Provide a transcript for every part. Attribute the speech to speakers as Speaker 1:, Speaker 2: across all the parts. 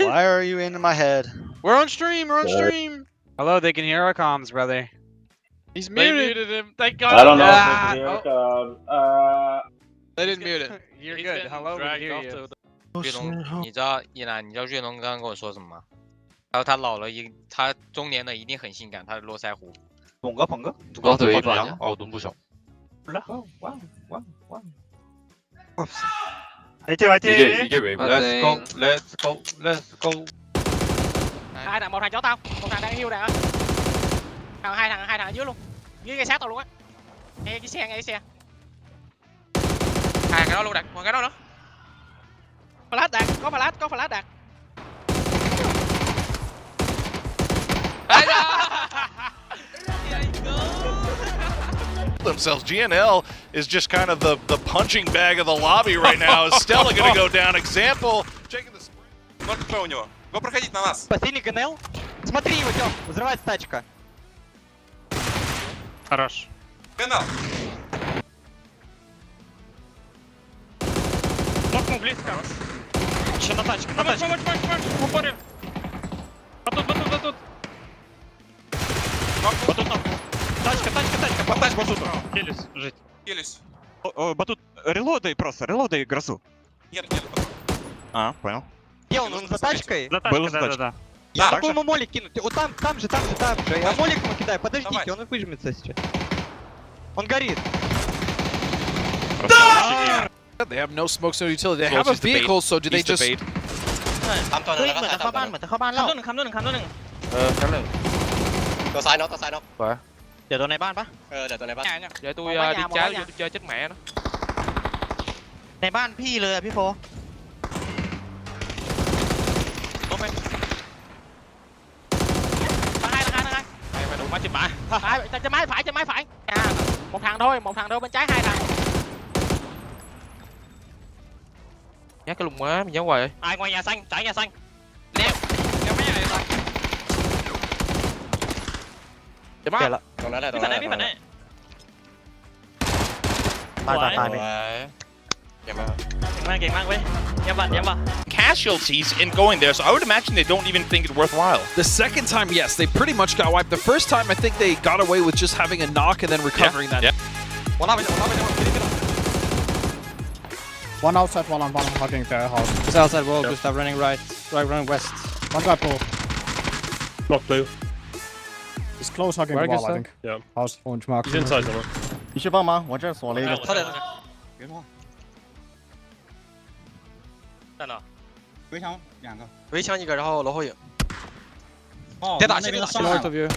Speaker 1: Why are you in my head?
Speaker 2: We're on stream. We're on stream.
Speaker 3: Hello, they can hear our comms, brother.
Speaker 2: He's
Speaker 4: They
Speaker 2: muted.
Speaker 4: muted him. Thank God.
Speaker 5: I don't know
Speaker 2: Ah,
Speaker 5: if they can hear
Speaker 2: They didn't mute it.
Speaker 3: You're
Speaker 4: He's
Speaker 3: good.
Speaker 4: getting
Speaker 3: Hello, we can
Speaker 4: dragged
Speaker 3: hear
Speaker 4: off
Speaker 3: you.
Speaker 4: to the-
Speaker 6: 岳龙，你知道叶楠，你知道岳龙刚刚跟我说什么吗？他说他老了他中年了一定很性感，他的络腮胡。
Speaker 1: 捧个捧个。
Speaker 4: 누가 더 예쁘냐 어 눈부셔.
Speaker 1: 화이팅 화이팅.
Speaker 4: 이게 왜? Let's go. Let's go. Let's go.
Speaker 7: Hai thằng, một thằng chó tao, một thằng đang hiu nè. Hai thằng ở dưới luôn. Dưới ngay sát tao luôn á. Ngay cái xe. Hai cái đó luôn đặt, một cái đó nữa. Flash đạt, có flash đạt.
Speaker 8: Themselves. GNL is just kind of the punching bag of the lobby right now. Is Stella going to go down? Example. Taking the sprint.
Speaker 9: Ноль КП у него. Го проходить на нас.
Speaker 1: Спасибо, ГНЛ. Смотри его, Тём. Взрывается тачка.
Speaker 3: Хорош.
Speaker 9: Канал.
Speaker 3: Нокнул близко. Еще на тачке, на тачке. В упоре. Батут. Батут. Тачка. Попасть батуту. Хелис, жить.
Speaker 9: Елись.
Speaker 1: Батут, релодай грозу.
Speaker 9: Нет.
Speaker 1: А, понял. Где он за тачкой?
Speaker 3: За тачкой, да.
Speaker 1: Я
Speaker 9: Да,
Speaker 1: могу ему молик кинуть. Вот там же. Я молик ему кидаю. Подождите,
Speaker 9: Давай.
Speaker 1: он выжмется сейчас. Он горит.
Speaker 10: They have no smokes, no utility. They have a vehicle, so do they just...
Speaker 7: ทำตัวนึงแล้วก็เข้าบ้านเหมือนจะเข้าบ้านแล้วคำตัวหนึ่ง
Speaker 9: ตัวซ้ายน็อก
Speaker 1: เดี๋ยวตัวในบ้านปะ
Speaker 9: เดี๋ยวตัวในบ้าน
Speaker 4: Vậy tôi đi trái vô tôi chơi chết mẹ nó.
Speaker 1: ในบ้านพี่เลยอะพี่โฟ
Speaker 7: Mày đụng má chìm mã. Phải, phải. Một thằng thôi bên trái hai thằng.
Speaker 4: Nhát cái lùng má mình nhớ hoài.
Speaker 7: Ai ngoài nhà xanh, trái nhà xanh. Leo mấy nhà này xanh.
Speaker 4: Chấm á.
Speaker 9: ตรงนั้นแหละ
Speaker 7: Cái phần này.
Speaker 1: ตาย
Speaker 9: เก่งมาก
Speaker 7: เก่งมากเว้ยเยี่ยมว่ะ
Speaker 8: Casualties in going there, so I would imagine they don't even think it's worthwhile.
Speaker 10: The second time, yes, they pretty much got wiped. The first time, I think they got away with just having a knock and then recovering that.
Speaker 11: One outside, one hugging the house.
Speaker 3: It's outside wall, Gustav running right, running west.
Speaker 11: One guy pull.
Speaker 4: Not blue.
Speaker 11: He's close hugging
Speaker 3: Where
Speaker 11: the wall, I
Speaker 3: Gustav?
Speaker 11: think.
Speaker 4: Yeah.
Speaker 11: House, orange mark.
Speaker 4: He's inside somewhere.
Speaker 5: 你去帮忙，我这儿锁了一个。
Speaker 7: 在哪？
Speaker 11: 围墙两个。
Speaker 9: 围墙一个，然后楼后影。
Speaker 7: 别打，别打。
Speaker 3: North of you.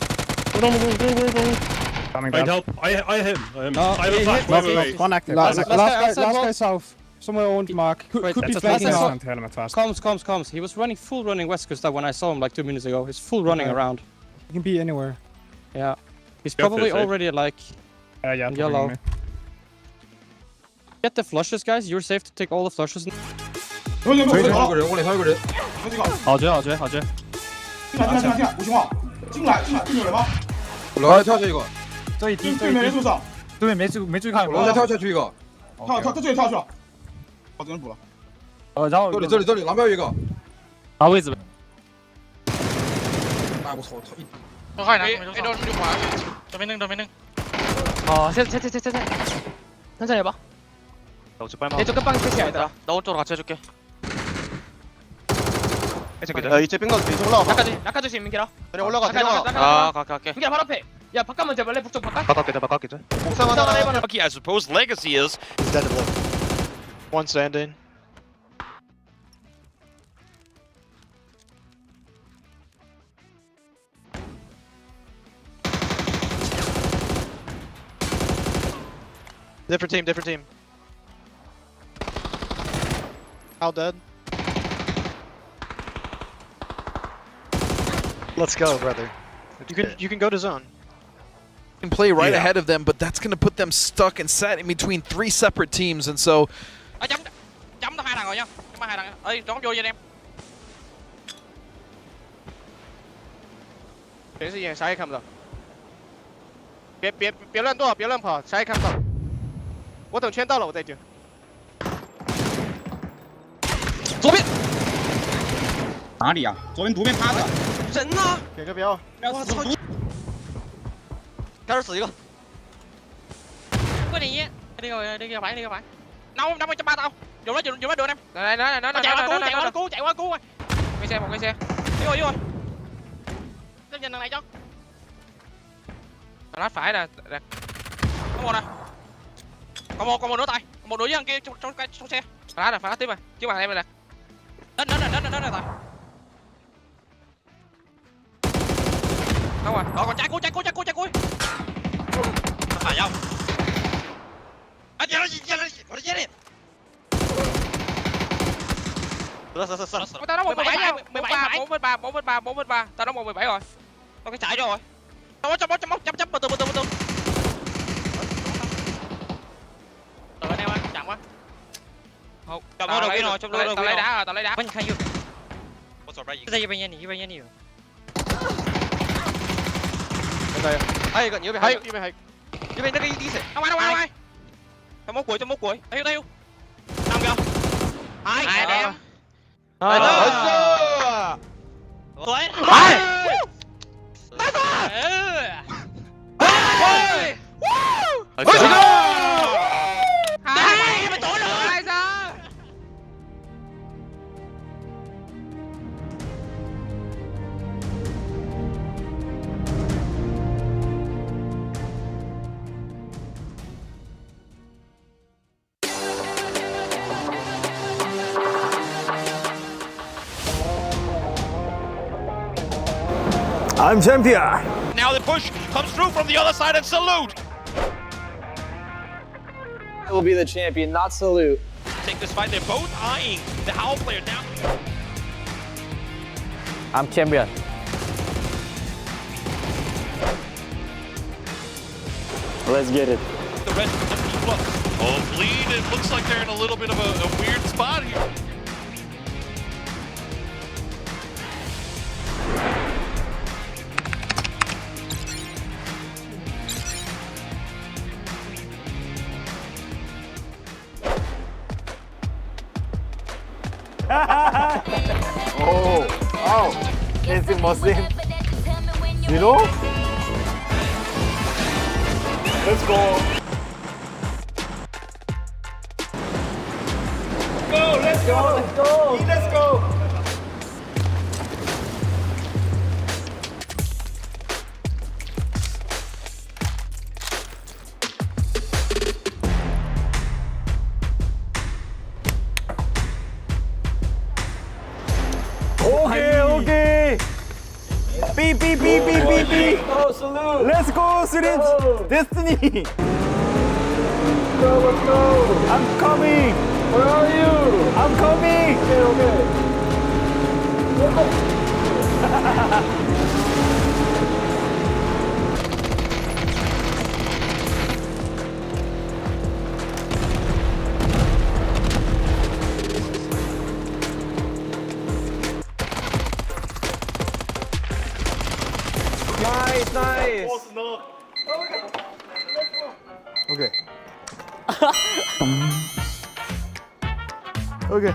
Speaker 11: Coming
Speaker 4: I
Speaker 11: down.
Speaker 4: help. I him.
Speaker 11: No,
Speaker 4: I have a flash. Wait.
Speaker 11: One active.
Speaker 3: Last
Speaker 11: Last guy south. Somewhere orange mark. Could be
Speaker 3: that's
Speaker 11: flanking
Speaker 3: last guy
Speaker 11: out. Helmet fast.
Speaker 3: Comms. He was running west, Gustav, when I saw him like 2 minutes ago. He's full running
Speaker 11: Okay.
Speaker 3: around.
Speaker 11: He can be anywhere.
Speaker 3: Yeah. He's
Speaker 4: Careful,
Speaker 3: probably
Speaker 4: safe.
Speaker 3: already like...
Speaker 11: Yeah,
Speaker 3: Yellow. Get the flushes, guys. You're safe to take all the flushes.
Speaker 11: 好绝。
Speaker 5: 楼下跳下一个，
Speaker 11: 这一滴，对面没注意看。
Speaker 5: 楼下跳下去一个，
Speaker 11: 这里跳去了。我这边补了。然后
Speaker 5: 这里，南边有一个。
Speaker 3: 拿位置。
Speaker 5: 哎，我操！
Speaker 7: ค่อยๆนะไม่โดนอยู่ขวาตัวไม่นึ่ง哦셋 천천히 해봐 내쪽 끝방이 끝이야 얘들아 나 오른쪽으로 같이 해줄게
Speaker 1: 이제 빙거 계속 올라와.
Speaker 7: 낚아줄 수 있는 길아
Speaker 1: 올라가.
Speaker 7: 갈게 민기야 바로 앞에 야 바깥만 잡을래 북쪽 바깥
Speaker 1: 바깥. 옥상 하나 해봐.
Speaker 8: Lucky, I suppose legacy is.
Speaker 1: He's dead to blow. One standing. Different team. How dead? Let's go, brother. You can go to zone.
Speaker 10: Can play right ahead of them, but that's going to put them stuck and set in between 3 separate teams, and so...
Speaker 7: chấm hai thằng rồi nha chấm hai thằng ơi đón vô cho em全是眼啥也看不到别乱剁别乱跑啥也看不到我等圈到了我再丢左边
Speaker 11: 哪里呀？左边图片趴着。
Speaker 9: 人呢？
Speaker 5: 给个标。
Speaker 9: 我操！开始死一个。
Speaker 7: Có đi á. Đi rồi, đi phải, đi phải. Đâu, đâu cho ba tao. Dùng nó được em. Đây, nó chạy qua cứu, chạy qua cứu rồi. Một cái xe. Đi rồi. Lên nhìn thằng này cho. Lát phải nè. Có một nè. Còn một nữa tay. Còn một đứa với thằng kia trong xe. Phải lát tiếp rồi. Chứ bằng em này nè. Đến này tay. Đâu rồi? Rồi còn chạy cuối.
Speaker 9: Phải không?
Speaker 7: Anh chạy đi. Tao đóng 17 nha. 17. 4 Tao đóng 17 rồi. Tao cái chạy rồi. Chấm từ từ. Từ anh em ơi, chậm quá. Không, chậm đầu kia rồi, tao lấy đá rồi. Bên khai vô. Cái gì bên nhà nhiều.
Speaker 9: Hay gần nhớ về hay.
Speaker 7: Như bên nó đi xỉu. Không ai. Trong mốt cuối. Tiêu. Năm kìa. Hai đem. Tuổi. Hai mà tuổi rồi. Hai sao?
Speaker 5: I'm champion.
Speaker 8: Now the push comes through from the other side and salute.
Speaker 9: I will be the champion, not salute.
Speaker 8: Take this fight. They're both eyeing the Howl player down.
Speaker 5: I'm champion. Let's get it.
Speaker 8: The rest of the people. Oh, bleed. It looks like they're in a little bit of a weird spot here.
Speaker 5: Oh, it's Muslim. You know? Let's go. Let's go. Okay. Beep.
Speaker 9: Oh, salute.
Speaker 5: Let's go, Slims. Destiny. Let's go. I'm coming. Where are you? I'm coming. Okay.
Speaker 9: Nice.
Speaker 5: Okay. Okay.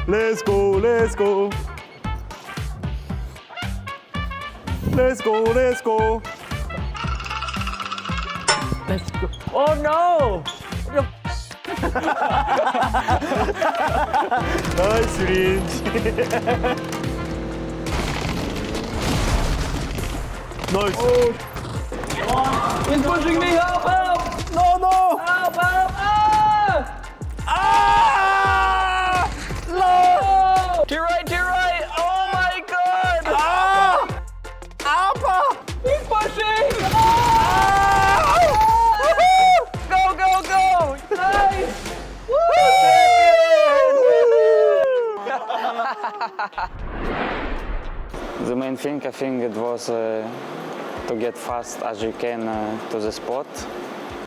Speaker 5: Let's go. Oh no! Nice range. Nice.
Speaker 9: He's pushing me. Help!
Speaker 5: No!
Speaker 9: Help!
Speaker 5: No!
Speaker 9: To your right! Oh my god!
Speaker 5: 아파!
Speaker 9: He's pushing! Go! Nice!
Speaker 12: The main thing, I think, it was to get fast as you can to the spot.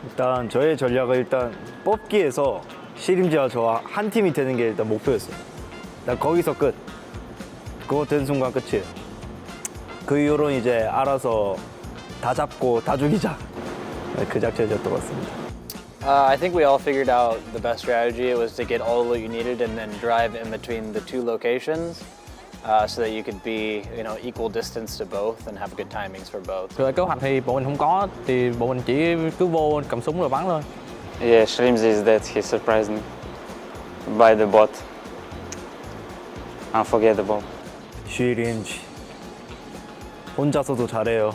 Speaker 5: 일단 저의 전략은 일단 뽑기에서 시림지와 저와 한 팀이 되는 게 일단 목표였어요. 일단 거기서 끝. 그거 된 순간 끝이에요. 그 이후로는 이제 알아서 다 잡고 다 죽이자. 그 작전이었던 것 같습니다. I think we all figured out the best strategy. It was to get all the loot you needed and then drive in between the two locations so that you could be, equal distance to both and have good timings for both.
Speaker 3: Rồi kế hoạch thì bọn mình không có, thì bọn mình chỉ cứ vô cầm súng rồi bắn thôi.
Speaker 12: Yeah, Shrimsy is dead. He surprised me by the bot. Unforgettable.
Speaker 5: 쉬린지 혼자서도 잘해요.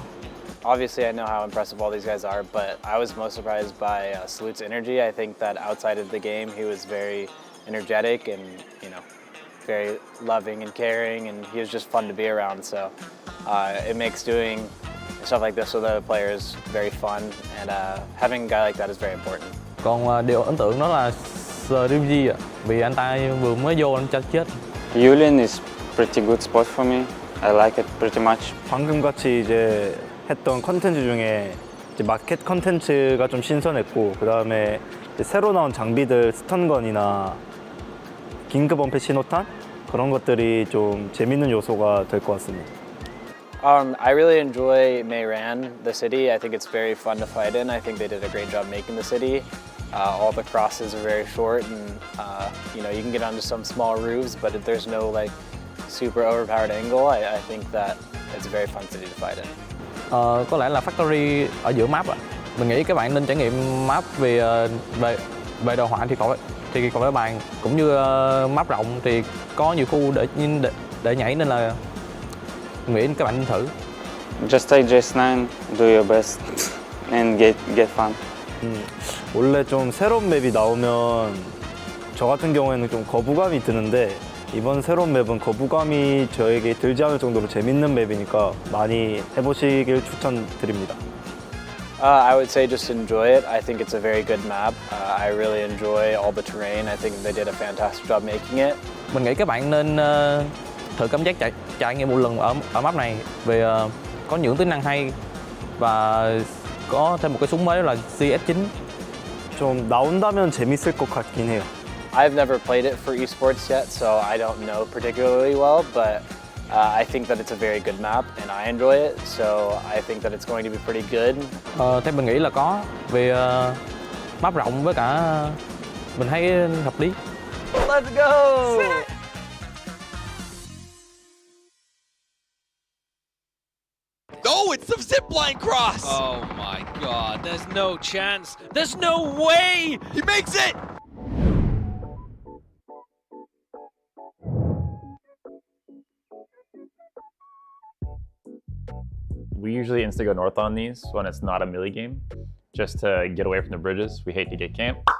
Speaker 5: Obviously, I know how impressive all these guys are, but I was most surprised by Salute's energy. I think that outside of the game, he was very energetic and, very loving and caring, and he was just fun to be around. So it makes doing stuff like this with other players very fun, and having a guy like that is very important.
Speaker 3: Còn điều ấn tượng đó là Srimji vì anh ta vừa mới vô anh cho chết.
Speaker 12: Yulian is pretty good spot for me. I like it pretty much.
Speaker 5: 방금 같이 이제 했던 컨텐츠 중에 이제 마켓 컨텐츠가 좀 신선했고, 그 다음에 새로 나온 장비들 스턴건이나 긴급 엄폐 신호탄 그런 것들이 좀 재밌는 요소가 될 것 같습니다. I really enjoy Meiran, the city. I think it's very fun to fight in. I think they did a great job making the city. All the crosses are very short, and you can get onto some small roofs, but if there's no super overpowered angle, I think that it's a very fun city to fight in.
Speaker 3: Có lẽ là factory ở giữa map ạ. Mình nghĩ các bạn nên trải nghiệm map về đồ họa thì còn phải bàn, cũng như map rộng thì có nhiều khu để nhảy, nên là mình nghĩ các bạn nên thử.
Speaker 12: Just take JS9, do your best, and get fun.
Speaker 5: 원래 좀 새로운 맵이 나오면 저 같은 경우에는 좀 거부감이 드는데, 이번 새로운 맵은 거부감이 저에게 들지 않을 정도로 재밌는 맵이니까 많이 해보시길 추천드립니다. I would say just enjoy it. I think it's a very good map. I really enjoy all the terrain. I think they did a fantastic job making it.
Speaker 3: Mình nghĩ các bạn nên thử cảm giác trải nghiệm một lần ở map này, vì có những tính năng hay và có thêm một cái súng mới, đó là CS9.
Speaker 5: 좀 나온다면 재밌을 것 같긴 해요. I've never played it for esports yet, so I don't know particularly well, but I think that it's a very good map and I enjoy it, so I think that it's going to be pretty good.
Speaker 3: Theo mình nghĩ là có, vì map rộng với cả mình thấy hợp lý.
Speaker 5: Let's go!
Speaker 10: Oh, it's the zipline cross!
Speaker 2: Oh my god, there's no chance. There's no way!
Speaker 10: He makes it!
Speaker 13: We usually insta-go north on these when it's not a melee game, just to get away from the bridges. We hate to get camped.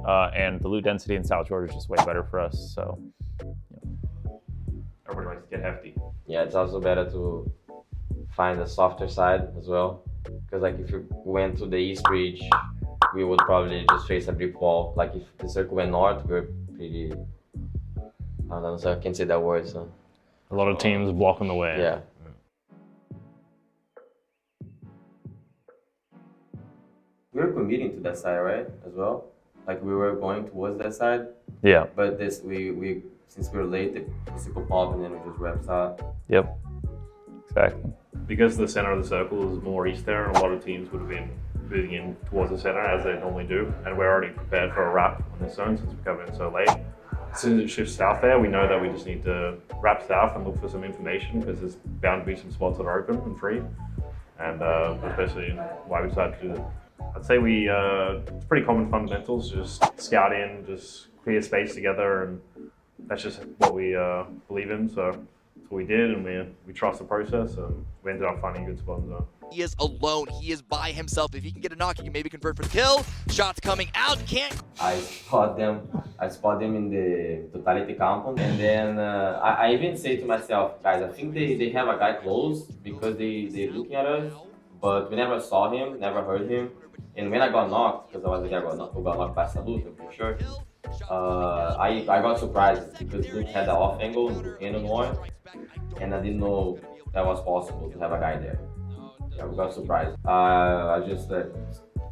Speaker 13: And the loot density in South Georgia is just way better for us, so everybody likes to get hefty.
Speaker 14: Yeah, it's also better to find the softer side as well, because if you went to the east bridge, we would probably just face a brick wall. If the circle went north, we're pretty, I don't know, so I can't say that word, so.
Speaker 13: A lot of teams blocking the way.
Speaker 14: Yeah. We were committing to that side, right, as well? We were going towards that side.
Speaker 13: Yeah.
Speaker 14: But this, we since we were late, the physical pop and then we just reps out.
Speaker 13: Yep. Exactly.
Speaker 15: Because the center of the circle is more east there, and a lot of teams would have been moving in towards the center as they normally do, and we're already prepared for a wrap on this zone since we're coming in so late. As soon as it shifts south there, we know that we just need to wrap south and look for some information, because there's bound to be some spots that are open and free, and especially why we decided to do that. I'd say it's pretty common fundamentals, just scout in, just clear space together, and that's just what we believe in, so that's what we did, and we trust the process, and we ended up finding a good spot in the zone.
Speaker 10: He is alone. He is by himself. If he can get a knock, he can maybe convert for the kill. Shots coming out. Can't.
Speaker 14: I spot them in the totality compound, and then I even say to myself, guys, I think they have a guy close because they're looking at us, but we never saw him, never heard him. And when I got knocked, because I was the guy who got knocked by Salute, I'm pretty sure, I got surprised because Luke had the off angle in the north, and I didn't know that was possible to have a guy there. Yeah, we got surprised. I just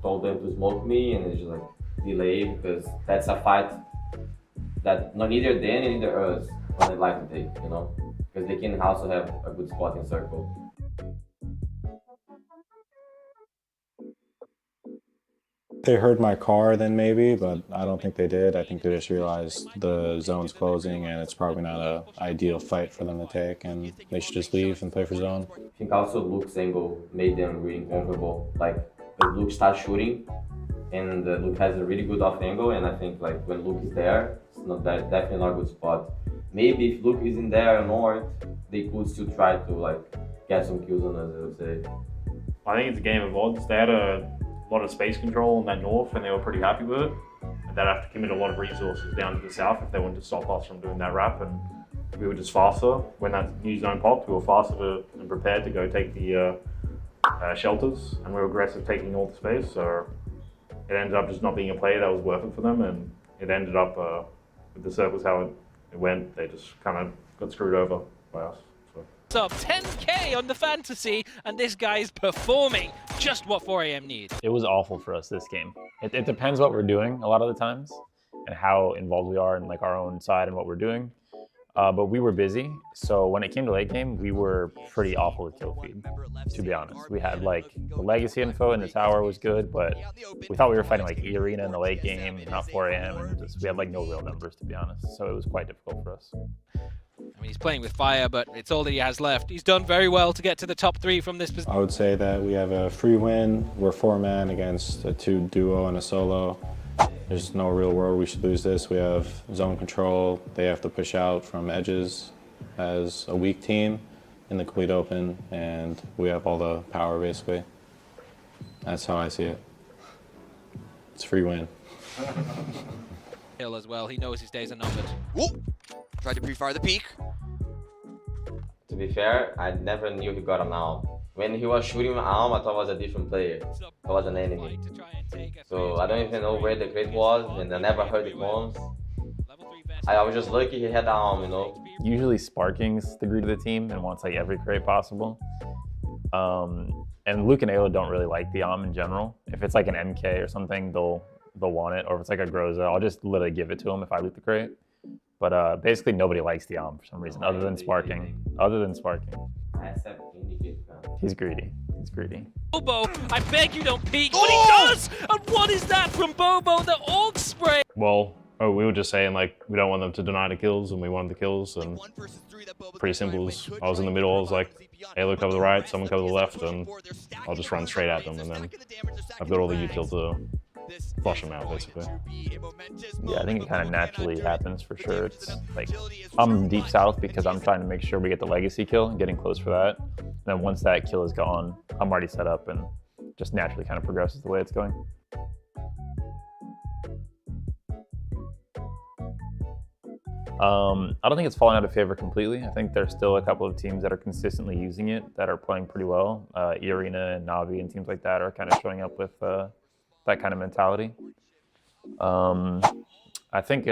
Speaker 14: told them to smoke me and it's just delay, because that's a fight that neither them and neither us would like to take, because they can also have a good spot in circle.
Speaker 16: they heard my car, then maybe, but I don't think they did. I think they just realized the zone's closing and it's probably not an ideal fight for them to take, and they should just leave and play for zone.
Speaker 14: I think also Luke's angle made them really uncomfortable. Like, Luke starts shooting, and Luke has a really good off angle, and I think like when Luke is there, it's not definitely not a good spot. Maybe if Luke isn't there north, they could still try to like get some kills on us, I would say.
Speaker 15: I think it's a game of odds. They had a lot of space control on that north and they were pretty happy with it. And they'd have to commit a lot of resources down to the south if they wanted to stop us from doing that wrap, and we were just faster. When that new zone popped, we were faster and prepared to go take the shelters, and we were aggressive taking all the space, so it ended up just not being a play that was worth it for them, and it ended up with the circles how it went, they just kind of got screwed over by us.
Speaker 2: Up 10k on the fantasy, and this guy's performing just what 4AM need.
Speaker 13: It was awful for us this game. It depends what we're doing a lot of the times and how involved we are in like our own side and what we're doing. But we were busy, so when it came to late game, we were pretty awful with kill feed, to be honest. We had like the legacy info in the tower was good, but we thought we were fighting like E-Arena in the late game, not 4AM, and just, we had like no real numbers, to be honest. So it was quite difficult for us.
Speaker 2: I mean, he's playing with fire, but it's all that he has left. He's done very well to get to the top 3 from this position.
Speaker 16: I would say that we have a free win. We're 4-man against a 2 duo and a solo. There's no real world we should lose this. We have zone control. They have to push out from edges as a weak team in the complete open, and we have all the power, basically. That's how I see it. It's a free win.
Speaker 2: Hill as well. He knows his days are numbered.
Speaker 7: Whoop! Tried to pre-fire the peak.
Speaker 14: To be fair, I never knew he got an arm. When he was shooting an arm, I thought it was a different player. It was an enemy. So I don't even know where the crate was, and I never heard it once. I was just lucky he had the arm, you know.
Speaker 13: Usually Sparking's the greed of the team and wants like every crate possible. And Luke and Ayla don't really like the arm in general. If it's like an MK or something, they'll want it. Or if it's like a Groza, I'll just literally give it to him if I loot the crate. But basically nobody likes the arm for some reason, other than Sparking. He's greedy. He's greedy.
Speaker 2: Bobo, I beg you don't peek, but he does! And what is that from Bobo? The orc spray!
Speaker 15: Well, we were just saying like we don't want them to deny the kills, and we wanted the kills, and pretty simple. I was in the middle, I was like, hey, look, cover the right, someone cover the left, and I'll just run straight at them, and then I've got all the util to flush them out, basically.
Speaker 13: Yeah, I think it kind of naturally happens for sure. It's like, I'm deep south because I'm trying to make sure we get the legacy kill and getting close for that. And then once that kill is gone, I'm already set up and just naturally kind of progresses the way it's going. I don't think it's falling out of favor completely. I think there's still a couple of teams that are consistently using it that are playing pretty well. E-Arena and Navi and teams like that are kind of showing up with that kind of mentality. I think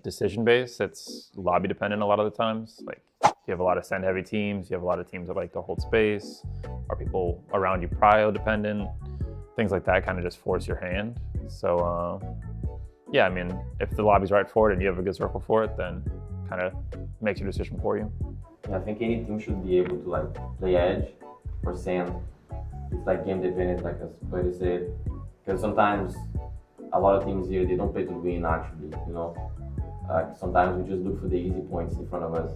Speaker 13: decision-based, it's lobby dependent a lot of the times. Like, you have a lot of send-heavy teams, you have a lot of teams that like to hold space. Are people around you prio dependent? Things like that kind of just force your hand. So yeah, I mean, if the lobby's right for it and you have a good circle for it, then kind of makes your decision for you.
Speaker 14: I think any team should be able to like play edge or sand. It's like game dependent, like as Buddy said. Because sometimes a lot of teams here, they don't play to win actually, you know. Sometimes we just look for the easy points in front of us,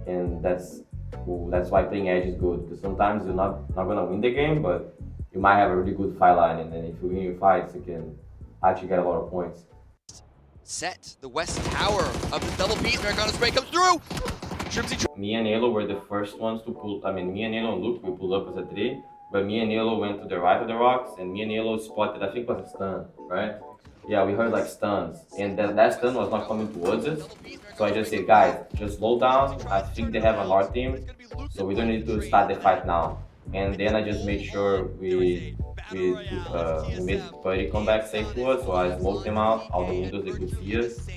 Speaker 14: and that's why playing edge is good. Because sometimes you're not gonna win the game, but you might have a really good fight line, and then if you win your fights, you can actually get a lot of points.
Speaker 7: Set the west tower of the double piece. Americana spray comes through.
Speaker 14: Me and Elo were the first ones to pull. I mean, me and Elo and Luke, we pulled up as a 3, but me and Elo went to the right of the rocks, and me and Elo spotted, I think it was a stun, right? Yeah, we heard like stuns, and that stun was not coming towards us. So I just said, guys, just slow down. I think they have an R team, so we don't need to start the fight now. And then I just made sure we made Buddy come back safe to us, so I smoked them out, all the windows they could see us,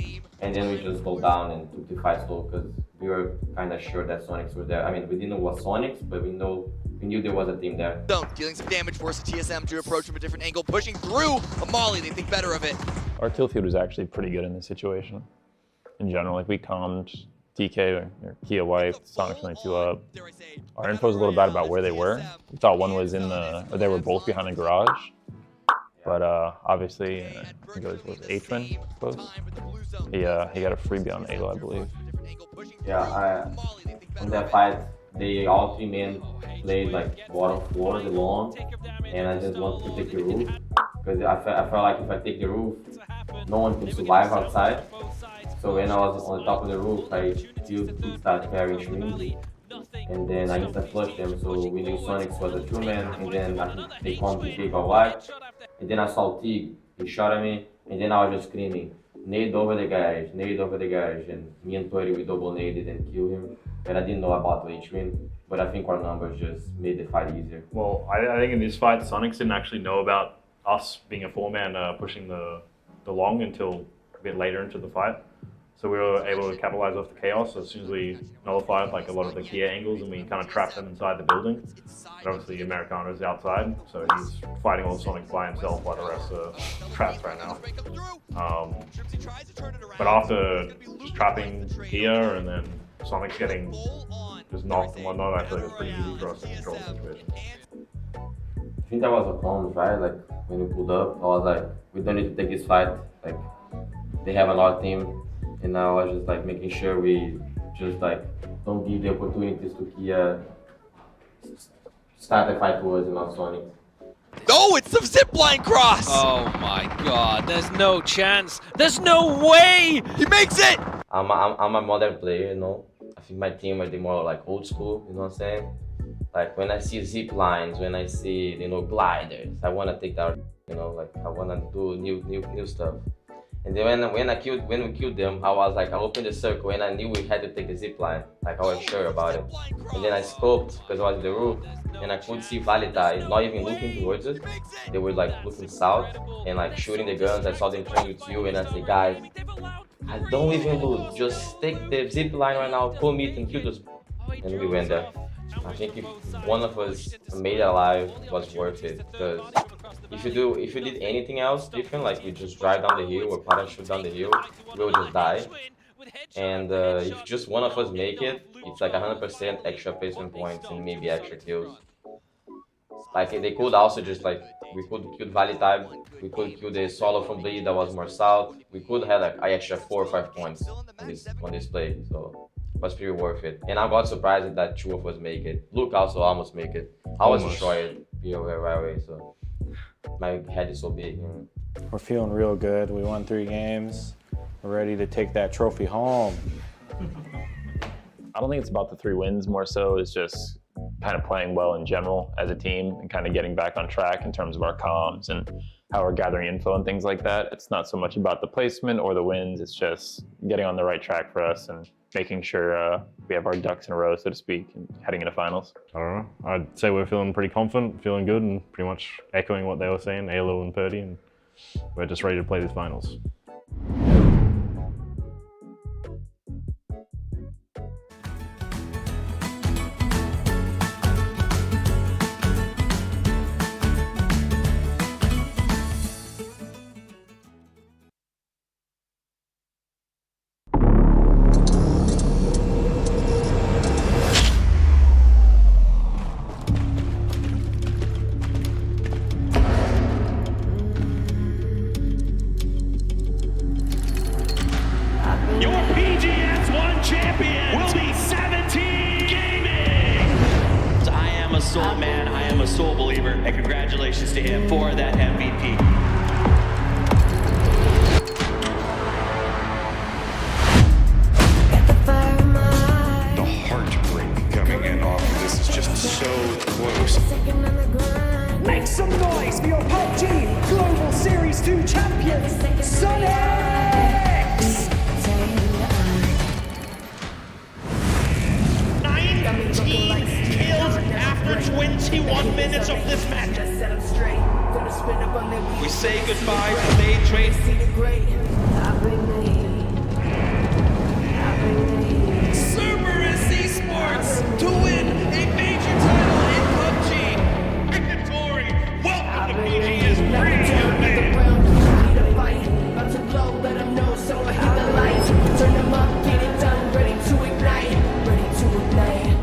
Speaker 14: and then we just slowed down and took the fight slow because we were kind of sure that Sonics were there. I mean, we didn't know what Sonics, but we knew there was a team there.
Speaker 7: Dealing some damage, forces TSM to approach from a different angle, pushing through a molly. They think better of it.
Speaker 13: Our kill feed was actually pretty good in this situation. In general, like we calmed DK or Kia White, Sonic 22 up. Our info was a little bad about where they were. We thought one was in the, or they were both behind the garage. But obviously, I think it was H-Man close. He got a freebie on Alo, I believe.
Speaker 14: Yeah, on that fight, they all 3 men played like bottom floor, the long, and I just wanted to take the roof because I felt like if I take the roof, no one could survive outside. So when I was on the top of the roof, I killed 2 stars carrying Shringy, and then I just flushed them. So we knew Sonic was a 2-man, and then I think they called me Big or White, and then I saw Tig. He shot at me, and then I was just screaming, "Nade over the guys, nade over the guys," and me and Tori we double naded and killed him. But I didn't know about the H-win, but I think our numbers just made the fight easier.
Speaker 15: Well, I think in this fight, Sonics didn't actually know about us being a 4-man pushing the long until a bit later into the fight. So we were able to capitalize off the chaos as soon as we nullified like a lot of the key angles and we kind of trapped them inside the building. And obviously Americano's outside, so he's fighting all the Sonics by himself while the rest are trapped right now. But after just trapping here and then Sonic's getting just knocked and whatnot, I feel like it's pretty easy for us to control the situation.
Speaker 14: I think that was a problem, right? Like when we pulled up, I was like, we don't need to take this fight. Like they have another team. And now I was just like making sure we just like don't give the opportunities to Kia start the fight to us and not Sonic.
Speaker 2: Oh, it's the zipline cross! Oh my god, there's no chance. There's no way! He makes it!
Speaker 14: I'm a modern player, you know. I think my team are the more like old school, you know what I'm saying? Like when I see zip lines, when I see, you know, gliders, I wanna take that, you know, like I wanna do new stuff. And then when we killed them, I was like, I opened the circle and I knew we had to take the zip line. Like I was sure about it. And then I scoped because I was in the roof and I could see Valita not even looking towards us. They were like looking south and like shooting the guns. I saw them turn with you and I said, guys, I don't even loot. Just take the zip line right now, commit and kill us. And we went there. I think if one of us made it alive, it was worth it. Because if you did anything else different, like we just drive down the hill or parachute down the hill, we'll just die. And if just one of us make it, it's like 100% extra placement points and maybe extra kills. Like they could also just like, we could kill Valley Type, we could kill the solo from Bleed that was more south. We could have like an extra 4 or 5 points on this play, so it was pretty worth it. And I got surprised that 2 of us make it. Luke also almost make it. I was destroyed right away, so my head is so big. You know.
Speaker 16: We're feeling real good. We won 3 games. We're ready to take that trophy home.
Speaker 13: I don't think it's about the 3 wins, more so it's just kind of playing well in general as a team and kind of getting back on track in terms of our comms and how we're gathering info and things like that. It's not so much about the placement or the wins, it's just getting on the right track for us and making sure we have our ducks in a row, so to speak, and heading into finals.
Speaker 15: I don't know. I'd say we're feeling pretty confident, feeling good, and pretty much echoing what they were saying, Alo and Purdy, and we're just ready to play these finals.
Speaker 9: Your PGS 1 champion will be 17 Gaming!
Speaker 17: I am a soul man, I am a soul believer, and congratulations to him for that MVP.
Speaker 18: The heartbreak coming in off of this is just so close.
Speaker 9: Make some noise for your PUBG Global Series 2 champions, Sonics! 19 kills after 21 minutes of this match.
Speaker 17: We say goodbye to day trade.
Speaker 9: Cerberus Esports to win a major title in PUBG.
Speaker 17: Victory! Welcome to PGS Premium Man!
Speaker 9: Turn them up, get it done, ready to ignite, ready to ignite.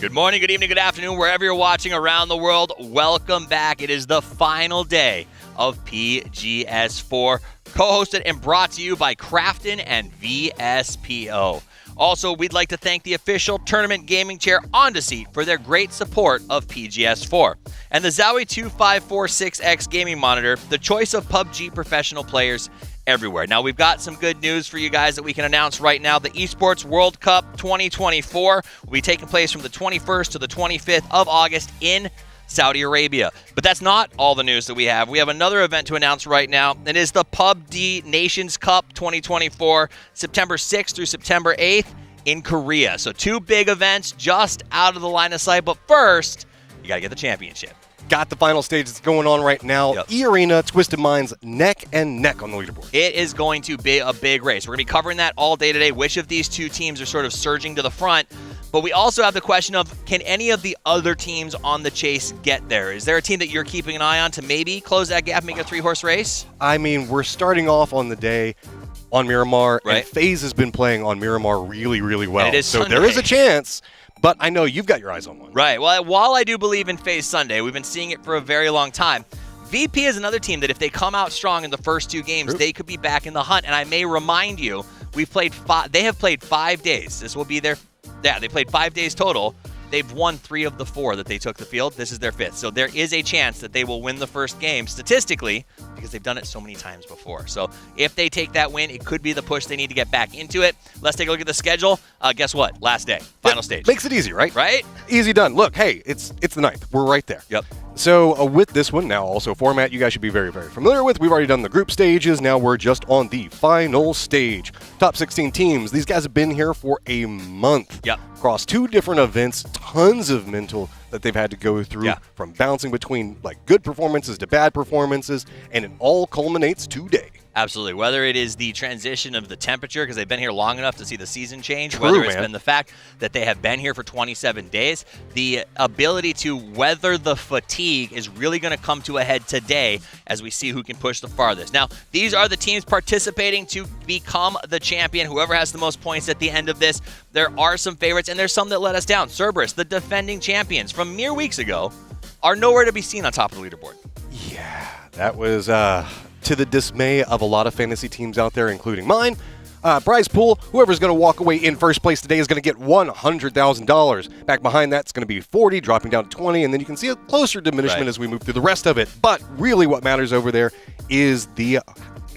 Speaker 19: Good morning, good evening, good afternoon, wherever you're watching around the world. Welcome back. It is the final day of PGS4, co-hosted and brought to you by Crafton and VSPO. Also, we'd like to thank the official Tournament Gaming Chair Onto Seat for their great support of PGS4. And the Zowie 2546X gaming monitor, the choice of PUBG professional players everywhere. Now, we've got some good news for you guys that we can announce right now. The Esports World Cup 2024 will be taking place from the 21st to the 25th of August in Saudi Arabia. But that's not all the news that we have. We have another event to announce right now. It is the PUBG Nations Cup 2024, September 6th through September 8th in Korea. So 2 big events just out of the line of sight. But first, you got to get the championship.
Speaker 20: Got the final stage that's going on right now.
Speaker 19: Yep.
Speaker 20: E-Arena, Twisted Minds, neck and neck on the leaderboard.
Speaker 19: It is going to be a big race. We're going to be covering that all day today. Which of these 2 teams are sort of surging to the front? But we also have the question of, can any of the other teams on the chase get there? Is there a team that you're keeping an eye on to maybe close that gap and make a 3-horse race?
Speaker 20: I mean, we're starting off on the day on Miramar,
Speaker 19: right,
Speaker 20: and FaZe has been playing on Miramar really, really well.
Speaker 19: And it is
Speaker 20: so
Speaker 19: Sunday.
Speaker 20: there is a chance, but I know you've got your eyes on one.
Speaker 19: Right. Well, while I do believe in FaZe Sunday, we've been seeing it for a very long time. VP is another team that if they come out strong in the first 2 games, they could be back in the hunt. And I may remind you, they have played 5 days. This will be their... Yeah, they played 5 days total. They've won 3 of the 4 that they took the field. This is their 5th. So there is a chance that they will win the first game statistically because they've done it so many times before. So if they take that win, it could be the push they need to get back into it. Let's take a look at the schedule. Guess what? Last day. Final stage.
Speaker 20: Makes it easy, right?
Speaker 19: Right?
Speaker 20: Easy done. Look, hey, it's the 9th. We're right there.
Speaker 19: Yep.
Speaker 20: So with this one, now also format you guys should be very, very familiar with. We've already done the group stages. Now we're just on the final stage. Top 16 teams. These guys have been here for a month.
Speaker 19: Yep.
Speaker 20: Across 2 different events, tons of mental that they've had to go through, from bouncing between like good performances to bad performances, and it all culminates today.
Speaker 19: Absolutely. Whether it is the transition of the temperature, because they've been here long enough to see the season change,
Speaker 20: True,
Speaker 19: whether it's
Speaker 20: man.
Speaker 19: been the fact that they have been here for 27 days, the ability to weather the fatigue is really going to come to a head today as we see who can push the farthest. Now, these are the teams participating to become the champion, whoever has the most points at the end of this. There are some favorites, and there's some that let us down. Cerberus, the defending champions from mere weeks ago, are nowhere to be seen on top of the leaderboard.
Speaker 20: Yeah, that was to the dismay of a lot of fantasy teams out there, including mine. Prize pool, whoever's going to walk away in first place today is going to get $100,000. Back behind that, it's going to be 40, dropping down to 20, and then you can see a closer diminishment as we move through the rest of it. But really what matters over there is the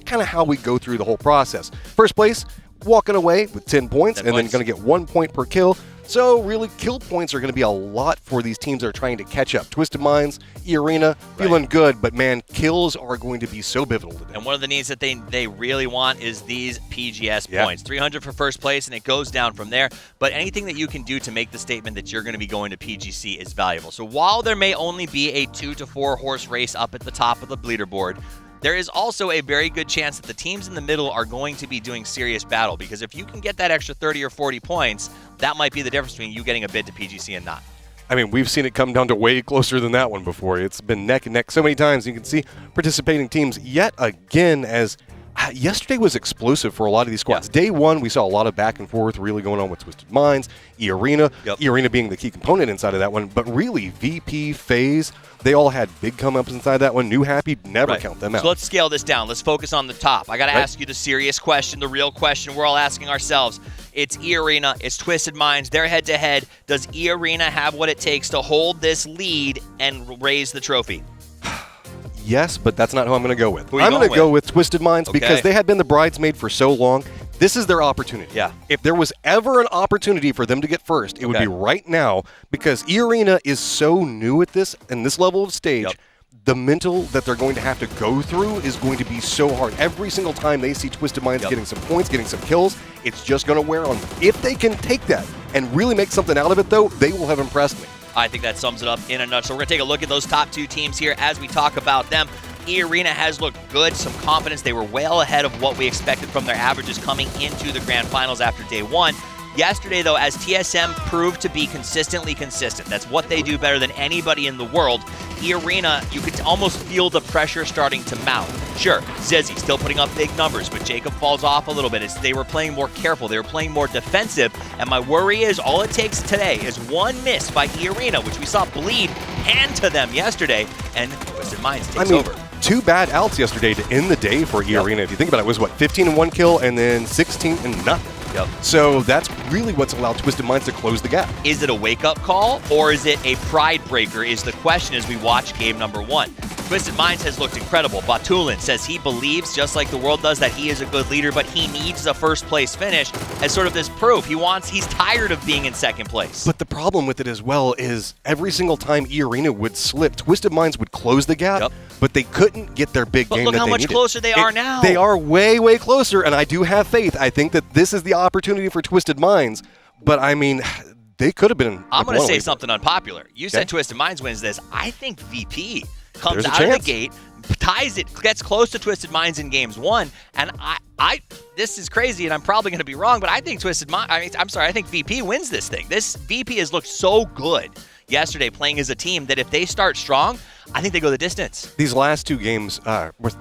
Speaker 20: kind of how we go through the whole process. First place, walking away with 10 points, and then going to get 1 point per kill. So really, kill points are going to be a lot for these teams that are trying to catch up. Twisted Minds, E-Arena, feeling good, but man, kills are going to be so pivotal today.
Speaker 19: And one of the needs that they really want is these PGS points. 300 for first place, and it goes down from there. But anything that you can do to make the statement that you're going to be going to PGC is valuable. So while there may only be a 2 to 4 horse race up at the top of the leaderboard, there is also a very good chance that the teams in the middle are going to be doing serious battle, because if you can get that extra 30 or 40 points, that might be the difference between you getting a bid to PGC and not.
Speaker 20: I mean, we've seen it come down to way closer than that one before. It's been neck and neck so many times. You can see participating teams yet again as yesterday was explosive for a lot of these squads. Day 1, we saw a lot of back and forth really going on with Twisted Minds, E-Arena, E-Arena being the key component inside of that one. But really, VP, FaZe, they all had big come-ups inside that one. New Happy, never count them out.
Speaker 19: So let's scale this down. Let's focus on the top. I got to ask you the serious question, the real question we're all asking ourselves. It's E-Arena, it's Twisted Minds, they're head-to-head. Does E-Arena have what it takes to hold this lead and raise the trophy?
Speaker 20: Yes, but that's not who I'm going to go with.
Speaker 19: Who are you
Speaker 20: I'm going to
Speaker 19: going
Speaker 20: go
Speaker 19: with?
Speaker 20: with Twisted Minds because they had been the bridesmaid for so long. This is their opportunity.
Speaker 19: Yeah.
Speaker 20: If there was ever an opportunity for them to get first, it would be right now, because E-Arena is so new at this and this level of stage. The mental that they're going to have to go through is going to be so hard. Every single time they see Twisted Minds getting some points, getting some kills, it's just going to wear on them. If they can take that and really make something out of it, though, they will have impressed me.
Speaker 19: I think that sums it up in a nutshell. We're going to take a look at those top 2 teams here as we talk about them. E-Arena has looked good, some confidence. They were well ahead of what we expected from their averages coming into the grand finals after day 1. Yesterday, though, as TSM proved to be consistently consistent, that's what they do better than anybody in the world. E-Arena, you could almost feel the pressure starting to mount. Sure, Zizzy still putting up big numbers, but Jacob falls off a little bit. They were playing more careful. They were playing more defensive. And my worry is all it takes today is one miss by E-Arena, which we saw bleed hand to them yesterday, and Twisted Minds takes over.
Speaker 20: 2 bad outs yesterday to end the day for E-Arena. If you think about it, it was what, 15 and 1 kill and then 16 and nothing.
Speaker 19: Yep.
Speaker 20: So that's really what's allowed Twisted Minds to close the gap.
Speaker 19: Is it a wake-up call, or is it a pride breaker is the question as we watch game number 1. Twisted Minds has looked incredible. Batulin says he believes, just like the world does, that he is a good leader, but he needs a first-place finish as sort of this proof. He's tired of being in second place.
Speaker 20: But the problem with it as well is every single time E-Arena would slip, Twisted Minds would close the gap, but they couldn't get their big game
Speaker 19: But look
Speaker 20: that
Speaker 19: how
Speaker 20: they
Speaker 19: much
Speaker 20: needed.
Speaker 19: closer they are now.
Speaker 20: They are way, way closer, and I do have faith. I think that this is the opportunity for Twisted Minds, but I mean, they could have been.
Speaker 19: I'm going to say something unpopular. You said Twisted Minds wins this. I think VP comes out of the gate, ties it, gets close to Twisted Minds in games 1, and I this is crazy, and I'm probably going to be wrong, but I think I think VP wins this thing. This VP has looked so good yesterday playing as a team that if they start strong, I think they go the distance.
Speaker 20: These last 2 games,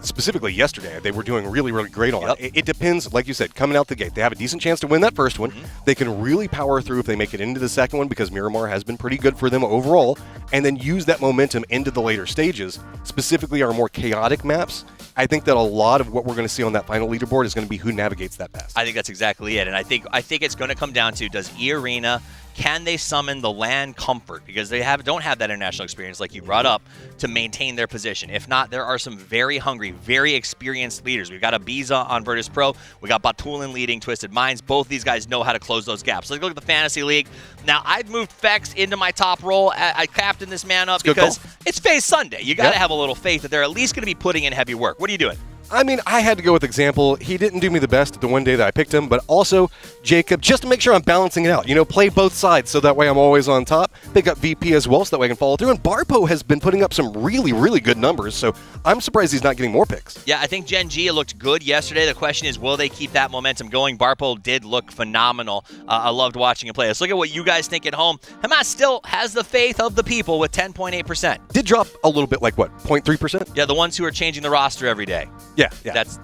Speaker 20: specifically yesterday, they were doing really, really great on it. It depends, like you said, coming out the gate. They have a decent chance to win that first one. They can really power through if they make it into the second one because Miramar has been pretty good for them overall, and then use that momentum into the later stages, specifically our more chaotic maps. I think that a lot of what we're going to see on that final leaderboard is going to be who navigates that best.
Speaker 19: I think that's exactly it, and I think it's going to come down to, does E-Arena, can they summon the LAN comfort? Because they don't have that international experience like you brought up to maintain their position. If not, there are some very hungry, very experienced leaders. We've got Ibiza on Virtus Pro. We got Batulin leading Twisted Minds. Both these guys know how to close those gaps. Let's look at the Fantasy League. Now, I've moved Fex into my top role. I captained this man up because it's FaZe Sunday. You got to have a little faith that they're at least going to be putting in heavy work. What are you doing?
Speaker 20: I mean, I had to go with example. He didn't do me the best the one day that I picked him, but also Jacob, just to make sure I'm balancing it out. You know, play both sides so that way I'm always on top. Pick up VP as well so that way I can follow through. And Barpo has been putting up some really, really good numbers, so I'm surprised he's not getting more picks.
Speaker 19: Yeah, I think Gen G looked good yesterday. The question is, will they keep that momentum going? Barpo did look phenomenal. I loved watching him play. Let's look at what you guys think at home. Hamas still has the faith of the people with 10.8%.
Speaker 20: Did drop a little bit, like what, 0.3%?
Speaker 19: Yeah, the ones who are changing the roster every day.
Speaker 20: Yeah.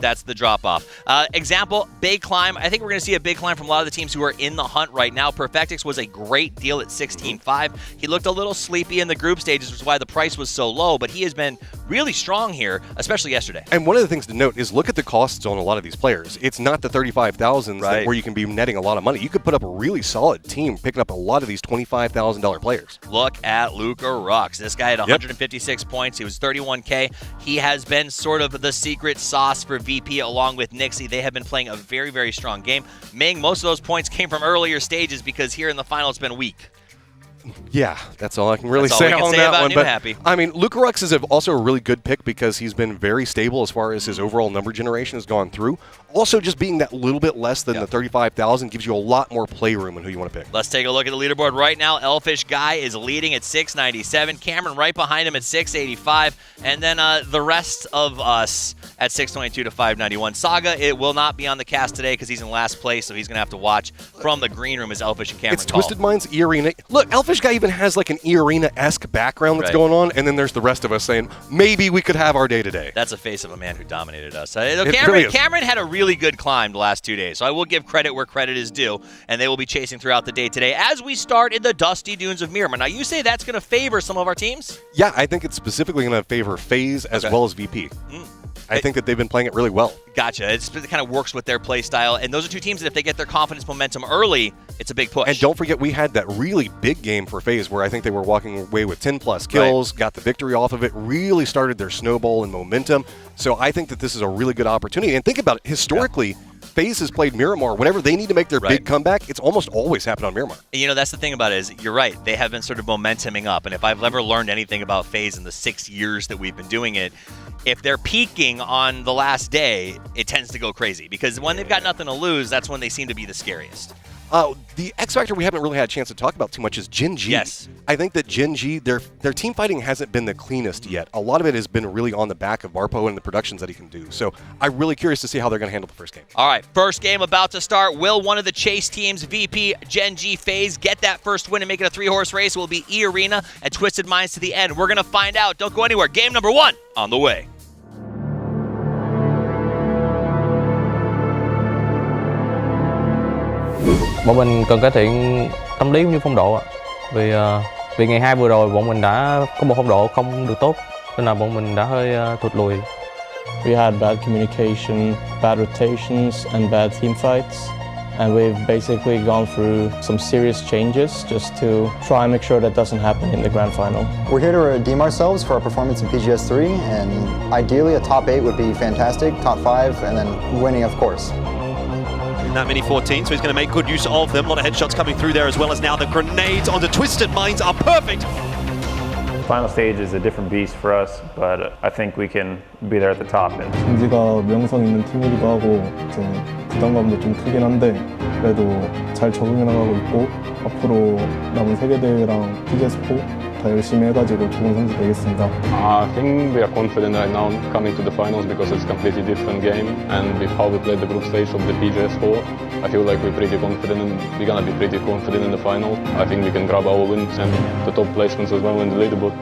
Speaker 19: That's the drop-off. Example, big climb. I think we're going to see a big climb from a lot of the teams who are in the hunt right now. Perfectix was a great deal at 16.5. He looked a little sleepy in the group stages, which is why the price was so low, but he has been really strong here, especially yesterday.
Speaker 20: And one of the things to note is look at the costs on a lot of these players. It's not the 35,000s where you can be netting a lot of money. You could put up a really solid team picking up a lot of these $25,000 players.
Speaker 19: Look at Luca Rux. This guy had 156 points. He was 31K. He has been sort of the secret sauce for VP along with Nixie. They have been playing a very, very strong game. Ming, most of those points came from earlier stages because here in the final it's been weak.
Speaker 20: Yeah, that's all I can really say on that one. But I mean, Luca Rux is also a really good pick because he's been very stable as far as his overall number generation has gone through. Also, just being that little bit less than the 35,000 gives you a lot more playroom in who you want to pick.
Speaker 19: Let's take a look at the leaderboard right now. Elfish Guy is leading at 697. Cameron right behind him at 685. And then the rest of us at 622 to 591. Saga, it will not be on the cast today because he's in last place, so he's going to have to watch from the green room as Elfish and Cameron
Speaker 20: It's Twisted Minds, E-Arena. Look, Elfish Guy even has like an E-Arena-esque background that's going on, and then there's the rest of us saying, maybe we could have our day today.
Speaker 19: That's a face of a man who dominated us.
Speaker 20: Cameron
Speaker 19: had a really good climb the last 2 days, so I will give credit where credit is due, and they will be chasing throughout the day today as we start in the dusty dunes of Miramar. Now, you say that's going to favor some of our teams?
Speaker 20: Yeah, I think it's specifically going to favor FaZe as well as VP. I think that they've been playing it really well.
Speaker 19: Gotcha. It kind of works with their play style, and those are two teams that if they get their confidence momentum early, it's a big push.
Speaker 20: And don't forget, we had that really big game for FaZe where I think they were walking away with 10-plus kills, got the victory off of it, really started their snowball and momentum. So I think that this is a really good opportunity. And think about it, historically, FaZe has played Miramar. Whenever they need to make their big comeback, it's almost always happened on Miramar.
Speaker 19: You know, that's the thing about it is you're right. They have been sort of momentuming up. And if I've ever learned anything about FaZe in the 6 years that we've been doing it, if they're peaking on the last day, it tends to go crazy. Because when they've got nothing to lose, that's when they seem to be the scariest.
Speaker 20: The X Factor we haven't really had a chance to talk about too much is Gen G.
Speaker 19: Yes.
Speaker 20: I think that Gen G, their team fighting hasn't been the cleanest yet. A lot of it has been really on the back of Marpo and the productions that he can do. So I'm really curious to see how they're going to handle the first game.
Speaker 19: All right, first game about to start. Will one of the chase teams, VP, Gen G, FaZe, get that first win and make it a 3-horse race? Will it be E-Arena and Twisted Minds to the end? We're going to find out. Don't go anywhere. Game number 1 on the way.
Speaker 3: Bọn mình cần cải thiện tâm lý cũng như phong độ ạ. Vì ngày 2 vừa rồi bọn mình đã có một phong độ không được tốt nên là bọn mình đã hơi thụt lùi.
Speaker 21: We had bad communication, bad rotations and bad team fights. And we've basically gone through some serious changes just to try and make sure that doesn't happen in the grand final.
Speaker 22: We're here to redeem ourselves for our performance in PGS 3, and ideally a top 8 would be fantastic, top 5, and then winning, of course.
Speaker 23: That mini 14, so he's going to make good use of them. A lot of headshots coming through there, as well as now the grenades onto Twisted Minds are perfect.
Speaker 13: The final stage is a different beast for us, but I think we can be there at the top.
Speaker 21: 경기가 명성 있는 팀이기도 하고 이제 부담감도 좀 크긴 한데 그래도 잘 적응해 나가고 있고 앞으로 남은 세계대회랑 PGS4 더 열심히 해가지고 좋은 선수 되겠습니다.
Speaker 16: I think we are confident right now coming to the finals because it's a completely different game, and with how we played the group stage of the PGS4, I feel like we're pretty confident and we're gonna be pretty confident in the final. I think we can grab our wins and the top placements as well in the leaderboard.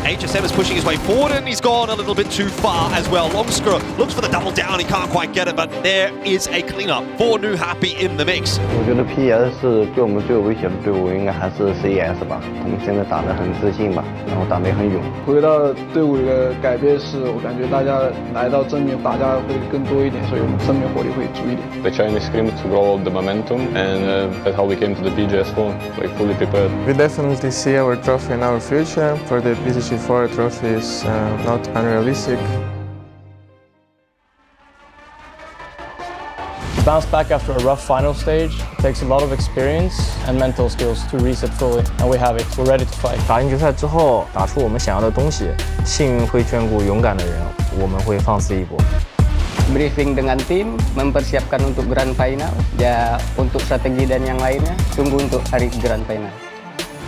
Speaker 23: HSM is pushing his way forward and he's gone a little bit too far as well. Longscrew looks for the double down, he can't quite get it, but there is a cleanup for New Happy in the mix.
Speaker 24: 我觉得 PGS 对我们最有威胁的队伍应该还是 CES 吧，他们现在打得很自信吧，然后打得也很勇。
Speaker 25: 回到队伍里的改变是，我感觉大家来到正面打架会更多一点，所以我们正面火力会足一点。
Speaker 16: The Chinese screamed to grow up the momentum, and that's how we came to the PGS4, like fully prepared.
Speaker 26: We definitely see our trophy in our future. For the PGS4 trophy is not unrealistic.
Speaker 21: Bounce back after a rough final stage takes a lot of experience and mental skills to reset fully, and we have it. We're ready to fight.
Speaker 3: 打赢决赛之后，打出我们想要的东西，幸运会眷顾勇敢的人，我们会放肆一搏。
Speaker 27: Briefing dengan tim, mempersiapkan untuk grand final. Ya, untuk strategi dan yang lainnya, tunggu untuk hari grand final.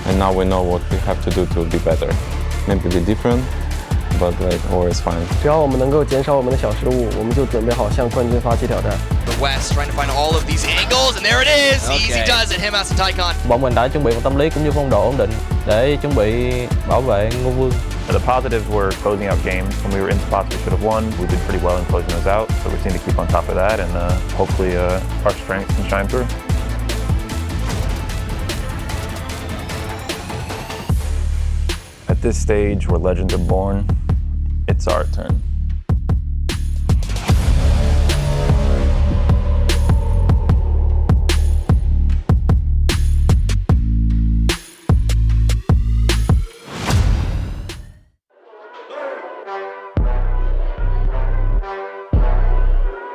Speaker 16: And now we know what we have to do to be better. Maybe be different, but like always fine.
Speaker 25: 只要我们能够减少我们的小失误，我们就准备好向冠军发起挑战。
Speaker 19: The West trying to find all of these angles, and there it is. Easy does it. Him as a Tycon.
Speaker 3: Bọn mình đã chuẩn bị một tâm lý cũng như phong độ ổn định để chuẩn bị bảo vệ ngôi vương.
Speaker 13: The positives were closing out games. When we were in spots we should have won, we did pretty well in closing those out, so we seem to keep on top of that, and hopefully our strengths can shine through. At this stage where legends are born, it's our turn.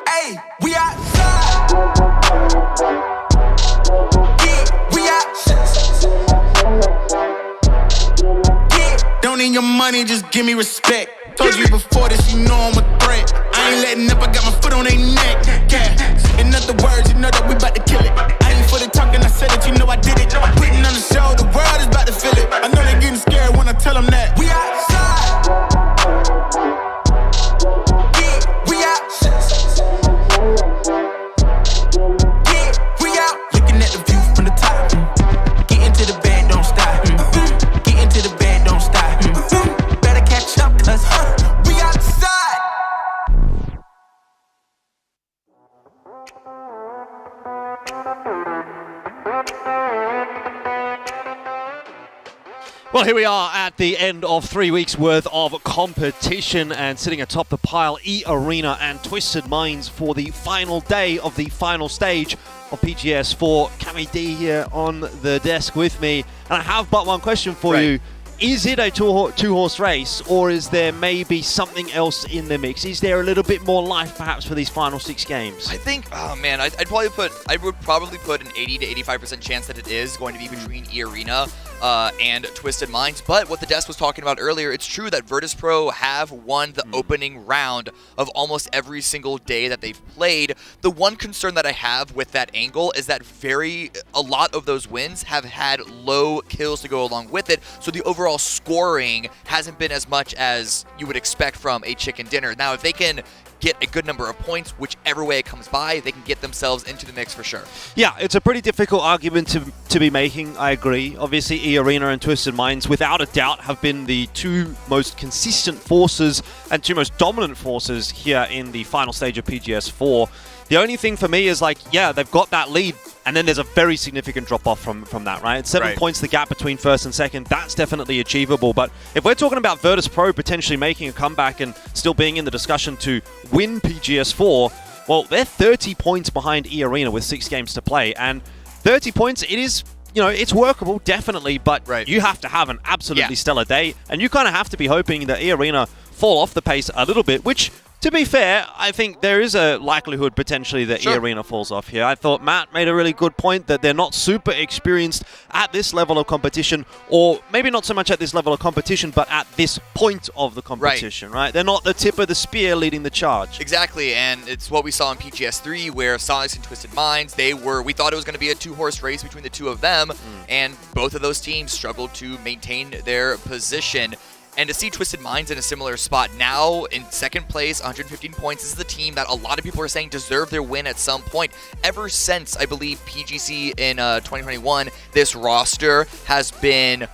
Speaker 28: Hey, we outside. Yeah, we outside. Don't need your money, just give me respect. Told you before this, you know I'm a threat. I ain't letting up, I got my foot on their neck. Yeah, in other words, you know that we bout to kill it. I ain't for the talking, I said it, you know I did it. I'm putting on the show, the world is about to feel it. I know they getting scared when I tell them that. We outside. Yeah, we outside. Yeah, we out. Looking at the view from the top. Get into the band, don't stop. Get into the band, don't stop. Better catch up, cause we outside.
Speaker 23: Well, here we are at the end of 3 weeks worth of competition, and sitting atop the pile, E-Arena and Twisted Minds for the final day of the final stage of PGS. For Cami D here on the desk with me, and I have but one question for you. Is it a two-horse race, or is there maybe something else in the mix? Is there a little bit more life perhaps for these final 6 games?
Speaker 29: I think, oh man, I would probably put an 80 to 85% chance that it is going to be between E-Arena
Speaker 1: and Twisted Minds. But what the desk was talking about earlier, it's true that Virtus Pro have won the opening round of almost every single day that they've played. The one concern that I have with that angle is that a lot of those wins have had low kills to go along with it, so the overall scoring hasn't been as much as you would expect from a chicken dinner. Now, if they can get a good number of points, whichever way it comes by, they can get themselves into the mix for sure.
Speaker 23: Yeah, it's a pretty difficult argument to be making, I agree. Obviously, E-Arena and Twisted Minds, without a doubt, have been the two most consistent forces and two most dominant forces here in the final stage of PGS 4. The only thing for me is, like, yeah, they've got that lead, and then there's a very significant drop-off from that, right? 7 points the gap between first and second. That's definitely achievable. But if we're talking about Virtus Pro potentially making a comeback and still being in the discussion to win PGS 4, well, they're 30 points behind E-Arena with 6 games to play. And 30 points, it is, you know, it's workable, definitely, but you have to have an absolutely stellar day. And you kind of have to be hoping that E-Arena fall off the pace a little bit, which, to be fair, I think there is a likelihood potentially that E-Arena falls off here. I thought Matt made a really good point that they're not super experienced at this level of competition, or maybe not so much at this level of competition, but at this point of the competition, right? They're not the tip of the spear leading the charge.
Speaker 1: Exactly, and it's what we saw in PGS 3 where Sonics and Twisted Minds, we thought it was going to be a 2-horse race between the two of them, and both of those teams struggled to maintain their position. And to see Twisted Minds in a similar spot now in second place, 115 points, this is the team that a lot of people are saying deserve their win at some point. Ever since, I believe, PGC in 2021, this roster has been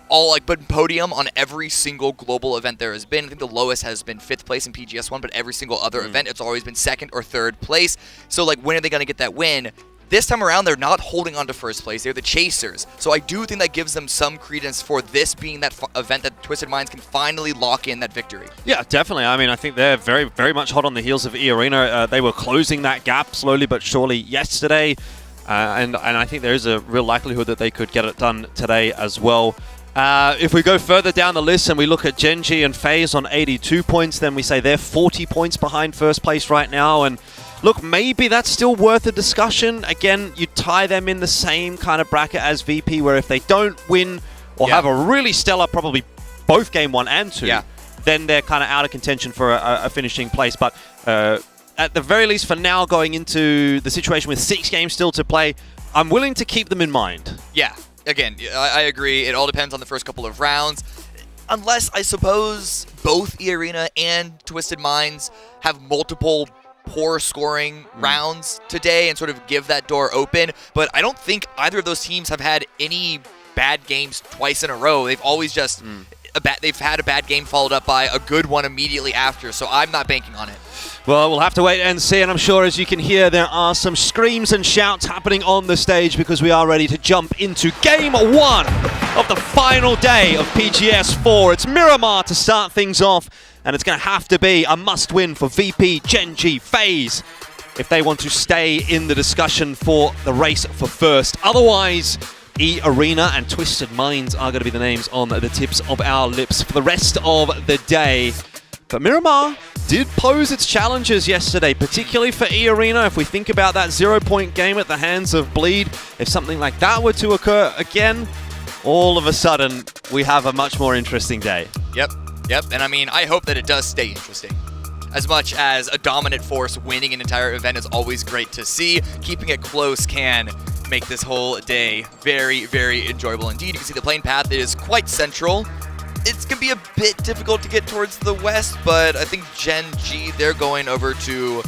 Speaker 1: podium on every single global event there has been. I think the lowest has been 5th place in PGS 1, but every single other event, it's always been 2nd or 3rd place. So, like, when are they going to get that win? This time around, they're not holding on to first place. They're the chasers. So I do think that gives them some credence for this being that event that Twisted Minds can finally lock in that victory.
Speaker 23: Yeah, definitely. I mean, I think they're very, very much hot on the heels of E-Arena. They were closing that gap slowly but surely yesterday. And I think there is a real likelihood that they could get it done today as well. If we go further down the list and we look at Genji and FaZe on 82 points, then we say they're 40 points behind first place right now. And look, maybe that's still worth a discussion. Again, you tie them in the same kind of bracket as VP, where if they don't win or have a really stellar, probably both game 1 and 2, then they're kind of out of contention for a finishing place. But at the very least, for now, going into the situation with 6 games still to play, I'm willing to keep them in mind.
Speaker 1: Yeah, again, I agree. It all depends on the first couple of rounds. Unless, I suppose, both E-Arena and Twisted Minds have multiple poor scoring rounds today and sort of give that door open. But I don't think either of those teams have had any bad games twice in a row. They've always just they've had a bad game followed up by a good one immediately after. So I'm not banking on it.
Speaker 23: Well, we'll have to wait and see, and I'm sure, as you can hear, there are some screams and shouts happening on the stage because we are ready to jump into Game 1 of the final day of PGS 4. It's Miramar to start things off, and it's going to have to be a must-win for VP, Genji, FaZe, if they want to stay in the discussion for the race for first. Otherwise, E-Arena and Twisted Minds are going to be the names on the tips of our lips for the rest of the day. But Miramar did pose its challenges yesterday, particularly for E-Arena. If we think about that 0-point game at the hands of Bleed, if something like that were to occur again, all of a sudden, we have a much more interesting day.
Speaker 1: Yep. And I mean, I hope that it does stay interesting. As much as a dominant force winning an entire event is always great to see, keeping it close can make this whole day very, very enjoyable indeed. You can see the playing path is quite central. It's going to be a bit difficult to get towards the west, but I think Genji, they're going over to,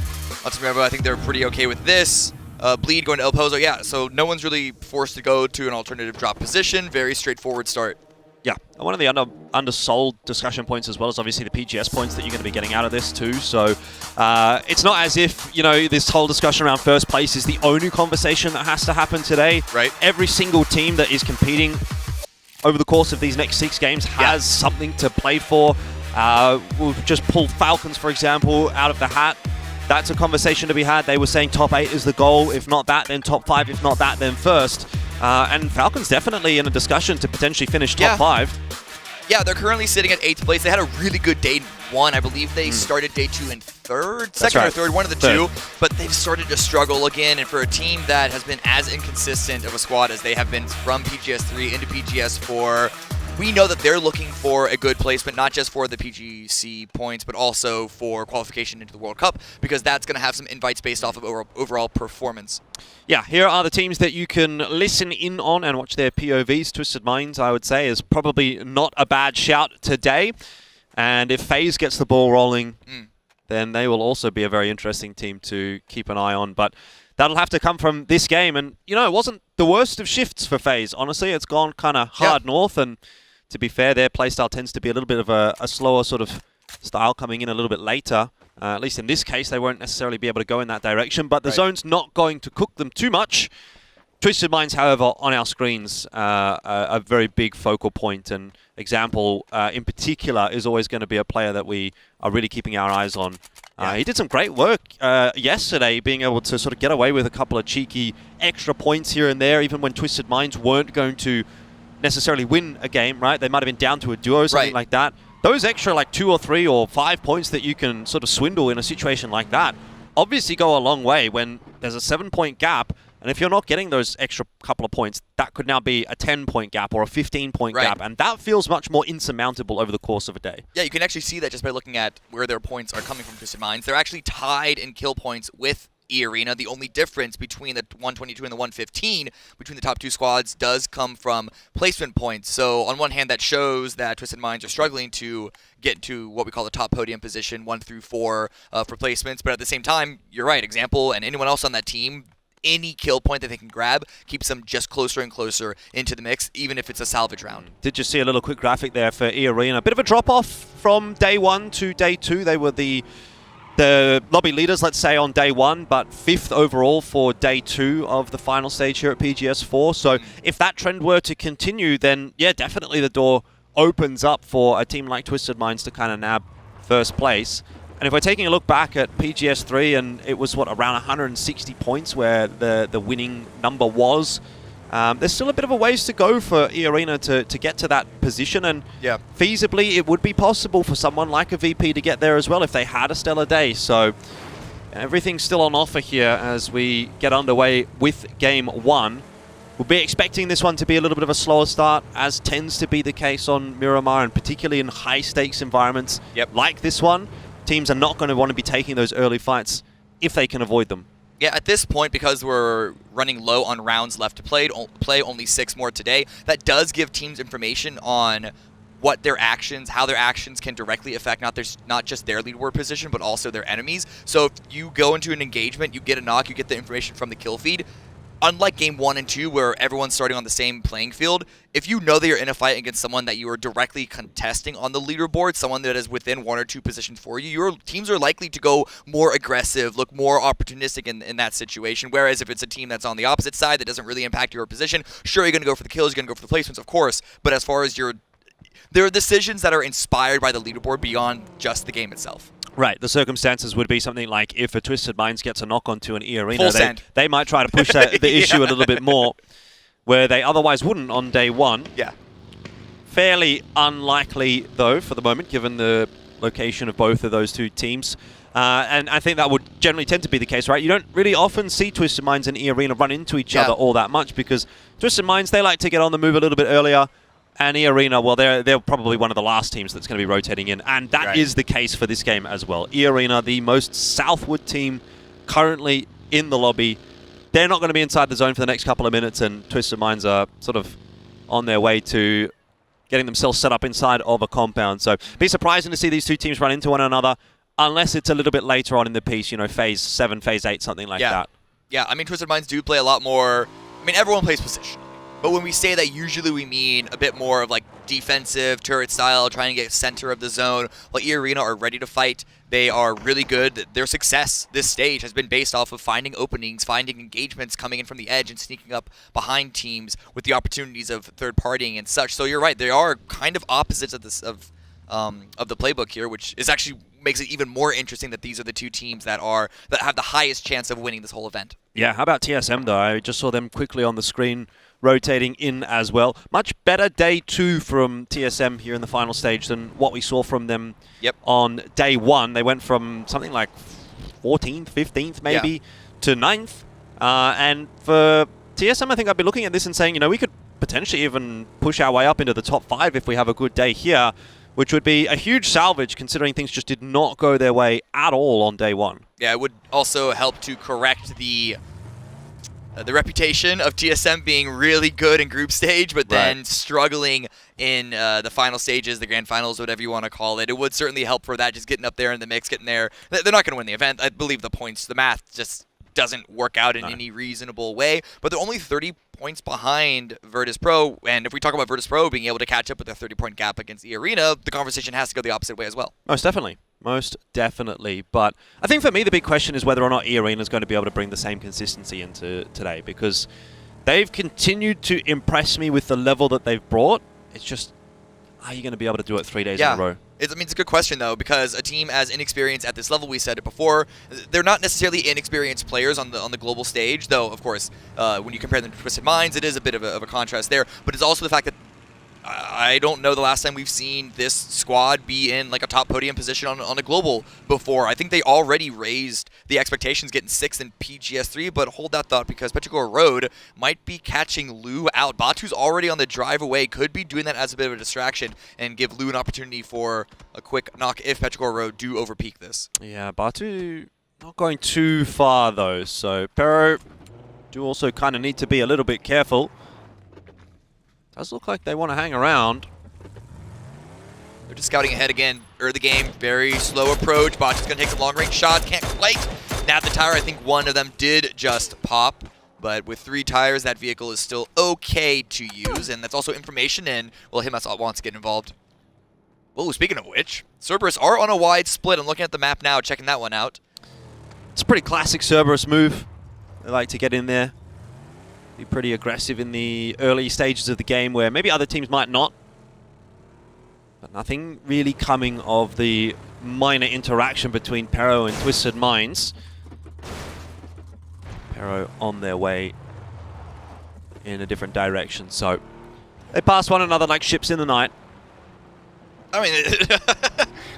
Speaker 1: let's remember, I think they're pretty okay with this. Bleed going to El Pozo, yeah, so no one's really forced to go to an alternative drop position. Very straightforward start.
Speaker 23: Yeah, one of the undersold discussion points as well is obviously the PGS points that you're going to be getting out of this too. So it's not as if, you know, this whole discussion around first place is the only conversation that has to happen today.
Speaker 1: Right.
Speaker 23: Every single team that is competing over the course of these next 6 games has something to play for. We'll just pull Falcons, for example, out of the hat. That's a conversation to be had. They were saying top 8 is the goal. If not that, then top 5. If not that, then first. And Falcons definitely in a discussion to potentially finish top 5.
Speaker 1: Yeah, they're currently sitting at 8th place. They had a really good day 1. I believe they started day 2 in third,
Speaker 23: That's
Speaker 1: second
Speaker 23: right.
Speaker 1: or third, one of the two. But they've started to struggle again. And for a team that has been as inconsistent of a squad as they have been from PGS 3 into PGS 4, we know that they're looking for a good placement, not just for the PGC points, but also for qualification into the World Cup, because that's going to have some invites based off of overall performance.
Speaker 23: Yeah, here are the teams that you can listen in on and watch their POVs. Twisted Minds, I would say, is probably not a bad shout today. And if FaZe gets the ball rolling, then they will also be a very interesting team to keep an eye on. But that'll have to come from this game. And, you know, it wasn't the worst of shifts for FaZe. Honestly, it's gone kind of hard north. And to be fair, their playstyle tends to be a little bit of a slower sort of style, coming in a little bit later. At least in this case, they won't necessarily be able to go in that direction. But the zone's not going to cook them too much. Twisted Minds, however, on our screens, a very big focal point and example in particular is always going to be a player that we are really keeping our eyes on. He did some great work yesterday, being able to sort of get away with a couple of cheeky extra points here and there, even when Twisted Minds weren't going to necessarily win a game, right? They might have been down to a duo, something like that. Those extra like 2 or 3 or 5 points that you can sort of swindle in a situation like that obviously go a long way when there's a 7-point gap. And if you're not getting those extra couple of points, that could now be a 10-point gap or a 15-point gap. And that feels much more insurmountable over the course of a day.
Speaker 1: Yeah, you can actually see that just by looking at where their points are coming from, Twisted Minds. They're actually tied in kill points with E-Arena. The only difference between the 122 and the 115 between the top two squads does come from placement points. So on one hand, that shows that Twisted Minds are struggling to get to what we call the top podium position, 1 through 4 for placements. But at the same time, you're right, Example and anyone else on that team, any kill point that they can grab keeps them just closer and closer into the mix, even if it's a salvage round.
Speaker 23: Did you see a little quick graphic there for E-Arena? A bit of a drop-off from day 1 to day 2. They were the lobby leaders, let's say, on day 1, but 5th overall for day 2 of the final stage here at PGS 4. So if that trend were to continue, then yeah, definitely the door opens up for a team like Twisted Minds to kind of nab first place. And if we're taking a look back at PGS 3, and it was, what, around 160 points where the winning number was, there's still a bit of a ways to go for E-Arena to get to that position. And feasibly, it would be possible for someone like a VP to get there as well if they had a stellar day. So everything's still on offer here as we get underway with Game 1. We'll be expecting this one to be a little bit of a slower start, as tends to be the case on Miramar, and particularly in high-stakes environments like this one. Teams are not going to want to be taking those early fights if they can avoid them.
Speaker 1: Yeah, at this point, because we're running low on rounds left to play only 6 more today, that does give teams information on what their actions, how their actions can directly affect not just their leaderboard position, but also their enemies. So if you go into an engagement, you get a knock, you get the information from the kill feed. Unlike Game 1 and 2, where everyone's starting on the same playing field, if you know that you're in a fight against someone that you are directly contesting on the leaderboard, someone that is within 1 or 2 positions for you, your teams are likely to go more aggressive, look more opportunistic in that situation. Whereas if it's a team that's on the opposite side that doesn't really impact your position, sure, you're going to go for the kills, you're going to go for the placements, of course, but as far as there are decisions that are inspired by the leaderboard beyond just the game itself.
Speaker 23: Right, the circumstances would be something like if a Twisted Minds gets a knock onto an E-Arena, they might try to push the issue a little bit more, where they otherwise wouldn't on day 1.
Speaker 1: Yeah.
Speaker 23: Fairly unlikely, though, for the moment, given the location of both of those two teams. And I think that would generally tend to be the case, right? You don't really often see Twisted Minds and E-Arena run into each other all that much, because Twisted Minds, they like to get on the move a little bit earlier. And E-Arena, well, they're probably one of the last teams that's going to be rotating in. And that is the case for this game as well. E-Arena, the most southward team currently in the lobby. They're not going to be inside the zone for the next couple of minutes, and Twisted Minds are sort of on their way to getting themselves set up inside of a compound. So be surprising to see these two teams run into one another, unless it's a little bit later on in the piece, you know, Phase 7, Phase 8, something like that.
Speaker 1: Yeah, I mean, Twisted Minds do play a lot more. I mean, everyone plays position. But when we say that, usually we mean a bit more of like defensive, turret style, trying to get center of the zone. While E-Arena are ready to fight, they are really good. Their success this stage has been based off of finding openings, finding engagements, coming in from the edge and sneaking up behind teams with the opportunities of third partying and such. So you're right, they are kind of opposites of this of the playbook here, which is actually makes it even more interesting that these are the two teams that have the highest chance of winning this whole event.
Speaker 23: Yeah, how about TSM though? I just saw them quickly on the screen rotating in as well. Much better day 2 from TSM here in the final stage than what we saw from them on day 1. They went from something like 14th, 15th maybe to 9th. And for TSM, I think I'd be looking at this and saying, you know, we could potentially even push our way up into the top 5 if we have a good day here, which would be a huge salvage considering things just did not go their way at all on day 1.
Speaker 1: Yeah, it would also help to correct the reputation of TSM being really good in group stage, but then struggling in the final stages, the grand finals, whatever you want to call it. It would certainly help for that, just getting up there in the mix, getting there. They're not going to win the event. I believe the points, the math just doesn't work out in any reasonable way, but they're only 30 points behind Virtus Pro, and if we talk about Virtus Pro being able to catch up with a 30-point gap against E-Arena, the conversation has to go the opposite way as well.
Speaker 23: Most definitely. Most definitely. But I think for me the big question is whether or not E-Arena is going to be able to bring the same consistency into today, because they've continued to impress me with the level that they've brought. It's just, are you going to be able to do it 3 days in a row?
Speaker 1: I mean, it's a good question, though, because a team as inexperienced at this level, we said it before, they're not necessarily inexperienced players on the global stage, though, of course, when you compare them to Twisted Minds, it is a bit of a contrast there. But it's also the fact that I don't know the last time we've seen this squad be in like a top podium position on a global before. I think they already raised the expectations getting 6th in PGS3, but hold that thought because Petrogor Road might be catching Lou out. Batu's already on the drive away, could be doing that as a bit of a distraction and give Lou an opportunity for a quick knock if Petrogor Road do overpeak this.
Speaker 23: Yeah, Batu not going too far though, so Pero do also kind of need to be a little bit careful. Does look like they want to hang around.
Speaker 1: They're just scouting ahead again. Early the game, very slow approach. Botch is going to take some long-range shots. Can't quite nab the tire. I think one of them did just pop. But with 3 tires, that vehicle is still okay to use. And that's also information, and well, Himas wants to get involved. Oh, speaking of which, Cerberus are on a wide split. I'm looking at the map now, checking that one out.
Speaker 23: It's a pretty classic Cerberus move. They like to get in there, be pretty aggressive in the early stages of the game where maybe other teams might not. But nothing really coming of the minor interaction between Pero and Twisted Minds. Pero on their way in a different direction, so they pass one another like ships in the night.
Speaker 1: I mean,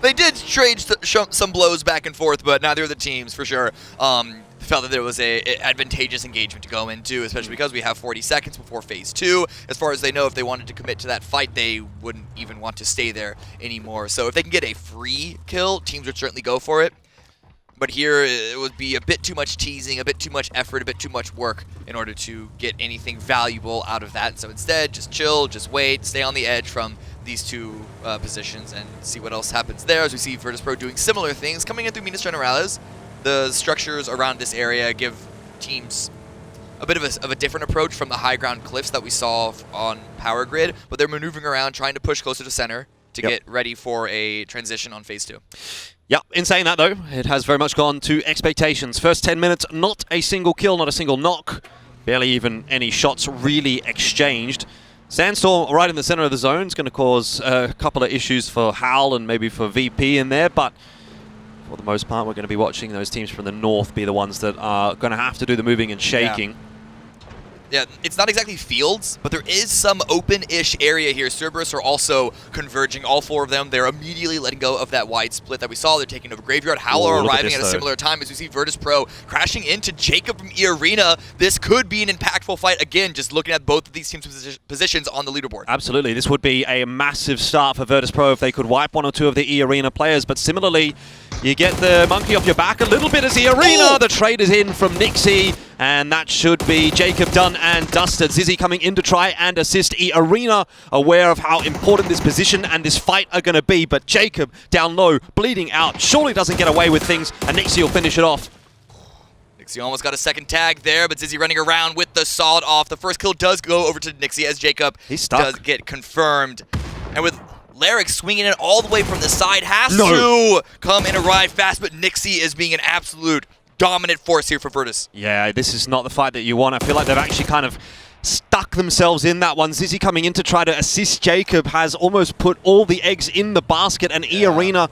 Speaker 1: they did trade some blows back and forth, but neither of the teams, for sure, felt that there was a advantageous engagement to go into, especially because we have 40 seconds before Phase 2. As far as they know, if they wanted to commit to that fight, they wouldn't even want to stay there anymore. So if they can get a free kill, teams would certainly go for it. But here, it would be a bit too much teasing, a bit too much effort, a bit too much work in order to get anything valuable out of that. So instead, just chill, just wait, stay on the edge from these 2 positions and see what else happens there. As we see Virtus Pro doing similar things, coming in through Minas Generales. The structures around this area give teams a bit of a different approach from the high ground cliffs that we saw on Power Grid, but they're maneuvering around, trying to push closer to center to get ready for a transition on Phase 2.
Speaker 23: Yeah, in saying that though, it has very much gone to expectations. First 10 minutes, not a single kill, not a single knock, barely even any shots really exchanged. Sandstorm right in the center of the zone is going to cause a couple of issues for Hal and maybe for VP in there, but for the most part, we're going to be watching those teams from the north be the ones that are going to have to do the moving and shaking.
Speaker 1: Yeah, it's not exactly fields, but there is some open-ish area here. Cerberus are also converging, all 4 of them. They're immediately letting go of that wide split that we saw. They're taking over Graveyard. Howler arriving at a similar time as we see Virtus Pro crashing into Jacob from E-Arena. This could be an impactful fight. Again, just looking at both of these teams' positions on the leaderboard.
Speaker 23: Absolutely. This would be a massive start for Virtus Pro if they could wipe 1 or 2 of the E-Arena players. But similarly, you get the monkey off your back a little bit as E-Arena. The trade is in from Nixie. And that should be Jacob done and dusted. Zizzy coming in to try and assist E-Arena, aware of how important this position and this fight are going to be. But Jacob down low, bleeding out, surely doesn't get away with things, and Nixie will finish it off.
Speaker 1: Nixie almost got a second tag there, but Zizzy running around with the sawed off. The first kill does go over to Nixie as Jacob does get confirmed. And with Larrick swinging it all the way from the side, has to come and arrive fast, but Nixie is being an absolute dominant force here for Virtus.
Speaker 23: Yeah, this is not the fight that you want. I feel like they've actually kind of stuck themselves in that one. Zizzy coming in to try to assist Jacob has almost put all the eggs in the basket, and E-Arena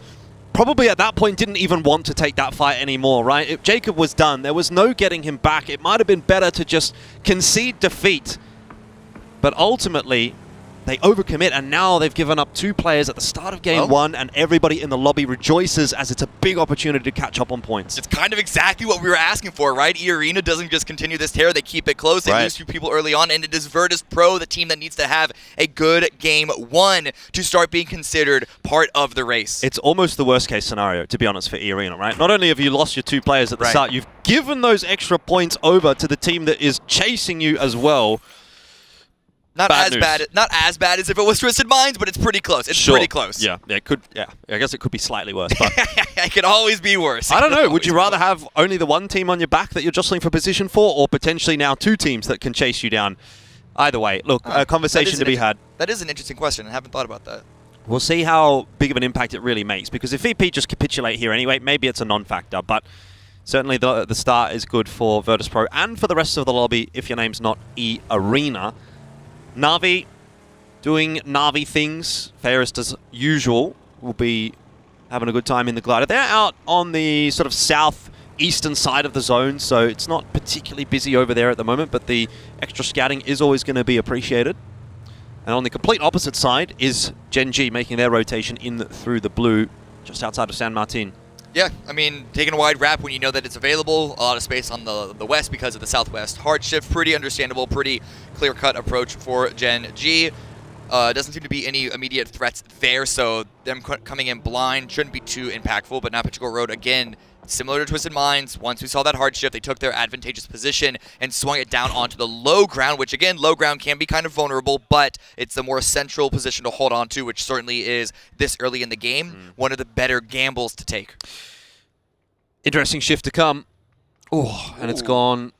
Speaker 23: probably at that point didn't even want to take that fight anymore, right? If Jacob was done, there was no getting him back. It might have been better to just concede defeat but ultimately they overcommit, and now they've given up 2 players at the start of game 1, and everybody in the lobby rejoices as it's a big opportunity to catch up on points.
Speaker 1: It's kind of exactly what we were asking for, right? E-Arena doesn't just continue this tear, they keep it close, they lose 2 people early on, and it is Virtus Pro, the team that needs to have a good game 1 to start being considered part of the race.
Speaker 23: It's almost the worst case scenario, to be honest, for E-Arena, right? Not only have you lost your 2 players at the start, you've given those extra points over to the team that is chasing you as well.
Speaker 1: Not as bad as if it was Twisted Minds, but it's pretty close. It's pretty close.
Speaker 23: Yeah, it could. Yeah, I guess it could be slightly worse. But
Speaker 1: it could always be worse.
Speaker 23: I don't know. Would you rather have only the 1 team on your back that you're jostling for position for, or potentially now 2 teams that can chase you down? Either way, look, a conversation to be had.
Speaker 1: That is an interesting question. I haven't thought about that.
Speaker 23: We'll see how big of an impact it really makes, because if VP just capitulate here anyway, maybe it's a non-factor, but certainly the start is good for Virtus Pro and for the rest of the lobby if your name's not E-Arena. Na'Vi doing Na'Vi things, fairest as usual, will be having a good time in the glider. They're out on the sort of southeastern side of the zone, so it's not particularly busy over there at the moment, but the extra scouting is always going to be appreciated. And on the complete opposite side is Gen G making their rotation in through the blue, just outside of San Martin.
Speaker 1: Yeah, I mean, taking a wide wrap when you know that it's available, a lot of space on the west because of the southwest hard shift, pretty understandable, pretty clear-cut approach for Gen G. Doesn't seem to be any immediate threats there, so them coming in blind shouldn't be too impactful, but now Petrichor Road, again, similar to Twisted Minds, once we saw that hard shift, they took their advantageous position and swung it down onto the low ground, which again, low ground can be kind of vulnerable, but it's the more central position to hold on to, which certainly is this early in the game, one of the better gambles to take.
Speaker 23: Interesting shift to come. Oh, and it's gone,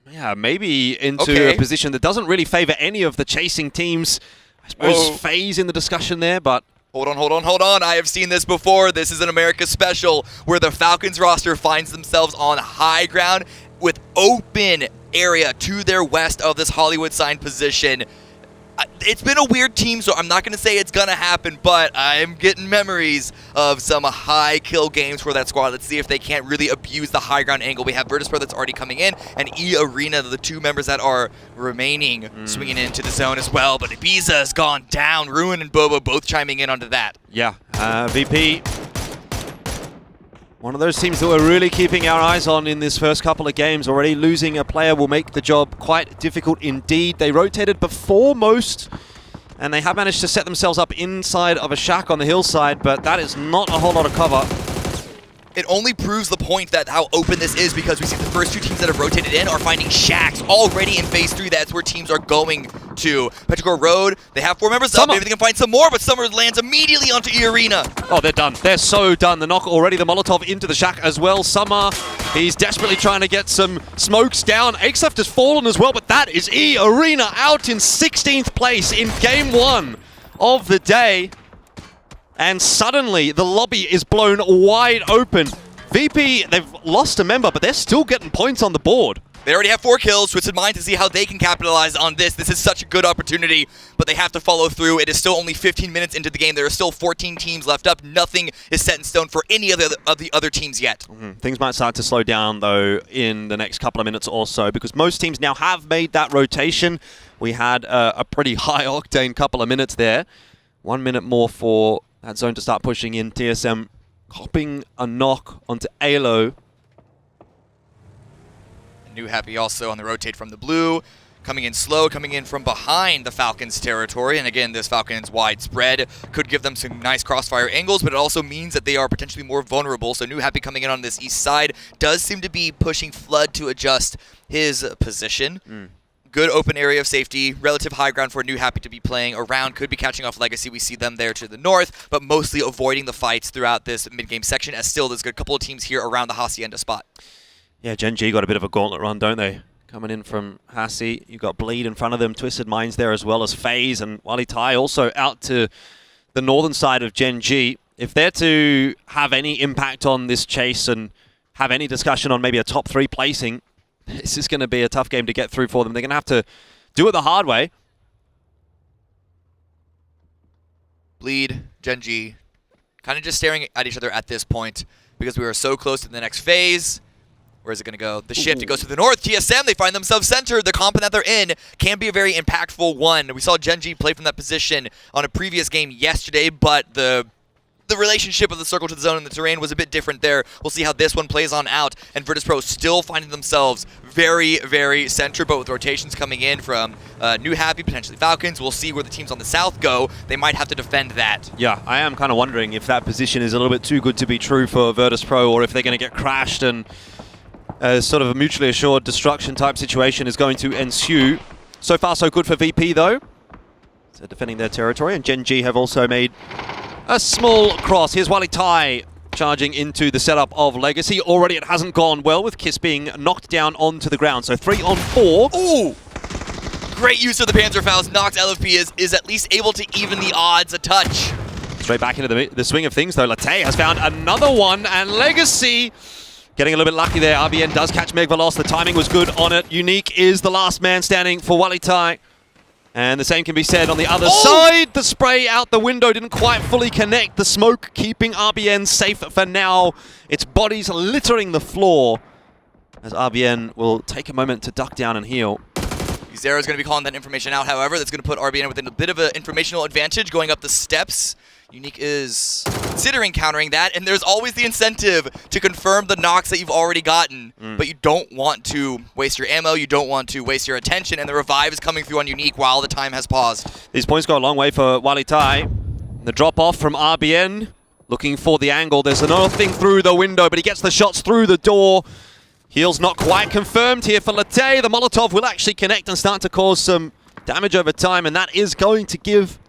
Speaker 23: yeah, maybe into a position that doesn't really favor any of the chasing teams. I suppose FaZe in the discussion there, but
Speaker 1: Hold on. I have seen this before. This is an America special where the Falcons roster finds themselves on high ground with open area to their west of this Hollywood sign position. It's been a weird team, so I'm not going to say it's going to happen, but I'm getting memories of some high kill games for that squad. Let's see if they can't really abuse the high ground angle. We have Virtus Pro that's already coming in, and E-Arena, the 2 members that are remaining, swinging into the zone as well. But Ibiza has gone down. Ruin and Bobo both chiming in onto that.
Speaker 23: Yeah, VP, one of those teams that we're really keeping our eyes on in this first couple of games. Already losing a player will make the job quite difficult indeed. They rotated before most, and they have managed to set themselves up inside of a shack on the hillside, but that is not a whole lot of cover.
Speaker 1: It only proves the point that how open this is, because we see the first 2 teams that have rotated in are finding shacks already in phase 3. That's where teams are going to. Petrichor Road, they have 4 members up. Maybe they can find some more, but Summer lands immediately onto E-Arena.
Speaker 23: Oh, they're done. They're so done. The knock already, the Molotov into the shack as well. Summer, he's desperately trying to get some smokes down. Axleft has fallen as well, but that is E-Arena out in 16th place in game 1 of the day. And suddenly, the lobby is blown wide open. VP, they've lost a member, but they're still getting points on the board.
Speaker 1: They already have 4 kills. Twisted Mind to see how they can capitalize on this. This is such a good opportunity, but they have to follow through. It is still only 15 minutes into the game. There are still 14 teams left up. Nothing is set in stone for any of the other teams yet.
Speaker 23: Things might start to slow down, though, in the next couple of minutes or so, because most teams now have made that rotation. We had a pretty high-octane couple of minutes there. 1 minute more for that zone to start pushing in. TSM copping a knock onto Alo.
Speaker 1: New Happy also on the rotate from the blue. Coming in slow, coming in from behind the Falcons' territory. And again, this Falcons widespread could give them some nice crossfire angles, but it also means that they are potentially more vulnerable. So New Happy coming in on this east side does seem to be pushing Flood to adjust his position. Good open area of safety, relative high ground for New Happy to be playing around. Could be catching off Legacy. We see them there to the north, but mostly avoiding the fights throughout this mid-game section, as still there's a couple of teams here around the Hacienda spot.
Speaker 23: Yeah, Gen G got a bit of a gauntlet run, don't they? Coming in from Hasi. You've got Bleed in front of them, Twisted Minds there as well as FaZe, and Wally Tai also out to the northern side of Gen G. If they're to have any impact on this chase and have any discussion on maybe a top 3 placing, this is going to be a tough game to get through for them. They're going to have to do it the hard way.
Speaker 1: Bleed, Gen G, kind of just staring at each other at this point because we are so close to the next phase. Where is it going to go? The shift, it goes to the north. TSM, they find themselves centered. The comp that they're in can be a very impactful one. We saw Gen G play from that position on a previous game yesterday, but the relationship of the circle to the zone and the terrain was a bit different there. We'll see how this one plays on out. And Virtus.pro still finding themselves very, very centered, but with rotations coming in from New Happy, potentially Falcons. We'll see where the teams on the south go. They might have to defend that.
Speaker 23: Yeah, I am kind of wondering if that position is a little bit too good to be true for Virtus.pro, or if they're going to get crashed and sort of a mutually assured destruction type situation is going to ensue. So far, so good for VP, though. So defending their territory, and Gen G have also made a small cross. Here's Wally Tai charging into the setup of Legacy. Already it hasn't gone well with Kiss being knocked down onto the ground. So 3 on 4.
Speaker 1: Ooh! Great use of the Panzerfaust. Nox LFP is at least able to even the odds a touch.
Speaker 23: Straight back into the swing of things, though. Latte has found another one, and Legacy getting a little bit lucky there. RBN does catch Megvalos. The timing was good on it. Unique is the last man standing for Wally Tai. And the same can be said on the other side. The spray out the window didn't quite fully connect. The smoke keeping RBN safe for now. Its bodies littering the floor as RBN will take a moment to duck down and heal.
Speaker 1: Zero is going to be calling that information out, however. That's going to put RBN within a bit of an informational advantage going up the steps. Unique is considering countering that, and there's always the incentive to confirm the knocks that you've already gotten, but you don't want to waste your ammo, you don't want to waste your attention, and the revive is coming through on Unique while the time has paused.
Speaker 23: These points go a long way for Wally Tai. The drop-off from RBN, looking for the angle. There's another thing through the window, but he gets the shots through the door. Heal's not quite confirmed here for Latte. The Molotov will actually connect and start to cause some damage over time, and that is going to give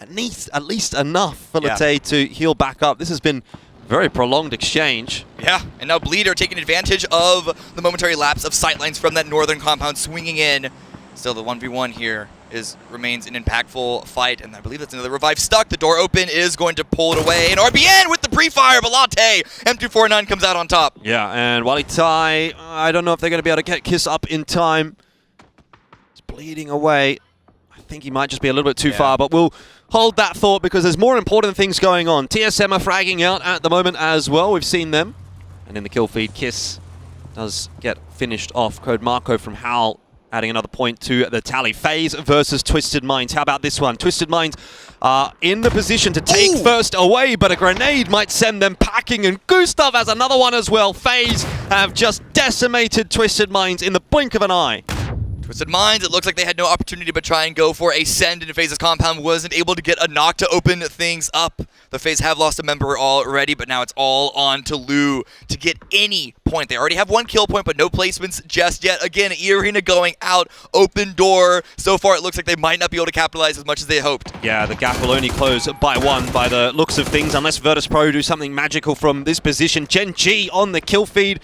Speaker 23: at least enough for Latte to heal back up. This has been a very prolonged exchange.
Speaker 1: Yeah, and now Bleeder taking advantage of the momentary lapse of sightlines from that northern compound, swinging in. Still, the 1v1 here remains an impactful fight, and I believe that's another revive stuck. The door open is going to pull it away, and RBN with the pre-fire, but Latte, M249 comes out on top.
Speaker 23: Yeah, and Wally Tai, I don't know if they're going to be able to get Kiss up in time. It's bleeding away. I think he might just be a little bit too far, but we'll hold that thought because there's more important things going on. TSM are fragging out at the moment as well. We've seen them. And in the kill feed, Kiss does get finished off. Code Marco from Hal adding another point to the tally. FaZe versus Twisted Minds. How about this one? Twisted Minds are in the position to take first away, but a grenade might send them packing, and Gustav has another one as well. FaZe have just decimated Twisted Minds in the blink of an eye.
Speaker 1: Twisted Minds, it looks like they had no opportunity but try and go for a send into FaZe's compound. Wasn't able to get a knock to open things up. The FaZe have lost a member already, but now it's all on to Lou to get any point. They already have 1 kill point, but no placements just yet. Again, E-Arena going out, open door. So far, it looks like they might not be able to capitalize as much as they hoped.
Speaker 23: Yeah, the gap will only close by 1 by the looks of things, unless Virtus.pro do something magical from this position. Gen G on the kill feed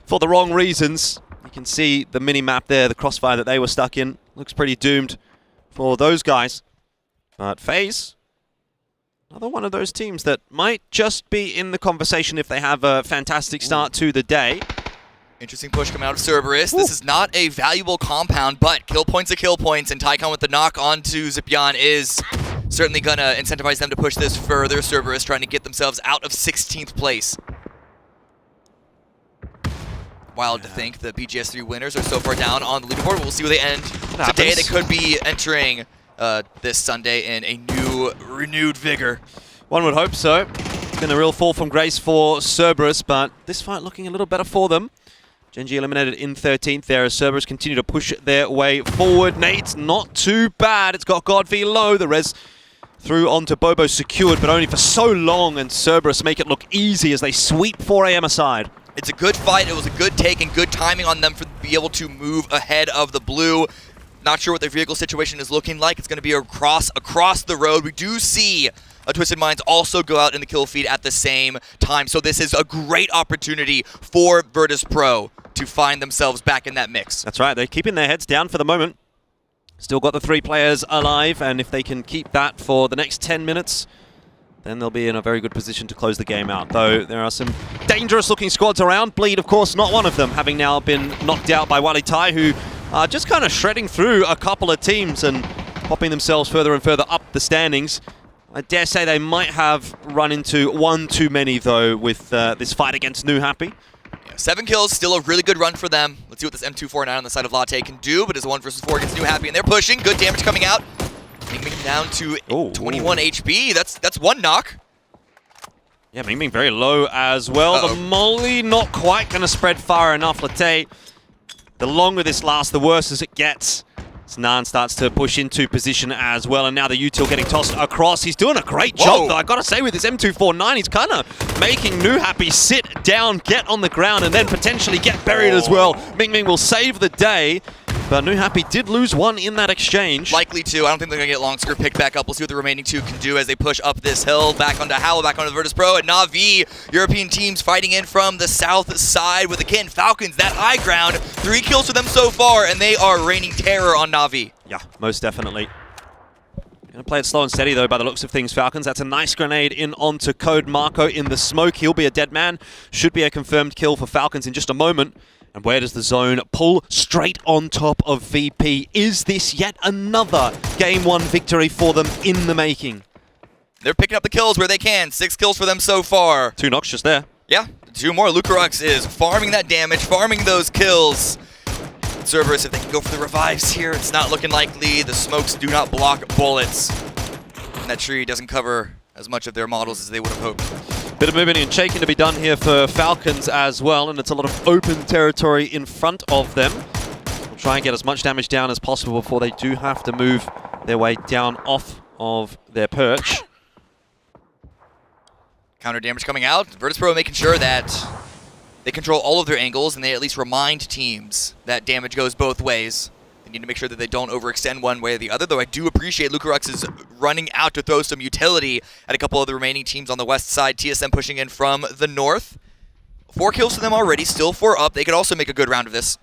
Speaker 23: for the wrong reasons. You can see the mini-map there, the crossfire that they were stuck in. Looks pretty doomed for those guys. But FaZe, another one of those teams that might just be in the conversation if they have a fantastic start to the day.
Speaker 1: Interesting push coming out of Cerberus. This is not a valuable compound, but kill points are kill points, and Tycon with the knock onto Zipian is certainly going to incentivize them to push this further. Cerberus trying to get themselves out of 16th place. Wild to think the PGS 3 winners are so far down on the leaderboard. We'll see where they end today. They could be entering this Sunday in a new, renewed vigor.
Speaker 23: One would hope so. It's been a real fall from grace for Cerberus, but this fight looking a little better for them. Gen G eliminated in 13th there as Cerberus continue to push their way forward. Nate's not too bad. It's got God V low. The res through onto Bobo secured, but only for so long, and Cerberus make it look easy as they sweep 4 AM aside.
Speaker 1: It's a good fight. It was a good take and good timing on them to be able to move ahead of the blue. Not sure what their vehicle situation is looking like. It's going to be across the road. We do see a Twisted Minds also go out in the kill feed at the same time. So this is a great opportunity for Virtus.pro to find themselves back in that mix.
Speaker 23: That's right. They're keeping their heads down for the moment. Still got the 3 players alive, and if they can keep that for the next 10 minutes, then they'll be in a very good position to close the game out. Though there are some dangerous-looking squads around. Bleed, of course, not one of them, having now been knocked out by Wally Tai, who are just kind of shredding through a couple of teams and popping themselves further and further up the standings. I dare say they might have run into one too many, though, with this fight against New Happy.
Speaker 1: Yeah, 7 kills, still a really good run for them. Let's see what this M249 on the side of Latte can do, but as a 1 versus 4 against New Happy, and they're pushing. Good damage coming out. Ming down to 21 HP. That's 1 knock.
Speaker 23: Yeah, Ming very low as well. The molly not quite going to spread far enough. Latte, the longer this lasts, the worse as it gets. Snan starts to push into position as well, and now the util getting tossed across. He's doing a great job, though. I gotta say, with his M249, he's kind of making New Happy sit down, get on the ground, and then potentially get buried as well. Ming will save the day, but New Happy did lose 1 in that exchange.
Speaker 1: Likely to. I don't think they're gonna get long screw picked back up. We'll see what the remaining 2 can do as they push up this hill, back onto Howl, back onto the Virtus Pro, and Na'Vi. European teams fighting in from the south side with, again, Falcons, that high ground. 3 kills for them so far, and they are raining terror on Na'Vi.
Speaker 23: Yeah, most definitely. Gonna play it slow and steady, though, by the looks of things, Falcons. That's a nice grenade in onto Code Marco in the smoke. He'll be a dead man. Should be a confirmed kill for Falcons in just a moment. And where does the zone pull? Straight on top of VP. Is this yet another Game 1 victory for them in the making?
Speaker 1: They're picking up the kills where they can. 6 kills for them so far.
Speaker 23: 2 knocks just there.
Speaker 1: Yeah, 2 more. Lucarux is farming that damage, farming those kills. Cerberus, if they can go for the revives here, it's not looking likely. The smokes do not block bullets. And that tree doesn't cover as much of their models as they would have hoped.
Speaker 23: Bit of movement and shaking to be done here for Falcons as well, and it's a lot of open territory in front of them. We'll try and get as much damage down as possible before they do have to move their way down off of their perch.
Speaker 1: Counter damage coming out. Virtus Pro making sure that they control all of their angles, and they at least remind teams that damage goes both ways. They need to make sure that they don't overextend one way or the other, though I do appreciate Lucarux is running out to throw some utility at a couple of the remaining teams on the west side. TSM pushing in from the north. 4 kills for them already, still 4 up. They could also make a good round of this.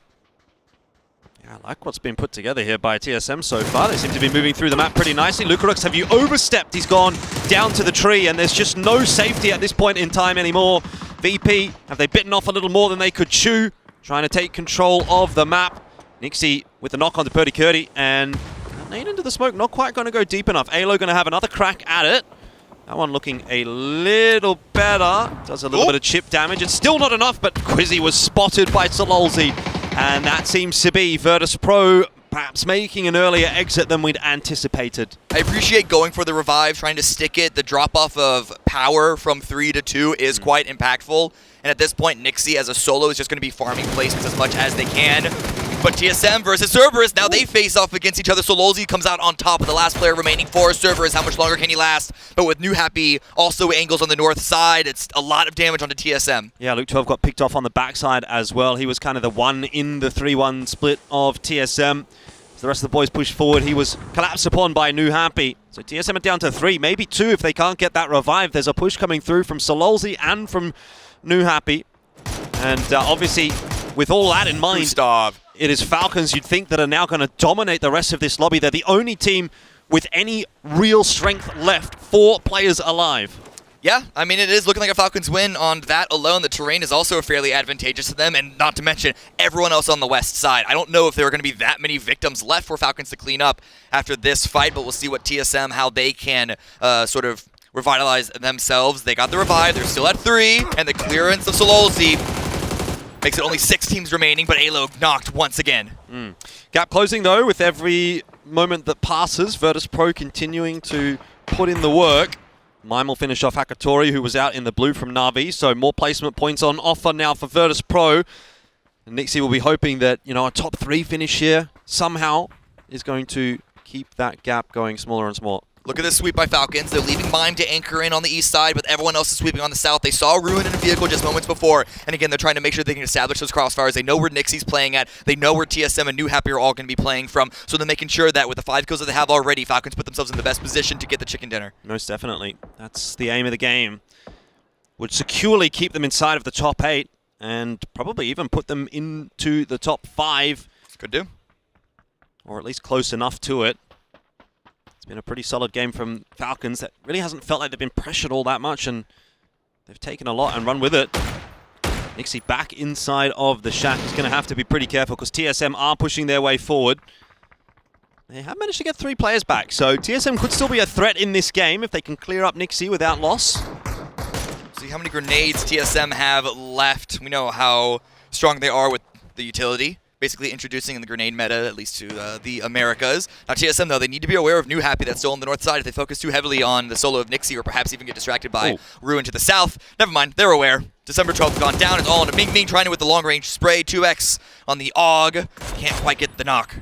Speaker 23: Yeah, I like what's been put together here by TSM so far. They seem to be moving through the map pretty nicely. Lucarux, have you overstepped? He's gone down to the tree, and there's just no safety at this point in time anymore. VP, have they bitten off a little more than they could chew? Trying to take control of the map. Nixie with the knock on to Purdy Curdy, and nade into the smoke, not quite going to go deep enough. Alo going to have another crack at it. That one looking a little better. Does a little bit of chip damage. It's still not enough, but Quizzy was spotted by Sololzi. And that seems to be Virtus Pro perhaps making an earlier exit than we'd anticipated.
Speaker 1: I appreciate going for the revive, trying to stick it. The drop-off of power from 3 to 2 is quite impactful. And at this point, Nixie as a solo is just going to be farming placements as much as they can. But TSM versus Cerberus, now they face off against each other. Sololzi comes out on top of the last player remaining for Cerberus. How much longer can he last? But with New Happy also angles on the north side, it's a lot of damage onto TSM.
Speaker 23: Yeah, Luke 12 got picked off on the backside as well. He was kind of the one in the 3-1 split of TSM. As the rest of the boys pushed forward, he was collapsed upon by New Happy. So TSM are down to 3, maybe 2 if they can't get that revive. There's a push coming through from Sololzi and from New Happy. And obviously, with all that in mind,
Speaker 1: Gustav.
Speaker 23: It is Falcons you'd think that are now going to dominate the rest of this lobby. They're the only team with any real strength left. 4 players alive.
Speaker 1: Yeah, I mean, it is looking like a Falcons win on that alone. The terrain is also fairly advantageous to them, and not to mention everyone else on the west side. I don't know if there are going to be that many victims left for Falcons to clean up after this fight, but we'll see what TSM, how they can sort of revitalize themselves. They got the revive, they're still at 3, and the clearance of Sololzi makes it only 6 teams remaining, but Alo knocked once again.
Speaker 23: Gap closing, though, with every moment that passes. Virtus Pro continuing to put in the work. Mime will finish off Hakatori, who was out in the blue from Na'Vi, so more placement points on offer now for Virtus Pro. And Nixie will be hoping that, you know, a top 3 finish here somehow is going to keep that gap going smaller and smaller.
Speaker 1: Look at this sweep by Falcons. They're leaving Mime to anchor in on the east side, but everyone else is sweeping on the south. They saw Ruin in a vehicle just moments before, and again, they're trying to make sure they can establish those crossfires. They know where Nixie's playing at. They know where TSM and New Happy are all going to be playing from, so they're making sure that with the 5 kills that they have already, Falcons put themselves in the best position to get the chicken dinner.
Speaker 23: Most definitely. That's the aim of the game. Would securely keep them inside of the top 8, and probably even put them into the top 5.
Speaker 1: Could do.
Speaker 23: Or at least close enough to it. It's been a pretty solid game from Falcons that really hasn't felt like they've been pressured all that much, and they've taken a lot and run with it. Nixie back inside of the shack. He's going to have to be pretty careful because TSM are pushing their way forward. They have managed to get 3 players back, so TSM could still be a threat in this game if they can clear up Nixie without loss.
Speaker 1: See how many grenades TSM have left. We know how strong they are with the utility, basically introducing the grenade meta, at least to the Americas. Now TSM, though, they need to be aware of New Happy that's still on the north side. If they focus too heavily on the solo of Nixie or perhaps even get distracted by Ruin to the south, never mind, they're aware. December 12th gone down. It's all into Ming Ming trying to with the long-range spray. 2x on the AUG. Can't quite get the knock.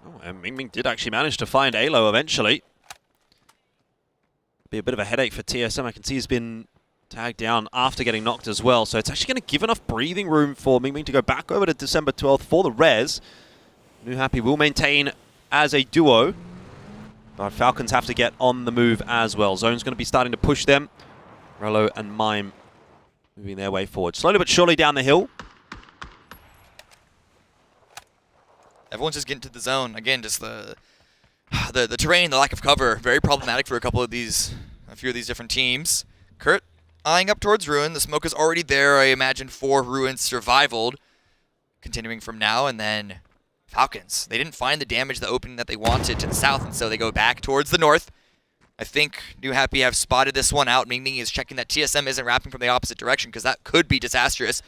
Speaker 23: Oh, and Ming Ming did actually manage to find Alo eventually. Be a bit of a headache for TSM. I can see he's been tagged down after getting knocked as well. So it's actually going to give enough breathing room for Ming Ming to go back over to December 12th for the res. New Happy will maintain as a duo. But Falcons have to get on the move as well. Zone's going to be starting to push them. Rello and Mime moving their way forward. Slowly but surely down the hill.
Speaker 1: Everyone's just getting to the zone. Again, just the terrain, the lack of cover, very problematic for a few of these different teams. Kurt eyeing up towards Ruin. The smoke is already there, I imagine, for Ruin's survival. Continuing from now, and then Falcons. They didn't find the damage, the opening that they wanted to the south, and so they go back towards the north. I think New Happy have spotted this one out. Ming Ming is checking that TSM isn't wrapping from the opposite direction, because that could be disastrous.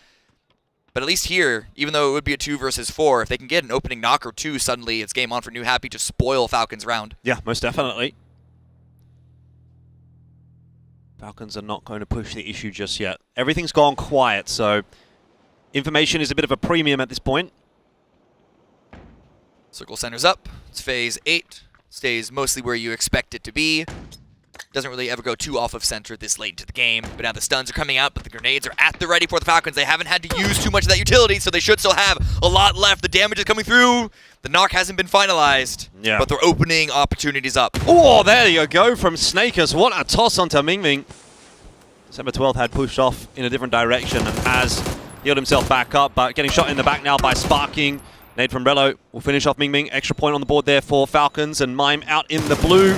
Speaker 1: But at least here, even though it would be a 2 versus 4, if they can get an opening knock or two, suddenly it's game on for New Happy to spoil Falcons' round.
Speaker 23: Yeah, most definitely. Falcons are not going to push the issue just yet. Everything's gone quiet, so information is a bit of a premium at this point.
Speaker 1: Circle centers up. It's phase 8. Stays mostly where you expect it to be. Doesn't really ever go too off of center this late into the game. But now the stuns are coming out, but the grenades are at the ready for the Falcons. They haven't had to use too much of that utility, so they should still have a lot left. The damage is coming through. The knock hasn't been finalized, but they're opening opportunities up.
Speaker 23: Oh, there you go from Snakers. What a toss onto Ming Ming. December 12th had pushed off in a different direction and has healed himself back up, but getting shot in the back now by Sparking. Nade from Rello will finish off Ming Ming. Extra point on the board there for Falcons, and Mime out in the blue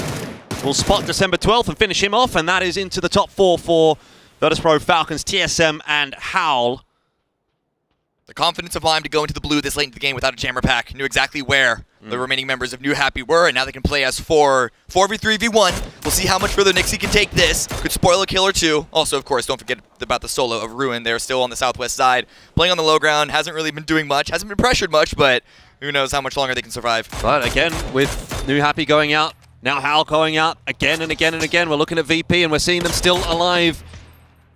Speaker 23: will spot December 12th and finish him off, and that is into the top 4 for Virtus Pro, Falcons, TSM, and Howl.
Speaker 1: The confidence of Mime to go into the blue this late into the game without a jammer pack. Knew exactly where the remaining members of New Happy were, and now they can play as 4v3v1. We'll see how much further Nixie can take this. Could spoil a kill or two. Also, of course, don't forget about the solo of Ruin. They're still on the southwest side. Playing on the low ground, hasn't really been doing much, hasn't been pressured much, but who knows how much longer they can survive.
Speaker 23: But again, with New Happy going out, now Howl going out again and again and again. We're looking at VP, and we're seeing them still alive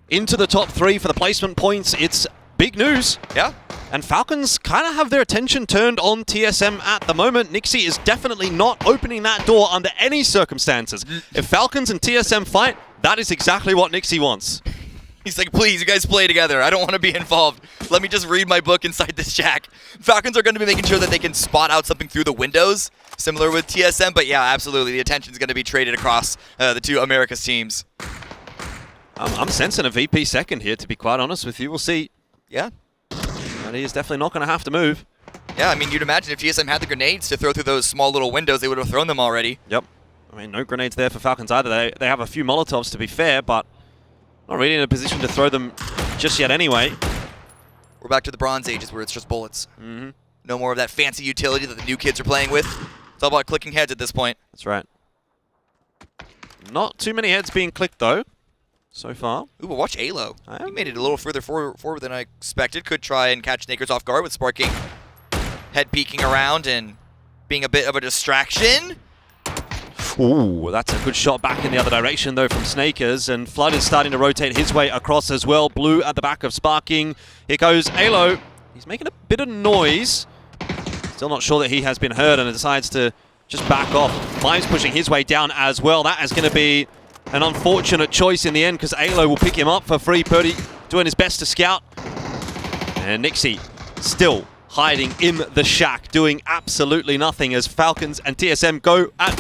Speaker 23: into the top 3 for the placement points. It's big news.
Speaker 1: Yeah.
Speaker 23: And Falcons kind of have their attention turned on TSM at the moment. Nixie is definitely not opening that door under any circumstances. If Falcons and TSM fight, that is exactly what Nixie wants.
Speaker 1: He's like, please, you guys play together. I don't want to be involved. Let me just read my book inside this shack. Falcons are going to be making sure that they can spot out something through the windows, similar with TSM. But yeah, absolutely, the attention is going to be traded across the two Americas teams.
Speaker 23: I'm sensing a VP second here, to be quite honest with you. We'll see.
Speaker 1: Yeah.
Speaker 23: But he is definitely not going to have to move.
Speaker 1: Yeah, I mean, you'd imagine if TSM had the grenades to throw through those small little windows, they would have thrown them already.
Speaker 23: Yep. I mean, no grenades there for Falcons either. They have a few Molotovs, to be fair, but not really in a position to throw them just yet anyway.
Speaker 1: We're back to the Bronze Ages where it's just bullets. No more of that fancy utility that the new kids are playing with. It's all about clicking heads at this point.
Speaker 23: That's right. Not too many heads being clicked, though, so far.
Speaker 1: Ooh, but watch Alo. He made it a little further forward than I expected. Could try and catch Snakers off guard with Sparking. Head peeking around and being a bit of a distraction.
Speaker 23: Ooh, that's a good shot back in the other direction, though, from Snakers. And Flood is starting to rotate his way across as well. Blue at the back of Sparking. Here goes Alo. He's making a bit of noise. Still not sure that he has been heard and decides to just back off. Mime's pushing his way down as well. That is going to be an unfortunate choice in the end because Alo will pick him up for free. Purdy doing his best to scout. And Nixie still hiding in the shack, doing absolutely nothing as Falcons and TSM go at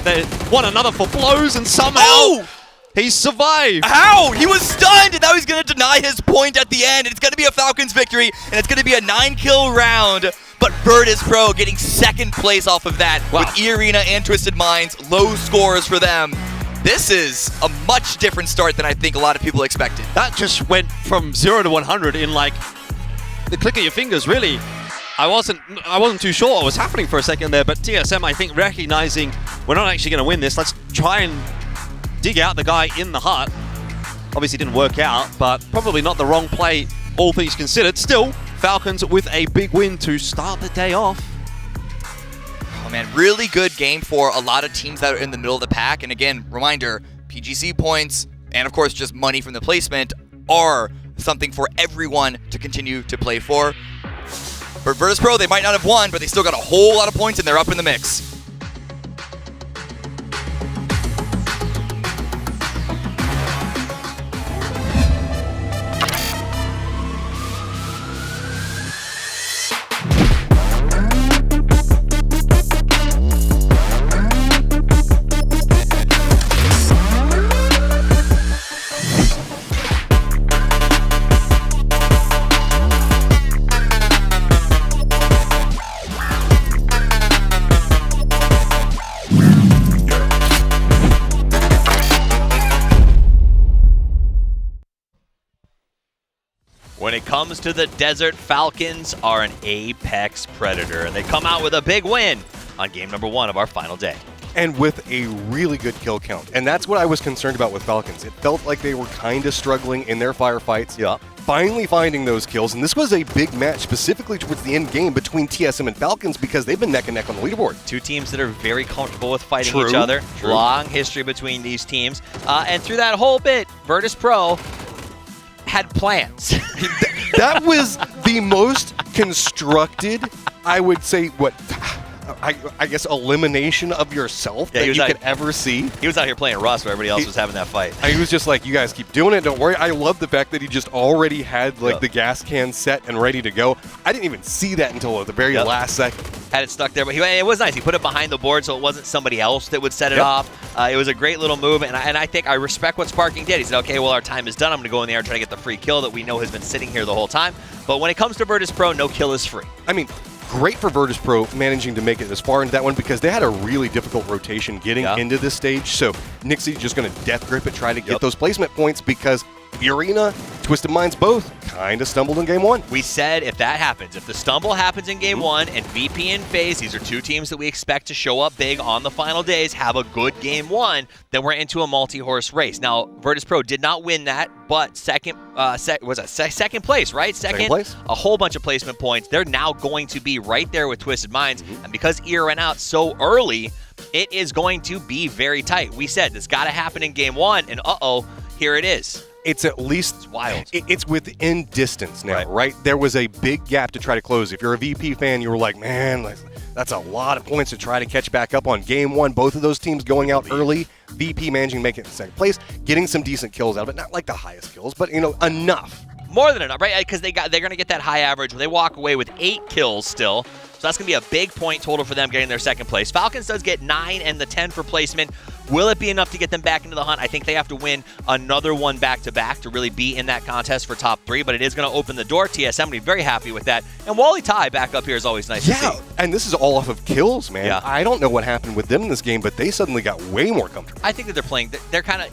Speaker 23: one another for blows, and somehow he survived.
Speaker 1: How? He was stunned, and now he's going to deny his point at the end. And it's going to be a Falcons victory, and it's going to be a 9-kill round. But Virtus Pro getting second place off of that with E-Arena and Twisted Minds. Low scores for them. This is a much different start than I think a lot of people expected.
Speaker 23: That just went from 0 to 100 in like the click of your fingers, really. I wasn't too sure what was happening for a second there, but TSM, I think, recognizing we're not actually going to win this. Let's try and dig out the guy in the hut. Obviously didn't work out, but probably not the wrong play, all things considered. Still, Falcons with a big win to start the day off.
Speaker 1: Oh man, really good game for a lot of teams that are in the middle of the pack. And again, reminder, PGC points and of course just money from the placement are something for everyone to continue to play for. For Virtus Pro, they might not have won, but they still got a whole lot of points and they're up in the mix.
Speaker 19: When it comes to the Desert, Falcons are an apex predator, and they come out with a big win on game number 1 of our final day.
Speaker 20: And with a really good kill count. And that's what I was concerned about with Falcons. It felt like they were kind of struggling in their firefights.
Speaker 19: Yeah.
Speaker 20: Finally finding those kills. And this was a big match specifically towards the end game between TSM and Falcons because they've been neck and neck on the leaderboard.
Speaker 19: Two teams that are very comfortable with fighting
Speaker 20: True,
Speaker 19: each other.
Speaker 20: true.
Speaker 19: Long history between these teams. And through that whole bit, Virtus Pro had plans.
Speaker 20: That was the most constructed, I would say, I guess, elimination of yourself that you could ever see.
Speaker 19: He was out here playing Rust where everybody else was having that fight.
Speaker 20: He was just like, you guys keep doing it, don't worry. I love the fact that he just already had the gas can set and ready to go. I didn't even see that until the very last second.
Speaker 19: Had it stuck there, but it was nice. He put it behind the board so it wasn't somebody else that would set it off. It was a great little move, and I think I respect what Sparking did. He said, okay, well, our time is done. I'm going to go in the air and try to get the free kill that we know has been sitting here the whole time. But when it comes to Virtus Pro, no kill is free.
Speaker 20: I mean, great for Virtus Pro managing to make it this far into that one because they had a really difficult rotation getting into this stage. So Nixie's just going to death grip it, try to get those placement points because Arena, Twisted Minds both kind of stumbled in game 1.
Speaker 19: We said if that happens, if the stumble happens in game 1 and VP and FaZe, these are two teams that we expect to show up big on the final days, have a good game 1, then we're into a multi-horse race. Now, Virtus Pro did not win that, but second place, right? Second
Speaker 20: place.
Speaker 19: A whole bunch of placement points. They're now going to be right there with Twisted Minds, and because ER ran out so early, it is going to be very tight. We said this got to happen in game 1, and here it is.
Speaker 20: It's at least
Speaker 19: it's wild.
Speaker 20: It's within distance now, right? There was a big gap to try to close. If you're a VP fan, you were like, man, that's a lot of points to try to catch back up on game 1. Both of those teams going out early. VP managing to make it in second place, getting some decent kills out of it. Not like the highest kills, but enough.
Speaker 19: More than enough, right? Because they're going to get that high average. They walk away with 8 kills still. So that's going to be a big point total for them getting their second place. Falcons does get 9 and the 10 for placement. Will it be enough to get them back into the hunt? I think they have to win another one back-to-back to really be in that contest for top 3, but it is going to open the door. TSM will be very happy with that. And Wally Ty back up here is always nice to see.
Speaker 20: And this is all off of kills, man.
Speaker 19: Yeah.
Speaker 20: I don't know what happened with them in this game, but they suddenly got way more comfortable.
Speaker 19: I think that they're playing, they're kind of,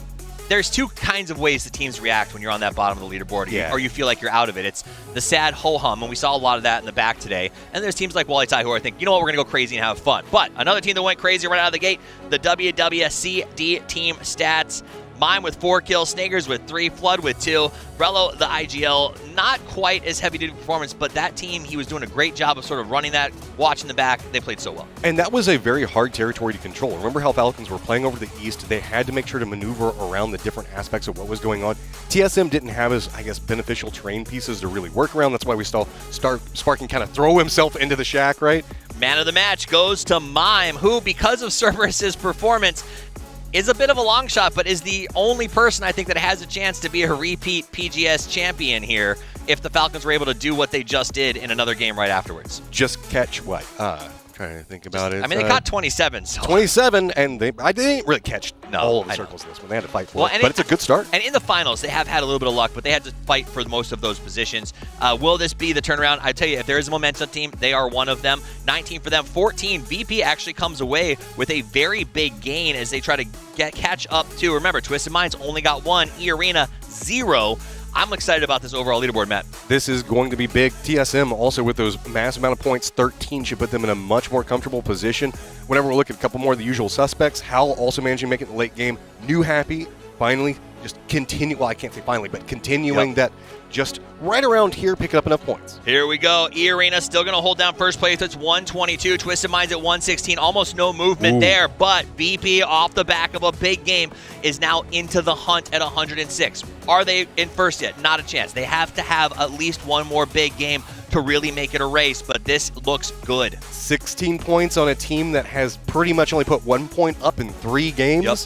Speaker 19: there's two kinds of ways that teams react when you're on that bottom of the leaderboard, or you feel like you're out of it. It's the sad ho-hum, and we saw a lot of that in the back today. And there's teams like Wally Tai who are thinking, you know what, we're going to go crazy and have fun. But another team that went crazy right out of the gate, the WWCD team stats. Mime with 4 kills, Snagers with 3, Flood with 2, Brello, the IGL, not quite as heavy-duty performance, but that team, he was doing a great job of sort of running that, watching the back. They played so well.
Speaker 20: And that was a very hard territory to control. Remember how Falcons were playing over the east? They had to make sure to maneuver around the different aspects of what was going on. TSM didn't have as, I guess, beneficial terrain pieces to really work around. That's why we saw Sparking kind of throw himself into the shack, right?
Speaker 19: Man of the match goes to Mime, who, because of Cerberus's performance, is a bit of a long shot, but is the only person I think that has a chance to be a repeat PGS champion here if the Falcons were able to do what they just did in another game right afterwards.
Speaker 20: Just catch what? Trying to think about it.
Speaker 19: I mean, they got 27. So.
Speaker 20: 27, and they didn't really catch all of the circles in this one. They had to fight for it, but it's a good start.
Speaker 19: And in the finals, they have had a little bit of luck, but they had to fight for most of those positions. Will this be the turnaround? I tell you, if there is a momentum team, they are one of them. 19 for them, 14. VP actually comes away with a very big gain as they try to catch up to, remember, Twisted Minds only got 1, E-Arena 0. I'm excited about this overall leaderboard, Matt.
Speaker 20: This is going to be big. TSM also with those massive amount of points, 13 should put them in a much more comfortable position. Whenever we're looking at a couple more of the usual suspects, Hal also managing to make it in the late game. New Happy, finally just continue. Well, I can't say finally, but continuing that just right around here, picking up enough points.
Speaker 19: Here we go. E-Arena still going to hold down first place. It's 122. Twisted Minds at 116. Almost no movement there, but VP off the back of a big game is now into the hunt at 106. Are they in first yet? Not a chance. They have to have at least one more big game to really make it a race, but this looks good.
Speaker 20: 16 points on a team that has pretty much only put 1 point up in 3 games.
Speaker 19: Yep.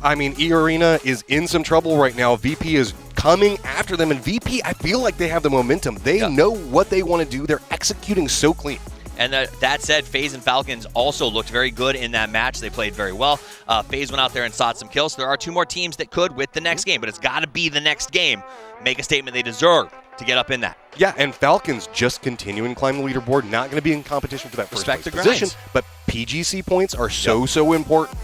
Speaker 20: I mean, E-Arena is in some trouble right now. VP is coming after them, and VP, I feel like they have the momentum. They know what they want to do. They're executing so clean.
Speaker 19: And that said, FaZe and Falcons also looked very good in that match. They played very well. FaZe went out there and sought some kills. So there are 2 more teams that could with the next game, but it's got to be the next game. Make a statement they deserve to get up in that.
Speaker 20: Yeah, and Falcons just continuing to climb the leaderboard, not going to be in competition for that first place position, but PGC points are so important.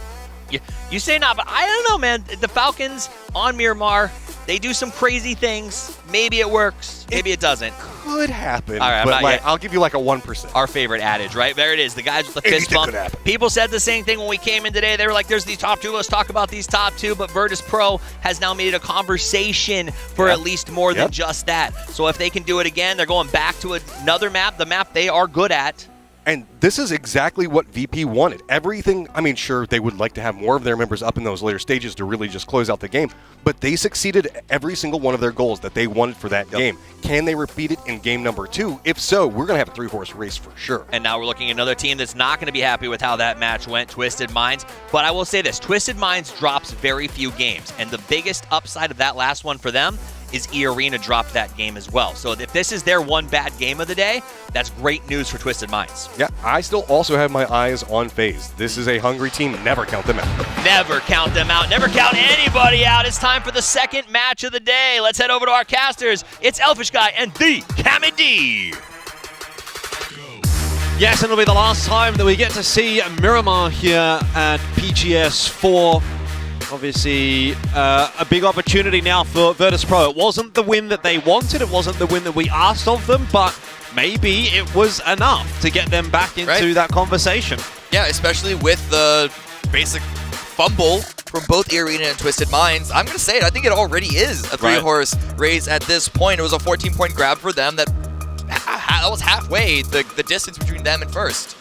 Speaker 19: You say not, but I don't know, man. The Falcons on Miramar, they do some crazy things. Maybe it works. Maybe it doesn't.
Speaker 20: Could happen.
Speaker 19: All right,
Speaker 20: but I'll give you like a 1%.
Speaker 19: Our favorite adage, right? There it is. The guys with the fist bump. People said the same thing when we came in today. They were like, there's these top 2. Let's talk about these top 2. But Virtus Pro has now made it a conversation for at least more than just that. So if they can do it again, they're going back to another map, the map they are good at.
Speaker 20: And this is exactly what VP wanted. Everything, I mean, sure, they would like to have more of their members up in those later stages to really just close out the game, but they succeeded at every single one of their goals that they wanted for that game. Can they repeat it in game number 2? If so, we're going to have a 3-horse race for sure.
Speaker 19: And now we're looking at another team that's not going to be happy with how that match went, Twisted Minds. But I will say this, Twisted Minds drops very few games, and the biggest upside of that last one for them is E-Arena dropped that game as well. So if this is their one bad game of the day, that's great news for Twisted Minds.
Speaker 20: Yeah, I still also have my eyes on FaZe. This is a hungry team. Never count them out.
Speaker 19: Never count them out. Never count anybody out. It's time for the second match of the day. Let's head over to our casters. It's Elfish Guy and the Cammy D.
Speaker 23: Yes, and it'll be the last time that we get to see Miramar here at PGS 4. Obviously, a big opportunity now for Virtus Pro. It wasn't the win that they wanted, it wasn't the win that we asked of them, but maybe it was enough to get them back into that conversation.
Speaker 1: Yeah, especially with the basic fumble from both E-Arena and Twisted Minds. I'm going to say it, I think it already is a 3-horse race at this point. It was a 14-point grab for them that was halfway the distance between them and first.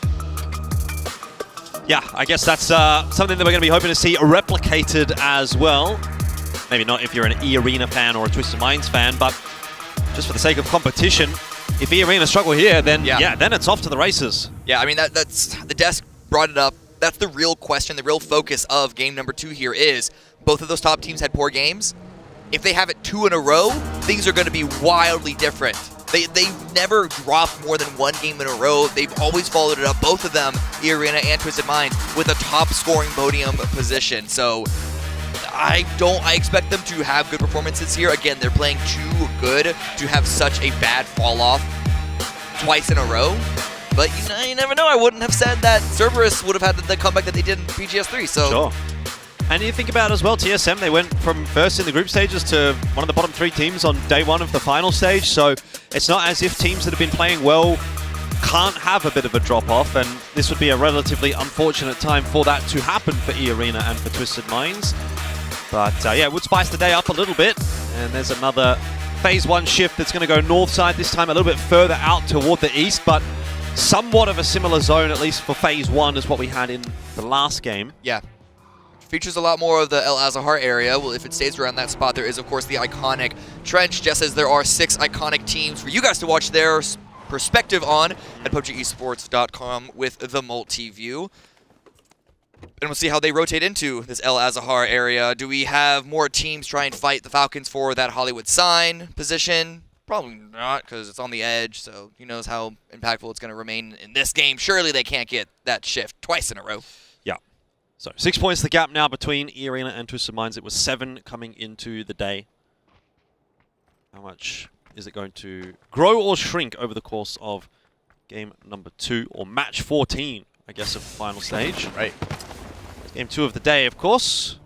Speaker 23: Yeah, I guess that's something that we're going to be hoping to see replicated as well. Maybe not if you're an E-Arena fan or a Twisted Minds fan, but just for the sake of competition, if E-Arena struggle here, then then it's off to the races.
Speaker 1: Yeah, I mean, that's the desk brought it up. That's the real question, the real focus of game number 2 here is both of those top teams had poor games. If they have it 2 in a row, things are going to be wildly different. They've never dropped more than 1 game in a row. They've always followed it up, both of them, E-Arena and Twisted Minds, with a top-scoring podium position. So I expect them to have good performances here. Again, they're playing too good to have such a bad fall-off twice in a row. But you never know. I wouldn't have said that Cerberus would have had the comeback that they did in PGS 3. So.
Speaker 23: Sure. And you think about it as well, TSM, they went from first in the group stages to one of the bottom 3 teams on day 1 of the final stage. So it's not as if teams that have been playing well can't have a bit of a drop-off. And this would be a relatively unfortunate time for that to happen for E-Arena and for Twisted Minds. But yeah, it would spice the day up a little bit. And there's another Phase 1 shift that's going to go north side, this time a little bit further out toward the east. But somewhat of a similar zone, at least for Phase 1, as what we had in the last game.
Speaker 1: Yeah. Features a lot more of the El Azahar area. Well, if it stays around that spot, there is, of course, the iconic trench, just as there are 6 iconic teams for you guys to watch their perspective on at PUBGesports.com with the multi-view. And we'll see how they rotate into this El Azahar area. Do we have more teams try and fight the Falcons for that Hollywood sign position? Probably not, because it's on the edge, so who knows how impactful it's going to remain in this game. Surely they can't get that shift twice in a row.
Speaker 23: Yeah. So 6 points the gap now between E-Arena and Twisted Minds. It was 7 coming into the day. How much is it going to grow or shrink over the course of game number 2, or match 14, I guess, of the final stage?
Speaker 1: Right.
Speaker 23: Game 2 of the day, of course.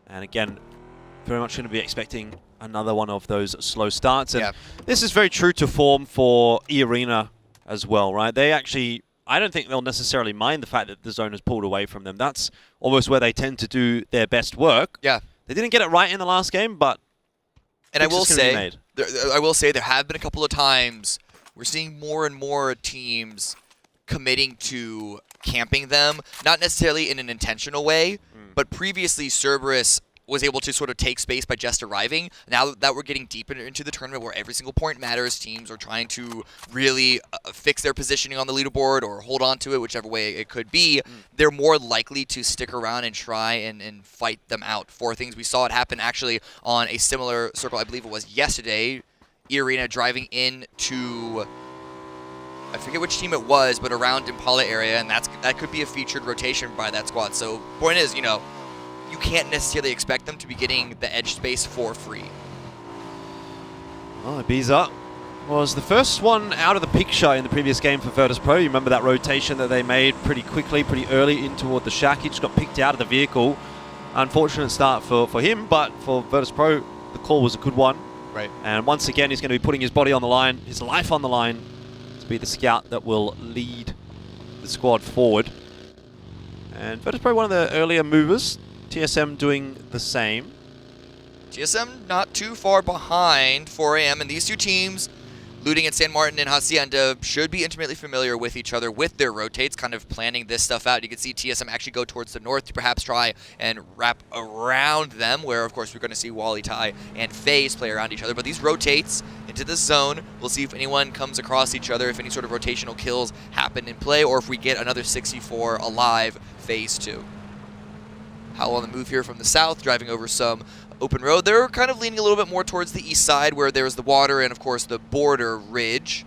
Speaker 23: And again, very much going to be expecting another one of those slow starts. And this is very true to form for E-Arena as well, right? They actually I don't think they'll necessarily mind the fact that the zone has pulled away from them. That's almost where they tend to do their best work.
Speaker 1: Yeah.
Speaker 23: They didn't get it right in the last game, but
Speaker 1: and I will say there have been a couple of times we're seeing more and more teams committing to camping them, not necessarily in an intentional way, but previously Cerberus was able to sort of take space by just arriving. Now that we're getting deeper into the tournament where every single point matters, teams are trying to really fix their positioning on the leaderboard or hold on to it, whichever way it could be, they're more likely to stick around and try and fight them out for things. We saw it happen actually on a similar circle, I believe it was yesterday, E-Arena driving into, I forget which team it was, but around Impala area, and that could be a featured rotation by that squad. So point is, you know, you can't necessarily expect them to be getting the edge space for free.
Speaker 23: Well, Ibiza was the first one out of the picture in the previous game for Virtus.pro. You remember that rotation that they made pretty quickly, pretty early in toward the shack. He just got picked out of the vehicle. Unfortunate start for him, but for Virtus.pro, the call was a good one.
Speaker 1: Right.
Speaker 23: And once again, he's going to be putting his body on the line, his life on the line, to be the scout that will lead the squad forward. And Virtus.pro, one of the earlier movers. TSM doing the same.
Speaker 1: TSM not too far behind 4 AM, and these two teams, Looting and San Martin and Hacienda, should be intimately familiar with each other with their rotates, kind of planning this stuff out. You can see TSM actually go towards the north to perhaps try and wrap around them, where of course we're going to see Wally, Tai, and FaZe play around each other. But these rotates into the zone, we'll see if anyone comes across each other, if any sort of rotational kills happen in play, or if we get another 64 alive phase 2. Howl on the move here from the south, driving over some open road. They're kind of leaning a little bit more towards the east side where there's the water and, of course, the border ridge.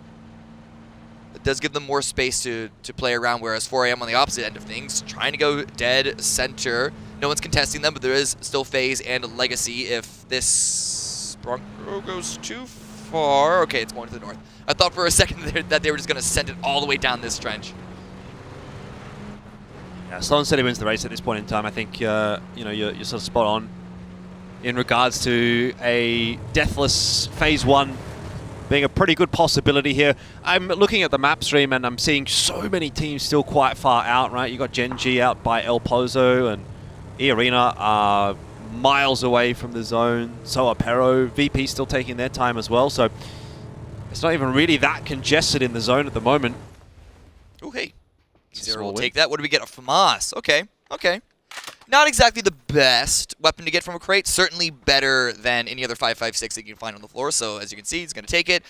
Speaker 1: It does give them more space to play around, whereas 4 AM on the opposite end of things, trying to go dead center. No one's contesting them, but there is still FaZe and Legacy if this Bronco goes too far. Okay, it's going to the north. I thought for a second that they were just going to send it all the way down this trench.
Speaker 23: Yeah, Sloan said he wins the race at this point in time. I think you know, you're sort of spot on in regards to a deathless phase 1 being a pretty good possibility here. I'm looking at the map stream and I'm seeing so many teams still quite far out, right? You got Gen.G out by El Pozo, and E-Arena are miles away from the zone. So are Pero. VP still taking their time as well. So it's not even really that congested in the zone at the moment.
Speaker 1: Oh, hey. Zero will take that. What do we get? A FAMAS. Okay, okay. Not exactly the best weapon to get from a crate. Certainly better than any other 5.56 that you can find on the floor. So as you can see, he's going to take it.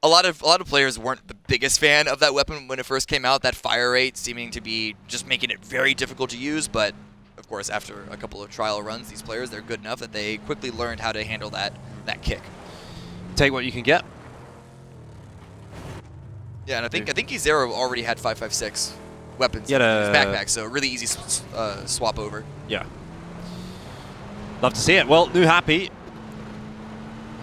Speaker 1: A lot of players weren't the biggest fan of that weapon when it first came out. That fire rate seeming to be just making it very difficult to use. But of course, after a couple of trial runs, these players, they're good enough that they quickly learned how to handle that kick.
Speaker 23: Take what you can get.
Speaker 1: Yeah, and I think Zero already had 5.56 weapons in his backpack, so really easy swap over.
Speaker 23: Yeah. Love to see it. Well, New Happy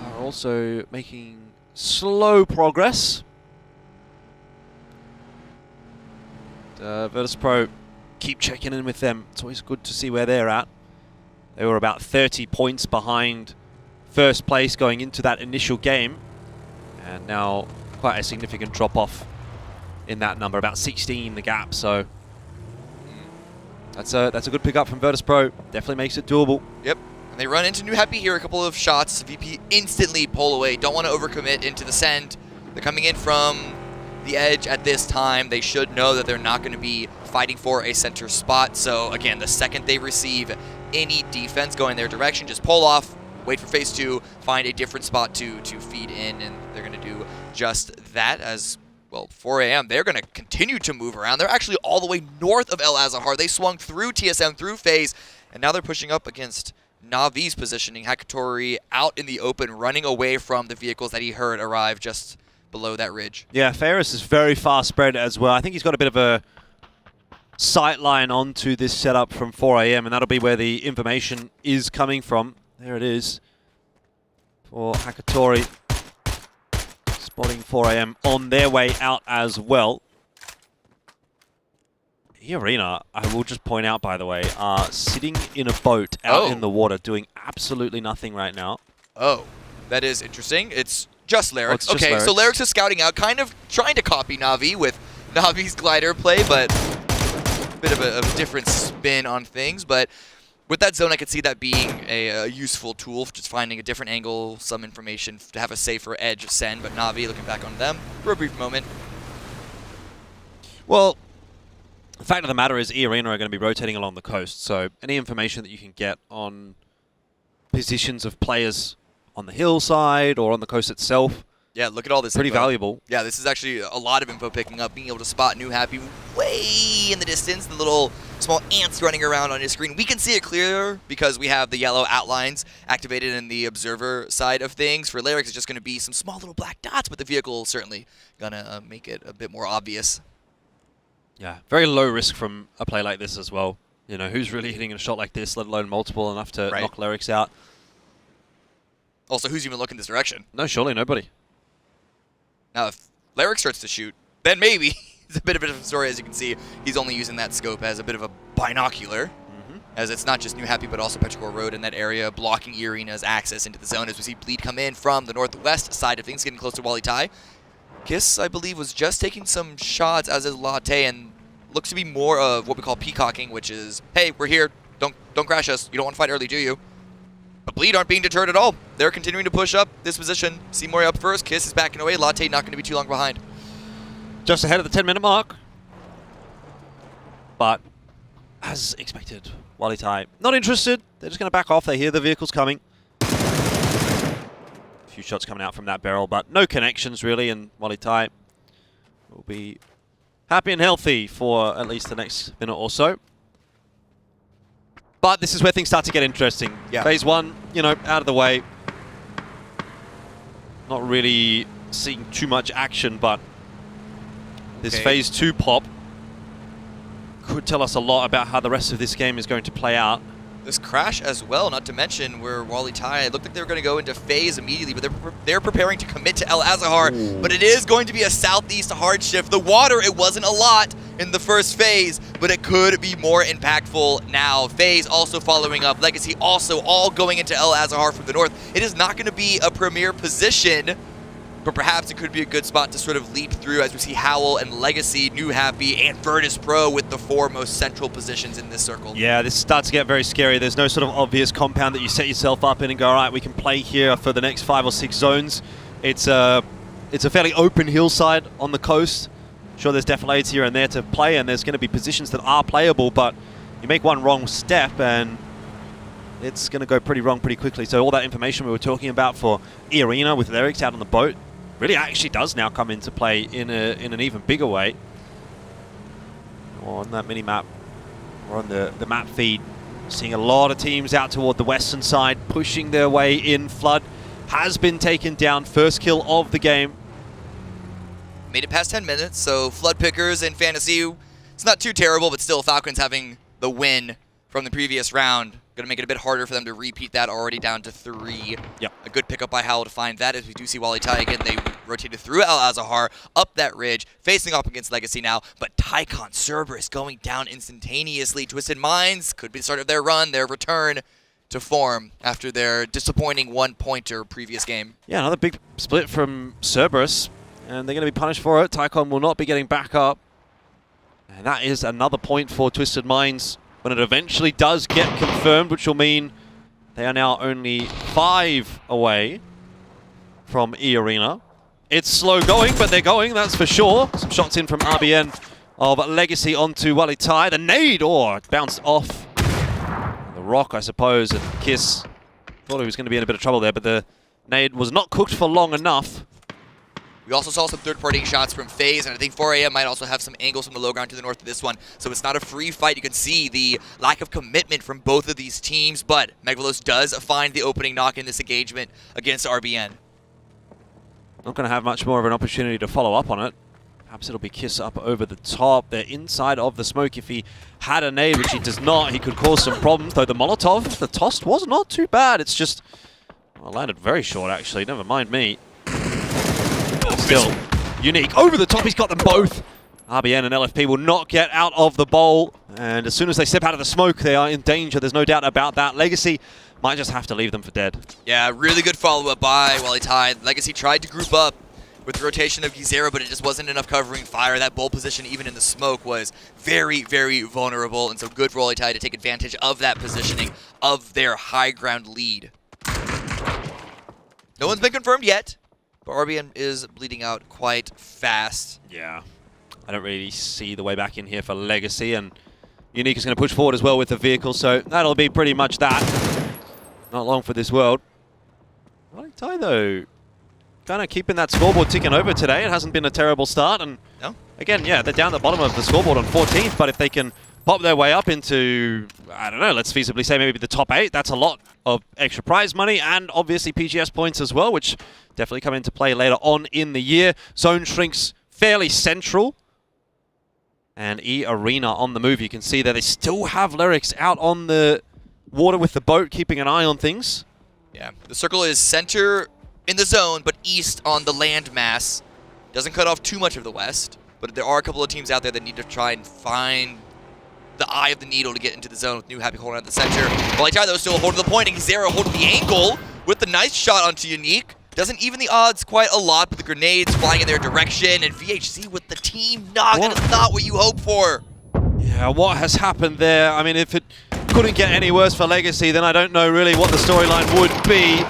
Speaker 23: are also making slow progress. Virtus.pro keep checking in with them. It's always good to see where they're at. They were about 30 points behind first place going into that initial game, and now quite a significant drop-off in that number, about 16 the gap, so that's a good pickup from Virtus.pro. Definitely makes it doable.
Speaker 1: Yep, and they run into New Happy here, a couple of shots. VP instantly pull away, don't want to overcommit into the send. They're coming in from the edge at this time. They should know that they're not going to be fighting for a center spot, so again, the second they receive any defense going their direction, just pull off, wait for phase 2, find a different spot to feed in, and they're going to do just that. As well, 4 AM, they're going to continue to move around. They're actually all the way north of El Azahar. They swung through TSM, through FaZe, and now they're pushing up against Navi's positioning. Hakatori out in the open, running away from the vehicles that he heard arrive just below that ridge.
Speaker 23: Yeah, Ferris is very far spread as well. I think he's got a bit of a sight line onto this setup from 4 AM, and that'll be where the information is coming from. There it is for Hakatori. Spotting 4 AM on their way out as well. E-Arena, I will just point out, by the way, are sitting in a boat out in the water, doing absolutely nothing right now.
Speaker 1: Oh, that is interesting. It's just Larix.
Speaker 23: Oh, it's just
Speaker 1: okay,
Speaker 23: Larix.
Speaker 1: so Larix is scouting out, kind of trying to copy Na'Vi with Navi's glider play, but a bit of a different spin on things. But with that zone, I could see that being a useful tool, for just finding a different angle, some information to have a safer edge of send. But Navi looking back on them for a brief moment.
Speaker 23: Well, the fact of the matter is E-Arena are going to be rotating along the coast, so any information that you can get on positions of players on the hillside or on the coast itself,
Speaker 1: yeah, look at all this
Speaker 23: pretty
Speaker 1: info.
Speaker 23: valuable.
Speaker 1: Yeah, this is actually a lot of info picking up, being able to spot New Happy way in the distance, the little small ants running around on his screen. We can see it clearer because we have the yellow outlines activated in the observer side of things. For Larix, it's just going to be some small little black dots, but the vehicle is certainly going to make it a bit more obvious.
Speaker 23: Yeah, very low risk from a play like this as well. You know, who's really hitting a shot like this, let alone multiple enough to knock Larix out?
Speaker 1: Also, who's even looking this direction?
Speaker 23: No, surely nobody.
Speaker 1: Now, if Larix starts to shoot, then maybe. It's a bit of a different story, as you can see. He's only using that scope as a bit of a binocular, as it's not just New Happy, but also Petrichor Road in that area, blocking E-Arena's access into the zone, as we see Bleed come in from the northwest side of things, getting close to Wally Tai. Kiss, I believe, was just taking some shots, as is Latte, and looks to be more of what we call peacocking, which is, hey, we're here, don't crash us, you don't want to fight early, do you? But Bleed aren't being deterred at all. They're continuing to push up this position. Seymour up first, Kiss is backing away, Latte not going to be too long behind.
Speaker 23: Just ahead of the 10-minute mark. But, as expected, Wally Tai not interested. They're just going to back off. They hear the vehicles coming. A few shots coming out from that barrel, but no connections really, and Wally Tai will be happy and healthy for at least the next minute or so. But this is where things start to get interesting.
Speaker 1: Yeah.
Speaker 23: Phase 1, you know, out of the way. Not really seeing too much action, but this Phase 2 pop could tell us a lot about how the rest of this game is going to play out.
Speaker 1: This crash as well, not to mention where Wally Tai, it looked like they were going to go into phase immediately, but they're preparing to commit to El Azahar. But it is going to be a southeast hard shift. The water, it wasn't a lot in the first phase, but it could be more impactful now. Phase also following up, Legacy also all going into El Azahar from the north. It is not going to be a premier position, but perhaps it could be a good spot to sort of lead through as we see Howl and Legacy, New Happy, and Virtus Pro with the 4 most central positions in this circle.
Speaker 23: Yeah, this starts to get very scary. There's no sort of obvious compound that you set yourself up in and go, all right, we can play here for the next 5 or 6 zones. It's a fairly open hillside on the coast. Sure, there's defilades here and there to play, and there's going to be positions that are playable, but you make one wrong step and it's going to go pretty wrong pretty quickly. So all that information we were talking about for E-Arena with Larix out on the boat really actually does now come into play in an even bigger way. On that mini-map, or on the map feed, seeing a lot of teams out toward the western side, pushing their way in. Flood has been taken down, first kill of the game.
Speaker 1: Made it past 10 minutes, so Flood Pickers and Fantasy, it's not too terrible, but still Falcons having the win from the previous round. Going to make it a bit harder for them to repeat that, already down to 3.
Speaker 23: Yep.
Speaker 1: A good pickup by Howl to find that, as we do see Wally Tai again. They rotated through El Azahar, up that ridge, facing off against Legacy now, but Tycon Cerberus going down instantaneously. Twisted Minds could be the start of their run, their return to form after their disappointing 1-pointer previous game.
Speaker 23: Yeah, another big split from Cerberus, and they're going to be punished for it. Tycon will not be getting back up. And that is another point for Twisted Minds when it eventually does get confirmed, which will mean they are now only 5 away from E-Arena. It's slow going, but they're going, that's for sure. Some shots in from RBN of Legacy onto Wally Tai. The nade, bounced off the rock, I suppose, and Kiss thought he was going to be in a bit of trouble there, but the nade was not cooked for long enough.
Speaker 1: We also saw some third-party shots from FaZe, and I think 4AM might also have some angles from the low ground to the north of this one. So it's not a free fight. You can see the lack of commitment from both of these teams, but Megalos does find the opening knock in this engagement against RBN.
Speaker 23: Not going to have much more of an opportunity to follow up on it. Perhaps it'll be Kiss up over the top. They're inside of the smoke. If he had a nade, which he does not, he could cause some problems. Though the Molotov, the toss was not too bad. It's just, well, landed very short, actually. Never mind me. Still unique. Over the top, he's got them both. RBN and LFP will not get out of the bowl. And as soon as they step out of the smoke, they are in danger. There's no doubt about that. Legacy might just have to leave them for dead.
Speaker 1: Yeah, really good follow-up by Wally Tai. Legacy tried to group up with the rotation of Gizero, but it just wasn't enough covering fire. That bull position, even in the smoke, was very, very vulnerable, and so good for Olitai to take advantage of that positioning of their high ground lead. No one's been confirmed yet, but RBN is bleeding out quite fast.
Speaker 23: Yeah, I don't really see the way back in here for Legacy, and Unique is going to push forward as well with the vehicle, so that'll be pretty much that. Not long for this world. Olitai, though, kind of keeping that scoreboard ticking over today. It hasn't been a terrible start, and again, yeah, they're down the bottom of the scoreboard on 14th, but if they can pop their way up into, I don't know, let's feasibly say maybe the top 8, that's a lot of extra prize money, and obviously PGS points as well, which definitely come into play later on in the year. Zone shrinks fairly central, and E-Arena on the move. You can see that they still have Lyrics out on the water with the boat, keeping an eye on things.
Speaker 1: Yeah, the circle is center in the zone, but east on the land mass. Doesn't cut off too much of the west, but there are a couple of teams out there that need to try and find the eye of the needle to get into the zone, with New Happy holding at the center. Olitai, though, still holding the point, and Gizero holding the angle with the nice shot onto Unique. Doesn't even the odds quite a lot, but the grenades flying in their direction, and VHC with the team knock, and it's not what you hope for.
Speaker 23: Yeah, what has happened there? I mean, if it couldn't get any worse for Legacy, then I don't know really what the storyline would be.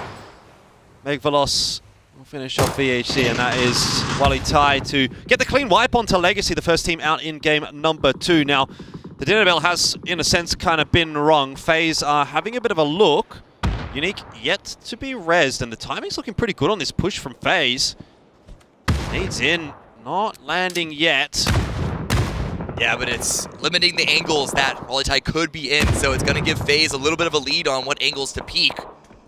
Speaker 23: Meg Veloz will finish off VHC, and that is Olitai to get the clean wipe onto Legacy, the first team out in game number 2. Now, the dinner bell has, in a sense, kind of been rung. FaZe are having a bit of a look. Unique yet to be rezzed, and the timing's looking pretty good on this push from FaZe. Needs in, not landing yet.
Speaker 1: Yeah, but it's limiting the angles that Olitai could be in, so it's going to give FaZe a little bit of a lead on what angles to peek.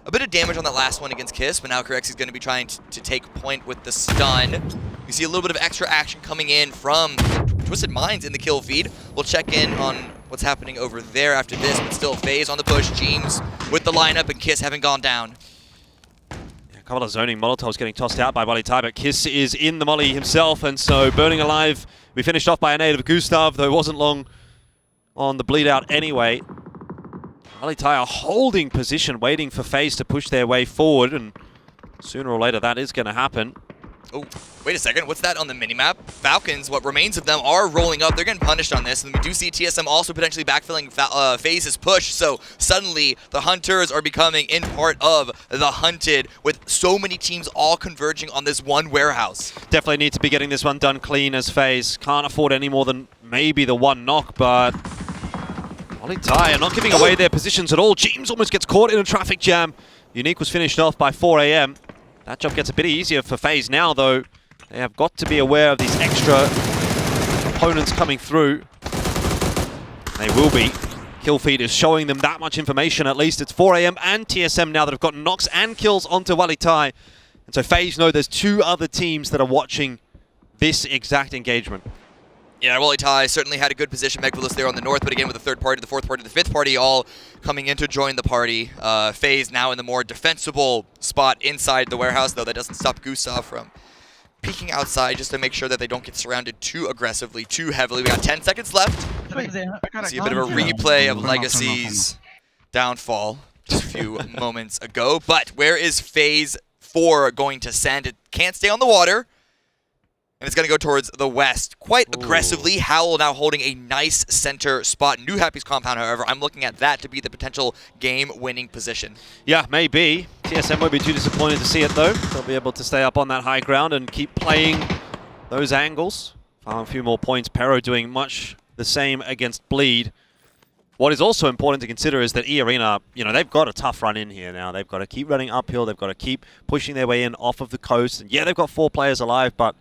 Speaker 1: A bit of damage on that last one against Kiss, but now Correxi's going to be trying to take point with the stun. We see a little bit of extra action coming in from Twisted Minds in the kill feed. We'll check in on what's happening over there after this, but still FaZe on the push. James with the lineup, and Kiss haven't gone down.
Speaker 23: A couple of zoning Molotovs getting tossed out by Olitai, but Kiss is in the molly himself, and so burning alive. We finished off by a nade of Gustav, though it wasn't long on the bleed out anyway. Olitai are holding position, waiting for FaZe to push their way forward, and sooner or later that is going to happen.
Speaker 1: Oh, wait a second. What's that on the minimap? Falcons, what remains of them, are rolling up. They're getting punished on this, and we do see TSM also potentially backfilling FaZe's push, so suddenly the Hunters are becoming in part of the Hunted, with so many teams all converging on this one warehouse.
Speaker 23: Definitely need to be getting this one done clean as FaZe. Can't afford any more than maybe the one knock, but Olitai are not giving away their positions at all. James almost gets caught in a traffic jam. Unique was finished off by 4 AM. That job gets a bit easier for FaZe now, though. They have got to be aware of these extra opponents coming through. They will be. Kill feed is showing them that much information, at least. It's 4 AM and TSM now that have gotten knocks and kills onto Olitai. And so FaZe know there's 2 other teams that are watching this exact engagement.
Speaker 1: Yeah, Olitai certainly had a good position. Megvalis there on the north, but again with the third party, the fourth party, the fifth party all coming in to join the party. FaZe now in the more defensible spot inside the warehouse, though that doesn't stop Gustav from peeking outside just to make sure that they don't get surrounded too aggressively, too heavily. We got 10 seconds left. See a bit of a replay of Legacy's downfall just a few moments ago. But where is FaZe 4 going to send? It can't stay on the water. And it's going to go towards the west quite aggressively. Howl now holding a nice center spot. New Happy's compound, however, I'm looking at that to be the potential game-winning position.
Speaker 23: Yeah, maybe. TSM won't be too disappointed to see it, though. They'll be able to stay up on that high ground and keep playing those angles. Farm a few more points. Pero doing much the same against Bleed. What is also important to consider is that E-Arena, they've got a tough run in here now. They've got to keep running uphill. They've got to keep pushing their way in off of the coast. And yeah, they've got 4 players alive, but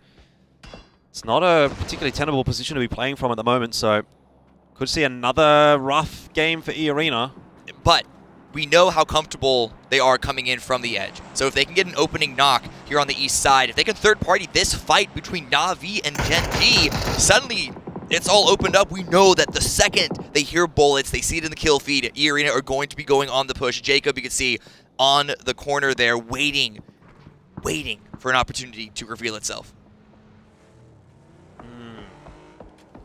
Speaker 23: it's not a particularly tenable position to be playing from at the moment, so could see another rough game for E-Arena.
Speaker 1: But we know how comfortable they are coming in from the edge. So if they can get an opening knock here on the east side, if they can third party this fight between Na'Vi and Gen G, suddenly it's all opened up. We know that the second they hear bullets, they see it in the kill feed, E-Arena are going to be going on the push. Jacob, you can see on the corner there, waiting for an opportunity to reveal itself.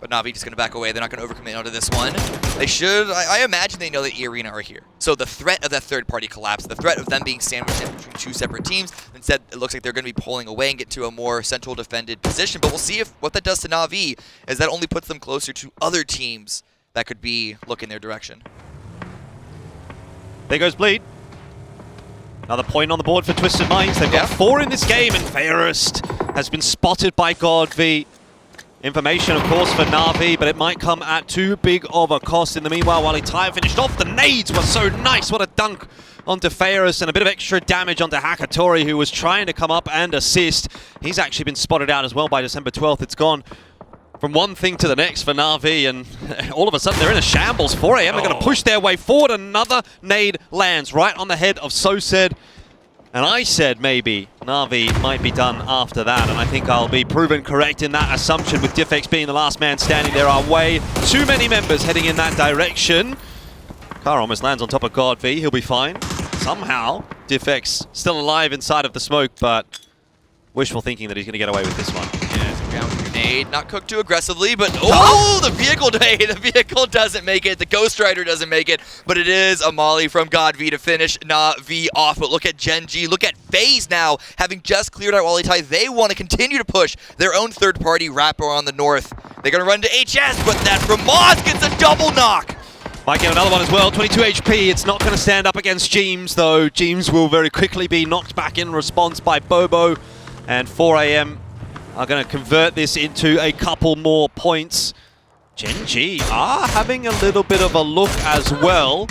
Speaker 1: But Na'Vi just going to back away. They're not going to overcommit onto this one. They should. I imagine they know that E-Arena are here. So the threat of that third-party collapse, the threat of them being sandwiched in between two separate teams, instead it looks like they're going to be pulling away and get to a more central defended position. But we'll see if what that does to Na'Vi, as that only puts them closer to other teams that could be looking their direction.
Speaker 23: There goes Bleed. Another point on the board for Twisted Minds. They've got 4 in this game, and Fairest has been spotted by GodV. Information, of course, for Na'Vi, but it might come at too big of a cost. In the meanwhile, while Itai finished off, the nades were so nice. What a dunk onto Fairest, and a bit of extra damage onto Hakatori, who was trying to come up and assist. He's actually been spotted out as well by December 12th. It's gone from one thing to the next for Na'Vi, and all of a sudden they're in a shambles. 4 AM, they're going to push their way forward. Another nade lands right on the head of Sosed. And I said maybe Na'Vi might be done after that, and I think I'll be proven correct in that assumption, with Diffex being the last man standing. There are way too many members heading in that direction. Car almost lands on top of GodV. He'll be fine. Somehow, Diffex still alive inside of the smoke, but wishful thinking that he's going to get away with this one.
Speaker 1: Grenade, not cooked too aggressively, but the vehicle doesn't make it. The Ghost Rider doesn't make it, but it is a molly from GodV to finish Na'Vi off. But look at Genji, look at FaZe now, having just cleared out Walitai. They want to continue to push their own third-party wrapper on the north. They're going to run to HS, but that from Moz gets a double knock.
Speaker 23: Might get another one as well. 22 HP. It's not going to stand up against Jeems, though. Jeems will very quickly be knocked back in response by Bobo, and 4 AM are going to convert this into a couple more points. Genji are having a little bit of a look as well.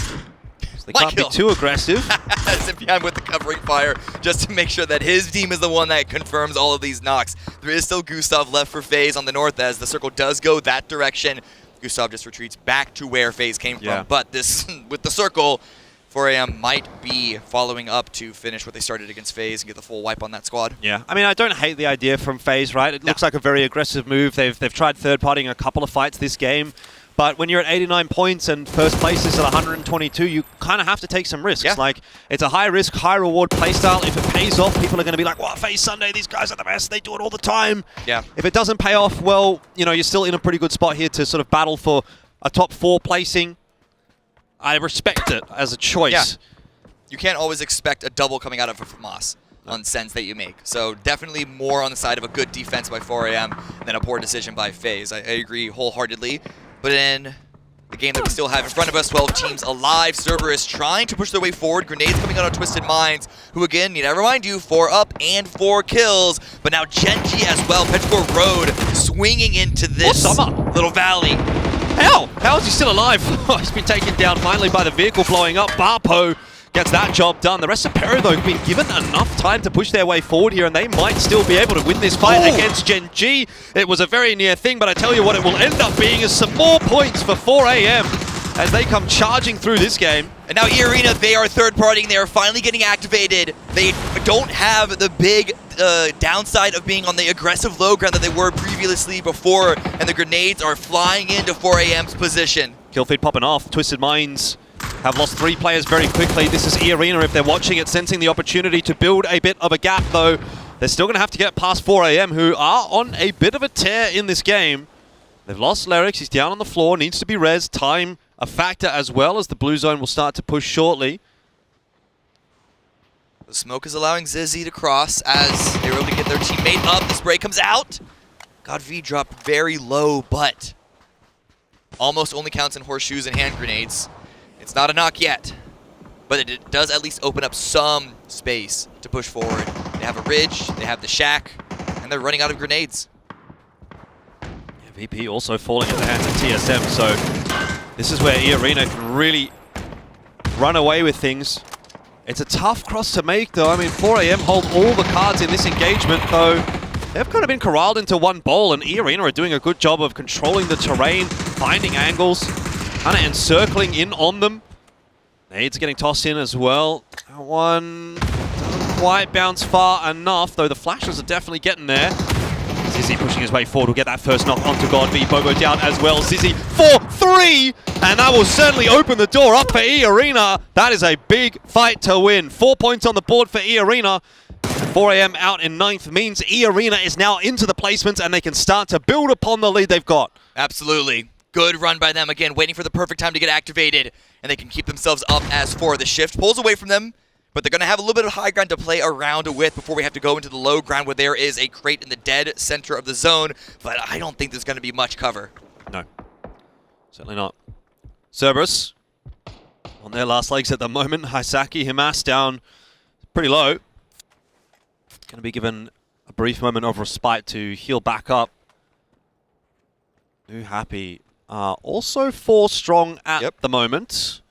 Speaker 23: They can't be too aggressive.
Speaker 1: Xinfian with the covering fire, just to make sure that his team is the one that confirms all of these knocks. There is still Gustav left for FaZe on the north, as the circle does go that direction. Gustav just retreats back to where FaZe came from. But this, with the circle, 4 AM might be following up to finish what they started against FaZe and get the full wipe on that squad.
Speaker 23: Yeah, I mean, I don't hate the idea from FaZe, right? It looks like a very aggressive move. They've tried third-partying a couple of fights this game, but when you're at 89 points and first place is at 122, you kind of have to take some risks. Like, it's a high-risk, high-reward playstyle. If it pays off, people are going to be like, "Wow, FaZe Sunday, these guys are the best. They do it all the time."
Speaker 1: Yeah.
Speaker 23: If it doesn't pay off, well, you know, you're still in a pretty good spot here to sort of battle for a top 4 placing. I respect it as a choice.
Speaker 1: Yeah. You can't always expect a double coming out of a FAMAS on sends that you make. So definitely more on the side of a good defense by 4 AM than a poor decision by FaZe. I agree wholeheartedly. But in the game that we still have in front of us, 12 teams alive. Cerberus trying to push their way forward. Grenades coming out on Twisted Minds, who again, need to remind you, 4 up and 4 kills. But now Genji as well. Petrichor Road swinging into this little valley.
Speaker 23: How is he still alive? He's been taken down finally by the vehicle blowing up. Barpo gets that job done. The rest of Perry, though, have been given enough time to push their way forward here, and they might still be able to win this fight against Genji. It was a very near thing, but I tell you what, it will end up being is some more points for 4 AM as they come charging through this game.
Speaker 1: And now E-Arena, they are third-partying. They are finally getting activated. They don't have the big downside of being on the aggressive low ground that they were previously before, and the grenades are flying into 4 AM's position.
Speaker 23: Killfeed popping off. Twisted Minds have lost 3 players very quickly. This is E-Arena, if they're watching it, sensing the opportunity to build a bit of a gap, though. They're still going to have to get past 4 AM, who are on a bit of a tear in this game. They've lost Lerix. He's down on the floor, needs to be res. Time a factor as well, as the blue zone will start to push shortly.
Speaker 1: The smoke is allowing Zizzy to cross as they're able to get their teammate up. The spray comes out. GodV dropped very low, but almost only counts in horseshoes and hand grenades. It's not a knock yet, but it does at least open up some space to push forward. They have a ridge, they have the shack, and they're running out of grenades.
Speaker 23: Yeah, VP also falling at the hands of TSM, so this is where E-Arena can really run away with things. It's a tough cross to make, though. I mean, 4 AM hold all the cards in this engagement, though. They've kind of been corralled into one bowl, and E-Arena are doing a good job of controlling the terrain, finding angles, kind of encircling in on them. Nades getting tossed in as well. That one doesn't quite bounce far enough, though the flashes are definitely getting there. Zizzy pushing his way forward will get that first knock onto GodV. Bobo down as well. Zizzy for 3! And that will certainly open the door up for E-Arena. That is a big fight to win. 4 points on the board for E-Arena. 4 AM out in 9th means E-Arena is now into the placements and they can start to build upon the lead they've got.
Speaker 1: Absolutely. Good run by them. Again, waiting for the perfect time to get activated. And they can keep themselves up as for the shift pulls away from them. But they're going to have a little bit of high ground to play around with before we have to go into the low ground where there is a crate in the dead center of the zone. But I don't think there's going to be much cover.
Speaker 23: No. Certainly not. Cerberus on their last legs at the moment. Hisaki, Himas down pretty low. Going to be given a brief moment of respite to heal back up. New Happy also 4 strong at the moment.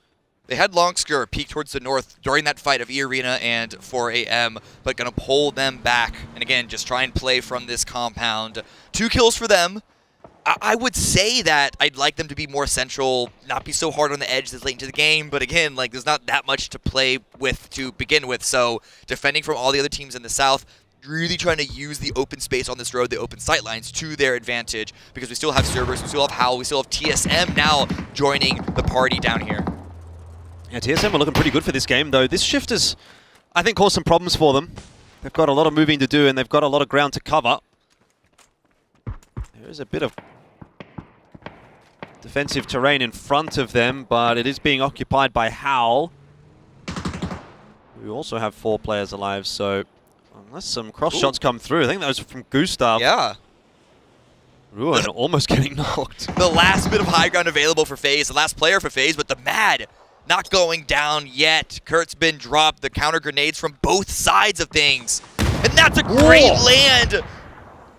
Speaker 1: They had Longsker peek towards the north during that fight of E-Arena and 4 AM, but going to pull them back. And again, just try and play from this compound. 2 kills for them. I would say that I'd like them to be more central, not be so hard on the edge this late into the game, but again, like there's not that much to play with to begin with, so defending from all the other teams in the south, really trying to use the open space on this road, the open sight lines to their advantage, because we still have Cerberus, we still have Howl, we still have TSM now joining the party down here.
Speaker 23: Yeah, TSM are looking pretty good for this game, though. This shift has, I think, caused some problems for them. They've got a lot of moving to do, and they've got a lot of ground to cover. There is a bit of defensive terrain in front of them, but it is being occupied by Howl, who also have 4 players alive, so unless some cross shots come through, I think that was from Gustav.
Speaker 1: Yeah.
Speaker 23: Ruin almost getting knocked.
Speaker 1: The last bit of high ground available for FaZe, the last player for FaZe, but the Mad not going down yet. Kurt's been dropped, the counter grenades from both sides of things. And that's a great land.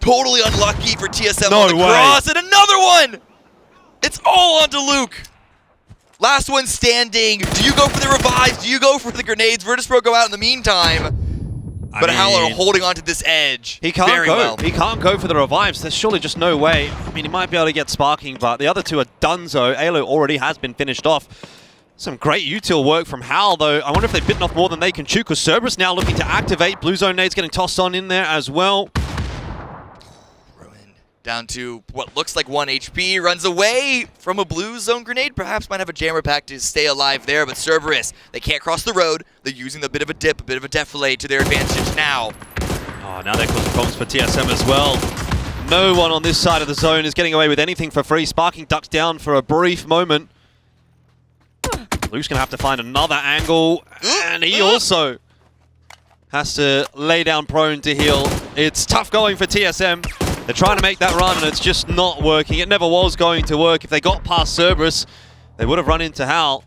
Speaker 1: Totally unlucky for TSM on the cross, and another one! It's all onto Luke. Last one standing. Do you go for the revives? Do you go for the grenades? Virtus.pro go out in the meantime. But Howler holding onto this edge.
Speaker 23: He can't
Speaker 1: very
Speaker 23: go.
Speaker 1: well.
Speaker 23: He can't go for the revives. There's surely just no way. I mean, he might be able to get Sparking, but the other 2 are donezo. Alo already has been finished off. Some great util work from Howl, though. I wonder if they've bitten off more than they can chew, because Cerberus now looking to activate. Blue Zone nades getting tossed on in there as well.
Speaker 1: Down to what looks like 1 HP, runs away from a blue zone grenade. Perhaps might have a jammer pack to stay alive there, but Cerberus, they can't cross the road. They're using a bit of a dip, a bit of a defilade to their advantage now.
Speaker 23: Oh, now they're causing problems for TSM as well. No one on this side of the zone is getting away with anything for free. Sparking ducks down for a brief moment. Luke's going to have to find another angle, and he also has to lay down prone to heal. It's tough going for TSM. They're trying to make that run, and it's just not working. It never was going to work. If they got past Cerberus, they would have run into Howl.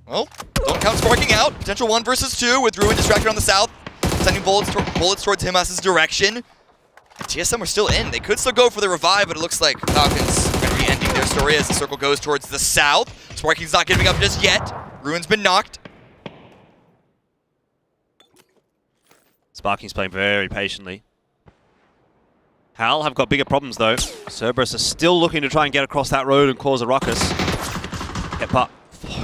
Speaker 1: Well, don't count Sparking out. Potential 1 versus 2 with Ruin distracted on the south. Sending bullets towards Himas' direction. And TSM are still in. They could still go for the revive, but it looks like Falcons are going to be ending their story as the circle goes towards the south. Sparking's not giving up just yet. Ruin's been knocked.
Speaker 23: Sparking's playing very patiently. Howl have got bigger problems, though. Cerberus are still looking to try and get across that road and cause a ruckus. Kepa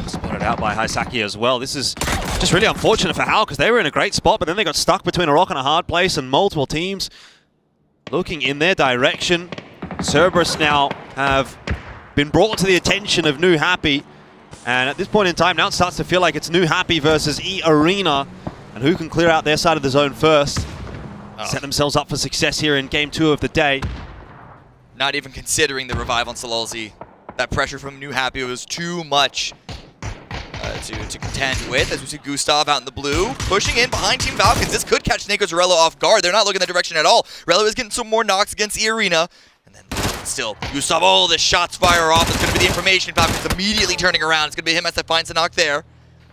Speaker 23: spotted out by Hisaki as well. This is just really unfortunate for Howl, because they were in a great spot, but then they got stuck between a rock and a hard place, and multiple teams looking in their direction. Cerberus now have been brought to the attention of New Happy, and at this point in time, now it starts to feel like it's New Happy versus E-Arena, and who can clear out their side of the zone first. Set themselves up for success here in game 2 of the day.
Speaker 1: Not even considering the revive on Sololzi. That pressure from New Happy was too much to contend with, as we see Gustav out in the blue, pushing in behind Team Falcons. This could catch Snakos or Rello off guard. They're not looking that direction at all. Rello is getting some more knocks against E-Arena. And then still, Gustav, oh, the shots fire off. It's going to be the information. Falcons immediately turning around. It's going to be him as that finds the knock there.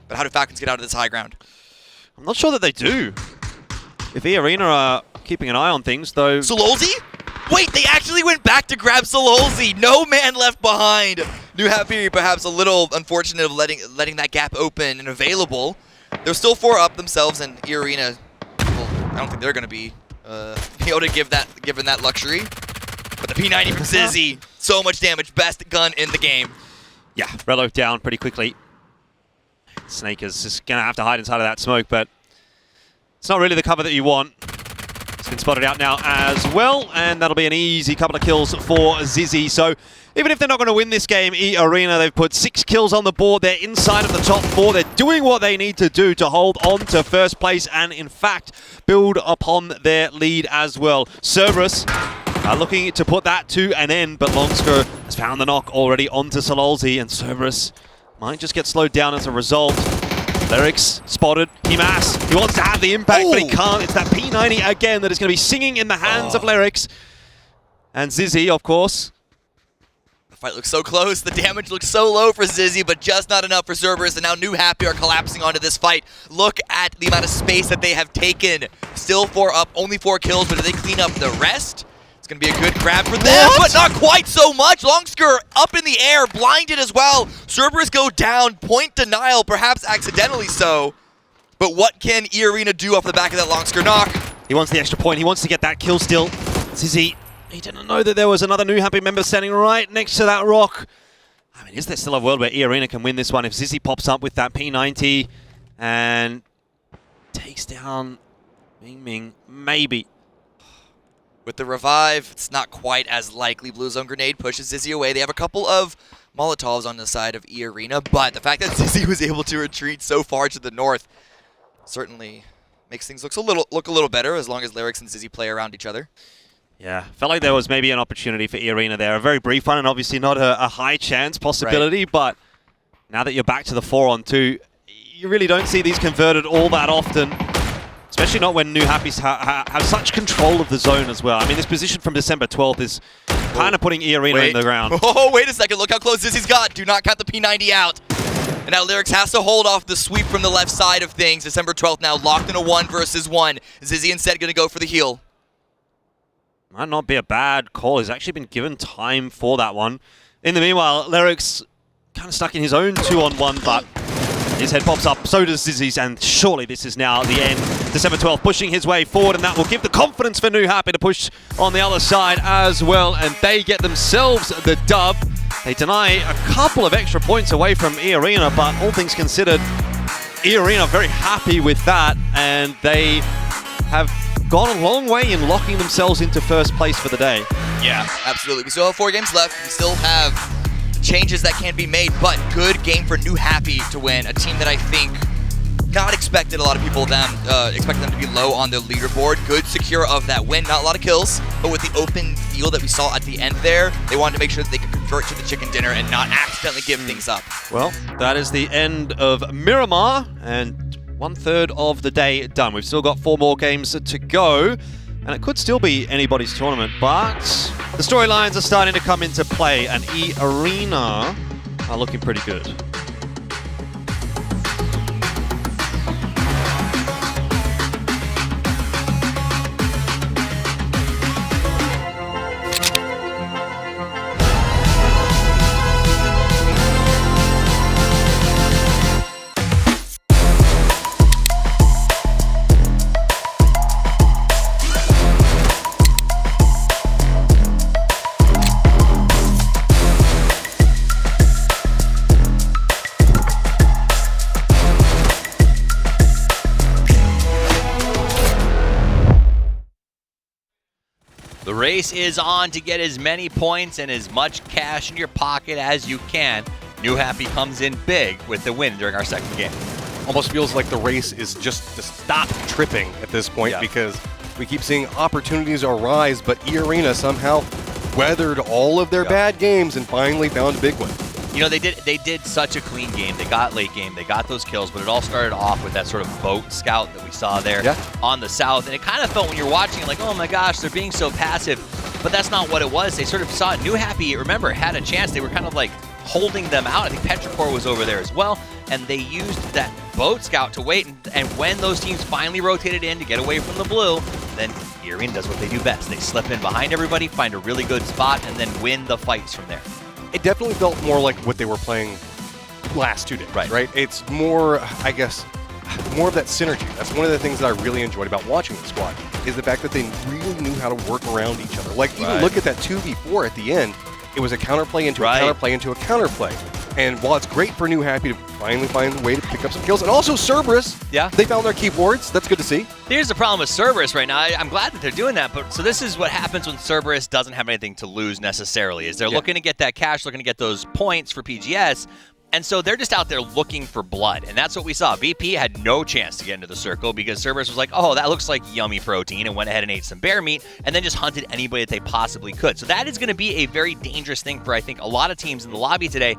Speaker 1: But how do Falcons get out of this high ground?
Speaker 23: I'm not sure that they do. If E-Arena are keeping an eye on things, though...
Speaker 1: Sololzi? Wait, they actually went back to grab Sololzi. No man left behind. New Happy perhaps a little unfortunate of letting that gap open and available. They're still 4 up themselves, and E-Arena, well, I don't think they're going to be able to given that luxury. But the P90 from Zizzy, so much damage, best gun in the game.
Speaker 23: Yeah, Rello down pretty quickly. Snake is just going to have to hide inside of that smoke, but it's not really the cover that you want. It's been spotted out now as well, and that'll be an easy couple of kills for Zizzy. So even if they're not going to win this game, E-Arena, they've put 6 kills on the board. They're inside of the top 4. They're doing what they need to do to hold on to first place and, in fact, build upon their lead as well. Cerberus looking to put that to an end, but Longsker has found the knock already onto Sololzy, and Cerberus might just get slowed down as a result. Lyrics spotted. Himas, he wants to have the impact, but he can't. It's that P90 again that is going to be singing in the hands of Lyrics. And Zizzy, of course.
Speaker 1: The fight looks so close. The damage looks so low for Zizzy, but just not enough for Cerberus. And now New Happy are collapsing onto this fight. Look at the amount of space that they have taken. Still 4 up, only 4 kills, but do they clean up the rest? It's going to be a good grab for them, but not quite so much. Longsker up in the air, blinded as well. Cerberus go down, point denial, perhaps accidentally so. But what can E-Arena do off the back of that Longsker knock?
Speaker 23: He wants the extra point. He wants to get that kill still. Zizzy, he didn't know that there was another New Happy member standing right next to that rock. I mean, is there still a world where E-Arena can win this one? If Zizzy pops up with that P90 and takes down Ming Ming, maybe.
Speaker 1: With the revive, it's not quite as likely. Blue Zone Grenade pushes Zizzy away. They have a couple of Molotovs on the side of E-Arena, but the fact that Zizzy was able to retreat so far to the north certainly makes things look a little better as long as Lyrics and Zizzy play around each other.
Speaker 23: Yeah, felt like there was maybe an opportunity for E-Arena there. A very brief one and obviously not a high chance possibility, but now that you're back to the 4-on-2, you really don't see these converted all that often. Especially not when New Happies have such control of the zone as well. I mean, this position from December 12th is kind of putting E-Arena in the ground.
Speaker 1: Oh, wait a second. Look how close Zizzy's got. Do not count the P90 out. And now Lyrics has to hold off the sweep from the left side of things. December 12th now locked in a 1 versus 1. Zizzy instead going to go for the heal.
Speaker 23: Might not be a bad call. He's actually been given time for that one. In the meanwhile, Lyrics kind of stuck in his own 2-on-1, but his head pops up, so does Zizzy's, and surely this is now the end. December 12th pushing his way forward, and that will give the confidence for New Happy to push on the other side as well, and they get themselves the dub. They deny a couple of extra points away from E-Arena, but all things considered, E-Arena very happy with that, and they have gone a long way in locking themselves into first place for the day.
Speaker 1: Yeah, absolutely. We still have 4 games left. We still have changes that can be made, but good game for New Happy to win. A team that I think not expected a lot of people expected them to be low on their leaderboard. Good secure of that win. Not a lot of kills, but with the open field that we saw at the end there, they wanted to make sure that they could convert to the chicken dinner and not accidentally give things up.
Speaker 23: Well, that is the end of Miramar, and 1/3 of the day done. We've still got 4 more games to go, and it could still be anybody's tournament, but the storylines are starting to come into play, and E-Arena are looking pretty good.
Speaker 19: The race is on to get as many points and as much cash in your pocket as you can. New Happy comes in big with the win during our second game.
Speaker 20: Almost feels like the race is just to stop tripping at this point because we keep seeing opportunities arise, but E-Arena somehow weathered all of their bad games and finally found a big one.
Speaker 19: You know, they did such a clean game. They got late game, they got those kills, but it all started off with that sort of boat scout that we saw there on the south. And it kind of felt when you're watching like, oh my gosh, they're being so passive. But that's not what it was. They sort of saw New Happy, remember, had a chance. They were kind of like holding them out. I think Petrichor was over there as well. And they used that boat scout to wait. And when those teams finally rotated in to get away from the blue, then E-Arena does what they do best. They slip in behind everybody, find a really good spot, and then win the fights from there.
Speaker 20: It definitely felt more like what they were playing last 2 days, right? It's more, I guess, more of that synergy. That's one of the things that I really enjoyed about watching the squad, is the fact that they really knew how to work around each other. Like, even look at that 2v4 at the end. It was a counterplay into a counterplay into a counterplay. And while it's great for New Happy to finally find a way to pick up some kills, and also Cerberus, they found their keyboards. That's good to see.
Speaker 19: Here's the problem with Cerberus right now. I'm glad that they're doing that, but so this is what happens when Cerberus doesn't have anything to lose necessarily, is they're looking to get that cash, looking to get those points for PGS, and so they're just out there looking for blood, and that's what we saw. VP had no chance to get into the circle because Cerberus was like, oh, that looks like yummy protein, and went ahead and ate some bear meat, and then just hunted anybody that they possibly could. So that is going to be a very dangerous thing for, I think, a lot of teams in the lobby today,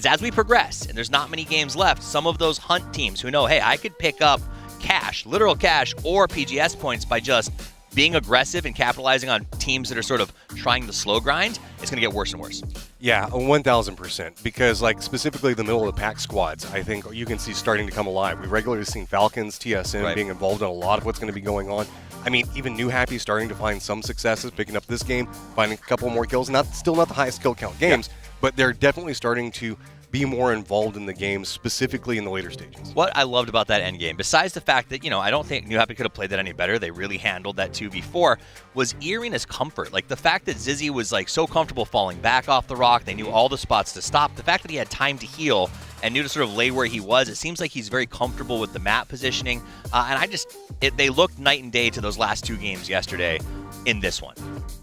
Speaker 19: as we progress, and there's not many games left, some of those hunt teams who know, hey, I could pick up cash, literal cash, or PGS points by just being aggressive and capitalizing on teams that are sort of trying the slow grind, it's going to get worse and worse.
Speaker 20: Yeah, 1,000%. Because, like, specifically the middle of the pack squads, I think you can see starting to come alive. We've regularly seen Falcons, TSM being involved in a lot of what's going to be going on. I mean, even New Happy starting to find some successes, picking up this game, finding a couple more kills. Still not the highest kill count games, but they're definitely starting to be more involved in the game, specifically in the later stages.
Speaker 19: What I loved about that end game, besides the fact that, I don't think New Happy could have played that any better, they really handled that 2v4, was E-Arena's comfort. Like, the fact that Zizzy was, like, so comfortable falling back off the rock, they knew all the spots to stop, the fact that he had time to heal and knew to sort of lay where he was, it seems like he's very comfortable with the map positioning, and they looked night and day to those last two games yesterday in this one.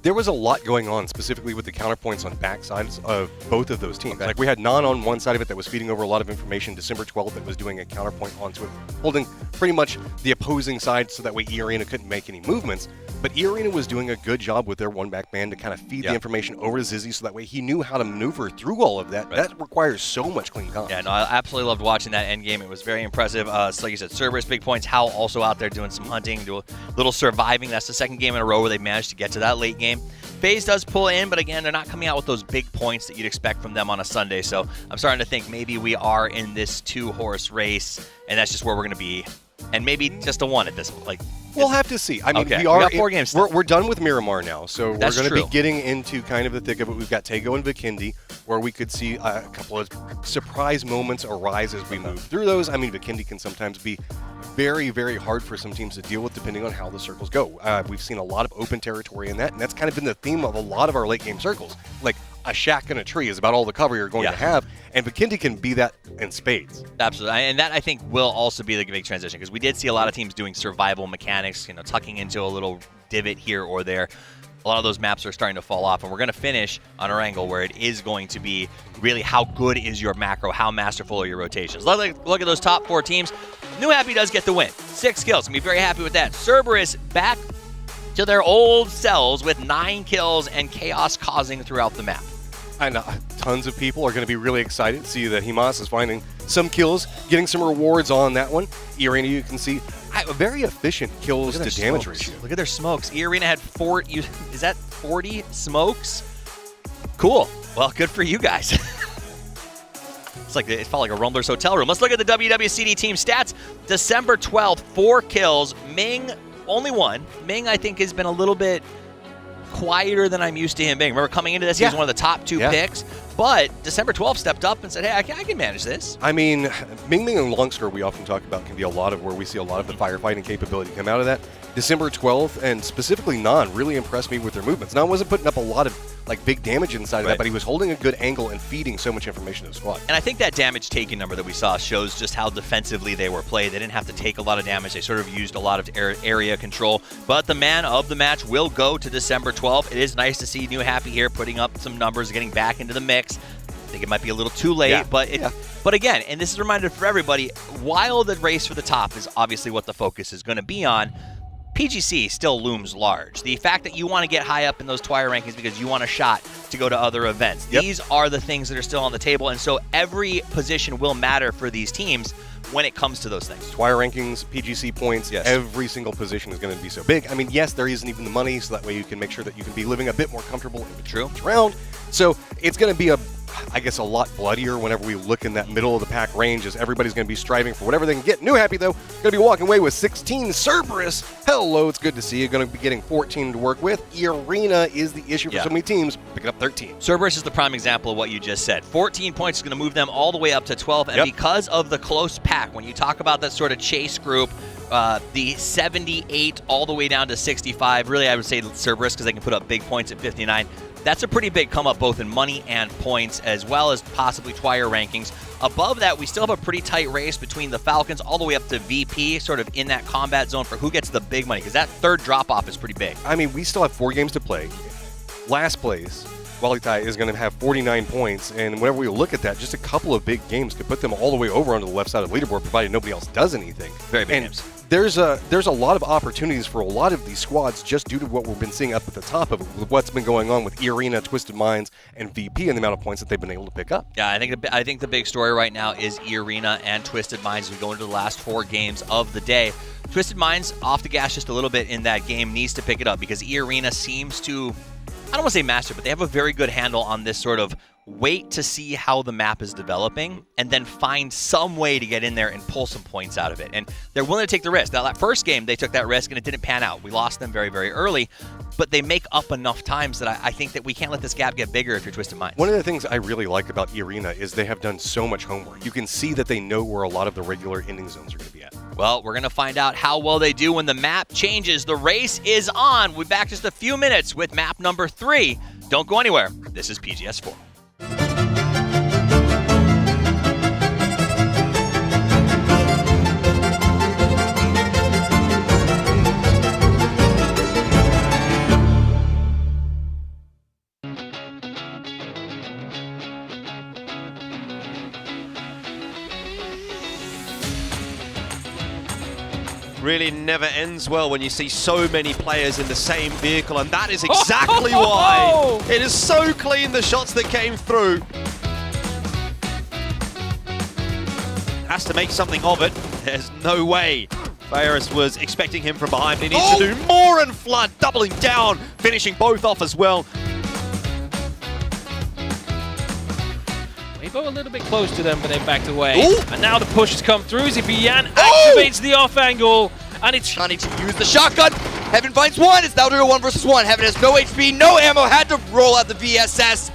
Speaker 20: There was a lot going on, specifically with the counterpoints on backsides of both of those teams. Like, we had Nan on one side of it that was feeding over a lot of information, December 12th that was doing a counterpoint onto it, holding pretty much the opposing side so that way E-Arena couldn't make any movements. But E-Arena was doing a good job with their one-back man to kind of feed the information over to Zizzy so that way he knew how to maneuver through all of that. That requires so much clean comms.
Speaker 19: Yeah, no, I absolutely loved watching that end game. It was very impressive. So like you said, Cerberus, big points. Hal also out there doing some hunting, do a little surviving. That's the second game in a row where they managed to get to that late game. FaZe does pull in, but again, they're not coming out with those big points that you'd expect from them on a Sunday. So I'm starting to think maybe we are in this two-horse race, and that's just where we're going to be. And maybe just a one at this point.
Speaker 20: We'll have to see. I mean,
Speaker 19: we
Speaker 20: are
Speaker 19: got 4 games.
Speaker 20: We're done with Miramar now, so
Speaker 19: That's
Speaker 20: we're going to
Speaker 19: true.
Speaker 20: be getting into kind of the thick of it. We've got Tego and Vikindi, where we could see a couple of surprise moments arise as we move through those. I mean, Vikindi can sometimes be very, very hard for some teams to deal with depending on how the circles go. We've seen a lot of open territory in that, and that's kind of been the theme of a lot of our late game circles. Like, a shack and a tree is about all the cover you're going to have, and Vikindi can be that in spades.
Speaker 19: Absolutely, and that I think will also be the big transition, because we did see a lot of teams doing survival mechanics, tucking into a little divot here or there. A lot of those maps are starting to fall off, and we're going to finish on our angle where it is going to be really how good is your macro, how masterful are your rotations. Look at those top 4 teams. New Happy does get the win. 6 kills. Can be very happy with that. Cerberus back to their old selves with 9 kills and chaos causing throughout the map.
Speaker 20: I know tons of people are going to be really excited to see that Himas is finding some kills, getting some rewards on that one. E-Arena, you can see a very efficient kills to damage ratio.
Speaker 19: Look at their smokes. E-Arena had 40. Is that 40 smokes? Cool. Well, good for you guys. It felt like a Rumblers hotel room. Let's look at the WWCD team stats. December 12th, 4 kills. Ming, only 1. Ming, I think, has been a little bit quieter than I'm used to him being. Remember, coming into this, he was one of the top 2 picks. But December 12th stepped up and said, hey, I can manage this.
Speaker 20: I mean, Ming Ming and Longster, we often talk about, can be a lot of where we see a lot of the firefighting capability come out of that. December 12th, and specifically Nan, really impressed me with their movements. Nan wasn't putting up a lot of big damage inside of that, but he was holding a good angle and feeding so much information to the squad.
Speaker 19: And I think that damage taken number that we saw shows just how defensively they were played. They didn't have to take a lot of damage. They sort of used a lot of area control. But the man of the match will go to December 12th. It is nice to see New Happy here putting up some numbers, getting back into the mix. I think it might be a little too late, but again, and this is a reminder for everybody, while the race for the top is obviously what the focus is going to be on, PGC still looms large. The fact that you want to get high up in those Twire rankings because you want a shot to go to other events. These are the things that are still on the table, and so every position will matter for these teams when it comes to those things.
Speaker 20: Twire rankings, PGC points, every single position is going to be so big. I mean, yes, there isn't even the money, so that way you can make sure that you can be living a bit more comfortable in each round. So it's going to be a lot bloodier whenever we look in that middle of the pack range, as everybody's going to be striving for whatever they can get. New Happy, though, going to be walking away with 16. Cerberus, hello, it's good to see you. Going to be getting 14 to work with. E-Arena is the issue for so many teams, picking up 13.
Speaker 19: Cerberus is the prime example of what you just said. 14 points is going to move them all the way up to 12, and because of the close pack, when you talk about that sort of chase group, the 78 all the way down to 65. Really, I would say Cerberus because they can put up big points at 59. That's a pretty big come up both in money and points, as well as possibly Twire rankings. Above that, we still have a pretty tight race between the Falcons all the way up to VP, sort of in that combat zone for who gets the big money, because that third drop-off is pretty big.
Speaker 20: I mean, we still have 4 games to play. Last place, Walitai is going to have 49 points, and whenever we look at that, just a couple of big games could put them all the way over onto the left side of the leaderboard, provided nobody else does anything.
Speaker 19: Very big games.
Speaker 20: There's a lot of opportunities for a lot of these squads just due to what we've been seeing up at the top of it, with what's been going on with E-Arena, Twisted Minds, and VP, and the amount of points that they've been able to pick up.
Speaker 19: Yeah, I think the big story right now is E-Arena and Twisted Minds as we go into the last 4 games of the day. Twisted Minds off the gas just a little bit in that game, needs to pick it up because E-Arena seems to, I don't want to say master, but they have a very good handle on this sort of wait to see how the map is developing and then find some way to get in there and pull some points out of it. And they're willing to take the risk. Now, that first game, they took that risk and it didn't pan out. We lost them very, very early, but they make up enough times that I think that we can't let this gap get bigger if you're Twisted Minds.
Speaker 20: One of the things I really like about E-Arena is they have done so much homework. You can see that they know where a lot of the regular ending zones are going to be at.
Speaker 19: Well, we're going to find out how well they do when the map changes. The race is on. We'll be back just a few minutes with map number 3. Don't go anywhere. This is PGS 4.
Speaker 23: Really never ends well when you see so many players in the same vehicle, and that is exactly why. It is so clean, the shots that came through. Has to make something of it. There's no way Ferris was expecting him from behind. He needs to do more, and Flood doubling down, finishing both off as well.
Speaker 2: Weibo a little bit close to them, but they backed away. Ooh. And now the push has come through. Zibian activates the off angle, and it's
Speaker 1: trying to use the shotgun. Heaven finds one. It's now to go 1 versus 1. Heaven has no HP, no ammo, had to roll out the VSS.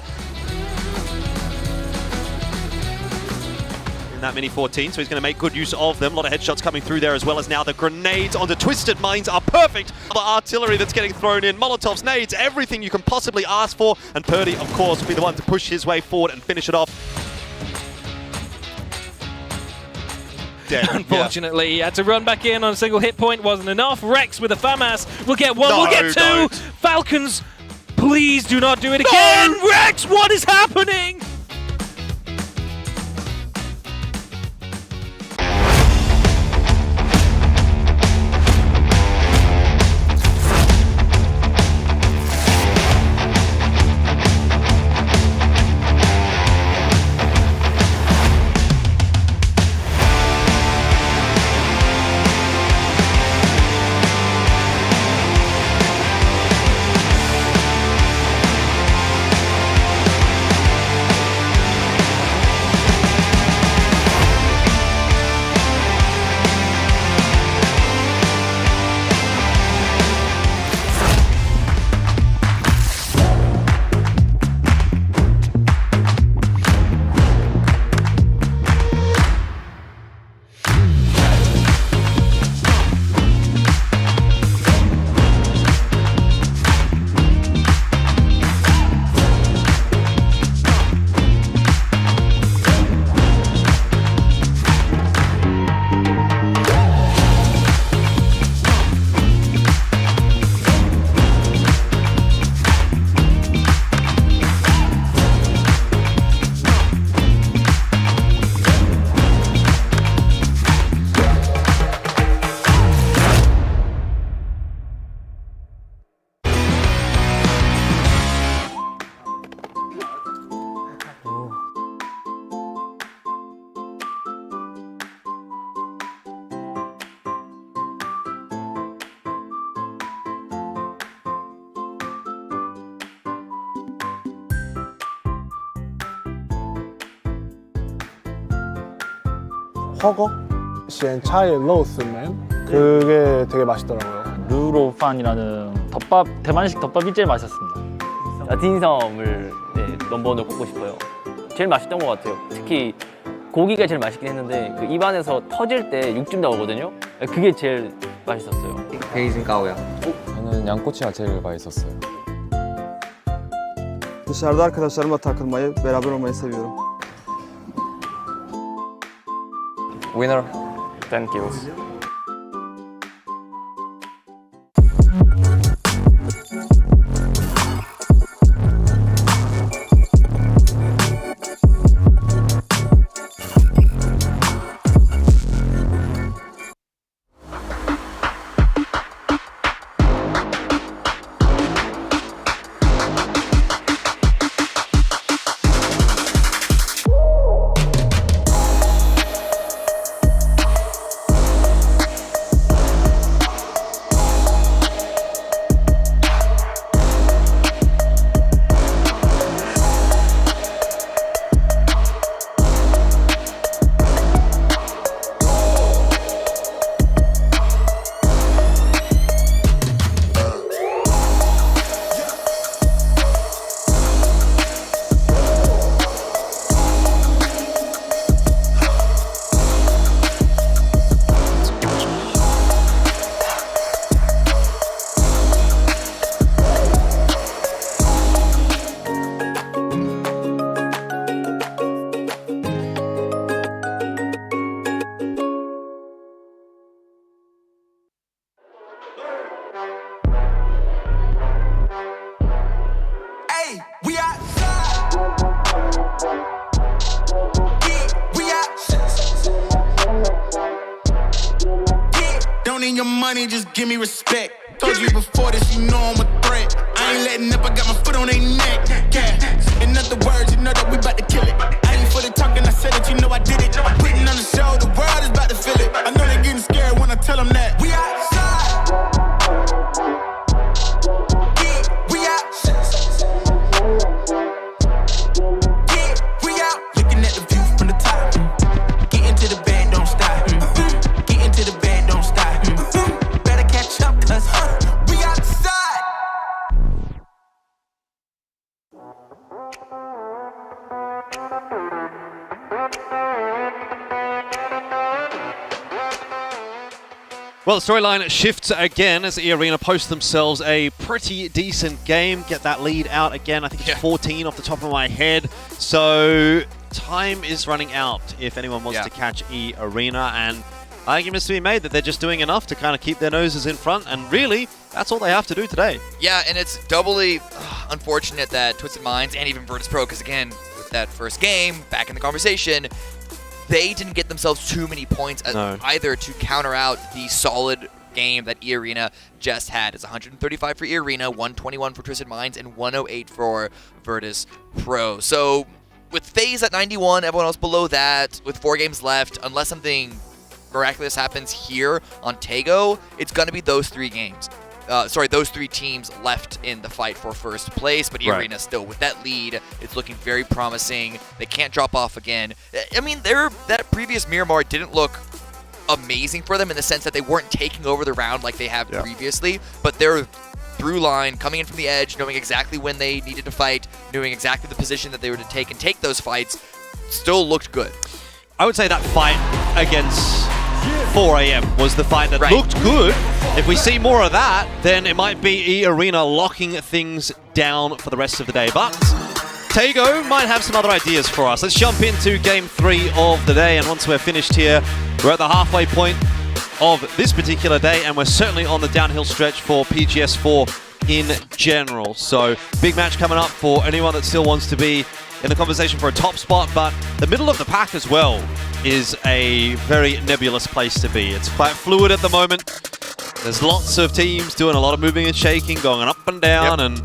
Speaker 23: In that mini 14, so he's going to make good use of them. A lot of headshots coming through there, as well as now the grenades onto Twisted Minds are perfect. The artillery that's getting thrown in, Molotovs, nades, everything you can possibly ask for. And Purdy, of course, will be the one to push his way forward and finish it off. Dead.
Speaker 2: Unfortunately, he had to run back in on a single hit point. Wasn't enough. Rex with a FAMAS. We'll get one. We'll get 2. Don't. Falcons, please do not do it again. No. Rex, what is happening?
Speaker 21: 허거? 시엔차의 로스맨? 그게 되게 맛있더라고요.
Speaker 4: 루로판이라는 덮밥, 대만식 덮밥이 제일 맛있었습니다. 딘섬을 넘버원으로 꼽고 싶어요. 제일 맛있던 것 같아요. 특히 고기가 제일 맛있긴 했는데 그 입안에서 터질 때 육즙 나오거든요. 그게 제일 맛있었어요.
Speaker 5: 저는 양꼬치가 제일 맛있었어요.
Speaker 25: Dışarıda arkadaşlarımla takılmayı, beraber olmayı seviyorum.
Speaker 3: Winner. 10 kills.
Speaker 28: Your money, just give me respect. Told you before this, you know I'm a threat. I ain't letting up, I got my foot on their neck. Yeah. In other words, you know that we about to kill it. I ain't for the talking, I said it, you know I did it. Putting on the show, the world is about to feel it. I know they're getting scared when I tell them that. We outside. Yeah, we out. Yeah, we out. Looking at the view from the top. Get into the bed, don't stop. Get into the bed, don't stop. We outside.
Speaker 23: Well, the storyline shifts again as E-Arena post themselves a pretty decent game. Get that lead out again. I think it's 14 off the top of my head. So time is running out if anyone wants to catch E-Arena, and arguments to be made that they're just doing enough to kind of keep their noses in front, and really, that's all they have to do today.
Speaker 1: Yeah, and it's doubly unfortunate that Twisted Minds and even Virtus Pro, because again, with that first game, back in the conversation, they didn't get themselves too many points either to counter out the solid game that E-Arena just had. It's 135 for E-Arena, 121 for Twisted Minds, and 108 for Virtus Pro. So with FaZe at 91, everyone else below that, with 4 games left, unless something miraculous happens here on Tago, it's going to be those 3 games. Those 3 teams left in the fight for first place, but E-Arena still with that lead. It's looking very promising. They can't drop off again. I mean, that previous Miramar didn't look amazing for them in the sense that they weren't taking over the round like they have previously, but their through line, coming in from the edge, knowing exactly when they needed to fight, knowing exactly the position that they were to take and take those fights, still looked good.
Speaker 23: I would say that fight against 4 AM was the fight that looked good. If we see more of that, then it might be E-Arena locking things down for the rest of the day. But Tago might have some other ideas for us. Let's jump into Game 3 of the day, and once we're finished here, we're at the halfway point of this particular day, and we're certainly on the downhill stretch for PGS4 in general. So, big match coming up for anyone that still wants to be in the conversation for a top spot, but the middle of the pack as well is a very nebulous place to be. It's quite fluid at the moment. There's lots of teams doing a lot of moving and shaking, going up and down, and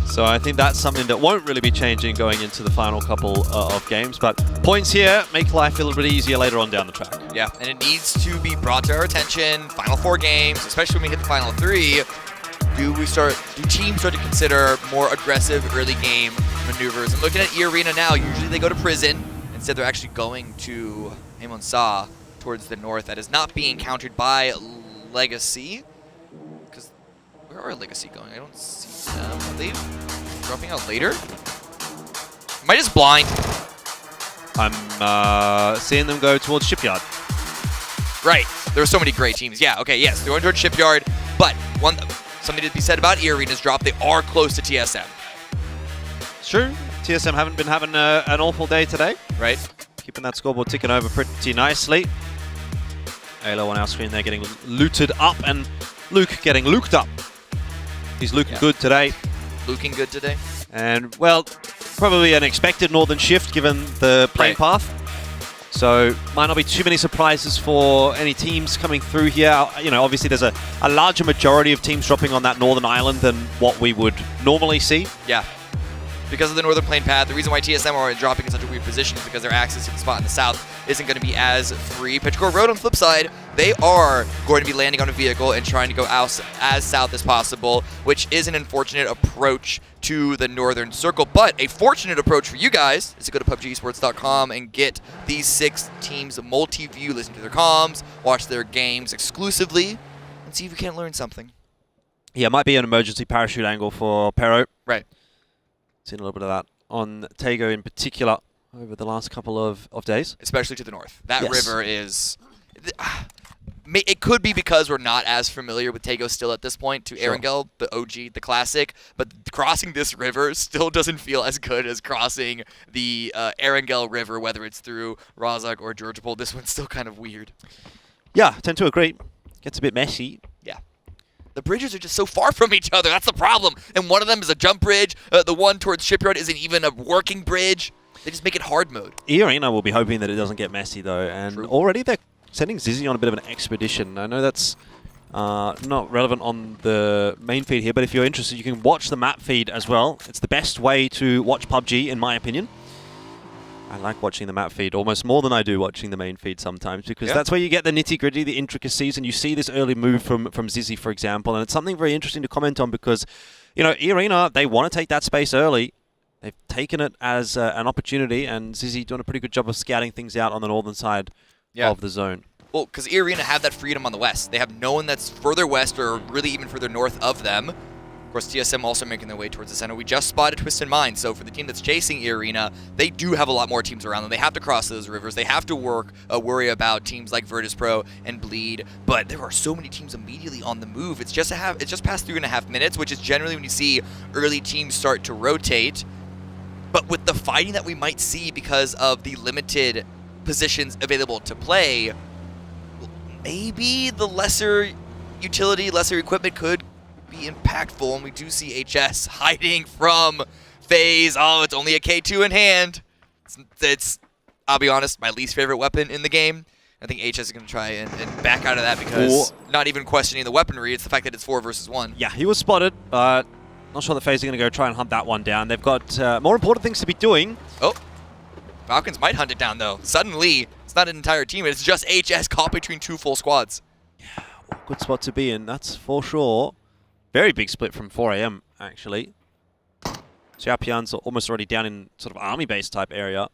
Speaker 23: so I think that's something that won't really be changing going into the final couple of games. But points here make life a little bit easier later on down the track.
Speaker 1: Yeah, and it needs to be brought to our attention. Final 4 games, especially when we hit the final 3. Do teams start to consider more aggressive early game maneuvers? And looking at E-Arena now, usually they go to prison. Instead, they're actually going to Sa towards the north. That is not being countered by Legacy. Because where are Legacy going? I don't see them. Are they dropping out later? Am I just blind?
Speaker 23: I'm seeing them go towards Shipyard.
Speaker 1: Right. There were so many great teams. Yeah, okay, yes, they're going towards Shipyard, but something to be said about E-Arena's drop, they are close to TSM.
Speaker 23: It's true. TSM haven't been having an awful day today.
Speaker 1: Right.
Speaker 23: Keeping that scoreboard ticking over pretty nicely. Halo on our screen there getting looted up, and Luke getting luked up. He's looking good today.
Speaker 1: Looking good today.
Speaker 23: And, well, probably an expected Northern shift given the playing path. So, might not be too many surprises for any teams coming through here. You know, obviously there's a larger majority of teams dropping on that Northern Island than what we would normally see.
Speaker 1: Yeah. Because of the Northern Plane path, the reason why TSM are dropping in such a weird position is because their access to the spot in the south isn't going to be as free. Petrichor Road, on the flip side, they are going to be landing on a vehicle and trying to go out as south as possible, which is an unfortunate approach to the Northern Circle. But a fortunate approach for you guys is to go to PUBGesports.com and get these 6 teams multi-view, listen to their comms, watch their games exclusively, and see if you can't learn something.
Speaker 23: Yeah, it might be an emergency parachute angle for Pero.
Speaker 1: Right.
Speaker 23: Seen a little bit of that on Tego in particular over the last couple of days.
Speaker 1: Especially to the north. That river is... It could be because we're not as familiar with Tego still at this point to Erangel, the OG, the classic, but crossing this river still doesn't feel as good as crossing the Erangel River, whether it's through Razak or Georgopol. This one's still kind of weird.
Speaker 23: Yeah, I tend to agree. Gets a bit messy.
Speaker 1: Yeah. The bridges are just so far from each other. That's the problem. And one of them is a jump bridge. The one towards Shipyard isn't even a working bridge. They just make it hard mode.
Speaker 23: E-Arena will be hoping that it doesn't get messy, though. And already they're sending Zizzy on a bit of an expedition. I know that's not relevant on the main feed here, but if you're interested, you can watch the map feed as well. It's the best way to watch PUBG, in my opinion. I like watching the map feed almost more than I do watching the main feed sometimes, because that's where you get the nitty-gritty, the intricacies, and you see this early move from Zizzy, for example, and it's something very interesting to comment on because, you know, E-Arena, they want to take that space early. They've taken it as an opportunity, and Zizzy doing a pretty good job of scouting things out on the northern side of the zone.
Speaker 1: Well, because E-Arena have that freedom on the west. They have no one that's further west or really even further north of them. Of course, TSM also making their way towards the center. We just spotted Twisted Minds, so for the team that's chasing E-Arena, they do have a lot more teams around them. They have to cross those rivers. They have to worry about teams like Virtus Pro and Bleed, but there are so many teams immediately on the move. It's just past 3.5 minutes, which is generally when you see early teams start to rotate. But with the fighting that we might see because of the limited positions available to play, maybe the lesser utility, lesser equipment could be impactful, and we do see HS hiding from FaZe. Oh, it's only a K2 in hand. It's I'll be honest, my least favorite weapon in the game. I think HS is going to try and back out of that because not even questioning the weaponry, it's the fact that it's 4 versus 1.
Speaker 23: Yeah, he was spotted, but not sure that FaZe are going to go try and hunt that one down. They've got more important things to be doing.
Speaker 1: Oh, Falcons might hunt it down, though. Suddenly, it's not an entire team. It's just HS caught between 2 full squads.
Speaker 23: Yeah, good spot to be in, that's for sure. Very big split from 4 AM, actually. Xiaopian's almost already down in sort of army base type area.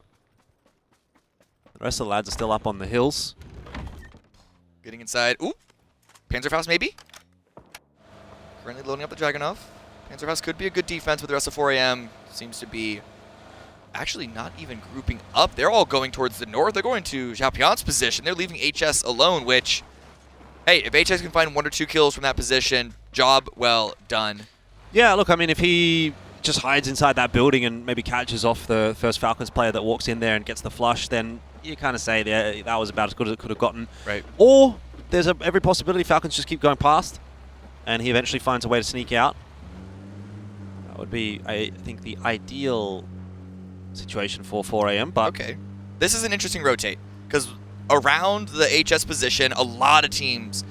Speaker 23: The rest of the lads are still up on the hills.
Speaker 1: Getting inside. Ooh, Panzerfaust maybe? Currently loading up the Dragunov. Panzerfaust could be a good defense, but the rest of 4 AM seems to be actually not even grouping up. They're all going towards the north. They're going to Xiaopian's position. They're leaving HS alone, which, hey, if HS can find 1 or 2 kills from that position, job well done.
Speaker 23: Yeah, look, I mean, if he just hides inside that building and maybe catches off the first Falcons player that walks in there and gets the flush, then you kind of say that was about as good as it could have gotten.
Speaker 1: Right.
Speaker 23: Or there's every possibility Falcons just keep going past and he eventually finds a way to sneak out. That would be, I think, the ideal situation for 4 AM. But
Speaker 1: okay, this is an interesting rotate because around the HS position, a lot of teams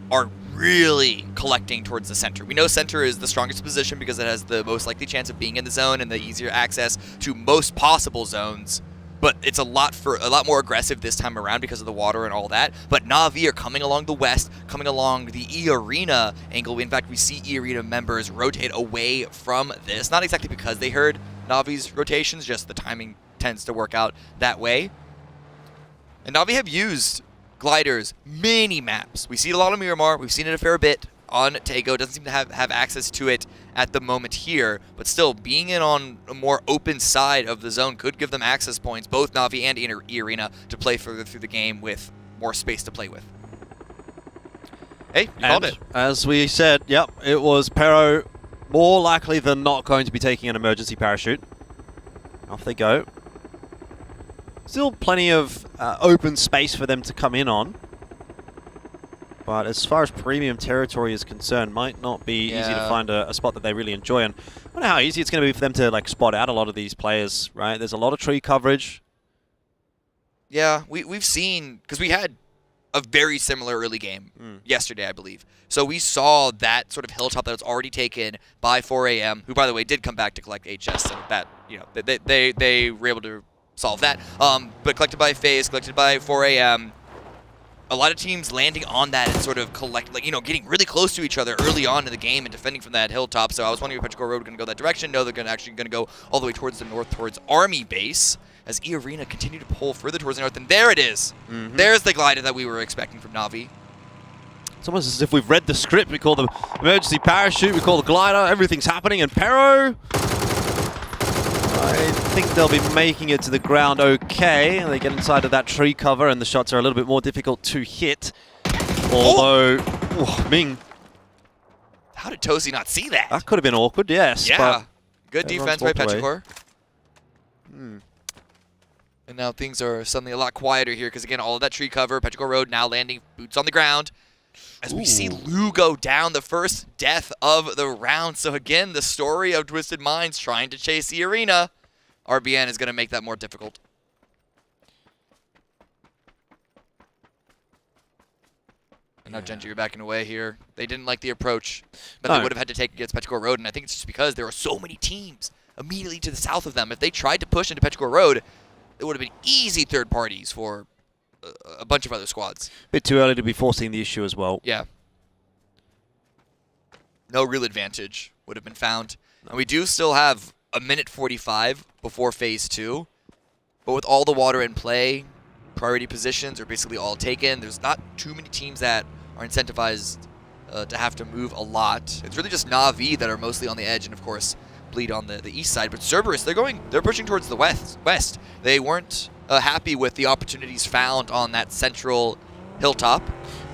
Speaker 1: are really collecting towards the center. We know center is the strongest position because it has the most likely chance of being in the zone and the easier access to most possible zones. But it's a lot more aggressive this time around because of the water and all that. But Na'Vi are coming along the west, coming along the E-Arena angle. In fact, we see E-Arena members rotate away from this. Not exactly because they heard Na'Vi's rotations, just the timing tends to work out that way. And Na'Vi have used gliders many maps. We see it a lot on Miramar. We've seen it a fair bit on Tego. Doesn't seem to have access to it at the moment here, but still being in on a more open side of the zone could give them access points, both Na'Vi and E-Arena, to play further through the game with more space to play with. Hey, you called it.
Speaker 23: As we said, yep, it was Pero more likely than not going to be taking an emergency parachute. Off they go. Still plenty of open space for them to come in on. But as far as premium territory is concerned, might not be easy to find a spot that they really enjoy. And I wonder how easy it's going to be for them to like spot out a lot of these players, right? There's a lot of tree coverage.
Speaker 1: Yeah, we've seen, because we had a very similar early game yesterday, I believe. So we saw that sort of hilltop that was already taken by 4 a.m., who, by the way, did come back to collect HS, and that, you know, they were able to solve that. But collected by FaZe, collected by 4 a.m., a lot of teams landing on that and sort of getting really close to each other early on in the game and defending from that hilltop. So I was wondering if Petrichor Road going to go that direction. No, they're actually going to go all the way towards the north, towards Army Base, as E-Arena continue to pull further towards the north. And there it is. There's the glider that we were expecting from Na'Vi.
Speaker 23: It's almost as if we've read the script. We call the emergency parachute, we call the glider, everything's happening. And Pero, I think they'll be making it to the ground okay. They get inside of that tree cover and the shots are a little bit more difficult to hit. Although, Ming.
Speaker 1: How did Tosi not see that?
Speaker 23: That could have been awkward, yes.
Speaker 1: Yeah. Good defense by Petrichor.
Speaker 23: And
Speaker 1: now things are suddenly a lot quieter here because, again, all of that tree cover, Petrichor Road now landing boots on the ground. As we see Lou go down, the first death of the round. So, again, the story of Twisted Minds trying to chase the arena. RBN is going to make that more difficult. And now Genji are backing away here. They didn't like the approach that they would have had to take against Petrichor Road. And I think it's just because there are so many teams immediately to the south of them. If they tried to push into Petrichor Road, it would have been easy third parties for a bunch of other squads.
Speaker 23: Bit too early to be forcing the issue as well.
Speaker 1: Yeah. No real advantage would have been found. And we do still have a minute 45 before phase 2. But with all the water in play, priority positions are basically all taken. There's not too many teams that are incentivized to have to move a lot. It's really just Na'Vi that are mostly on the edge, and of course Bleed on the east side. But Cerberus, they're pushing towards the west. They weren't happy with the opportunities found on that central hilltop.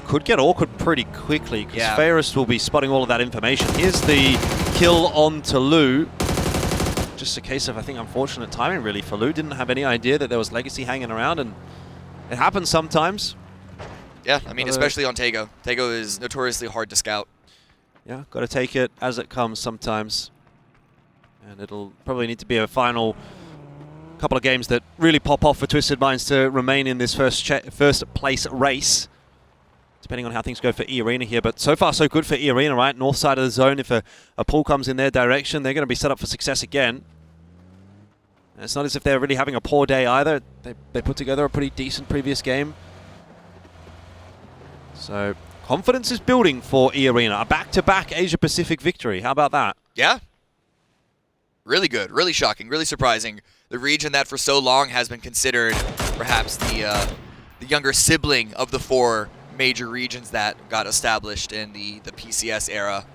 Speaker 23: Could get awkward pretty quickly because Ferris will be spotting all of that information. Here's the kill on to Lou. Just a case of, I think, unfortunate timing really for Lou. Didn't have any idea that there was Legacy hanging around, and it happens sometimes.
Speaker 1: Yeah, I mean, especially on Tego. Tego is notoriously hard to scout.
Speaker 23: Yeah, got to take it as it comes sometimes. And it'll probably need to be a final couple of games that really pop off for Twisted Minds to remain in this first place race, depending on how things go for E-Arena here. But so far, so good for E-Arena, right? North side of the zone, if a pull comes in their direction, they're going to be set up for success again. And it's not as if they're really having a poor day either. They put together a pretty decent previous game. So confidence is building for E-Arena. A back-to-back Asia-Pacific victory. How about that?
Speaker 1: Yeah. Really good, really shocking, really surprising. The region that for so long has been considered perhaps the younger sibling of the 4 major regions that got established in the PCS era.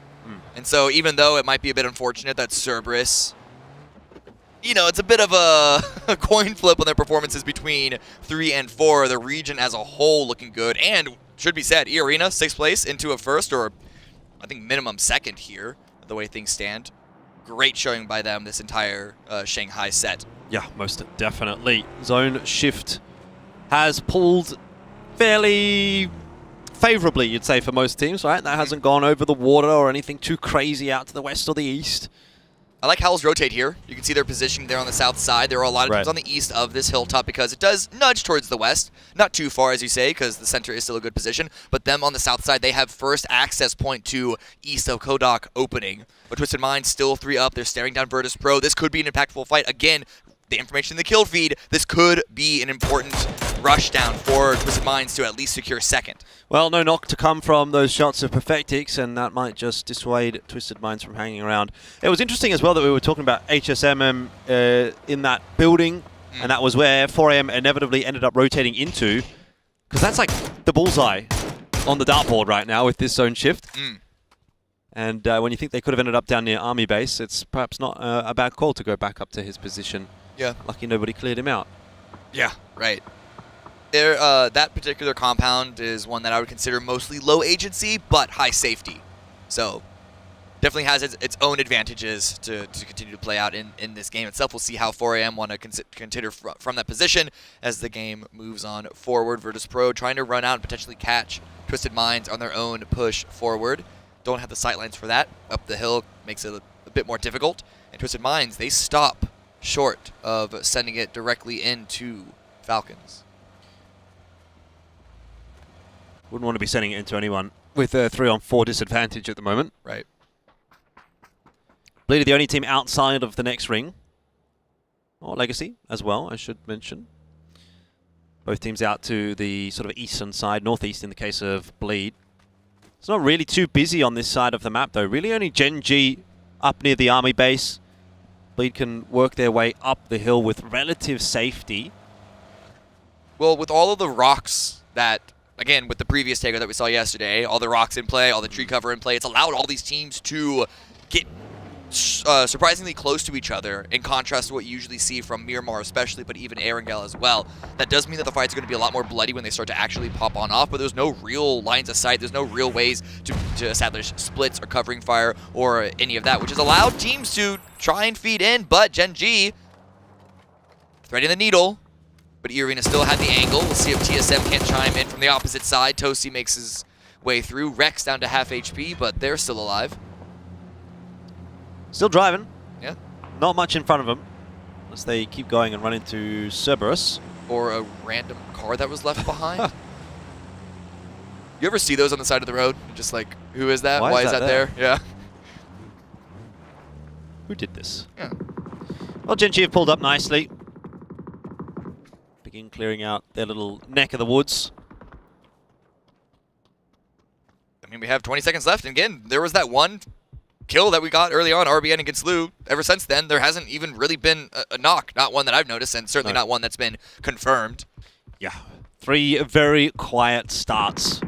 Speaker 1: And so even though it might be a bit unfortunate that Cerberus, you know, it's a bit of a coin flip on their performances between 3 and 4, the region as a whole looking good. And should be said, E-Arena, 6th place into a first, or I think minimum 2nd here, the way things stand. Great showing by them this entire Shanghai set.
Speaker 23: Yeah, most definitely. Zone shift has pulled fairly favorably, you'd say, for most teams, right? That hasn't gone over the water or anything too crazy out to the west or the east.
Speaker 1: I like Howl's rotate here. You can see their positioning there on the south side. There are a lot of teams on the east of this hilltop because it does nudge towards the west. Not too far, as you say, because the center is still a good position. But them on the south side, they have first access point to east of Kodak opening. But Twisted Minds still 3 up. They're staring down Virtus Pro. This could be an impactful fight. Again, the information in the kill feed, this could be an important rush down for Twisted Minds to at least secure 2nd.
Speaker 23: Well, no knock to come from those shots of Perfectix, and that might just dissuade Twisted Minds from hanging around. It was interesting as well that we were talking about HSMM in that building, and that was where 4AM inevitably ended up rotating into, because that's like the bullseye on the dartboard right now with this zone shift. And when you think they could have ended up down near Army Base, it's perhaps not a bad call to go back up to his position.
Speaker 1: Yeah.
Speaker 23: Lucky nobody cleared him out.
Speaker 1: Yeah, right. That particular compound is one that I would consider mostly low agency, but high safety. So definitely has its own advantages to continue to play out in this game itself. We'll see how 4AM want to consider from that position as the game moves on forward. Virtus.pro trying to run out and potentially catch Twisted Minds on their own push forward. Don't have the sightlines for that. Up the hill makes it a bit more difficult. And Twisted Minds, they stop short of sending it directly into Falcons.
Speaker 23: Wouldn't want to be sending it into anyone with a 3-on-4 disadvantage at the moment.
Speaker 1: Right.
Speaker 23: Bleed are the only team outside of the next ring. Or Legacy as well, I should mention. Both teams out to the sort of eastern side, northeast in the case of Bleed. It's not really too busy on this side of the map though. Really only Gen G up near the army base. Bleed can work their way up the hill with relative safety.
Speaker 1: Well, with all of the rocks that, again, with the previous takeover that we saw yesterday, all the rocks in play, all the tree cover in play, it's allowed all these teams to get surprisingly close to each other, in contrast to what you usually see from Miramar especially, but even Erangel as well. That does mean that the fights are going to be a lot more bloody when they start to actually pop on off, but there's no real lines of sight, there's no real ways to establish splits or covering fire or any of that, which has allowed teams to try and feed in, but Gen G threading the needle, but E-Arena still had the angle. We'll see if TSM can't chime in from the opposite side. Toasty makes his way through. Rex down to half HP, but they're still alive.
Speaker 23: Still driving.
Speaker 1: Yeah.
Speaker 23: Not much in front of them, unless they keep going and run into Cerberus.
Speaker 1: Or a random car that was left behind. You ever see those on the side of the road? Just like, who is that? Why is that there? Yeah.
Speaker 23: Who did this?
Speaker 1: Yeah.
Speaker 23: Well, Gen G have pulled up nicely. Begin clearing out their little neck of the woods.
Speaker 1: I mean, we have 20 seconds left, and again, there was that one kill that we got early on, RBN against Lou. Ever since then, there hasn't even really been a knock. Not one that I've noticed, and certainly not one that's been confirmed.
Speaker 23: Yeah. 3 very quiet starts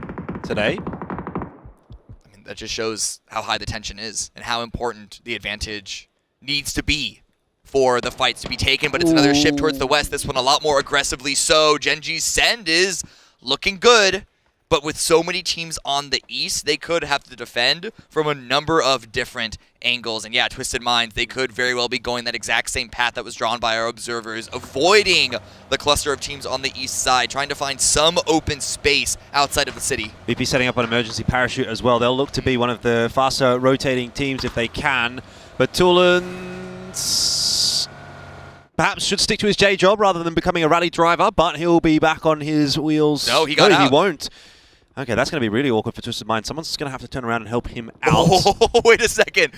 Speaker 23: today.
Speaker 1: I mean, that just shows how high the tension is and how important the advantage needs to be for the fights to be taken, but it's another shift towards the west, this one a lot more aggressively so. Gen G's send is looking good, but with so many teams on the east, they could have to defend from a number of different angles. And yeah, Twisted Minds, they could very well be going that exact same path that was drawn by our observers, avoiding the cluster of teams on the east side, trying to find some open space outside of the city.
Speaker 23: BP setting up an emergency parachute as well. They'll look to be one of the faster rotating teams if they can, but Tulans perhaps should stick to his J job rather than becoming a rally driver, but he'll be back on his wheels.
Speaker 1: No, he got out.
Speaker 23: He won't. Okay, that's going to be really awkward for Twisted Mind. Someone's going to have to turn around and help him out.
Speaker 1: Oh, wait a second.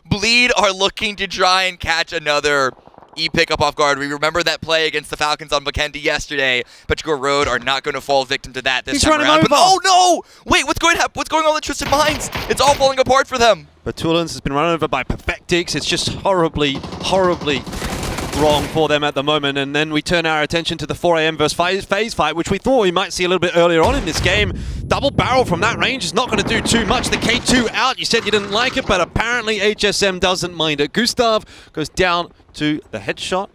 Speaker 1: Bleed are looking to try and catch another E-pick up off guard. We remember that play against the Falcons on Vikendi yesterday. Petrichor Road are not going to fall victim to that this time around. But, oh, no! Wait, what's going on with Twisted Minds? It's all falling apart for them.
Speaker 23: But Tulans has been run over by Perfectix. It's just horribly, horribly wrong for them at the moment, and then we turn our attention to the 4AM versus FaZe fight, which we thought we might see a little bit earlier on in this game. Double barrel from that range is not going to do too much. The K2 out, you said you didn't like it, but apparently HSM doesn't mind it. Gustav goes down to the headshot.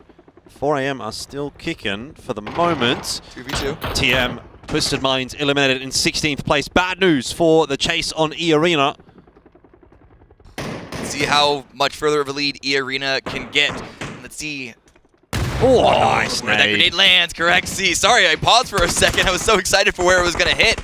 Speaker 23: 4AM are still kicking for the moment.
Speaker 1: 2v2.
Speaker 23: TM, Twisted Minds eliminated in 16th place. Bad news for the chase on E-Arena.
Speaker 1: See how much further of a lead E-Arena can get. Let's see.
Speaker 23: Oh, nice
Speaker 1: where that grenade lands, correct. See, sorry, I paused for a second. I was so excited for where it was going to hit.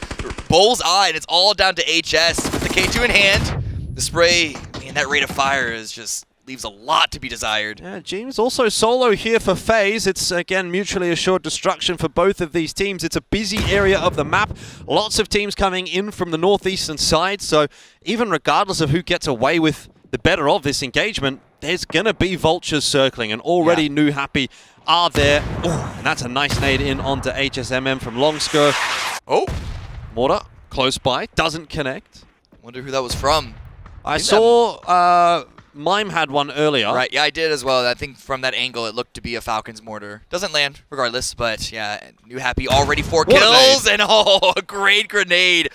Speaker 1: Bullseye, and it's all down to HS with the K2 in hand. The spray, man, that rate of fire is just leaves a lot to be desired.
Speaker 23: Yeah, James also solo here for FaZe. It's, again, mutually assured destruction for both of these teams. It's a busy area of the map. Lots of teams coming in from the northeastern side, so even regardless of who gets away with the better of this engagement, there's going to be vultures circling, and already New Happy are there. Oh, and that's a nice nade in onto HSMM from Longsko.
Speaker 1: Oh!
Speaker 23: Mortar, close by, doesn't connect.
Speaker 1: Wonder who that was from.
Speaker 23: I saw Mime had one earlier.
Speaker 1: Right, yeah, I did as well. I think from that angle, it looked to be a Falcons mortar. Doesn't land, regardless, but yeah, New Happy already 4 kills, and a great grenade.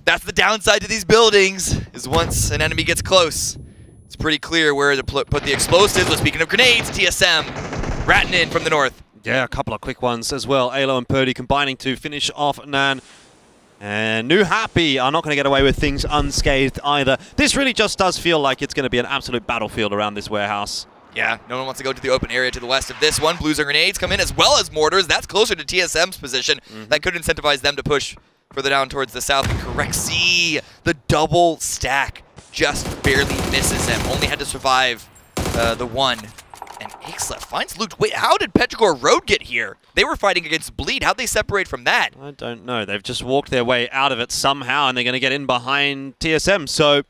Speaker 1: That's the downside to these buildings, is once an enemy gets close, it's pretty clear where to put the explosives. But speaking of grenades, TSM ratting in from the north.
Speaker 23: Yeah, a couple of quick ones as well. Alo and Purdy combining to finish off Nan. And New Happy are not going to get away with things unscathed either. This really just does feel like it's going to be an absolute battlefield around this warehouse.
Speaker 1: Yeah, no one wants to go to the open area to the west of this one. Blues and grenades come in as well as mortars. That's closer to TSM's position. That could incentivize them to push further down towards the south. Correxy, the double stack just barely misses him. Only had to survive the one. And Ixla finds Luke. Wait, how did Petrogor Road get here? They were fighting against Bleed. How'd they separate from that?
Speaker 23: I don't know. They've just walked their way out of it somehow, and they're going to get in behind TSM. So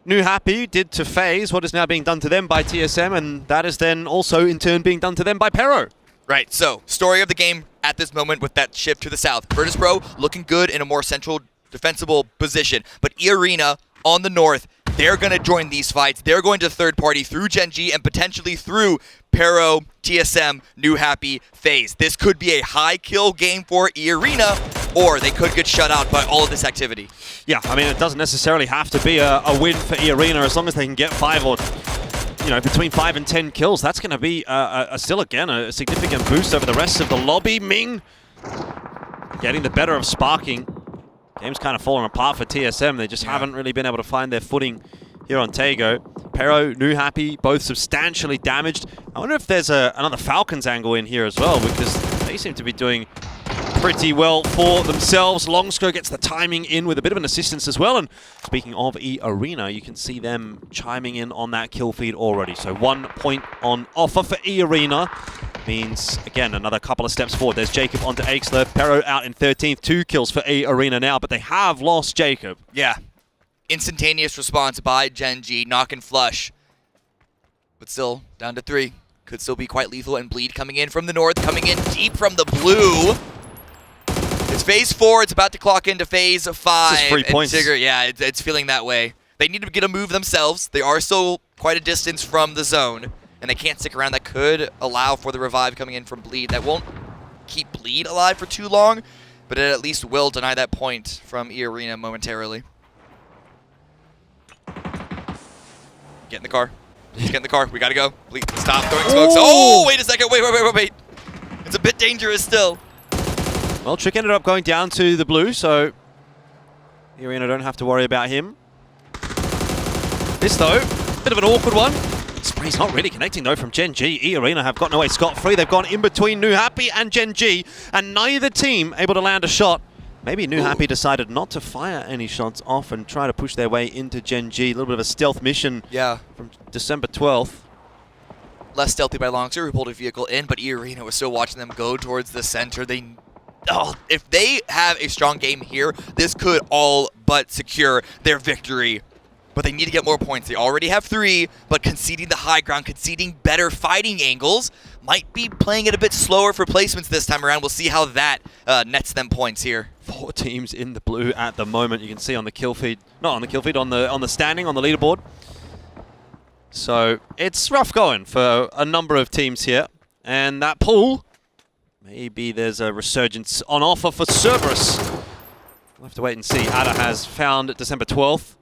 Speaker 23: New Happy did to FaZe what is now being done to them by TSM, and that is then also in turn being done to them by Pero.
Speaker 1: Right, so story of the game at this moment with that shift to the south. Virtus.pro looking good in a more central defensible position, but E-Arena on the north, they're going to join these fights. They're going to third party through Gen G and potentially through Pero, TSM, New Happy, FaZe. This could be a high kill game for E-Arena, or they could get shut out by all of this activity.
Speaker 23: Yeah, I mean, it doesn't necessarily have to be a win for E-Arena as long as they can get 5 or, you know, between 5 and 10 kills. That's going to be still, again, a significant boost over the rest of the lobby. Ming getting the better of Sparking. Game's kind of falling apart for TSM. They just haven't really been able to find their footing here on Tago. Pero, New Happy, both substantially damaged. I wonder if there's another Falcons angle in here as well, because they seem to be doing pretty well for themselves. Longsko gets the timing in with a bit of an assistance as well. And speaking of E-Arena, you can see them chiming in on that kill feed already. So 1 point on offer for E-Arena. Means, again, another couple of steps forward. There's Jacob onto Aixler. Pero out in 13th. 2 kills for E-Arena now, but they have lost Jacob.
Speaker 1: Yeah. Instantaneous response by Gen G. Knock and flush. But still, down to 3. Could still be quite lethal. And Bleed coming in from the north. Coming in deep from the blue. It's phase 4. It's about to clock into phase 5.
Speaker 23: This is 3 points.
Speaker 1: Tigger, yeah, it's feeling that way. They need to get a move themselves. They are still quite a distance from the zone. And they can't stick around. That could allow for the revive coming in from Bleed. That won't keep Bleed alive for too long, but it at least will deny that point from E-Arena momentarily. Get in the car. Please get in the car. We gotta go. Bleed, stop throwing smokes. Oh, wait a second. Wait. It's a bit dangerous still.
Speaker 23: Well, Trick ended up going down to the blue, so E-Arena don't have to worry about him. This, though, bit of an awkward one. Spray's not really connecting, though, from Gen G. E-Arena have gotten away scot-free. They've gone in between New Happy and Gen G, and neither team able to land a shot. Maybe New Happy decided not to fire any shots off and try to push their way into Gen G. A little bit of a stealth mission from December 12th.
Speaker 1: Less stealthy by Longster, who pulled a vehicle in, but E-Arena was still watching them go towards the center. If they have a strong game here, this could all but secure their victory. But they need to get more points. They already have 3, but conceding the high ground, conceding better fighting angles, might be playing it a bit slower for placements this time around. We'll see how that nets them points here.
Speaker 23: 4 teams in the blue at the moment. You can see on the kill feed, not on the kill feed, on the standing, on the leaderboard. So it's rough going for a number of teams here. And that pool, maybe there's a resurgence on offer for Cerberus. We'll have to wait and see. Ada has found December 12th.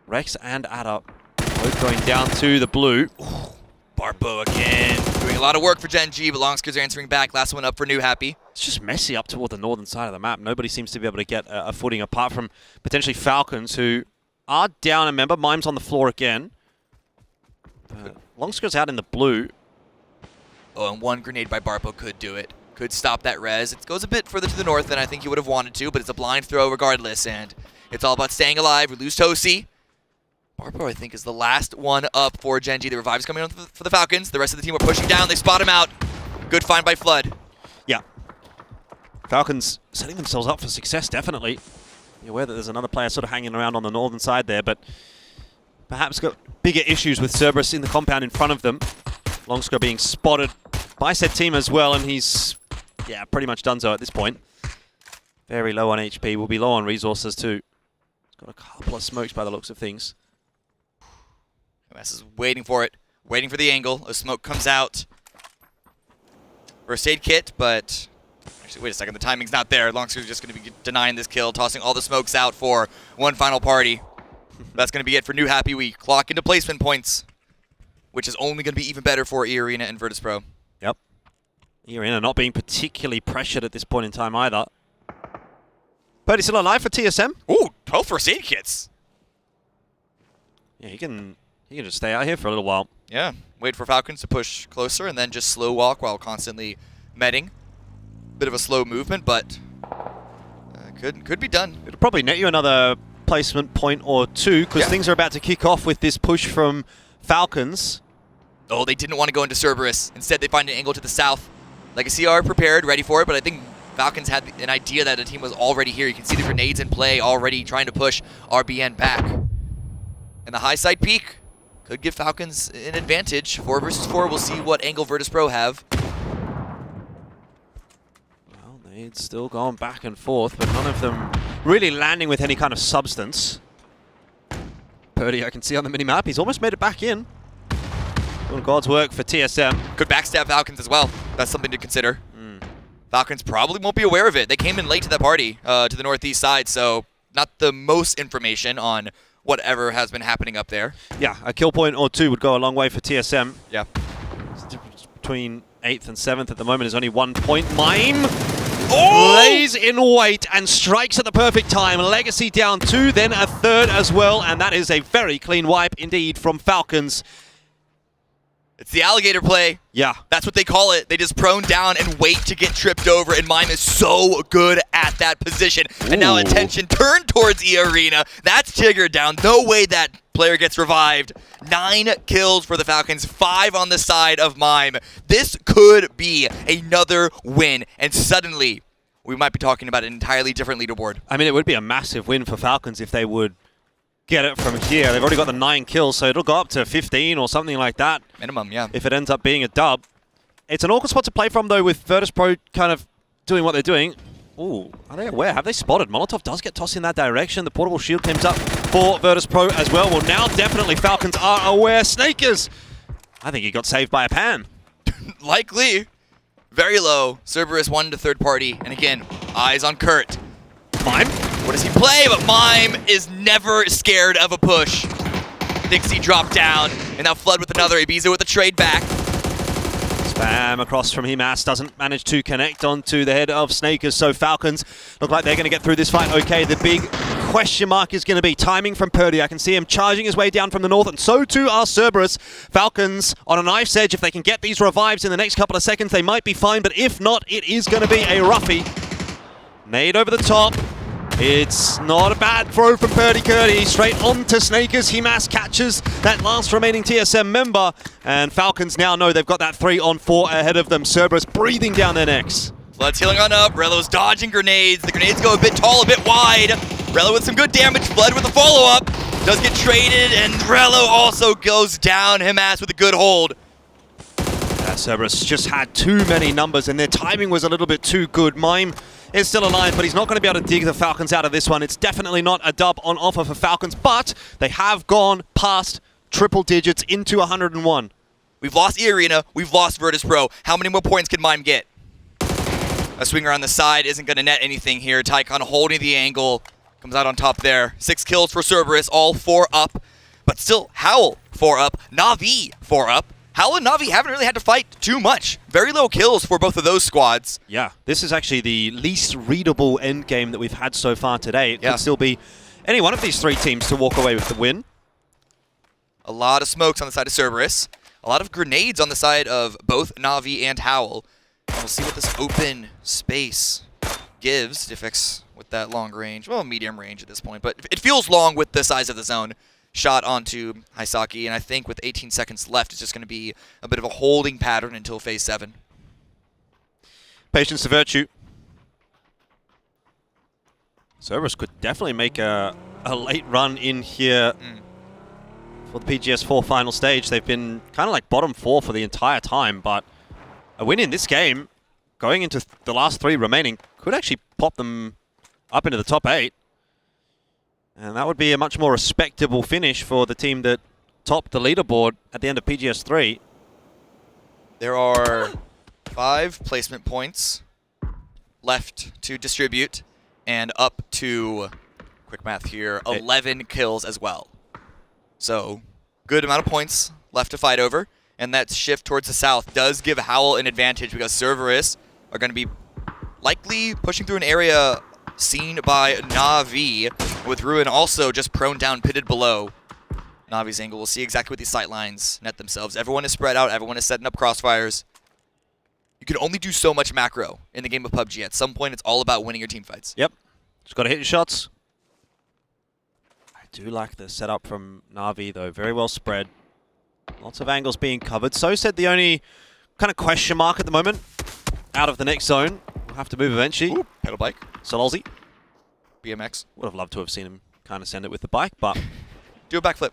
Speaker 23: Rex and Ada both going down to the blue.
Speaker 1: Ooh, Barbo again. Doing a lot of work for Gen G, but Longskers are answering back. Last one up for New Happy.
Speaker 23: It's just messy up toward the northern side of the map. Nobody seems to be able to get a footing apart from potentially Falcons, who are down a member. Mime's on the floor again. Longskers out in the blue.
Speaker 1: Oh, and 1 grenade by Barbo could do it. Could stop that res. It goes a bit further to the north than I think he would have wanted to, but it's a blind throw regardless, and it's all about staying alive. We lose Tosi. Barbo, I think, is the last one up for Gen G. The revive's coming on for the Falcons. The rest of the team are pushing down. They spot him out. Good find by Flood.
Speaker 23: Yeah. Falcons setting themselves up for success, definitely. You're aware that there's another player sort of hanging around on the northern side there, but perhaps got bigger issues with Cerberus in the compound in front of them. Longsko being spotted by said team as well, and he's, yeah, pretty much done so at this point. Very low on HP. Will be low on resources too. He's got a couple of smokes by the looks of things.
Speaker 1: MS is waiting for it, waiting for the angle. A smoke comes out. First aid kit, but actually, wait a second, the timing's not there. Longster's just going to be denying this kill, tossing all the smokes out for one final party. That's going to be it for New Happy. We clock into placement points, which is only going to be even better for E-Arena and Virtus.pro.
Speaker 23: Yep. Arena not being particularly pressured at this point in time either. Purdy still alive for TSM.
Speaker 1: Ooh, 12 first aid kits.
Speaker 23: Yeah, he can just stay out here for a little while.
Speaker 1: Yeah, wait for Falcons to push closer and then just slow walk while constantly medding. Bit of a slow movement, but could be done.
Speaker 23: It'll probably net you another placement point or two because things are about to kick off with this push from Falcons.
Speaker 1: Oh, they didn't want to go into Cerberus. Instead, they find an angle to the south. Legacy are prepared, ready for it, but I think Falcons had an idea that the team was already here. You can see the grenades in play already trying to push RBN back. And the high side peek could give Falcons an advantage. 4 versus 4, we'll see what angle Virtus.pro have.
Speaker 23: Well, they'd still gone back and forth, but none of them really landing with any kind of substance. Purdy, I can see on the minimap, he's almost made it back in. Doing God's work for TSM.
Speaker 1: Could backstab Falcons as well. That's something to consider. Falcons probably won't be aware of it. They came in late to that party, to the northeast side, so not the most information on whatever has been happening up there.
Speaker 23: Yeah, a kill point or two would go a long way for TSM.
Speaker 1: Yeah.
Speaker 23: The difference between 8th and 7th at the moment is only 1 point. Mime lays in wait and strikes at the perfect time. Legacy down 2, then a 3rd as well, and that is a very clean wipe indeed from Falcons.
Speaker 1: It's the alligator play.
Speaker 23: Yeah.
Speaker 1: That's what they call it. They just prone down and wait to get tripped over, and Mime is so good at that position. Ooh. And now attention turned towards E-Arena. That's Tigger down. No way that player gets revived. 9 kills for the Falcons, 5 on the side of Mime. This could be another win, and suddenly we might be talking about an entirely different leaderboard.
Speaker 23: I mean, it would be a massive win for Falcons if they would get it from here. They've already got the 9 kills, so it'll go up to 15 or something like that.
Speaker 1: Minimum, yeah.
Speaker 23: If it ends up being a dub. It's an awkward spot to play from, though, with Virtus.pro kind of doing what they're doing. Ooh, are they aware? Have they spotted? Molotov does get tossed in that direction. The portable shield comes up for Virtus.pro as well. Well, now definitely Falcons are aware. Snakers! I think he got saved by a pan.
Speaker 1: Likely. Very low. Cerberus 1 to third party. And again, eyes on Kurt.
Speaker 23: Mime?
Speaker 1: What does he play? But Mime is never scared of a push. Nixie dropped down, and now Flood with another. Ibiza with a trade back.
Speaker 23: Spam across from Himas doesn't manage to connect onto the head of Snakers, so Falcons look like they're going to get through this fight okay. The big question mark is going to be timing from Purdy. I can see him charging his way down from the north, and so too are Cerberus. Falcons on a knife's edge. If they can get these revives in the next couple of seconds, they might be fine, but if not, it is going to be a roughie. Nade over the top. It's not a bad throw from Purdy Curdy. Straight on to Snakers. Himas catches that last remaining TSM member. And Falcons now know they've got that 3-on-4 ahead of them. Cerberus breathing down their necks.
Speaker 1: Flood's healing on up. Relo's dodging grenades. The grenades go a bit tall, a bit wide. Relo with some good damage. Flood with a follow-up. Does get traded, and Relo also goes down. Himas with a good hold.
Speaker 23: Cerberus just had too many numbers, and their timing was a little bit too good. Mime is still alive, but he's not going to be able to dig the Falcons out of this one. It's definitely not a dub on offer for Falcons, but they have gone past triple digits into 101.
Speaker 1: We've lost E-Arena. We've lost Virtus.pro. How many more points can Mime get? A swing around the side isn't going to net anything here. Tycon holding the angle. Comes out on top there. 6 kills for Cerberus, all 4 up. But still, Howl 4 up. Na'Vi 4 up. Howl and Na'Vi haven't really had to fight too much. Very low kills for both of those squads.
Speaker 23: Yeah, this is actually the least readable endgame that we've had so far today. It could still be any one of these 3 teams to walk away with the win.
Speaker 1: A lot of smokes on the side of Cerberus. A lot of grenades on the side of both Na'Vi and Howl. And we'll see what this open space gives. Diffix with that long range. Well, medium range at this point. But it feels long with the size of the zone. Shot onto Hisaki, and I think with 18 seconds left, it's just going to be a bit of a holding pattern until phase 7.
Speaker 23: Patience to virtue. Cerberus could definitely make a late run in here for the PGS 4 final stage. They've been kind of like bottom 4 for the entire time, but a win in this game, going into the last 3 remaining, could actually pop them up into the top 8. And that would be a much more respectable finish for the team that topped the leaderboard at the end of PGS 3.
Speaker 1: There are 5 placement points left to distribute, and up to, quick math here, 11 kills as well. So, good amount of points left to fight over. and that shift towards the south does give Howl an advantage because Cerberus are going to be likely pushing through an area seen by Na'Vi, with Ruin also just prone down, pitted below Na'Vi's angle. We'll see exactly what these sight lines net themselves. Everyone is spread out. Everyone is setting up crossfires. You can only do so much macro in the game of PUBG. At some point, it's all about winning your team fights.
Speaker 23: Yep. Just got to hit your shots. I do like the setup from Na'Vi, though. Very well spread. Lots of angles being covered. So said the only kind of question mark at the moment out of the next zone. We'll have to move eventually.
Speaker 1: Ooh, pedal bike.
Speaker 23: Sololzy.
Speaker 1: BMX.
Speaker 23: Would have loved to have seen him kind of send it with the bike, but...
Speaker 1: Do a backflip.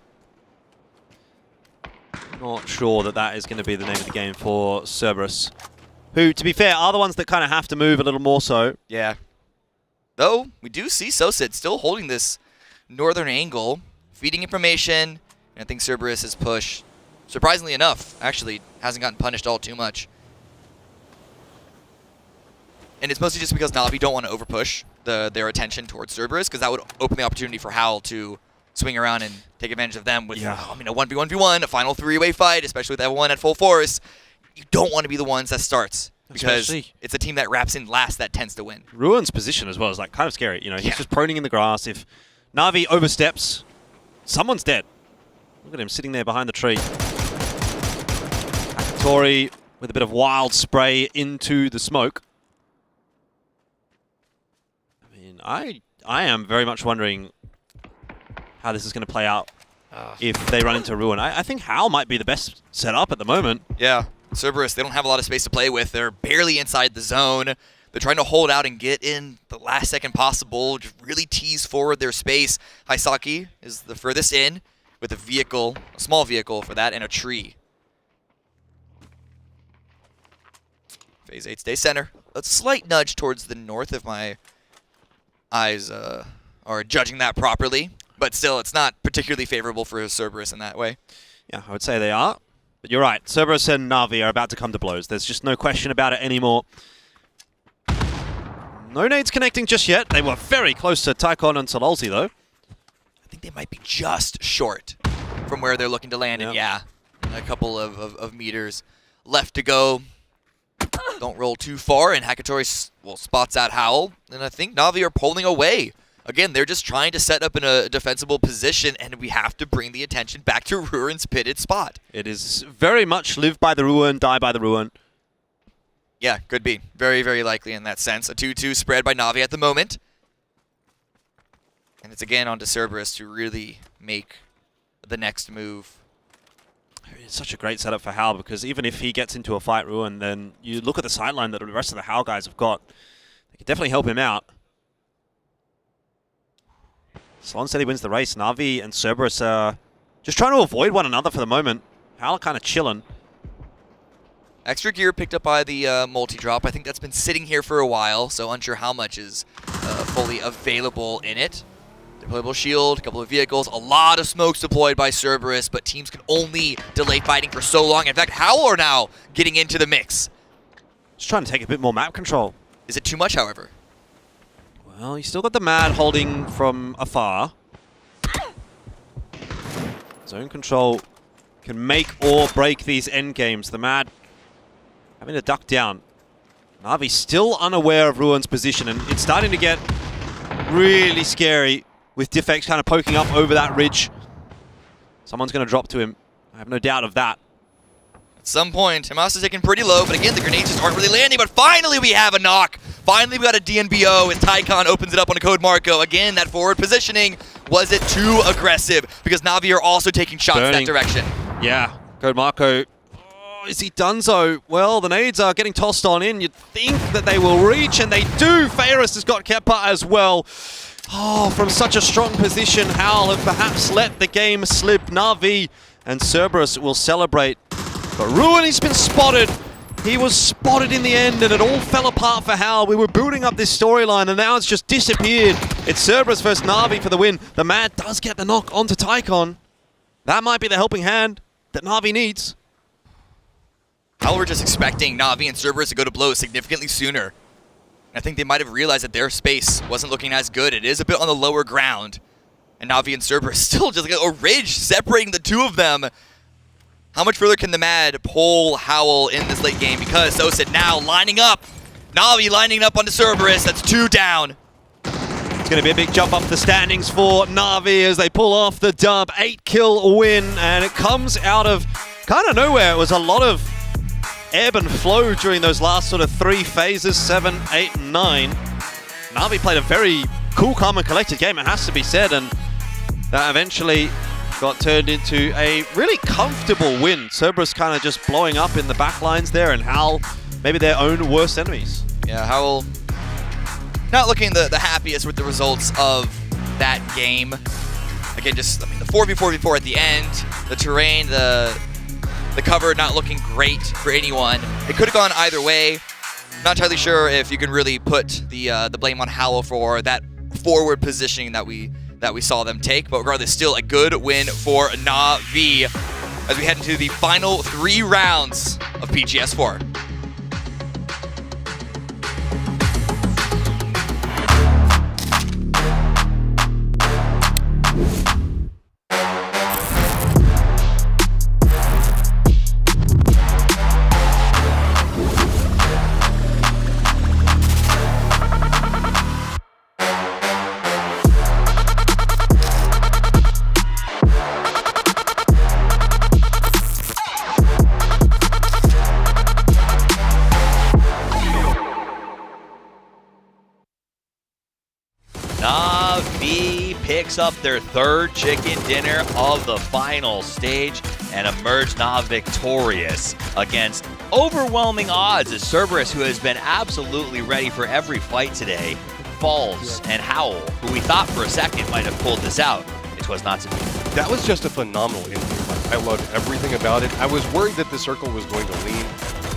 Speaker 23: Not sure that that is going to be the name of the game for Cerberus, who, to be fair, are the ones that kind of have to move a little more so.
Speaker 1: Yeah. Though, we do see Sosid still holding this northern angle, feeding information, and I think Cerberus' push, surprisingly enough, actually hasn't gotten punished all too much. And it's mostly just because Na'Vi don't want to overpush their attention towards Cerberus, because that would open the opportunity for Howl to swing around and take advantage of them with, I mean, a 1v1v1, a final three-way fight, especially with everyone at full force. You don't want to be the ones that starts, because it's a team that wraps in last that tends to win.
Speaker 23: Ruin's position as well is like kind of scary. You know, he's just proning in the grass. If Na'Vi oversteps, someone's dead. Look at him sitting there behind the tree. Akatori with a bit of wild spray into the smoke. I mean, I am very much wondering how this is going to play out if they run into Ruin. I think Howl might be the best setup at the moment.
Speaker 1: Yeah, Cerberus, they don't have a lot of space to play with. They're barely inside the zone. They're trying to hold out and get in the last second possible, just really tease forward their space. Haisaki is the furthest in with a vehicle, a small vehicle for that, and a tree. Phase 8 stays center. A slight nudge towards the north if my eyes are judging that properly. But still, it's not particularly favorable for Cerberus in that way.
Speaker 23: Yeah, I would say they are. But you're right. Cerberus and Na'Vi are about to come to blows. There's just no question about it anymore. No nades connecting just yet. They were very close to Taikon and Sololzy, though.
Speaker 1: I think they might be just short from where they're looking to land. And yeah, a couple of meters left to go. Don't roll too far, and Hakatori spots out Howl. And I think Na'Vi are pulling away. Again, they're just trying to set up in a defensible position, and we have to bring the attention back to Ruin's pitted spot.
Speaker 23: It is very much live by the Ruin, die by the Ruin.
Speaker 1: Yeah, could be. Very, very likely in that sense. A 2-2 spread by Na'Vi at the moment. And it's again on to Cerberus to really make the next move.
Speaker 23: It's such a great setup for Howl, because even if he gets into a fight Ruin, then you look at the sideline that the rest of the Howl guys have got. They could definitely help him out. Slon said he wins the race. Na'Vi and Cerberus are just trying to avoid one another for the moment. Howl kind of chilling.
Speaker 1: Extra gear picked up by the multi-drop. I think that's been sitting here for a while, so unsure how much is fully available in it. Deployable shield, a couple of vehicles, a lot of smokes deployed by Cerberus, but teams can only delay fighting for so long. In fact, Howl are now getting into the mix.
Speaker 23: Just trying to take a bit more map control.
Speaker 1: Is it too much, however?
Speaker 23: Well, you still got the Mad holding from afar. Zone control can make or break these end games. The Mad having to duck down. Na'Vi still unaware of Ruin's position, and it's starting to get really scary with Diffex kind of poking up over that ridge. Someone's going to drop to him. I have no doubt of that.
Speaker 1: At some point, Hamas is taken pretty low, but again, the grenades just aren't really landing, but finally we have a knock. Finally we got a DNBO as Taikon opens it up on a Code Marco. Again, that forward positioning, was it too aggressive? Because Na'Vi are also taking shots that direction.
Speaker 23: Yeah, Code Marco. Oh, is he done so? Well, the nades are getting tossed on in. You'd think that they will reach, and they do. Ferris has got Kepa as well. Oh, from such a strong position, Howl have perhaps let the game slip. Na'Vi and Cerberus will celebrate. But Ruin, he's been spotted. He was spotted in the end, and it all fell apart for Howl. We were building up this storyline, and now it's just disappeared. It's Cerberus versus Na'Vi for the win. The Mad does get the knock onto Taikon. That might be the helping hand that Na'Vi needs.
Speaker 1: Howl were just expecting Na'Vi and Cerberus to go to blows significantly sooner. I think they might have realized that their space wasn't looking as good. It is a bit on the lower ground. And Na'Vi and Cerberus still just like a ridge separating the two of them. how much further can the Mad pull Howl in this late game? Because Sosid now lining up. Na'Vi lining up onto Cerberus. That's 2 down.
Speaker 23: It's going to be a big jump up the standings for Na'Vi as they pull off the dub. 8-kill win, and it comes out of kind of nowhere. It was a lot of ebb and flow during those last sort of 3 phases, 7, 8, and 9. Na'Vi played a very cool, calm, and collected game, it has to be said, and that eventually got turned into a really comfortable win. Cerberus kind of just blowing up in the back lines there, and Howl, maybe their own worst enemies.
Speaker 1: Yeah, Howl not looking the happiest with the results of that game. Again, just the 4v4v4 at the end, the terrain, the cover not looking great for anyone. It could have gone either way. Not entirely sure if you can really put the blame on Howl for that forward positioning that we saw them take, but regardless, still a good win for Na'Vi as we head into the final 3 rounds of PGS 4.
Speaker 19: Na'Vi picks up their 3rd chicken dinner of the final stage and emerge now victorious against overwhelming odds as Cerberus, who has been absolutely ready for every fight today, falls, and Howl, who we thought for a second might have pulled this out. It was not to be.
Speaker 20: That was just a phenomenal interview. I loved everything about it. I was worried that the circle was going to lean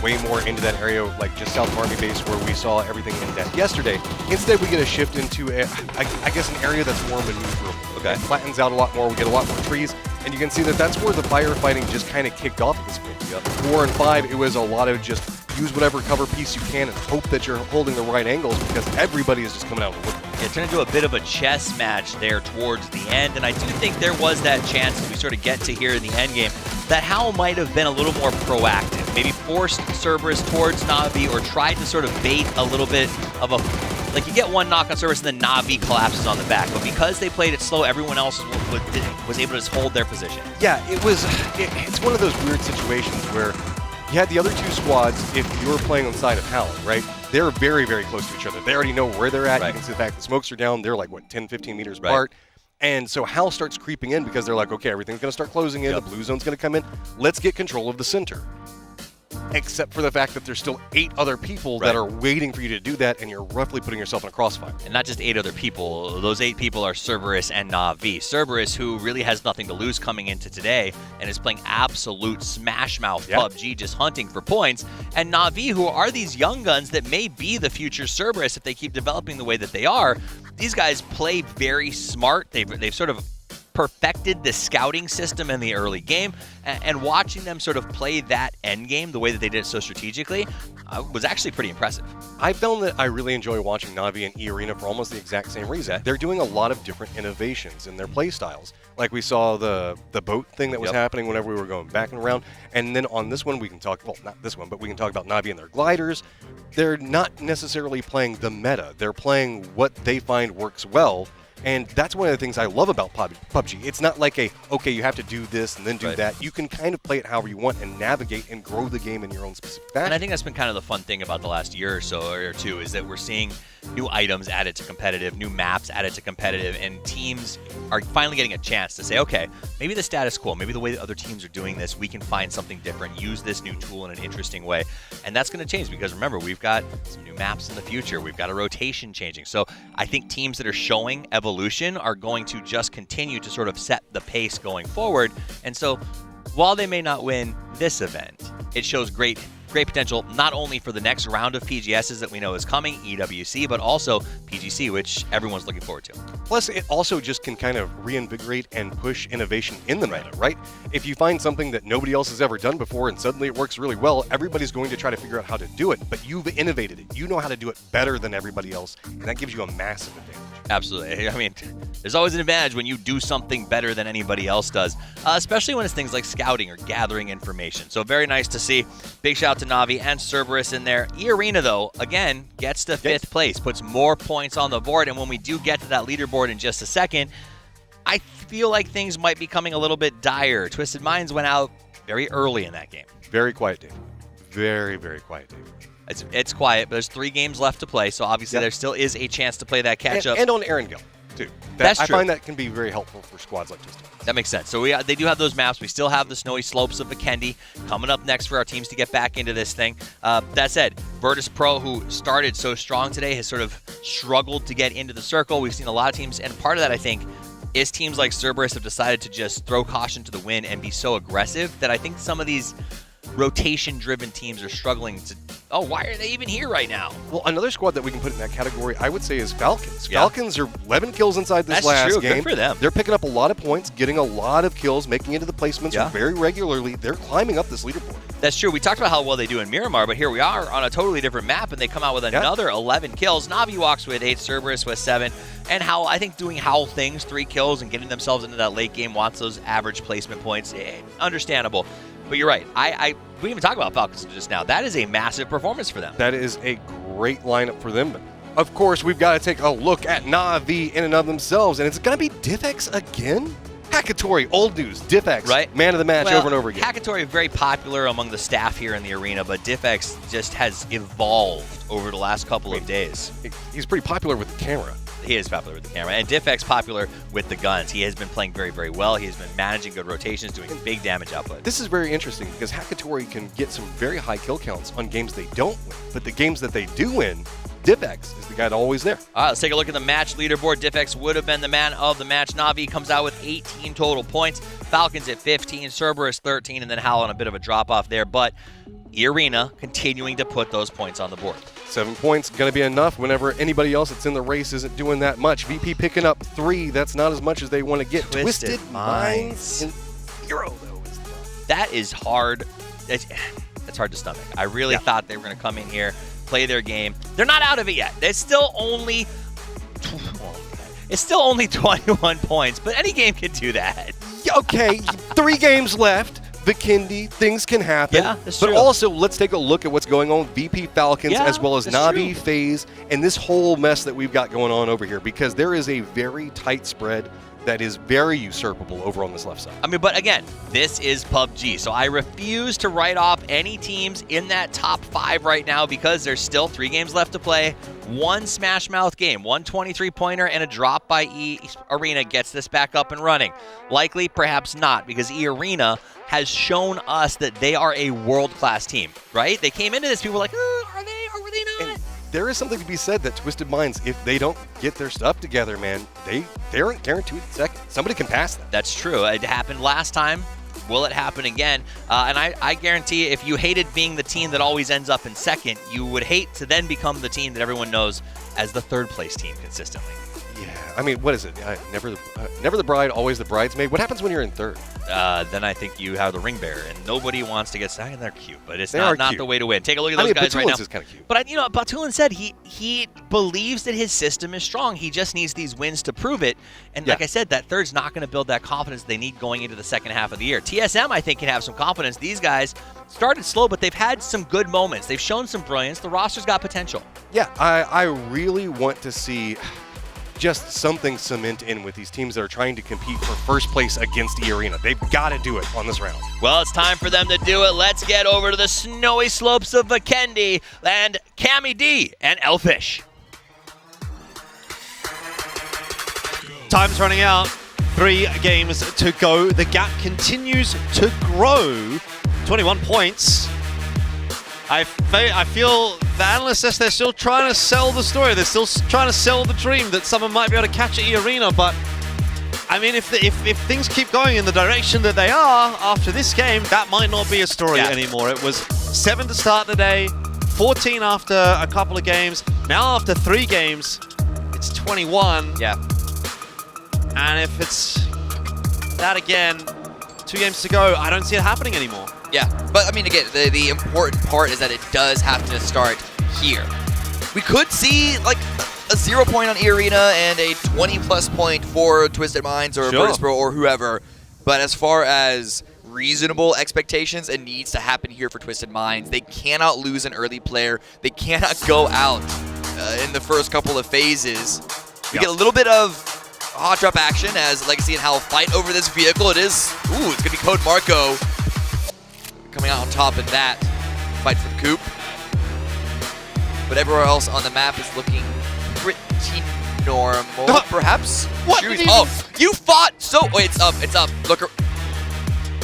Speaker 20: way more into that area, like just South Army base where we saw everything in depth yesterday. Instead, we get a shift into, I guess, an area that's more maneuverable.
Speaker 19: Okay.
Speaker 20: It flattens out a lot more. We get a lot more trees. And you can see that that's where the firefighting just kind of kicked off at this point. Yep. 4 and 5, it was a lot of just use whatever cover piece you can and hope that you're holding the right angles because everybody is just coming out with it.
Speaker 19: It turned into a bit of a chess match there towards the end, and I do think there was that chance as we sort of get to here in the end game that Howl might have been a little more proactive, maybe forced Cerberus towards Na'Vi or tried to sort of bait a little bit of a, like you get one knock on Cerberus and then Na'Vi collapses on the back, but because they played it slow, everyone else was able to just hold their position.
Speaker 20: Yeah, it's one of those weird situations where you had the other 2 squads, if you were playing on the side of Howl, right? They're very, very close to each other. They already know where they're at. Right. You can see the fact the smokes are down. They're like, what, 10, 15 meters apart. And so Howl starts creeping in because they're like, okay, everything's going to start closing in. Yep. The blue zone's going to come in. Let's get control of the center. Except for the fact that there's still 8 other people that are waiting for you to do that, and you're roughly putting yourself in a crossfire.
Speaker 19: And not just 8 other people. Those 8 people are Cerberus and Na'Vi. Cerberus, who really has nothing to lose coming into today and is playing absolute smash mouth PUBG, just hunting for points. And Na'Vi, who are these young guns that may be the future Cerberus if they keep developing the way that they are. These guys play very smart. They've sort of perfected the scouting system in the early game, and watching them sort of play that end game the way that they did it so strategically was actually pretty impressive.
Speaker 20: I found that I really enjoy watching Na'Vi and E-Arena for almost the exact same reason. They're doing a lot of different innovations in their play styles. Like we saw the boat thing that was happening whenever we were going back and around, and then on this one we can talk, well, not this one, but we can talk about Na'Vi and their gliders. They're not necessarily playing the meta. They're playing what they find works well. And that's one of the things I love about PUBG. It's not like okay, you have to do this and then do that. You can kind of play it however you want and navigate and grow the game in your own specific fashion.
Speaker 19: And I think that's been kind of the fun thing about the last year or so or 2 is that we're seeing new items added to competitive, new maps added to competitive, and teams are finally getting a chance to say, okay, maybe the status quo, maybe the way that other teams are doing this, we can find something different, use this new tool in an interesting way. And that's going to change because remember, we've got some new maps in the future. We've got a rotation changing. So I think teams that are showing evolution are going to just continue to sort of set the pace going forward. And so while they may not win this event, it shows great potential not only for the next round of PGSs that we know is coming, EWC, but also PGC, which everyone's looking forward to.
Speaker 20: Plus, it also just can kind of reinvigorate and push innovation in the meta, right? If you find something that nobody else has ever done before and suddenly it works really well, everybody's going to try to figure out how to do it, but you've innovated it. You know how to do it better than everybody else, and that gives you a massive advantage.
Speaker 19: Absolutely. I mean, there's always an advantage when you do something better than anybody else does, especially when it's things like scouting or gathering information. So very nice to see. Big shout out to Na'Vi and Cerberus in there. E-Arena, though, again, gets to 5th place, puts more points on the board. And when we do get to that leaderboard in just a second, I feel like things might be coming a little bit dire. Twisted Minds went out very early in that game.
Speaker 20: Very quiet day. Very, very quiet day.
Speaker 19: It's quiet, but there's 3 games left to play, so obviously there still is a chance to play that catch-up.
Speaker 20: And on Erangel, too.
Speaker 19: That's true.
Speaker 20: I find that can be very helpful for squads like Twisted.
Speaker 19: That makes sense. So they do have those maps. We still have the snowy slopes of Vikendi coming up next for our teams to get back into this thing. That said, Virtus Pro, who started so strong today, has sort of struggled to get into the circle. We've seen a lot of teams, and part of that, I think, is teams like Cerberus have decided to just throw caution to the wind and be so aggressive that I think some of these rotation-driven teams are struggling to, why are they even here right now?
Speaker 20: Well, another squad that we can put in that category, I would say, is Falcons. Yeah. Falcons are 11 kills inside this last game.
Speaker 19: Good for them.
Speaker 20: They're picking up a lot of points, getting a lot of kills, making it into the placements very regularly. They're climbing up this leaderboard.
Speaker 19: That's true. We talked about how well they do in Miramar, but here we are on a totally different map, and they come out with another 11 kills. Na'Vi walks with 8, Cerberus with 7, and Howl, I think doing Howl things, 3 kills, and getting themselves into that late game wants those average placement points. Understandable. But you're right. We even talked about Falcons just now. That is a massive performance for them.
Speaker 20: That is a great lineup for them. But of course, we've got to take a look at Na'Vi in and of themselves, and it's going to be Diffx again? Hakatori, old news, Diffx,
Speaker 19: right?
Speaker 20: Man of the match over and over again.
Speaker 19: Hakatori very popular among the staff here in the arena, but Diffx just has evolved over the last couple of days.
Speaker 20: He's pretty popular with the camera.
Speaker 19: He is popular with the camera, and Diffx popular with the guns. He has been playing very, very well. He has been managing good rotations, doing big damage output.
Speaker 20: This is very interesting because Hakatori can get some very high kill counts on games they don't win, but the games that they do win, Diffx is the guy always there.
Speaker 19: All right, let's take a look at the match leaderboard. Diffx would have been the man of the match. Na'Vi comes out with 18 total points. Falcons at 15, Cerberus 13, and then Howl on a bit of a drop-off there, but E-Arena continuing to put those points on the board.
Speaker 20: 7 points going to be enough whenever anybody else that's in the race isn't doing that much. VP picking up 3. That's not as much as they want to get. Twisted Minds and 0, though.
Speaker 19: That is hard. That's hard to stomach. I really thought they were going to come in here, play their game. They're not out of it yet. It's still only 21 points, but any game can do that.
Speaker 20: Okay, 3 games left. Vikendi, things can happen.
Speaker 19: Yeah, that's
Speaker 20: but
Speaker 19: true.
Speaker 20: Also, let's take a look at what's going on with VP Falcons as well as Na'Vi, FaZe, and this whole mess that we've got going on over here, because there is a very tight spread that is very usurpable over on this left side.
Speaker 19: I mean, but again, this is PUBG, so I refuse to write off any teams in that top 5 right now because there's still 3 games left to play. 1 Smash Mouth game, 1 23-pointer, and a drop by E-Arena gets this back up and running. Likely, perhaps not, because E-Arena has shown us that they are a world-class team, right? They came into this, people were like, are they or were they not?
Speaker 20: And there is something to be said that Twisted Minds, if they don't get their stuff together, man, they aren't guaranteed second. Somebody can pass them.
Speaker 19: That's true. It happened last time. Will it happen again? And I guarantee if you hated being the team that always ends up in second, you would hate to then become the team that everyone knows as the 3rd place team consistently.
Speaker 20: Yeah, I mean, what is it? Never the bride, always the bridesmaid. What happens when you're in 3rd?
Speaker 19: Then I think you have the ring bearer, and nobody wants to get stuck. And they're cute, but it's not the way to win. Take a look at those guys right now.
Speaker 20: Is kind of cute.
Speaker 19: But Batulin said he believes that his system is strong. He just needs these wins to prove it. And like I said, that 3rd's not going to build that confidence they need going into the second half of the year. TSM, I think, can have some confidence. These guys started slow, but they've had some good moments. They've shown some brilliance. The roster's got potential.
Speaker 20: Yeah, I really want to see just something cement in with these teams that are trying to compete for first place against E-Arena. They've got to do it on this round.
Speaker 19: Well, it's time for them to do it. Let's get over to the snowy slopes of Vikendi and Cammy D and Elfish.
Speaker 23: Time's running out. 3 games to go. The gap continues to grow. 21 points. I feel the analysts says they're still trying to sell the story. They're still trying to sell the dream that someone might be able to catch at E-Arena. But I mean, if things keep going in the direction that they are after this game, that might not be a story anymore. It was 7 to start the day, 14 after a couple of games. Now after 3 games, it's 21.
Speaker 19: Yeah.
Speaker 23: And if it's that again, 2 games to go, I don't see it happening anymore.
Speaker 1: Yeah, but I mean, again, the important part is that it does have to start here. We could see, like, a 0 point on E-Arena and a 20+ point for Twisted Minds or
Speaker 23: Sure.
Speaker 1: Virtus.pro or whoever. But as far as reasonable expectations, it needs to happen here for Twisted Minds. They cannot lose an early player. They cannot go out in the first couple of phases. We get a little bit of hot drop action as Legacy and Hal fight over this vehicle. It is, ooh, it's going to be Code Marco coming out on top in that fight for the coup. But everywhere else on the map is looking pretty normal, perhaps.
Speaker 23: What?
Speaker 1: You fought so... Wait, it's up, it's up. Look.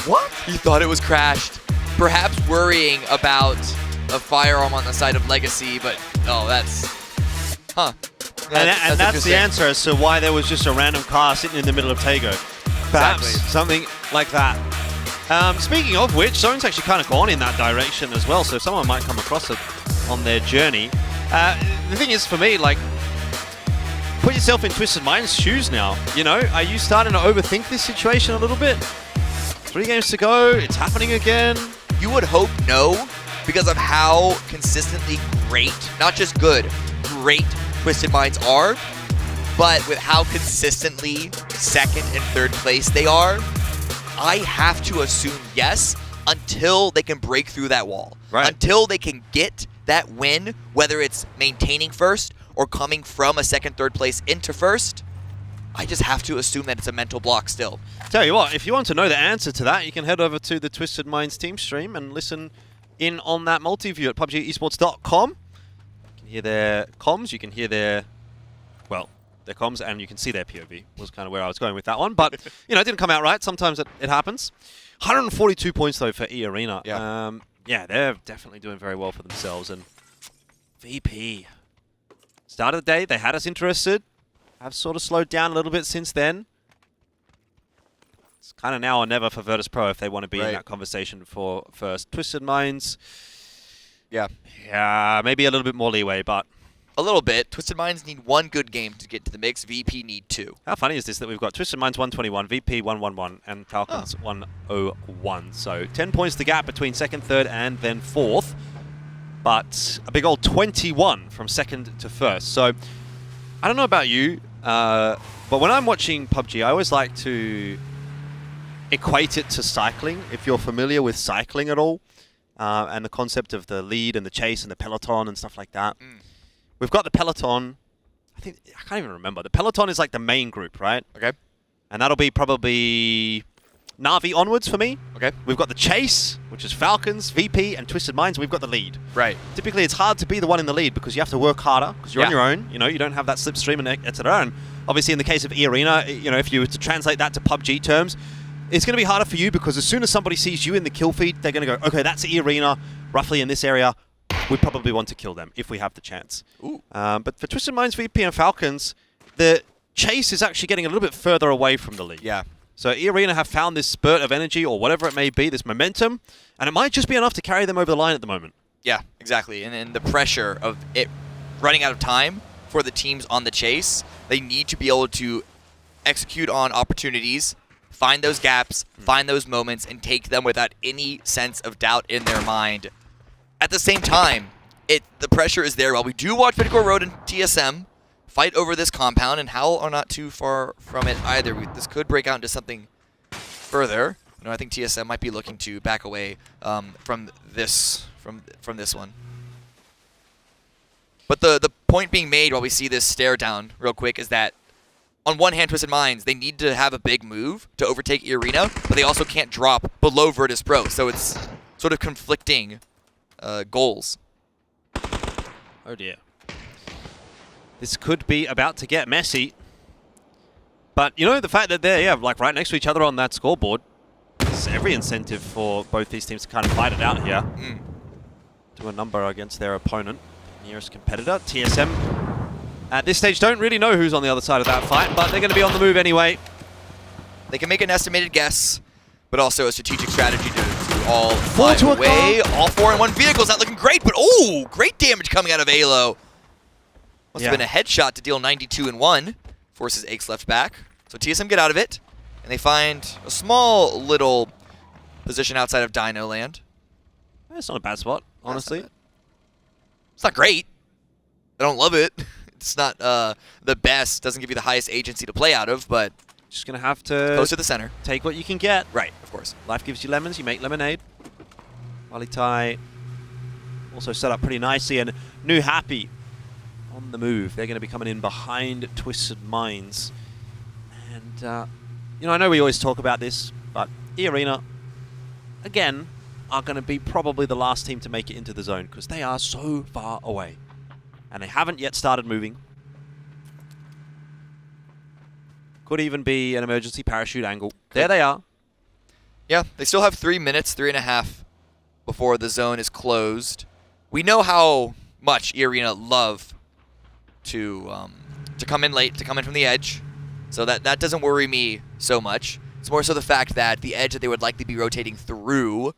Speaker 1: What? You thought it was crashed. Perhaps worrying about a firearm on the side of Legacy, but oh, that's... Huh.
Speaker 23: And that's the answer as to why there was just a random car sitting in the middle of Tago. Perhaps something like that. Speaking of which, Zone's actually kind of gone in that direction as well, so someone might come across it on their journey. The thing is, for me, like, put yourself in Twisted Minds' shoes now. You know, are you starting to overthink this situation a little bit? 3 games to go, it's happening again.
Speaker 1: You would hope no, because of how consistently great, not just good, great Twisted Minds are, but with how consistently second and third place they are, I have to assume yes until they can break through that wall.
Speaker 23: Right.
Speaker 1: Until they can get that win, whether it's maintaining first or coming from a second, third place into first, I just have to assume that it's a mental block still.
Speaker 23: Tell you what, if you want to know the answer to that, you can head over to the Twisted Minds team stream and listen in on that multi-view at PUBGesports.com. You can hear their comms, you can hear their, well, their comms, and you can see their POV, was kind of where I was going with that one. But, you know, it didn't come out right. Sometimes it happens. 142 points, though, for E-Arena.
Speaker 1: Yeah.
Speaker 23: Yeah, they're definitely doing very well for themselves. And VP. Start of the day, they had us interested. Have sort of slowed down a little bit since then. It's kind of now or never for Virtus.pro if they want to be in that conversation for first. Twisted Minds.
Speaker 1: Yeah.
Speaker 23: Yeah, maybe a little bit more leeway, but...
Speaker 1: A little bit. Twisted Minds need 1 good game to get to the mix. VP need 2.
Speaker 23: How funny is this that we've got Twisted Minds 121, VP 111, and Falcons 101. So 10 points the gap between second, third, and then fourth. But a big old 21 from second to first. So I don't know about you, but when I'm watching PUBG, I always like to equate it to cycling, if you're familiar with cycling at all, and the concept of the lead and the chase and the peloton and stuff like that. We've got the peloton. I can't even remember. The peloton is like the main group, right?
Speaker 1: Okay.
Speaker 23: And that'll be probably Na'Vi onwards for me.
Speaker 1: Okay.
Speaker 23: We've got the chase, which is Falcons, VP, and Twisted Minds. We've got the lead.
Speaker 1: Right.
Speaker 23: Typically, it's hard to be the one in the lead because you have to work harder because you're on your own. You know, you don't have that slipstream and etc. And obviously, in the case of E-Arena, you know, if you were to translate that to PUBG terms, it's going to be harder for you because as soon as somebody sees you in the kill feed, they're going to go, okay, that's E-Arena, roughly in this area. We probably want to kill them if we have the chance. But for Twisted Minds, VP, and Falcons, the chase is actually getting a little bit further away from the lead.
Speaker 1: Yeah.
Speaker 23: So E-Arena have found this spurt of energy or whatever it may be, this momentum, and it might just be enough to carry them over the line at the moment.
Speaker 1: Yeah, exactly. And the pressure of it running out of time for the teams on the chase, they need to be able to execute on opportunities, find those gaps, find those moments, and take them without any sense of doubt in their mind. At the same time, the pressure is there. While we do watch Pitcore Road and TSM fight over this compound, and Howl are not too far from it either. This could break out into something further. You know, I think TSM might be looking to back away from this one. But the point being made while we see this stare down real quick is that on one hand, Twisted Minds, they need to have a big move to overtake E-Arena, but they also can't drop below Virtus.pro. So it's sort of conflicting goals.
Speaker 23: Oh dear. This could be about to get messy. But, you know, the fact that they're, like right next to each other on that scoreboard, there's every incentive for both these teams to kind of fight it out here. Do a number against their opponent, nearest competitor. TSM, at this stage, don't really know who's on the other side of that fight, but they're going to be on the move anyway.
Speaker 1: They can make an estimated guess, but also a strategic strategy to all fly away. All 4 in 1 vehicles, not looking great, but oh, great damage coming out of Alo. Must have been a headshot to deal 92 in 1. Forces Aches left back. So TSM get out of it, and they find a small little position outside of Dino Land.
Speaker 23: It's not a bad spot, honestly.
Speaker 1: It's not great. I don't love it. It's not the best. Doesn't give you the highest agency to play out of, but
Speaker 23: just going to have to
Speaker 1: close to the center.
Speaker 23: Take what you can get.
Speaker 1: Right, of course.
Speaker 23: Life gives you lemons, you make lemonade. Walitai also set up pretty nicely, and New Happy on the move. They're going to be coming in behind Twisted Minds. And, you know, I know we always talk about this, but E-Arena, again, are going to be probably the last team to make it into the zone because they are so far away. And they haven't yet started moving. Could even be an emergency parachute angle. There they are.
Speaker 1: Yeah, they still have 3 minutes, 3.5 before the zone is closed. We know how much E-Arena love to come in late, to come in from the edge. So that doesn't worry me so much. It's more so the fact that the edge that they would likely be rotating through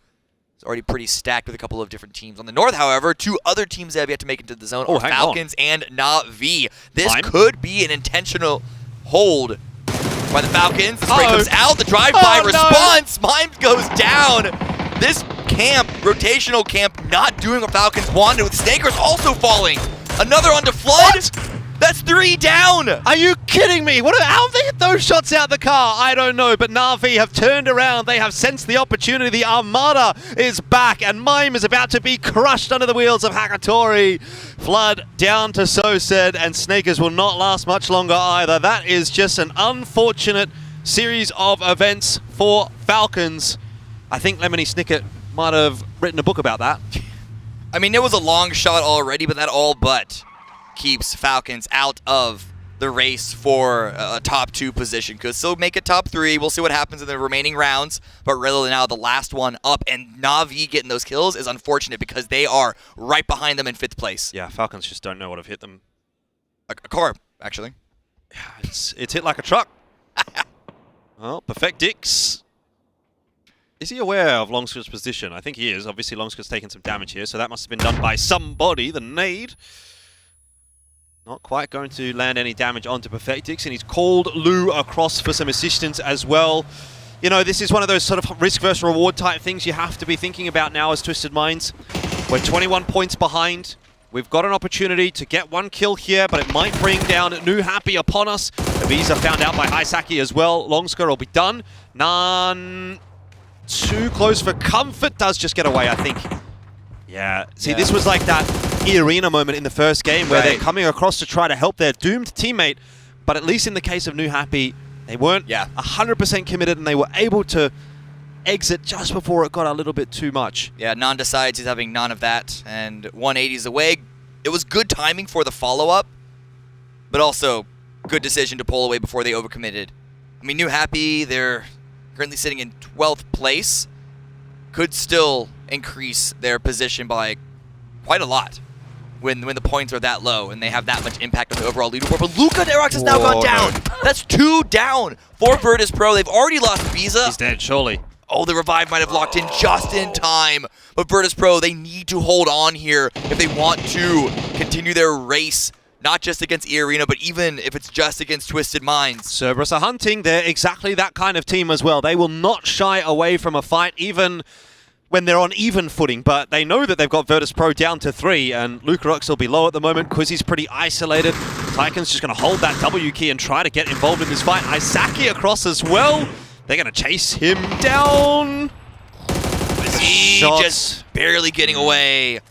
Speaker 1: is already pretty stacked with a couple of different teams. On the north, however, 2 other teams that have yet to make it to the zone are Falcons and Na'Vi. This could be an intentional hold by the Falcons. The spray comes out. The drive-by response. Mime goes down. This camp, rotational camp, not doing what Falcons wanted, with Snakers also falling. Another onto Flood. What? That's 3 down!
Speaker 23: Are you kidding me? How they get those shots out the car? I don't know, but Na'Vi have turned around. They have sensed the opportunity. The Armada is back, and Mime is about to be crushed under the wheels of Hakatori. Flood down to Sosed, and Snakers will not last much longer either. That is just an unfortunate series of events for Falcons. I think Lemony Snicket might have written a book about that.
Speaker 1: I mean, it was a long shot already, but that all but keeps Falcons out of the race for a top 2 position. Could still make it top 3. We'll see what happens in the remaining rounds. But really now the last one up, and Na'Vi getting those kills is unfortunate because they are right behind them in 5th place.
Speaker 23: Yeah, Falcons just don't know what have hit them.
Speaker 1: A car, actually.
Speaker 23: It's hit like a truck. Well, Perfect Dix. Is he aware of Longskirt's position? I think he is. Obviously, Longskirt's taken some damage here, so that must have been done by somebody. The nade. Not quite going to land any damage onto Perfectix, and he's called Lou across for some assistance as well. You know, this is one of those sort of risk versus reward type things you have to be thinking about now as Twisted Minds. We're 21 points behind. We've got an opportunity to get 1 kill here, but it might bring down New Happy upon us. Avisa found out by Haisaki as well. Longskir will be done. None too close for comfort. Does just get away, I think. Yeah, see, this was like that E-Arena moment in the first game where they're coming across to try to help their doomed teammate, but at least in the case of New Happy, they weren't 100% committed and they were able to exit just before it got a little bit too much.
Speaker 1: Yeah, Non decides he's having none of that, and 180's away. It was good timing for the follow-up, but also good decision to pull away before they overcommitted. I mean, New Happy, they're currently sitting in 12th place, could still increase their position by quite a lot when the points are that low and they have that much impact on the overall leaderboard. But Luka Derox has now gone down. That's 2 down for Virtus Pro. They've already lost Visa.
Speaker 23: He's dead, surely.
Speaker 1: Oh, the revive might have locked in just in time. But Virtus Pro, they need to hold on here if they want to continue their race, not just against E-Arena, but even if it's just against Twisted Minds.
Speaker 23: Cerberus are hunting. They're exactly that kind of team as well. They will not shy away from a fight, even when they're on even footing, but they know that they've got Virtus Pro down to 3, and Lucarux will be low at the moment. Quizzy's pretty isolated. Tycon's just going to hold that W key and try to get involved in this fight. Isaki across as well. They're going to chase him down.
Speaker 1: Quizzy just barely getting away.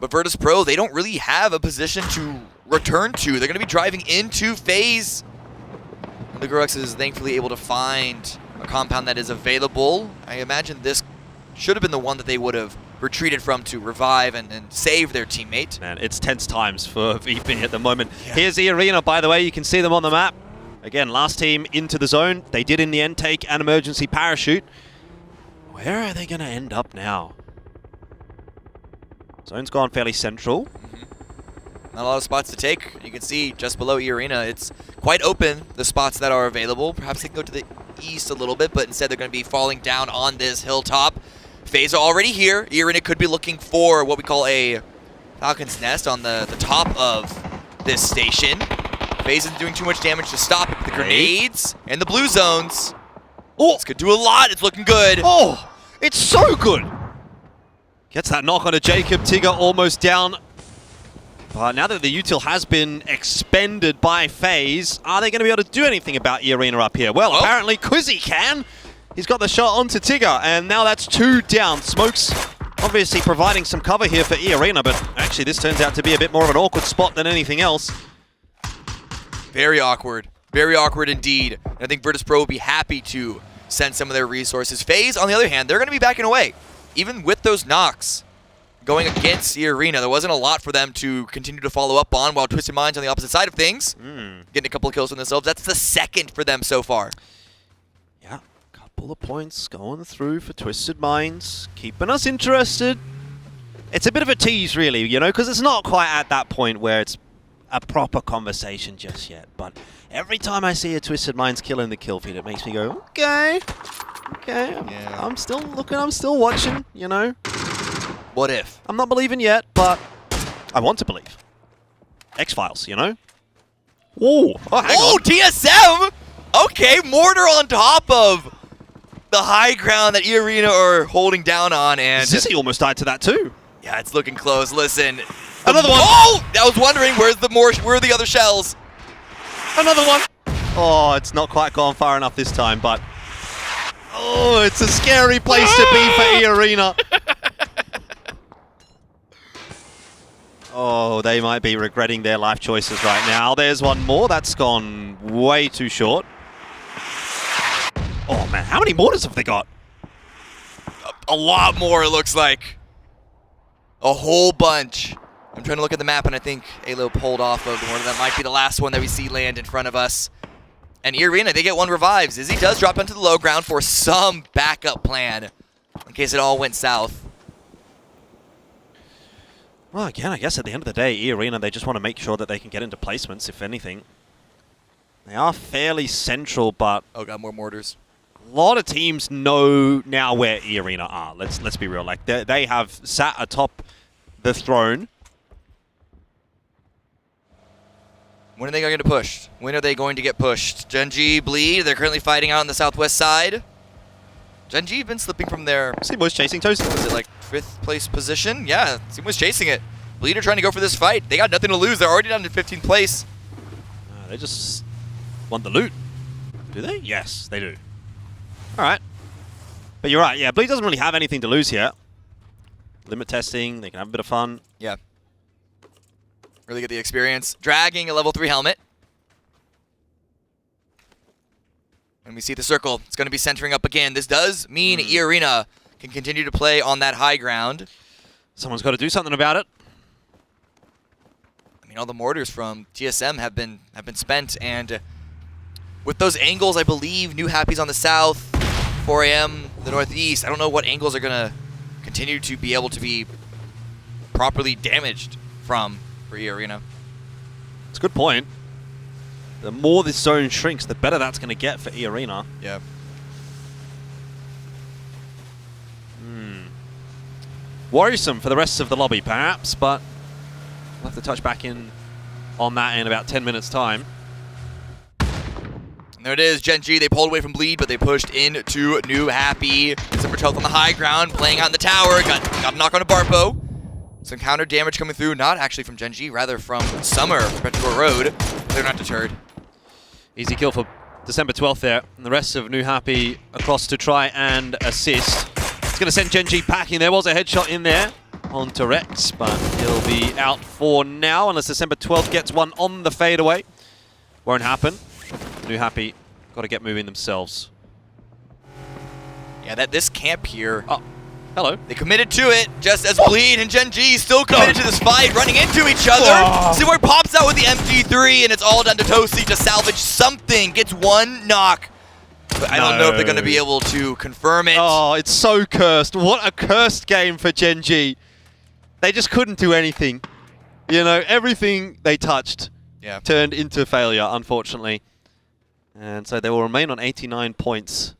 Speaker 1: But Virtus Pro, they don't really have a position to return to. They're going to be driving into phase. Lucarux is thankfully able to find a compound that is available. I imagine this should have been the one that they would have retreated from to revive and save their teammate.
Speaker 23: Man, it's tense times for VP at the moment. Here's E-Arena, by the way. You can see them on the map. Again, last team into the zone. They did in the end take an emergency parachute. Where are they going to end up now? Zone's gone fairly central.
Speaker 1: Not a lot of spots to take. You can see just below E-Arena, it's quite open, the spots that are available. Perhaps they can go to the east a little bit, but instead they're going to be falling down on this hilltop. FaZe are already here. E-Arena could be looking for what we call a Falcon's Nest on the top of this station. FaZe isn't doing too much damage to stop it. The grenades and the blue zones.
Speaker 23: Oh,
Speaker 1: this could do a lot. It's looking good.
Speaker 23: Oh, it's so good. Gets that knock onto Jacob. Tigger almost down. But now that the util has been expended by FaZe, are they going to be able to do anything about E-Arena up here? Well, apparently Quizzy can. He's got the shot onto Tigger, and now that's 2 down. Smokes obviously providing some cover here for E-Arena, but actually this turns out to be a bit more of an awkward spot than anything else.
Speaker 1: Very awkward. Very awkward indeed. And I think Virtus.pro will be happy to send some of their resources. FaZe, on the other hand, they're going to be backing away. Even with those knocks going against E-Arena, there wasn't a lot for them to continue to follow up on, while Twisted Minds on the opposite side of things, getting a couple of kills for themselves. That's the second for them so far.
Speaker 23: Yeah, couple of points going through for Twisted Minds, keeping us interested. It's a bit of a tease, really, you know, because it's not quite at that point where it's a proper conversation just yet. But every time I see a Twisted Minds kill in the kill feed, it makes me go, okay, I'm still looking, I'm still watching, you know.
Speaker 1: What if?
Speaker 23: I'm not believing yet, but I want to believe. X-Files, you know? Whoa! Oh, hang on.
Speaker 1: TSM! Okay, Mortar on top of the high ground that E-Arena are holding down on, and
Speaker 23: Zizzy almost died to that too.
Speaker 1: Yeah, it's looking close. Listen.
Speaker 23: Another one!
Speaker 1: Oh! I was wondering, where are the other shells?
Speaker 23: Another one! Oh, it's not quite gone far enough this time, but... Oh, it's a scary place to be for E-Arena. Oh, they might be regretting their life choices right now. There's one more. That's gone way too short. Oh, man. How many mortars have they got?
Speaker 1: A lot more, it looks like. A whole bunch. I'm trying to look at the map, and I think Alo pulled off of the mortar. That might be the last one that we see land in front of us. And E-Arena, they get one revive. Zizzy does drop into the low ground for some backup plan in case it all went south.
Speaker 23: Well, again, I guess at the end of the day, E-Arena, they just want to make sure that they can get into placements, if anything. They are fairly central, but...
Speaker 1: Oh, got more mortars.
Speaker 23: A lot of teams know now where E-Arena are. Let's be real. Like, they have sat atop the throne.
Speaker 1: When are they going to push? When are they going to get pushed? Gen.G, Bleed, they're currently fighting out on the southwest side. Gen.G been slipping from their...
Speaker 23: Seamo's chasing Toasty.
Speaker 1: Was it like 5th place position? Yeah, Seamo's chasing it. Bleed are trying to go for this fight. They got nothing to lose. They're already down to 15th place.
Speaker 23: They just want the loot. Do they? Yes, they do. Alright. But you're right, yeah, Bleed doesn't really have anything to lose here. Limit testing, they can have a bit of fun.
Speaker 1: Yeah. Really get the experience. Dragging a level 3 helmet. And we see the circle. It's going to be centering up again. This does mean E-Arena can continue to play on that high ground.
Speaker 23: Someone's got to do something about it.
Speaker 1: I mean, all the mortars from TSM have been spent, and with those angles, I believe New Happy's on the south, 4 AM the northeast. I don't know what angles are going to continue to be able to be properly damaged from for E-Arena.
Speaker 23: It's a good point. The more this zone shrinks, the better that's going to get for E-Arena.
Speaker 1: Yeah.
Speaker 23: Worrisome for the rest of the lobby, perhaps, but we'll have to touch back in on that in about 10 minutes' time.
Speaker 1: And there it is, Gen.G. They pulled away from Bleed, but they pushed into New Happy. December 12th on the high ground, playing out in the tower. Got a knock on a Barpo. Some counter damage coming through, not actually from Gen.G, rather from Summer from Petrichor Road. They're not deterred.
Speaker 23: Easy kill for December 12th there. And the rest of New Happy across to try and assist. It's going to send Gen.G packing. There was a headshot in there onto Rex, but he'll be out for now unless December 12th gets one on the fadeaway. Won't happen. New Happy got to get moving themselves.
Speaker 1: Yeah, this camp here.
Speaker 23: Oh, hello.
Speaker 1: They committed to it, just as Bleed and Gen.G still committed to this fight, running into each other. Seymour pops out with the MG3, and it's all down to Toasty to salvage something. Gets one knock. But I don't know if they're going to be able to confirm it.
Speaker 23: Oh, it's so cursed. What a cursed game for Gen.G. They just couldn't do anything. You know, everything they touched turned into failure, unfortunately. And so they will remain on 89 points.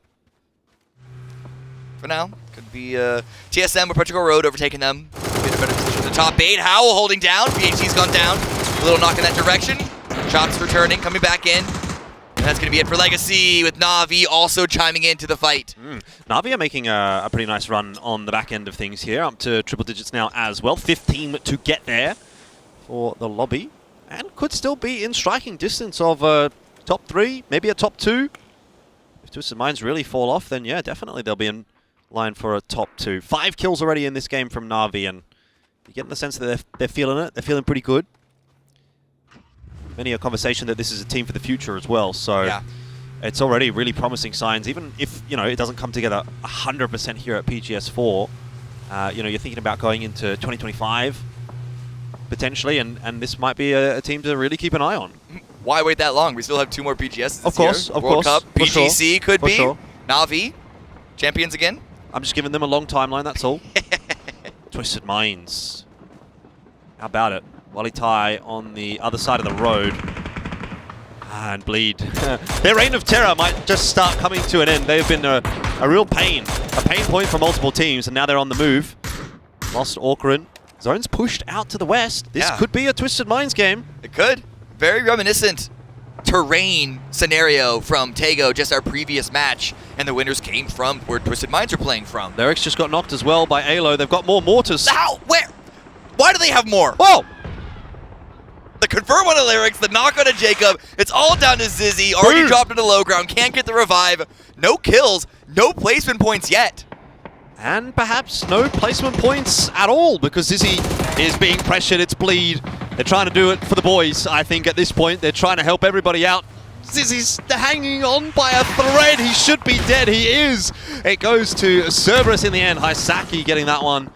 Speaker 1: For now, could be TSM or Petrichor Road overtaking them. Be in a better position in the top 8. Howl holding down. BHC's gone down. A little knock in that direction. Shots returning, coming back in. And that's going to be it for Legacy, with Na'Vi also chiming into the fight.
Speaker 23: Na'Vi are making a pretty nice run on the back end of things here, up to triple digits now as well. 15 to get there for the lobby. And could still be in striking distance of top 3, maybe a top 2. If Twisted Minds really fall off, then yeah, definitely they'll be in line for a top 2. 5 kills already in this game from Na'Vi, and you're getting the sense that they're feeling it. They're feeling pretty good. Many a conversation that this is a team for the future as well, so yeah. It's already really promising signs. Even if, you know, it doesn't come together 100% here at PGS4, you know, you're thinking about going into 2025 potentially, and this might be a team to really keep an eye on.
Speaker 1: Why wait that long? We still have 2 more PGS this
Speaker 23: of course,
Speaker 1: year.
Speaker 23: Of
Speaker 1: World
Speaker 23: course.
Speaker 1: Cup, PGC could be.
Speaker 23: Sure.
Speaker 1: Na'Vi, champions again.
Speaker 23: I'm just giving them a long timeline, that's all. Twisted Minds. How about it? Wally Tai on the other side of the road. And Bleed. Their reign of terror might just start coming to an end. They've been a real pain. A pain point for multiple teams, and now they're on the move. Lost Orkaran. Zone's pushed out to the west. This could be a Twisted Minds game.
Speaker 1: It could. Very reminiscent terrain scenario from Tego, just our previous match. And the winners came from where Twisted Minds are playing from.
Speaker 23: Lyrics just got knocked as well by Alo. They've got more mortars.
Speaker 1: How? Where? Why do they have more?
Speaker 23: Whoa!
Speaker 1: The confirm on the Lyrics, the knock on a Jacob. It's all down to Zizzy. Already dropped into low ground. Can't get the revive. No kills. No placement points yet.
Speaker 23: And perhaps no placement points at all, because Zizzy is being pressured. It's Bleed. They're trying to do it for the boys, I think, at this point. They're trying to help everybody out. Zizzy's hanging on by a thread. He should be dead. He is. It goes to Cerberus in the end. Haisaki getting that one.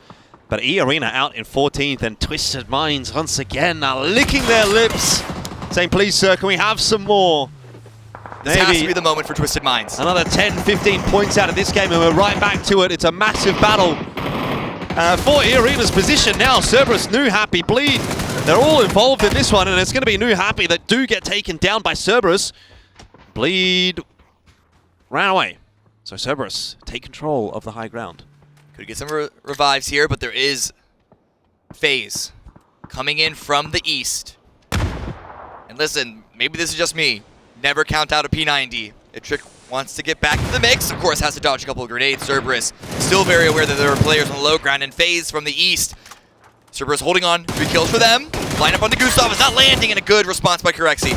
Speaker 23: But E-Arena out in 14th, and Twisted Minds once again are licking their lips, saying, please, sir, can we have some more?
Speaker 1: This has to be the moment for Twisted Minds.
Speaker 23: Another 10, 15 points out of this game, and we're right back to it. It's a massive battle for E-Arena's position now. Cerberus, New Happy, Bleed. They're all involved in this one, and it's going to be New Happy that do get taken down by Cerberus. Bleed ran away. So Cerberus take control of the high ground.
Speaker 1: Could get some revives here, but there is FaZe coming in from the east. And listen, maybe this is just me. Never count out a P90. If Trick wants to get back to the mix, of course has to dodge a couple of grenades. Cerberus still very aware that there are players on the low ground, and FaZe from the east. Cerberus holding on, 3 kills for them. Line up on the Gustav is not landing, and a good response by Corexi.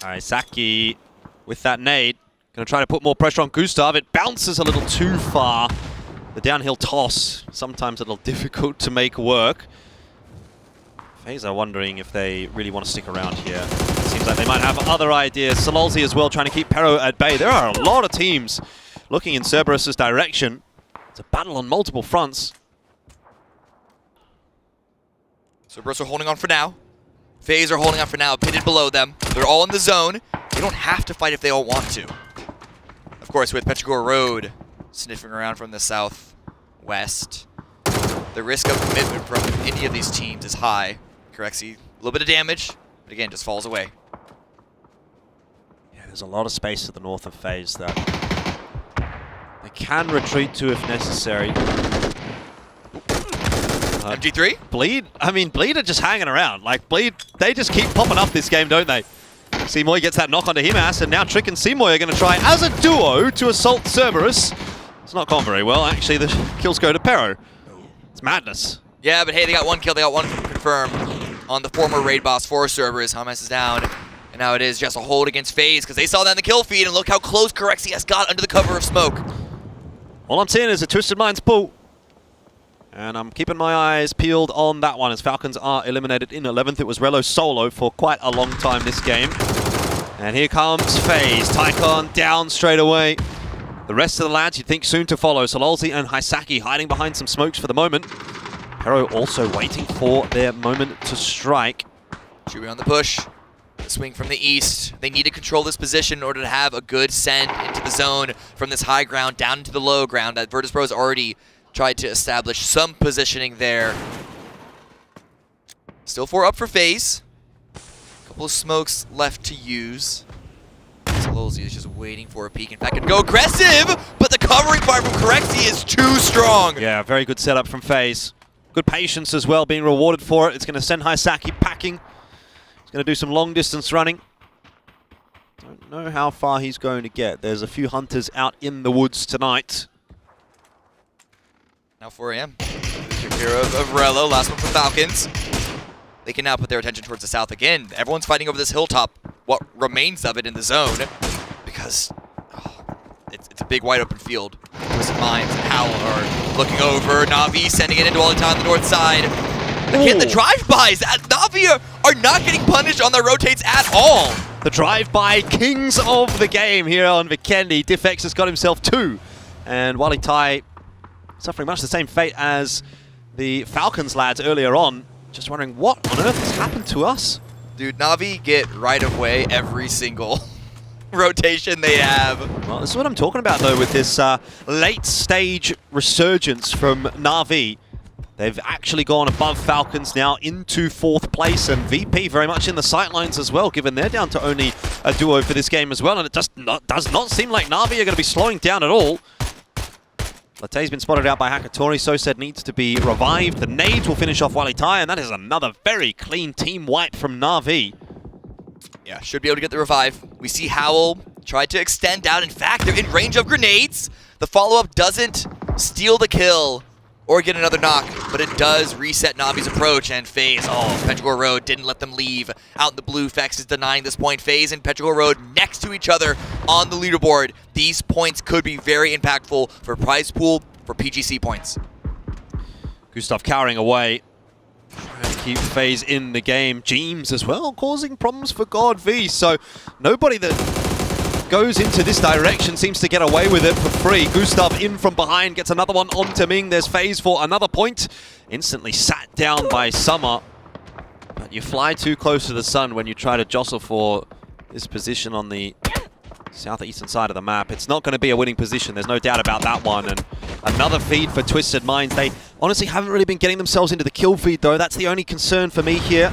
Speaker 23: Alright, Saki with that nade. Gonna try to put more pressure on Gustav. It bounces a little too far. The downhill toss, sometimes a little difficult to make work. FaZe are wondering if they really want to stick around here. It seems like they might have other ideas. Salolzi as well, trying to keep Pero at bay. There are a lot of teams looking in Cerberus' direction. It's a battle on multiple fronts.
Speaker 1: Cerberus are holding on for now. FaZe are holding on for now, pitted below them. They're all in the zone. They don't have to fight if they all want to. Of course, with Petrogor Road sniffing around from the southwest, the risk of commitment from any of these teams is high. Corexi, a little bit of damage, but again, just falls away.
Speaker 23: Yeah, there's a lot of space to the north of FaZe that they can retreat to if necessary.
Speaker 1: MG3?
Speaker 23: Bleed? I mean, Bleed are just hanging around. Like, Bleed, they just keep popping up this game, don't they? Seymour gets that knock onto Himas, and now Trick and Seymour are going to try as a duo to assault Cerberus. It's not gone very well. Actually, the kills go to Pero. It's madness.
Speaker 1: Yeah, but hey, they got 1 kill. They got 1 confirm on the former raid boss for Cerberus. Hamas is down, and now it is just a hold against FaZe because they saw that in the kill feed, and look how close Corexi has got under the cover of smoke.
Speaker 23: All I'm seeing is a Twisted Minds pull. And I'm keeping my eyes peeled on that one as Falcons are eliminated in 11th. It was Relo solo for quite a long time this game. And here comes FaZe. Tycon down straight away. The rest of the lads you'd think soon to follow. Salolzi and Haisaki hiding behind some smokes for the moment. Pero also waiting for their moment to strike.
Speaker 1: Chewy on the push. The swing from the east. They need to control this position in order to have a good send into the zone from this high ground down into the low ground. That Virtus.pro has already tried to establish some positioning there. Still 4 up for FaZe. Couple of smokes left to use. Salolzi is just waiting for a peek. In fact, could go aggressive, but the covering part from Corexi is too strong.
Speaker 23: Yeah, very good setup from FaZe. Good patience as well, being rewarded for it. It's going to send Haisaki packing. He's going to do some long distance running. Don't know how far he's going to get. There's a few hunters out in the woods tonight.
Speaker 1: Now 4 AM. Took care of Rello, last one for Falcons. They can now put their attention towards the south again. Everyone's fighting over this hilltop, what remains of it in the zone, because it's a big wide open field. Twisted Minds and Howl are looking over. Na'Vi sending it into all the time on the north side. Again, the drive-bys. Na'Vi are not getting punished on their rotates at all.
Speaker 23: The drive-by kings of the game here on Vikendi. Diffx has got himself 2. And Wally Tai suffering much the same fate as the Falcons lads earlier on. Just wondering what on earth has happened to us.
Speaker 1: Dude, Na'Vi get right of way every single rotation they have.
Speaker 23: Well, this is what I'm talking about, though, with this late-stage resurgence from Na'Vi. They've actually gone above Falcons now into 4th place, and VP very much in the sightlines as well, given they're down to only a duo for this game as well, and it just does not seem like Na'Vi are going to be slowing down at all. Latte's been spotted out by Hakatori. Sosed needs to be revived. The nades will finish off Wally Tai, and that is another very clean team wipe from Na'Vi.
Speaker 1: Yeah, should be able to get the revive. We see Howl try to extend out. In fact, they're in range of grenades. The follow-up doesn't steal the kill or get another knock, but it does reset Na'Vi's approach, and FaZe, Petrogor Road didn't let them leave. Out in the blue, Fex is denying this point. FaZe and Petrogor Road next to each other on the leaderboard. These points could be very impactful for prize pool, for PGC points.
Speaker 23: Gustav cowering away, trying to keep FaZe in the game. Jeems as well, causing problems for God V, so nobody that goes into this direction seems to get away with it for free. Gustav in from behind, gets another one onto Ming. There's FaZe for another point. Instantly sat down by Summer. But you fly too close to the sun when you try to jostle for this position on the southeastern side of the map. It's not going to be a winning position, there's no doubt about that one. And another feed for Twisted Minds. They honestly haven't really been getting themselves into the kill feed, though. That's the only concern for me here.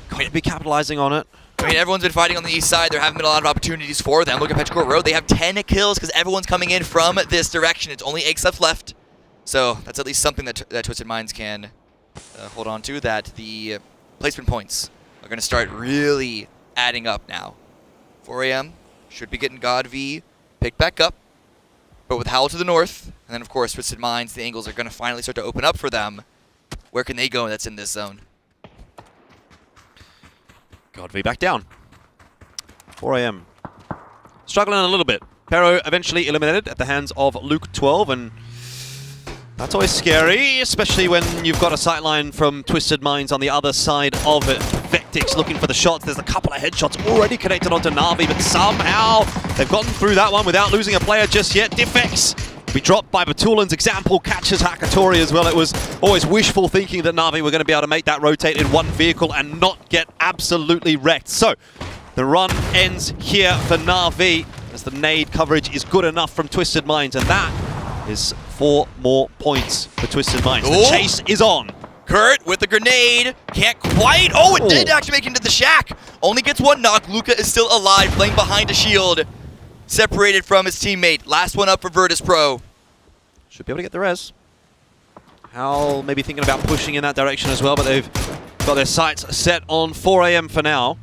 Speaker 23: Going to be capitalizing on it.
Speaker 1: I mean, everyone's been fighting on the east side. There haven't been a lot of opportunities for them. Look at Petrogor Road. They have 10 kills because everyone's coming in from this direction. It's only 8 steps left. So that's at least something that Twisted Minds can hold on to, that the placement points are going to start really adding up now. 4 a.m. should be getting God V picked back up, but with Howl to the north, and then, of course, Twisted Minds, the angles are going to finally start to open up for them. Where can they go that's in this zone?
Speaker 23: God V back down. 4 a.m. Struggling a little bit. Pero eventually eliminated at the hands of Luke 12, and that's always scary, especially when you've got a sightline from Twisted Minds on the other side of it. Vectix looking for the shots. There's a couple of headshots already connected onto Na'Vi, but somehow they've gotten through that one without losing a player just yet. Diffx be dropped by Batulin's example, catches Hakatori as well. It was always wishful thinking that Na'Vi were going to be able to make that rotate in one vehicle and not get absolutely wrecked. So the run ends here for Na'Vi as the nade coverage is good enough from Twisted Minds, and that is 4 more points for Twisted Minds. The chase is on.
Speaker 1: Kurt with the grenade. Can't quite. Oh, it did actually make it into the shack. Only gets 1 knock. Luca is still alive, playing behind a shield. Separated from his teammate. Last one up for Virtus Pro.
Speaker 23: Should be able to get the res. Hal maybe thinking about pushing in that direction as well, but they've got their sights set on 4 a.m. for now.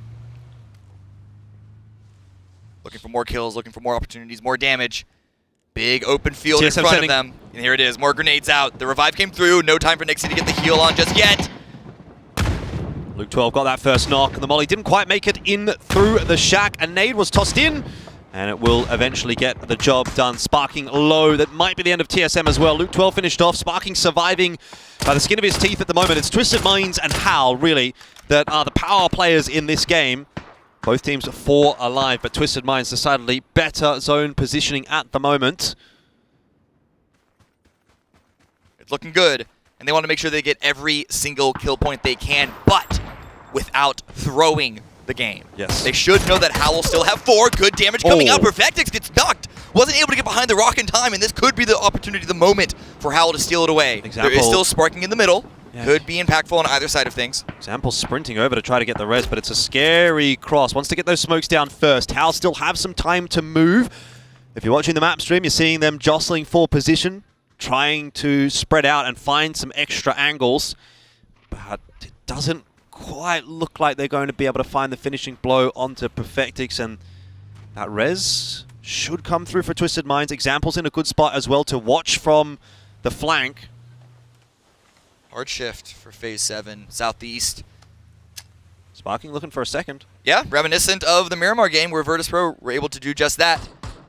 Speaker 1: Looking for more kills, looking for more opportunities, more damage. Big open field in front of them. And here it is, more grenades out. The revive came through. No time for Nixie to get the heal on just yet.
Speaker 23: Luke 12 got that first knock, and the molly didn't quite make it in through the shack. A nade was tossed in, and it will eventually get the job done. Sparking low. That might be the end of TSM as well. Luke 12 finished off. Sparking surviving by the skin of his teeth at the moment. It's Twisted Minds and Hal, really, that are the power players in this game. Both teams are 4 alive, but Twisted Minds decidedly better zone positioning at the moment.
Speaker 1: It's looking good, and they want to make sure they get every single kill point they can, but without throwing the game.
Speaker 23: Yes.
Speaker 1: They should know that Hal will still have 4. Good damage coming out. Perfectix gets knocked. Wasn't able to get behind the rock in time, and this could be the opportunity, the moment for Hal to steal it away. There is still sparking in the middle. Yeah. Could be impactful on either side of things.
Speaker 23: Example sprinting over to try to get the res, but it's a scary cross. Wants to get those smokes down first. Hal still have some time to move. If you're watching the map stream, you're seeing them jostling for position, trying to spread out and find some extra angles. But it doesn't quite look like they're going to be able to find the finishing blow onto Perfectix, and that res should come through for Twisted Minds. Example's in a good spot as well to watch from the flank.
Speaker 1: Hard shift for Phase 7, Southeast.
Speaker 23: Sparking looking for a second.
Speaker 1: Yeah, reminiscent of the Miramar game where Virtus Pro were able to do just that.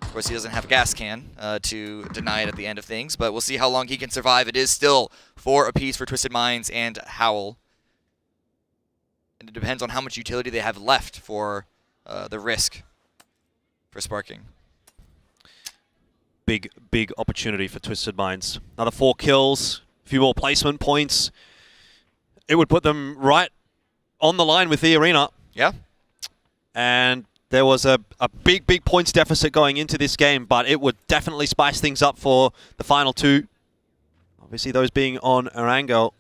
Speaker 1: Of course, he doesn't have a gas can to deny it at the end of things, but we'll see how long he can survive. It is still 4 apiece for Twisted Minds and Howl. And it depends on how much utility they have left for the risk for sparking.
Speaker 23: Big opportunity for Twisted Minds. Another 4 kills, a few more placement points. It would put them right on the line with the arena.
Speaker 1: Yeah.
Speaker 23: And there was a big points deficit going into this game, but it would definitely spice things up for the final 2. Obviously, those being on Erangel.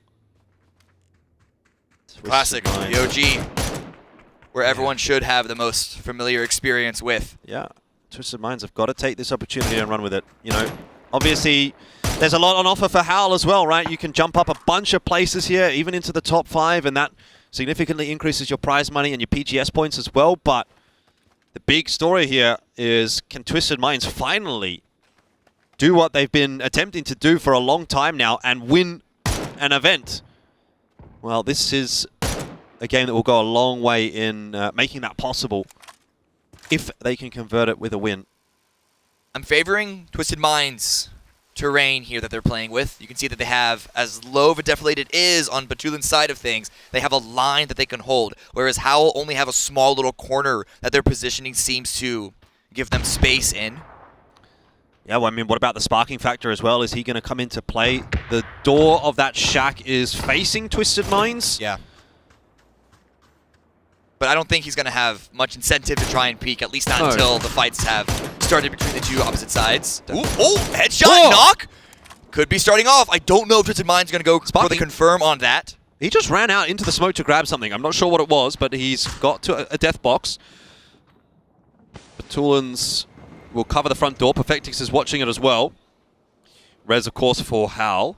Speaker 1: Classic, the OG, where everyone should have the most familiar experience with.
Speaker 23: Yeah, Twisted Minds have got to take this opportunity and run with it. You know, obviously, there's a lot on offer for Howl as well, right? You can jump up a bunch of places here, even into the top 5, and that significantly increases your prize money and your PGS points as well. But the big story here is, can Twisted Minds finally do what they've been attempting to do for a long time now and win an event? Well, this is a game that will go a long way in making that possible if they can convert it with a win.
Speaker 1: I'm favoring Twisted Minds terrain here that they're playing with. You can see that they have, as low of a deflated is on Batulin's side of things, they have a line that they can hold, whereas Howl only have a small little corner that their positioning seems to give them space in.
Speaker 23: Yeah, well, I mean, what about the sparking factor as well? Is he going to come into play? The door of that shack is facing Twisted Minds.
Speaker 1: Yeah. But I don't think he's going to have much incentive to try and peek, at least not until the fights have started between the 2 opposite sides. Ooh, oh, headshot, knock! Could be starting off. I don't know if Twisted Minds going to go for the confirm on that.
Speaker 23: He just ran out into the smoke to grab something. I'm not sure what it was, but he's got to a death box. Batulin's will cover the front door. Perfectix is watching it as well. Rez, of course, for Howl.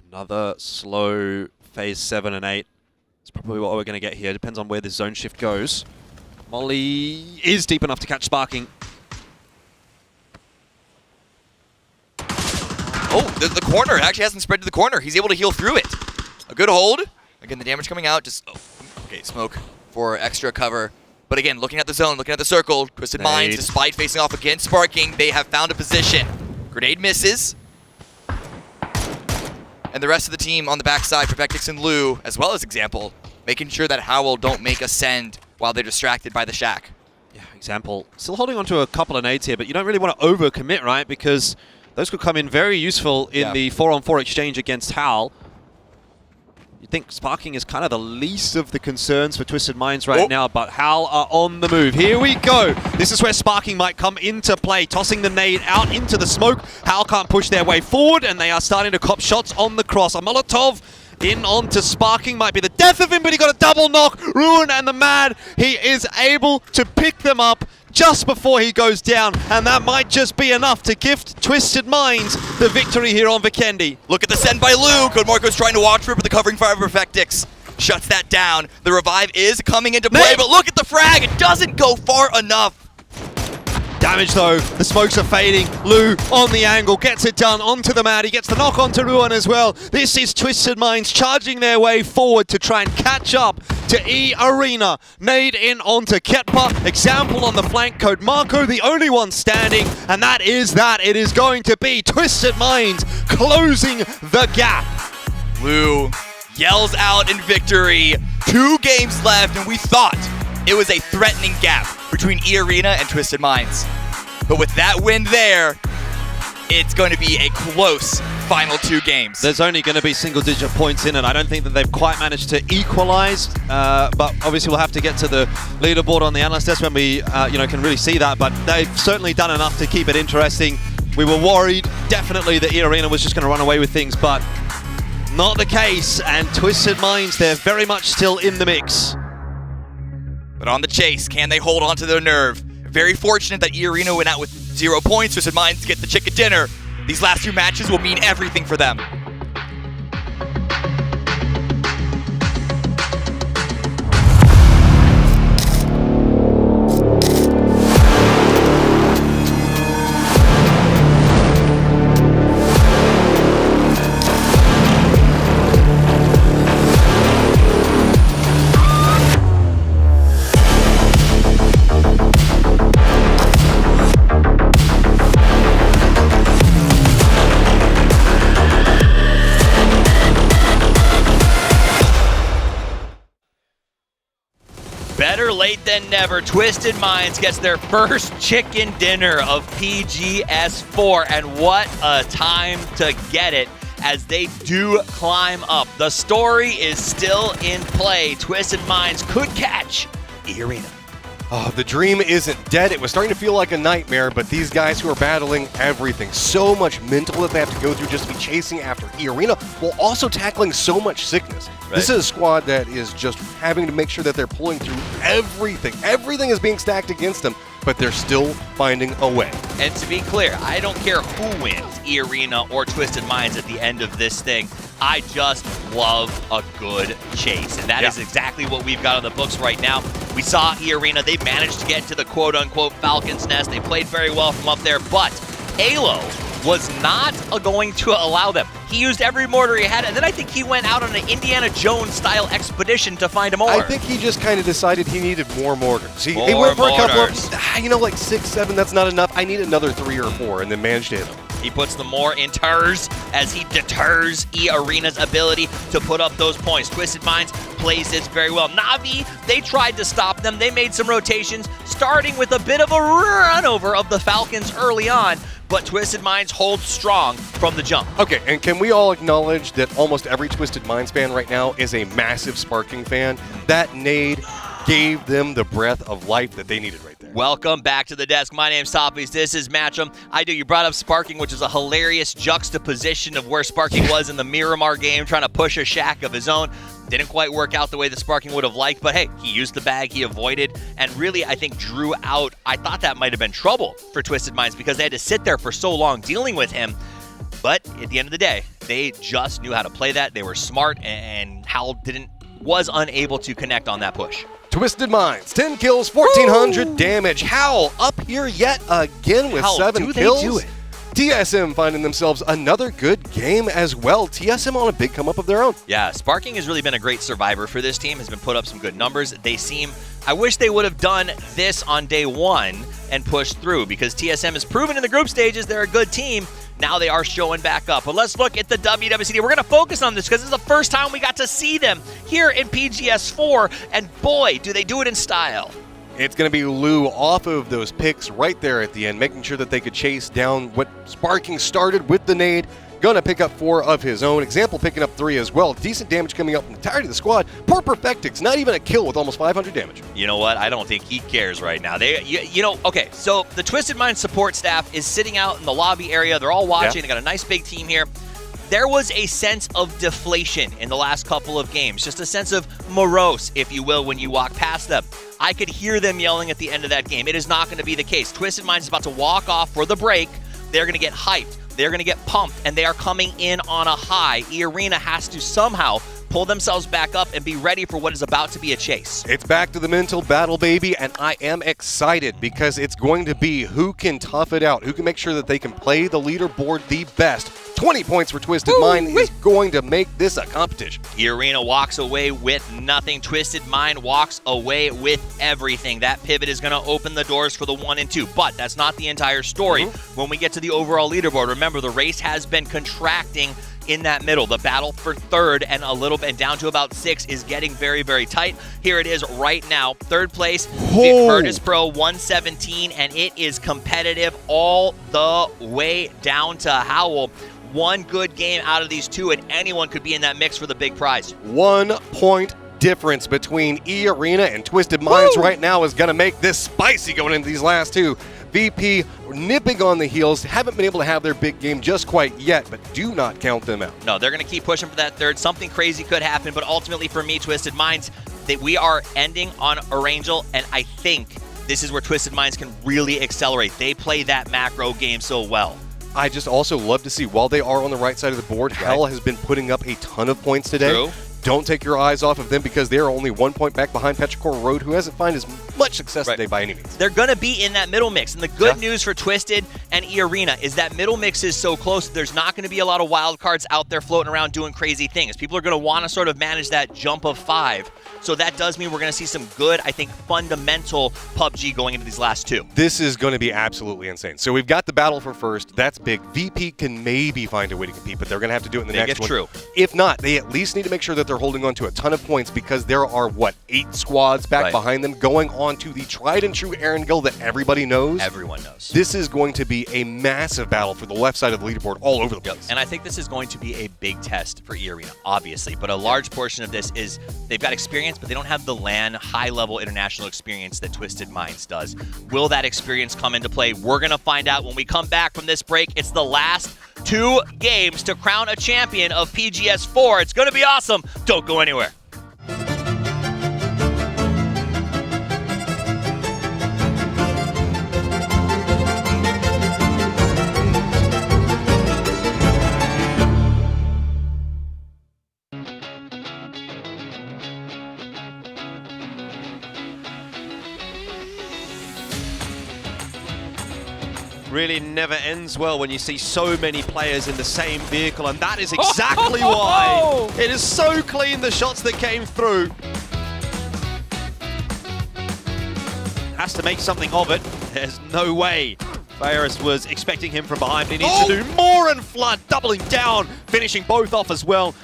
Speaker 23: Another slow phase 7 and 8. That's probably what we're going to get here. Depends on where this zone shift goes. Molly is deep enough to catch Sparking.
Speaker 1: Oh, the corner actually hasn't spread to the corner. He's able to heal through it. A good hold. Again, the damage coming out. Just, okay, smoke for extra cover. But again, looking at the zone, looking at the circle, Twisted Minds, despite facing off against Sparking, they have found a position. Grenade misses. And the rest of the team on the backside, Perfectix and Lou, as well as Example, making sure that Howl don't make a send while they're distracted by the shack.
Speaker 23: Yeah, Example still holding on to a couple of nades here, but you don't really want to overcommit, right? Because those could come in very useful in the 4-on-4 exchange against Howl. You think Sparking is kind of the least of the concerns for Twisted Minds right now, but Howl are on the move. Here we go. This is where Sparking might come into play, tossing the nade out into the smoke. Howl can't push their way forward, and they are starting to cop shots on the cross. A Molotov in onto Sparking might be the death of him, but he got a double knock. Ruin and the Mad, he is able to pick them up just before he goes down, and that might just be enough to gift Twisted Minds the victory here on Vikendi.
Speaker 1: Look at the send by Lou. Code Marco's trying to watch for it, but the covering fire of Perfectix shuts that down. The revive is coming into play, but look at the frag. It doesn't go far enough.
Speaker 23: Damage though, the smokes are fading. Lou on the angle, gets it done onto the Mad. He gets the knock onto Ruin as well. This is Twisted Minds charging their way forward to try and catch up to E Arena. Nade in onto Ketpa. Example on the flank. Code Marco, the only one standing, and that is that. It is going to be Twisted Minds closing the gap.
Speaker 1: Lou yells out in victory. 2 games left, and we thought it was a threatening gap between E Arena and Twisted Minds. But with that win there, it's going to be a close final 2 games.
Speaker 23: There's only going to be single-digit points in it. I don't think that they've quite managed to equalize, but obviously we'll have to get to the leaderboard on the analyst desk when we can really see that. But they've certainly done enough to keep it interesting. We were worried, definitely, that E Arena was just going to run away with things, but not the case. And Twisted Minds, they're very much still in the mix.
Speaker 1: But on the chase, can they hold on to their nerve? Very fortunate that E Arena went out with 0 points. Twisted Minds get the chicken dinner. These last 2 matches will mean everything for them.
Speaker 19: late than never. Twisted Minds gets their first chicken dinner of PGS4, and what a time to get it as they do climb up. The story is still in play. Twisted Minds could catch E-Arena.
Speaker 20: Oh, the dream isn't dead. It was starting to feel like a nightmare, but these guys who are battling everything, so much mental that they have to go through just to be chasing after E-Arena, while also tackling so much sickness.
Speaker 19: Right.
Speaker 20: This is a squad that is just having to make sure that they're pulling through everything. Everything is being stacked against them, but they're still finding a way.
Speaker 19: And to be clear, I don't care who wins, E-Arena or Twisted Minds at the end of this thing. I just love a good chase, and that is exactly what we've got on the books right now. We saw E-Arena. They managed to get to the quote-unquote Falcon's Nest. They played very well from up there, but Alo was not going to allow them. He used every mortar he had, and then I think he went out on an Indiana Jones-style expedition to find more.
Speaker 20: I think he just kind of decided he needed more mortars. He
Speaker 19: More
Speaker 20: went for a couple
Speaker 19: mortars.
Speaker 20: of, like 6, 7, that's not enough. I need another 3 or 4, and then managed to hit them.
Speaker 19: He puts the more in ters as he deters E-Arena's ability to put up those points. Twisted Minds plays this very well. Na'Vi, they tried to stop them. They made some rotations, starting with a bit of a run over of the Falcons early on, but Twisted Minds holds strong from the jump.
Speaker 20: Okay, and can we all acknowledge that almost every Twisted Minds fan right now is a massive Sparking fan? That nade gave them the breath of life that they needed right there.
Speaker 19: Welcome back to the desk. My name's Toppies. This is Match'em. You brought up Sparking, which is a hilarious juxtaposition of where Sparking was in the Miramar game, trying to push a shack of his own. Didn't quite work out the way that Sparking would have liked, but hey, he used the bag, he avoided, and really, I think, drew out. I thought that might have been trouble for Twisted Minds because they had to sit there for so long dealing with him. But at the end of the day, they just knew how to play that. They were smart, and Hal was unable to connect on that push.
Speaker 20: Twisted Minds, 10 kills, 1,400 damage. Howl up here yet again with 7 kills.
Speaker 19: Do it?
Speaker 20: TSM finding themselves another good game as well. TSM on a big come up of their own.
Speaker 19: Yeah, Sparking has really been a great survivor for this team, has been put up some good numbers. I wish they would have done this on day one and pushed through because TSM has proven in the group stages they're a good team. Now they are showing back up. But let's look at the WWCD. We're going to focus on this because this is the first time we got to see them here in PGS4, and boy, do they do it in style.
Speaker 20: It's going to be Lou off of those picks right there at the end, making sure that they could chase down what Sparking started with the nade. Going to pick up 4 of his own. Example picking up 3 as well. Decent damage coming up from the entirety of the squad. Poor Perfectix, not even a kill with almost 500 damage.
Speaker 19: You know what? I don't think he cares right now. Okay, so the Twisted Minds support staff is sitting out in the lobby area. They're all watching.
Speaker 20: Yeah.
Speaker 19: They got a nice big team here. There was a sense of deflation in the last couple of games, just a sense of morose, if you will, when you walk past them. I could hear them yelling at the end of that game. It is not going to be the case. Twisted Minds is about to walk off for the break. They're going to get hyped. They're going to get pumped, and they are coming in on a high. E-Arena has to somehow pull themselves back up and be ready for what is about to be a chase.
Speaker 20: It's back to the mental battle, baby, and I am excited because it's going to be who can tough it out, who can make sure that they can play the leaderboard the best. 20 points for Twisted Mind is going to make this a competition.
Speaker 19: E-Arena walks away with nothing. Twisted Mind walks away with everything. That pivot is going to open the doors for the 1 and 2, but that's not the entire story. When we get to the overall leaderboard, remember the race has been contracting in that middle. The battle for third and a little bit down to about 6 is getting very, very tight. Here it is right now. Third place, Virtus Pro 117, and it is competitive all the way down to Howl. One good game out of these two, and anyone could be in that mix for the big prize.
Speaker 20: 1 point difference between E-Arena and Twisted Minds right now is going to make this spicy going into these last two. VP nipping on the heels, haven't been able to have their big game just quite yet, but do not count them out.
Speaker 19: No, they're going to keep pushing for that third. Something crazy could happen, but ultimately for me, Twisted Minds, that we are ending on Arangel, and I think this is where Twisted Minds can really accelerate. They play that macro game so well.
Speaker 20: I just also love to see, while they are on the right side of the board, Hell has been putting up a ton of points today.
Speaker 19: True.
Speaker 20: Don't take your eyes off of them because they are only 1 point back behind Petrichor Road, who hasn't found as much success today by any means.
Speaker 19: They're going to be in that middle mix. And the good news for Twisted and E-Arena is that middle mix is so close, there's not going to be a lot of wild cards out there floating around doing crazy things. People are going to want to sort of manage that jump of 5. So that does mean we're going to see some good, I think, fundamental PUBG going into these last 2.
Speaker 20: This is going to be absolutely insane. So we've got the battle for first. That's big. VP can maybe find a way to compete, but they're going to have to do it in the next one.
Speaker 19: True.
Speaker 20: If not, they at least need to make sure that they're holding on to a ton of points because there are, 8 squads back behind them going on to the tried and true Erangel that everybody knows.
Speaker 19: Everyone knows.
Speaker 20: This is going to be a massive battle for the left side of the leaderboard all over the place.
Speaker 19: And I think this is going to be a big test for E-Arena, obviously. But a large portion of this is they've got experience, but they don't have the LAN high-level international experience that Twisted Minds does. Will that experience come into play? We're going to find out when we come back from this break. It's the last 2 games to crown a champion of PGS 4. It's going to be awesome. Don't go anywhere.
Speaker 23: Really never ends well when you see so many players in the same vehicle, and that is exactly why. It is so clean, the shots that came through. Has to make something of it. There's no way Ferris was expecting him from behind. He needs to do more, and Flood doubling down, finishing both off as well.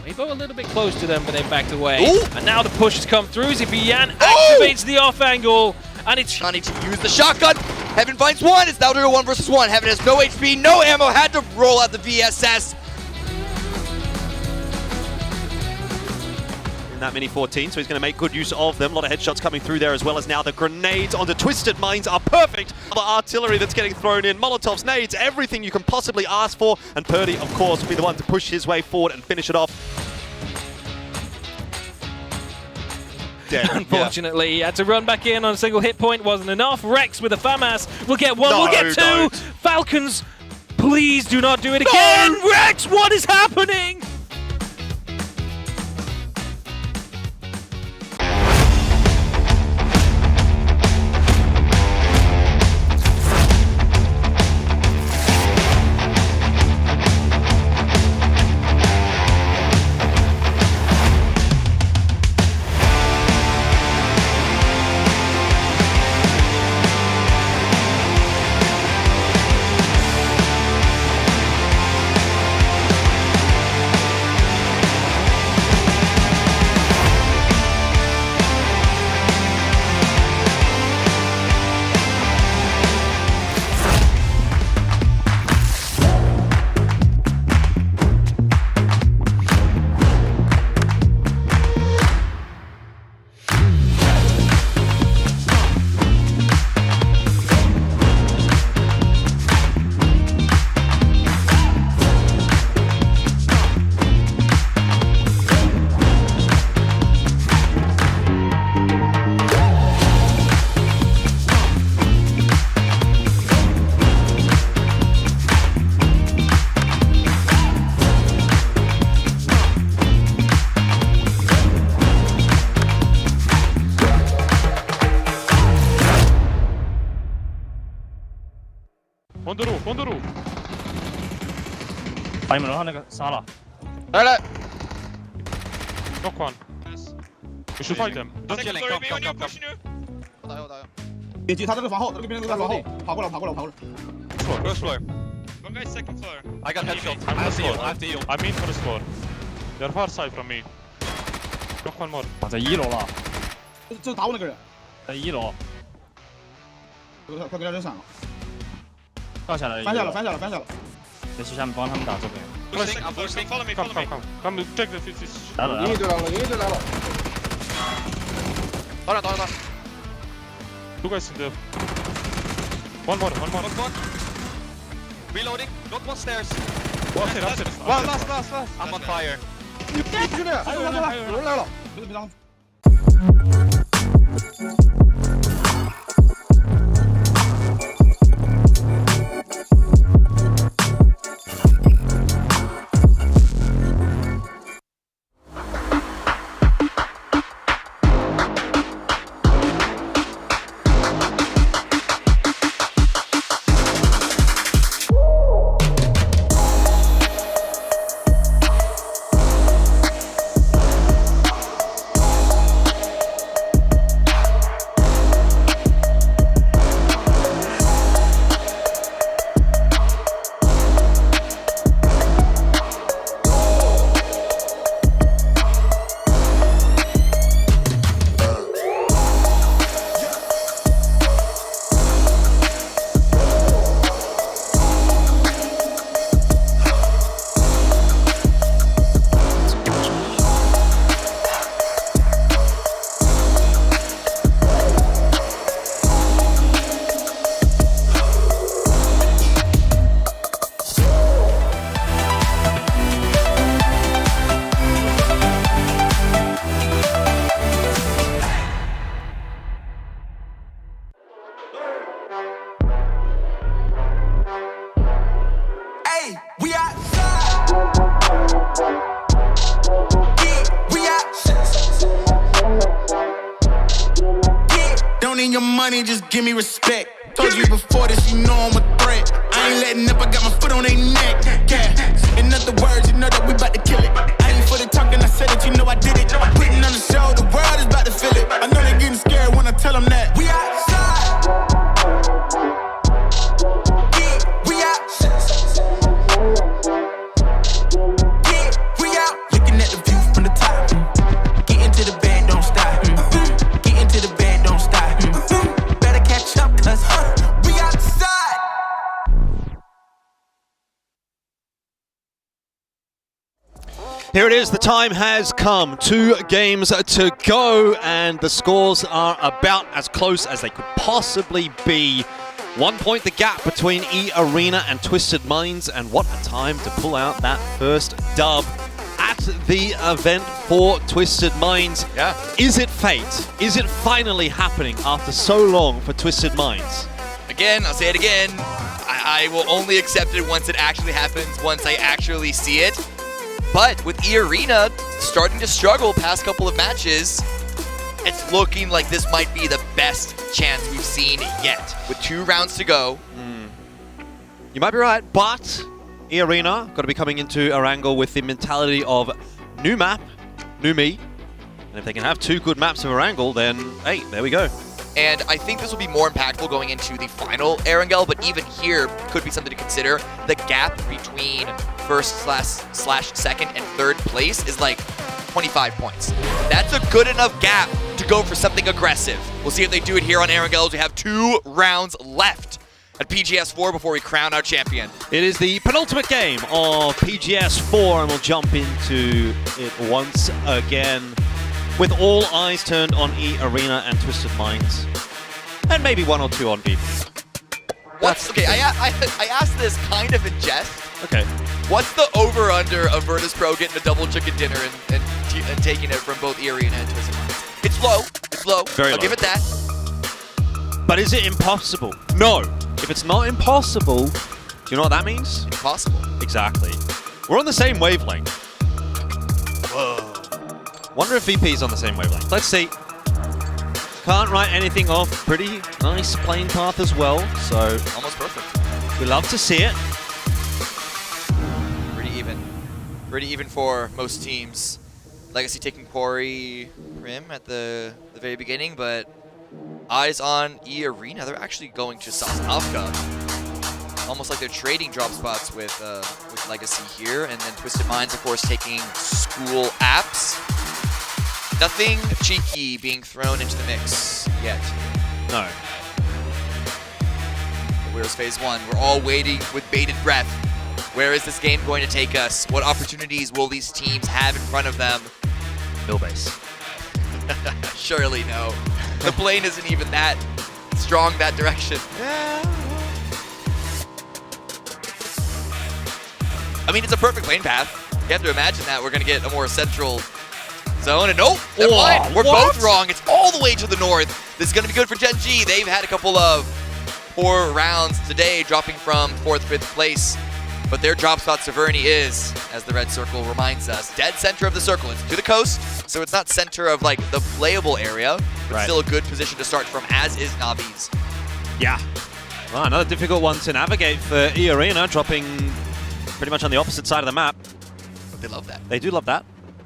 Speaker 2: They go a little bit close to them, but they backed away. Ooh. And now the push has come through. Zibian activates the off angle, and it's
Speaker 1: Johnny to use the shotgun. Heaven finds one. It's now to go 1 versus 1. Heaven has no HP, no ammo. Had to roll out the VSS.
Speaker 23: In that mini 14, so he's going to make good use of them. A lot of headshots coming through there, as well as now the grenades onto Twisted Minds are perfect. The artillery that's getting thrown in, Molotovs, nades, everything you can possibly ask for. And Purdy, of course, will be the one to push his way forward and finish it off. Dead.
Speaker 2: Unfortunately, he had to run back in on a single hit point. Wasn't enough. Rex with a FAMAS will get 1, will get 2. Don't. Falcons, please do not do it again. Rex, what is happening?
Speaker 6: On the roof.
Speaker 4: 아니면 하나가 사라.
Speaker 6: Knock one. We should fight them. Don't kill him. Come.
Speaker 7: 点击他这个房后，这个边都在房后，跑过来。
Speaker 6: First floor. One guy second floor. I got headshot. I have to heal. I'm in for the score. They're far side from me. Knock one more.
Speaker 4: 在1楼了。
Speaker 7: 就打我那个人。
Speaker 4: 在1楼。
Speaker 7: 快给他扔闪了。
Speaker 4: 掉下来。
Speaker 7: 翻下了。
Speaker 4: 在下面帮他们打这边。
Speaker 6: I'm pushing. Follow me. Come check the fifties.
Speaker 4: 来了。
Speaker 7: 营队来了。
Speaker 6: 打。Two guys in there. One more.
Speaker 28: Reloading. Got one stairs.
Speaker 6: Upstairs.
Speaker 28: One last. I'm on fire.
Speaker 7: 兄弟，有人来了。别张。
Speaker 28: need your money, just give me respect. Told you before this, you know I'm a threat. I ain't letting up, I got my foot on their neck. Yeah. In other words, you know that we about to kill it. I ain't for the talking, I said it, you know I did it. Putting on the show, the world is about to feel it. I know they getting scared when I tell them that. We outside. Yeah, we outside. Yeah, we out. Looking at the view from the top. Get into the bed, don't stop. Get into the bed, don't stop. Better catch up, cause we outside.
Speaker 23: Here it is, the time has come. 2 games to go, and the scores are about as close as they could possibly be. 1 point the gap between E-Arena and Twisted Minds, and what a time to pull out that first dub at the event for Twisted Minds.
Speaker 1: Yeah.
Speaker 23: Is it fate? Is it finally happening after so long for Twisted Minds?
Speaker 1: Again, I'll say it again. I will only accept it once it actually happens, once I actually see it. But with E-Arena starting to struggle past couple of matches, it's looking like this might be the best chance we've seen yet. With 2 rounds to go.
Speaker 23: You might be right, but E-Arena got to be coming into Erangel with the mentality of new map, new me. And if they can have 2 good maps of Erangel, then hey, there we go.
Speaker 1: And I think this will be more impactful going into the final Erangel, but even here could be something to consider. The gap between first/second and third place is like 25 points. That's a good enough gap to go for something aggressive. We'll see if they do it here on Erangel. We have 2 rounds left at PGS 4 before we crown our champion.
Speaker 23: It is the penultimate game of PGS 4, and we'll jump into it once again with all eyes turned on E-Arena and Twisted Minds, and maybe 1 or 2 on B.
Speaker 1: Okay, I asked this kind of in jest.
Speaker 23: Okay.
Speaker 1: What's the over-under of Virtus Pro getting a double chicken dinner and taking it from both E-Arena and Twisted Minds? It's low. It's low.
Speaker 23: Very
Speaker 1: I'll
Speaker 23: low.
Speaker 1: give it that.
Speaker 23: But is it impossible? No. If it's not impossible, do you know what that means?
Speaker 1: Impossible.
Speaker 23: Exactly. We're on the same wavelength.
Speaker 1: Whoa.
Speaker 23: Wonder if VP's on the same wavelength. Let's see. Can't write anything off. Pretty nice plane path as well, so
Speaker 1: almost perfect.
Speaker 23: We love to see it.
Speaker 1: Pretty even. Pretty even for most teams. Legacy taking Quarry Prim at the very beginning, but eyes on E-Arena. They're actually going to Sosnovka. Almost like they're trading drop spots with Legacy here, and then Twisted Minds, of course, taking School Apps. Nothing cheeky being thrown into the mix yet.
Speaker 23: No.
Speaker 1: Where's phase 1? We're all waiting with bated breath. Where is this game going to take us? What opportunities will these teams have in front of them?
Speaker 23: Mill base.
Speaker 1: Surely no. The plane isn't even that strong that direction. I mean, it's a perfect plane path. You have to imagine that we're going to get a more central zone. And nope, never mind. We're both wrong. It's all the way to the north. This is going to be good for Gen G. They've had a couple of poor rounds today, dropping from 4th, 5th place. But their drop spot, Severny, is, as the red circle reminds us, dead center of the circle. It's to the coast, so it's not center of like the playable area, but still a good position to start from, as is Navi's.
Speaker 23: Yeah. Well, another difficult one to navigate for E-Arena, dropping pretty much on the opposite side of the map.
Speaker 1: But they love that.
Speaker 23: They do love that,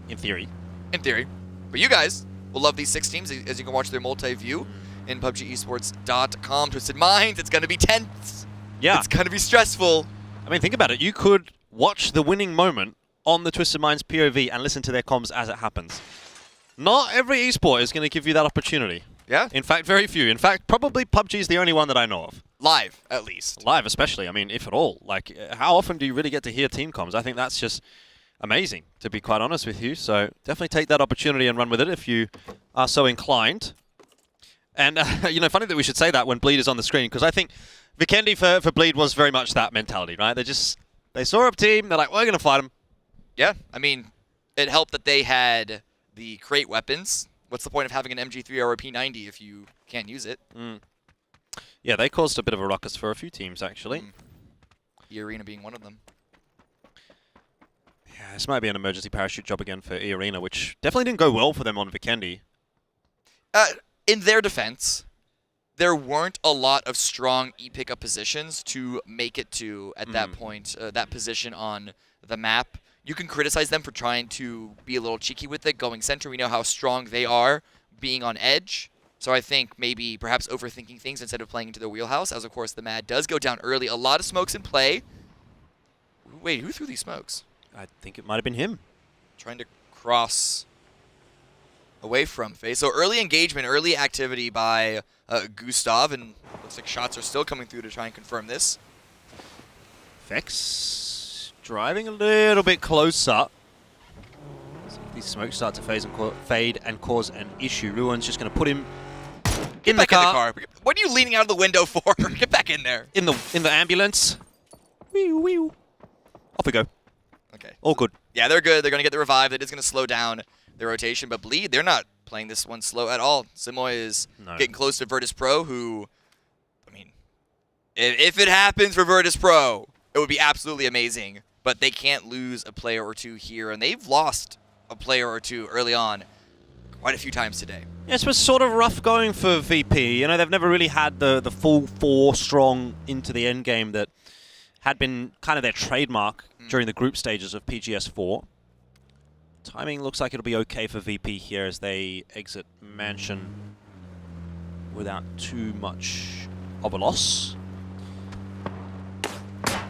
Speaker 23: in theory.
Speaker 1: In theory. But you guys will love these 6 teams, as you can watch their multi-view in PUBGesports.com. Twisted Minds, it's going to be tense.
Speaker 23: Yeah.
Speaker 1: It's going to be stressful.
Speaker 23: I mean, think about it. You could watch the winning moment on the Twisted Minds POV and listen to their comms as it happens. Not every esport is going to give you that opportunity.
Speaker 1: Yeah.
Speaker 23: In fact, very few. In fact, probably PUBG is the only one that I know of.
Speaker 1: Live, at least.
Speaker 23: Live, especially. I mean, if at all. Like, how often do you really get to hear team comms? I think that's just amazing, to be quite honest with you. So definitely take that opportunity and run with it if you are so inclined. And, you know, funny that we should say that when Bleed is on the screen, because I think Vikendi for Bleed was very much that mentality, right? They saw a team, they're like, we're going to fight them.
Speaker 1: Yeah, I mean, it helped that they had the crate weapons. What's the point of having an MG3 or a P90 if you can't use it?
Speaker 23: Yeah, they caused a bit of a ruckus for a few teams, actually.
Speaker 1: E-Arena being one of them.
Speaker 23: Yeah, this might be an emergency parachute job again for E-Arena, which definitely didn't go well for them on Vikendi.
Speaker 1: In their defense, there weren't a lot of strong E-pickup positions to make it to at that point, that position on the map. You can criticize them for trying to be a little cheeky with it, going center. We know how strong they are being on edge. So I think maybe perhaps overthinking things instead of playing into the wheelhouse, as of course the Mad does go down early. A lot of smokes in play. Wait, who threw these smokes?
Speaker 23: I think it might have been him.
Speaker 1: Trying to cross away from FaZe. So early engagement, early activity by Gustav, and looks like shots are still coming through to try and confirm this.
Speaker 23: Vex driving a little bit closer. So if these smokes start to fade and cause an issue, Ruin's just going to put him in the car.
Speaker 1: What are you leaning out of the window for? Get back in there.
Speaker 23: In the ambulance. Wee wee. Off we go.
Speaker 1: Okay.
Speaker 23: All good.
Speaker 1: Yeah, they're good. They're going to get the revive. That is going to slow down their rotation. But Bleed, they're not playing this one slow at all. Simoy is getting close to Virtus Pro, who, I mean, if it happens for Virtus Pro, it would be absolutely amazing. But they can't lose a player or two here. And they've lost a player or two early on quite a few times today.
Speaker 23: Yeah, it was sort of rough going for VP. You know, they've never really had the full 4 strong into the end game that had been kind of their trademark during the group stages of PGS 4. Timing looks like it'll be okay for VP here as they exit Mansion without too much of a loss. Yeah,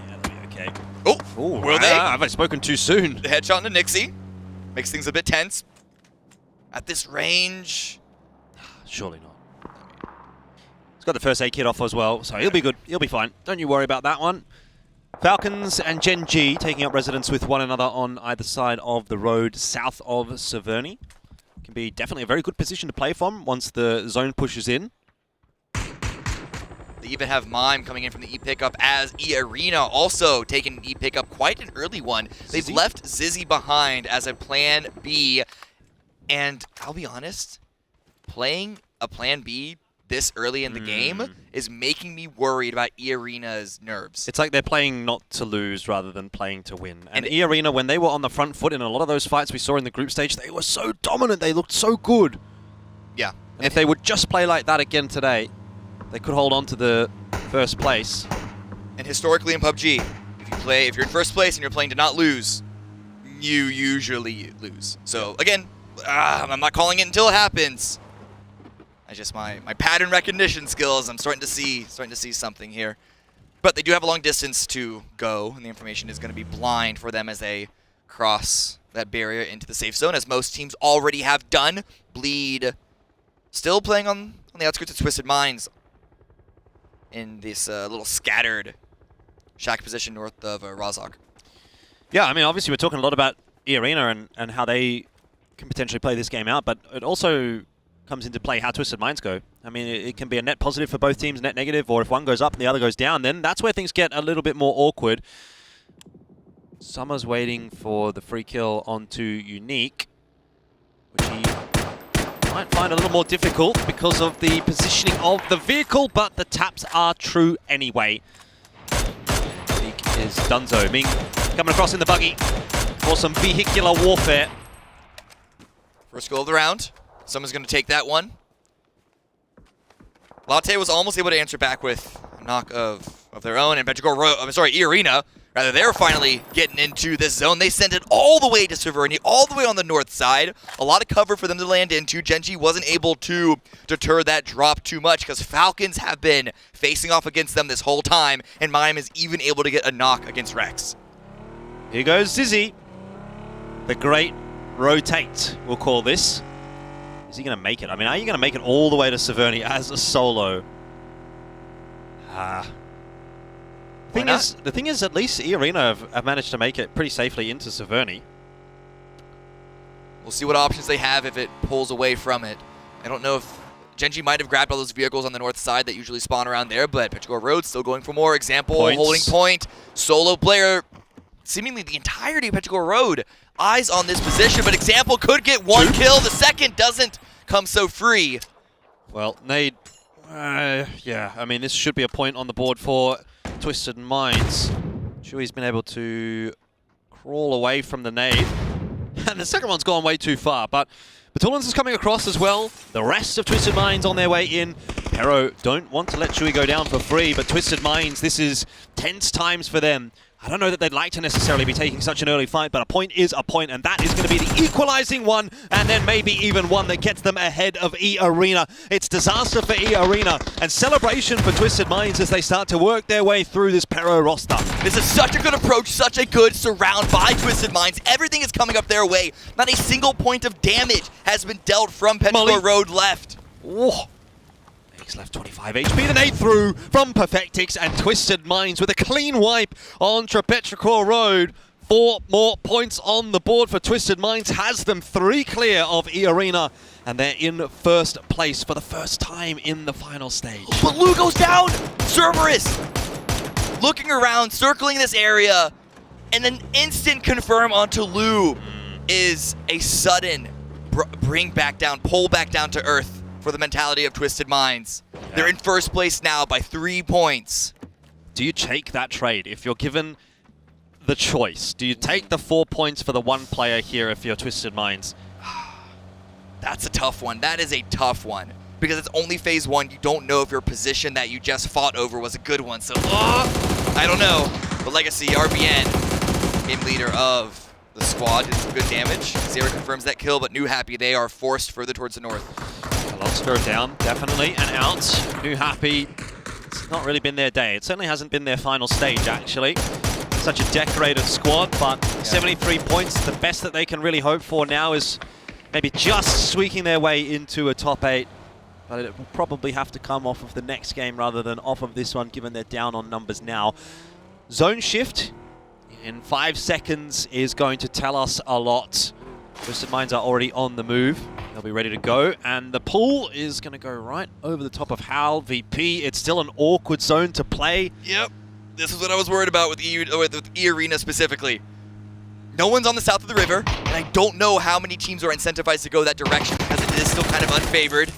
Speaker 23: that'll be okay.
Speaker 1: Oh,
Speaker 23: will they? Have I spoken too soon?
Speaker 1: The headshot into Nixie makes things a bit tense. At this range,
Speaker 23: surely not. He's got the first aid kit off as well, so he'll be good. He'll be fine. Don't you worry about that one. Falcons and Gen G taking up residence with one another on either side of the road south of Severny. Can be definitely a very good position to play from once the zone pushes in.
Speaker 1: they even have Mime coming in from the E-pickup as E-Arena also taking an E-pickup, quite an early one. They've left Zizzy behind as a plan B, and I'll be honest, playing a plan B this early in the game is making me worried about E-Arena's nerves.
Speaker 23: It's like they're playing not to lose rather than playing to win. And E-Arena, when they were on the front foot in a lot of those fights we saw in the group stage, they were so dominant. They looked so good.
Speaker 1: Yeah.
Speaker 23: And if they would just play like that again today, they could hold on to the first place.
Speaker 1: And historically in PUBG, if you're in first place and you're playing to not lose, you usually lose. So again, I'm not calling it until it happens. I just my pattern recognition skills. I'm starting to see something here, but they do have a long distance to go, and the information is going to be blind for them as they cross that barrier into the safe zone, as most teams already have done. Bleed still playing on the outskirts of Twisted Minds in this little scattered shack position north of Razak.
Speaker 23: Yeah, I mean, obviously we're talking a lot about E-Arena and how they can potentially play this game out, but it also comes into play how Twisted Minds go. I mean, it can be a net positive for both teams, net negative, or if one goes up and the other goes down, then that's where things get a little bit more awkward. Summer's waiting for the free kill onto Unique, which he might find a little more difficult because of the positioning of the vehicle, but the taps are true anyway. Unique is Dunzo. Ming coming across in the buggy for some vehicular warfare.
Speaker 1: First goal of the round. Someone's going to take that one. Latte was almost able to answer back with a knock of their own, and E-Arena, rather, they're finally getting into this zone. They sent it all the way to Severny, all the way on the north side. A lot of cover for them to land into. Genji wasn't able to deter that drop too much because Falcons have been facing off against them this whole time, and Mime is even able to get a knock against Rex.
Speaker 23: Here goes Zizzy. The great rotate, we'll call this. Is he going to make it? I mean, are you going to make it all the way to Severny as a solo? The thing is, at least E-Arena have managed to make it pretty safely into Severny.
Speaker 1: We'll see what options they have if it pulls away from it. I don't know if Genji might have grabbed all those vehicles on the north side that usually spawn around there, but Petrichor Road still going for more. Example, holding point. Solo player, seemingly the entirety of Petrichor Road. Eyes on this position, but Example could get one kill. The second doesn't come so free.
Speaker 23: Well, Nade, yeah, I mean, this should be a point on the board for Twisted Minds. Chewy's been able to crawl away from the nade. And the second one's gone way too far, but Batulans is coming across as well. The rest of Twisted Minds on their way in. Pero don't want to let Chewy go down for free, but Twisted Minds, this is tense times for them. I don't know that they'd like to necessarily be taking such an early fight, but a point is a point, and that is going to be the equalizing one, and then maybe even one that gets them ahead of E-Arena. It's disaster for E-Arena, and celebration for Twisted Minds as they start to work their way through this Pero roster.
Speaker 1: This is such a good approach, such a good surround by Twisted Minds. Everything is coming up their way. Not a single point of damage has been dealt from Petrichor Road left.
Speaker 23: Whoa. He's left 25 HP, the nade through from Perfectix, and Twisted Minds with a clean wipe on Petrichor Road. 4 more points on the board for Twisted Minds, has them 3 clear of E-Arena, and they're in first place for the first time in the final stage.
Speaker 1: But Lou goes down! Cerberus looking around, circling this area, and then instant confirm onto Lou is a sudden bring back down, pull back down to earth for the mentality of Twisted Minds. Yeah. They're in first place now by 3 points.
Speaker 23: Do you take that trade if you're given the choice? Do you take the 4 points for the 1 player here if you're Twisted Minds?
Speaker 1: That's a tough one. That is a tough one. Because it's only phase 1. You don't know if your position that you just fought over was a good one. So, I don't know. But Legacy, RBN, game leader of the squad, did some good damage. Zero confirms that kill, but New Happy, they are forced further towards the north.
Speaker 23: Lots go down, definitely, and out. New Happy, it's not really been their day. It certainly hasn't been their final stage, actually. Such a decorated squad, but 73 points. The best that they can really hope for now is maybe just squeaking their way into a top 8. But it will probably have to come off of the next game rather than off of this one, given they're down on numbers now. Zone shift in 5 seconds is going to tell us a lot. Twisted Minds are already on the move. They'll be ready to go, and the pull is going to go right over the top of Hal, VP. It's still an awkward zone to play.
Speaker 1: Yep, this is what I was worried about with E-Arena specifically. No one's on the south of the river, and I don't know how many teams are incentivized to go that direction because it is still kind of unfavored.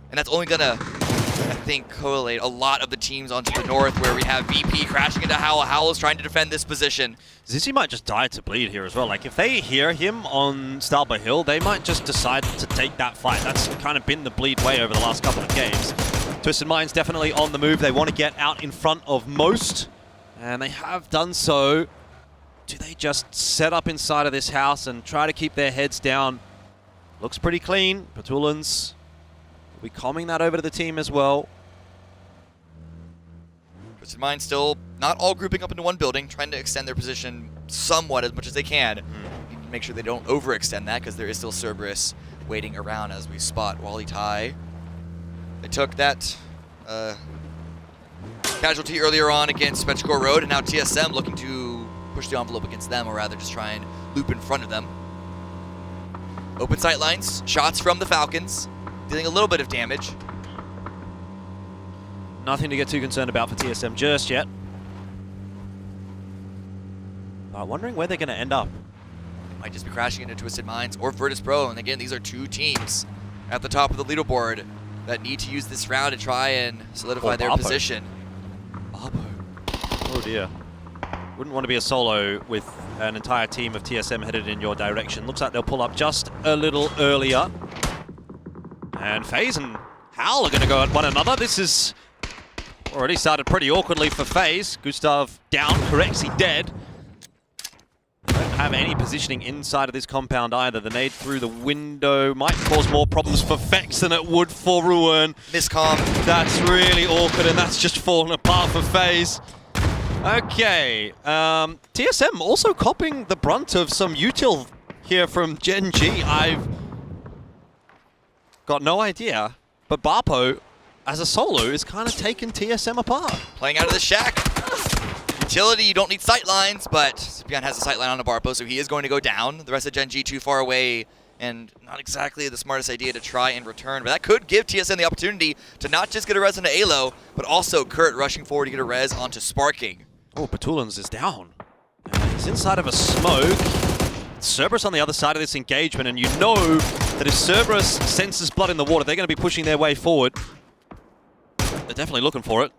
Speaker 1: And that's only going to, I think, collate a lot of the teams onto the north, where we have VP crashing into Howl. Howl is trying to defend this position.
Speaker 23: Zizzy might just die to bleed here as well. Like, if they hear him on Starber Hill, they might just decide to take that fight. That's kind of been the bleed way over the last couple of games. Twisted Minds definitely on the move. They want to get out in front of most, and they have done so. Do they just set up inside of this house and try to keep their heads down? Looks pretty clean. Batulans will be calming that over to the team as well.
Speaker 1: Twisted Minds still not all grouping up into one building, trying to extend their position somewhat as much as they can. Need to make sure they don't overextend that, because there is still Cerberus waiting around as we spot Wally Tai. They took that casualty earlier on against Petrichor Road, and now TSM looking to push the envelope against them, or rather just try and loop in front of them. Open sight lines, shots from the Falcons, dealing a little bit of damage.
Speaker 23: Nothing to get too concerned about for TSM just yet. Wondering where they're going to end up.
Speaker 1: They might just be crashing into Twisted Minds or Virtus Pro, and again, these are 2 teams at the top of the leaderboard that need to use this round to try and solidify their position.
Speaker 23: Barbo. Oh dear. Wouldn't want to be a solo with an entire team of TSM headed in your direction. Looks like they'll pull up just a little earlier. And FaZe and Howl are going to go at one another. This is already started pretty awkwardly for FaZe. Gustav down, Corexy dead. Don't have any positioning inside of this compound either. The nade through the window might cause more problems for Fex than it would for Ruin.
Speaker 1: Miscom.
Speaker 23: That's really awkward, and that's just fallen apart for FaZe. Okay, TSM also copping the brunt of some util here from Gen G. I've got no idea, but Barpo, as a solo, is kind of taking TSM apart.
Speaker 1: Playing out of the shack. Utility, you don't need sight lines, but Scipion has a sight line on the Barpo, so he is going to go down. The rest of Gen G too far away, and not exactly the smartest idea to try and return, but that could give TSM the opportunity to not just get a res onto Alo, but also Kurt rushing forward to get a res onto Sparking.
Speaker 23: Oh, Batulans is down. He's inside of a smoke. Cerberus on the other side of this engagement, and you know that if Cerberus senses blood in the water, they're going to be pushing their way forward. They're definitely looking for it.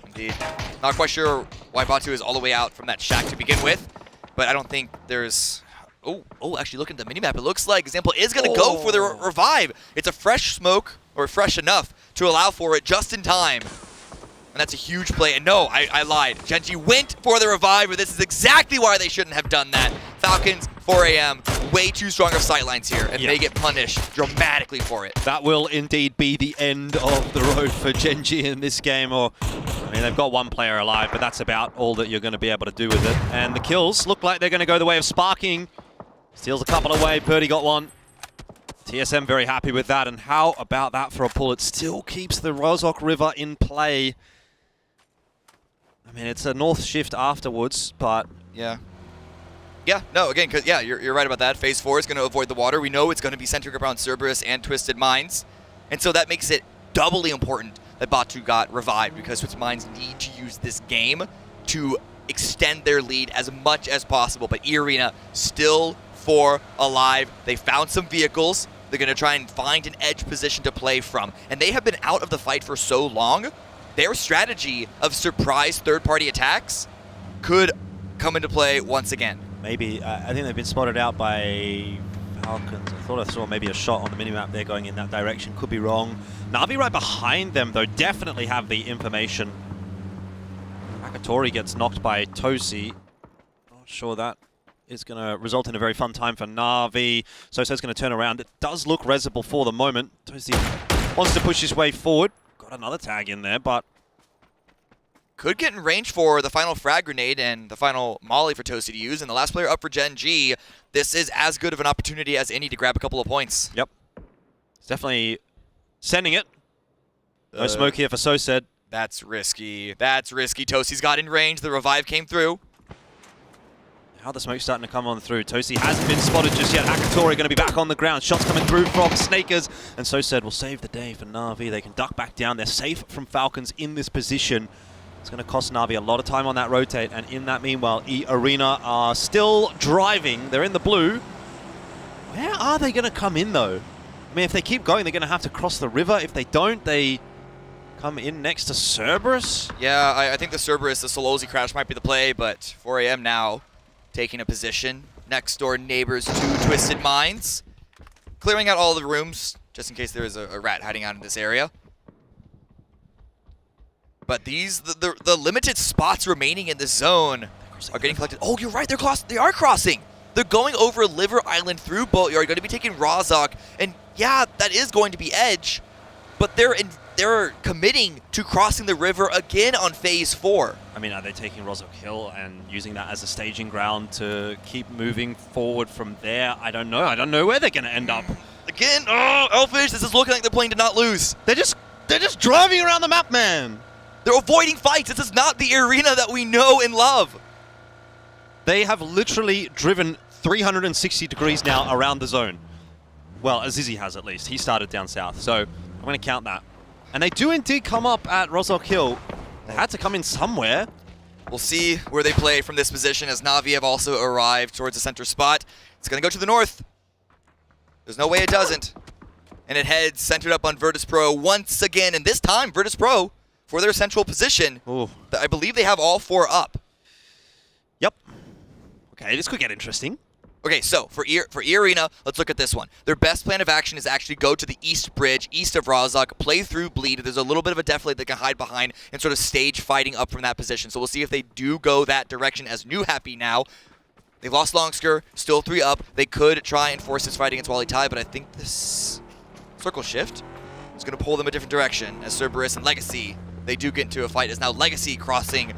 Speaker 1: Indeed. Not quite sure why Batu is all the way out from that shack to begin with, but I don't think there's Oh, actually looking at the minimap, it looks like Example is going to go for the revive. It's a fresh smoke, or fresh enough to allow for it just in time. And that's a huge play. And no, I lied. Gen.G went for the revive, but this is exactly why they shouldn't have done that. Falcons, 4 a.m., way too strong of sightlines here, and they get punished dramatically for it.
Speaker 23: That will indeed be the end of the road for Gen.G in this game. Or, I mean, they've got one player alive, but that's about all that you're going to be able to do with it. And the kills look like they're going to go the way of Sparking. Steals a couple away. Purdy got one. TSM very happy with that. And how about that for a pull? It still keeps the Rozhok River in play. I mean, it's a north shift afterwards, but...
Speaker 1: Yeah, no, again, because, you're right about that. Phase 4 is going to avoid the water. We know it's going to be centered around Cerberus and Twisted Minds. And so that makes it doubly important that Batu got revived, because Twisted Minds need to use this game to extend their lead as much as possible. But E-Arena still 4 alive. They found some vehicles. They're going to try and find an edge position to play from. And they have been out of the fight for so long. Their strategy of surprise third-party attacks could come into play once again.
Speaker 23: Maybe. I think they've been spotted out by Falcons. I thought I saw maybe a shot on the minimap there going in that direction. Could be wrong. Na'Vi right behind them, though, definitely have the information. Akatori gets knocked by Tosi. Not sure that is going to result in a very fun time for Na'Vi. Sosa's going to turn around. It does look resable for the moment. Tosi wants to push his way forward. Got another tag in there, but...
Speaker 1: Could get in range for the final frag grenade and the final molly for Tosi to use. And the last player up for Gen.G, this is as good of an opportunity as any to grab a couple of points.
Speaker 23: Yep. It's definitely sending it. No smoke here for Sosed.
Speaker 1: That's risky. That's risky. Tosi's got in range. The revive came through.
Speaker 23: Now the smoke's starting to come on through. Tosi hasn't been spotted just yet. Akatori going to be back on the ground. Shots coming through from Snakers. And Sosed will save the day for Na'Vi. They can duck back down. They're safe from Falcons in this position. It's going to cost Na'Vi a lot of time on that rotate, and in that meanwhile, E-Arena are still driving. They're in the blue. Where are they going to come in, though? I mean, if they keep going, they're going to have to cross the river. If they don't, they come in next to Cerberus.
Speaker 1: Yeah, I think the Cerberus, the Solozzi crash might be the play, but 4 a.m. now, taking a position. Next door neighbors to Twisted Minds. Clearing out all the rooms, just in case there is a rat hiding out in this area. But the limited spots remaining in this zone are getting collected. Oh, you're right. They are crossing. They're going over Liver Island through Boatyard, going to be taking Rozhok. And yeah, that is going to be edge. But they're committing to crossing the river again on Phase 4.
Speaker 23: I mean, are they taking Rozhok Hill and using that as a staging ground to keep moving forward from there? I don't know. I don't know where they're going to end up.
Speaker 1: Again, Elfish, this is looking like they're playing to not lose.
Speaker 23: They're just driving around the map, man.
Speaker 1: They're avoiding fights. This is not the arena that we know and love.
Speaker 23: They have literally driven 360 degrees now around the zone. Well, Azizi has at least. He started down south, so I'm going to count that. And they do indeed come up at Rozhok Hill. They had to come in somewhere.
Speaker 1: We'll see where they play from this position as Na'Vi have also arrived towards the center spot. It's going to go to the north. There's no way it doesn't. And it heads centered up on Virtus Pro once again. And this time, Virtus Pro, for their central position, I believe they have all 4 up.
Speaker 23: Yep. Okay, this could get interesting.
Speaker 1: Okay, so for E-Arena, let's look at this one. Their best plan of action is actually go to the east bridge, east of Rozhok, play through Bleed. There's a little bit of a defilade they can hide behind and sort of stage fighting up from that position. So we'll see if they do go that direction as New Happy now. They've lost Longsker, still 3 up. They could try and force this fight against Wally Tai, but I think this circle shift is going to pull them a different direction as Cerberus and Legacy, they do get into a fight as now Legacy crossing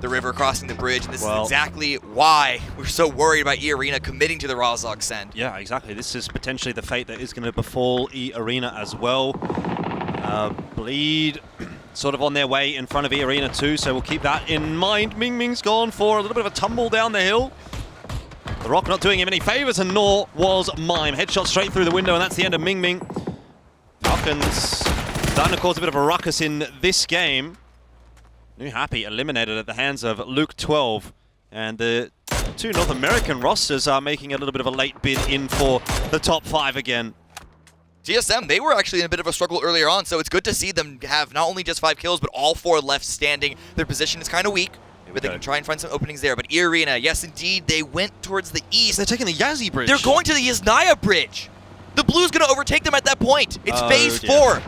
Speaker 1: the river, crossing the bridge, and this is exactly why we're so worried about E-Arena committing to the Rozhok send.
Speaker 23: Yeah, exactly. This is potentially the fate that is going to befall E-Arena as well. Bleed sort of on their way in front of E-Arena too, so we'll keep that in mind. Ming's gone for a little bit of a tumble down the hill. The Rock not doing him any favors, and nor was Mime. Headshot straight through the window, and that's the end of Ming. Falcons starting to cause a bit of a ruckus in this game. New Happy eliminated at the hands of Luke 12. And the 2 North American rosters are making a little bit of a late bid in for the top 5 again.
Speaker 1: GSM, they were actually in a bit of a struggle earlier on, so it's good to see them have not only just 5 kills, but all 4 left standing. Their position is kind of weak. But they can try and find some openings there. But E-Arena, yes, indeed, they went towards the east.
Speaker 23: They're taking the Yazzie Bridge.
Speaker 1: They're going to the Yasnaya Bridge. The Blue's going to overtake them at that point. It's phase 4.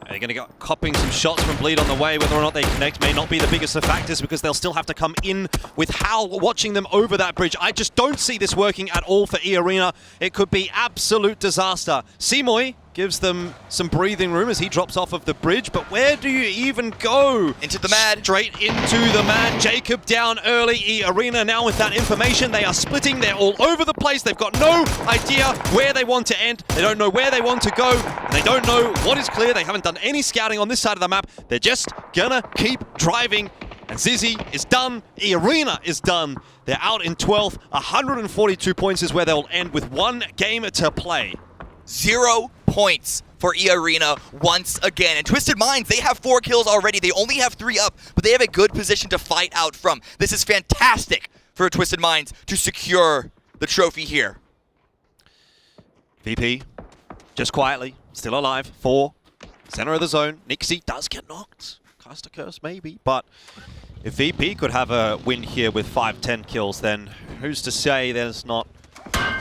Speaker 23: They're going to go copping some shots from Bleed on the way. Whether or not they connect may not be the biggest of factors because they'll still have to come in with Hal watching them over that bridge. I just don't see this working at all for E-Arena. It could be absolute disaster. Simoy gives them some breathing room as he drops off of the bridge, but where do you even go?
Speaker 1: Into the Mad.
Speaker 23: Straight into the Mad. Jacob down early. E-Arena now with that information. They are splitting. They're all over the place. They've got no idea where they want to end. They don't know where they want to go. And they don't know what is clear. They haven't done any scouting on this side of the map. They're just gonna keep driving. And Zizzy is done. E-Arena is done. They're out in 12th. 142 points is where they'll end with one game to play.
Speaker 1: 0 points for E-Arena once again. And Twisted Minds, they have 4 kills already. They only have 3 up, but they have a good position to fight out from. This is fantastic for Twisted Minds to secure the trophy here.
Speaker 23: VP, just quietly, still alive. 4, center of the zone. Nixie does get knocked. Cast a curse, maybe. But if VP could have a win here with 5-10 kills, then who's to say there's not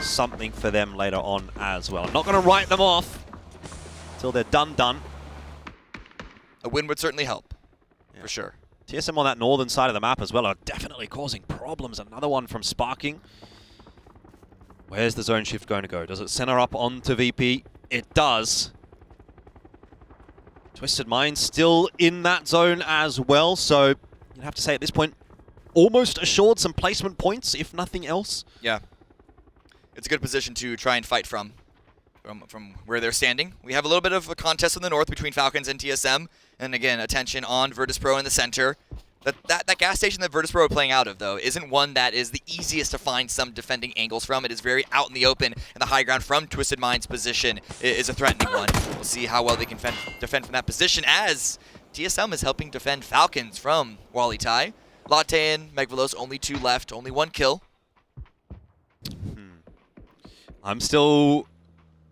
Speaker 23: something for them later on as well. I'm not going to write them off until they're done.
Speaker 1: A win would certainly help, for sure.
Speaker 23: TSM on that northern side of the map as well are definitely causing problems. Another one from Sparking. Where's the zone shift going to go? Does it center up onto VP? It does. Twisted Minds still in that zone as well, so you'd have to say at this point, almost assured some placement points, if nothing else.
Speaker 1: Yeah. It's a good position to try and fight from where they're standing. We have a little bit of a contest in the north between Falcons and TSM. And again, attention on Virtus.pro in the center. That gas station that Virtus.pro are playing out of, though, isn't one that is the easiest to find some defending angles from. It is very out in the open, and the high ground from Twisted Minds' position is a threatening one. We'll see how well they can defend from that position as TSM is helping defend Falcons from Wally Tai. Latte and Megvalos, only 2 left, only 1 kill.
Speaker 23: I'm still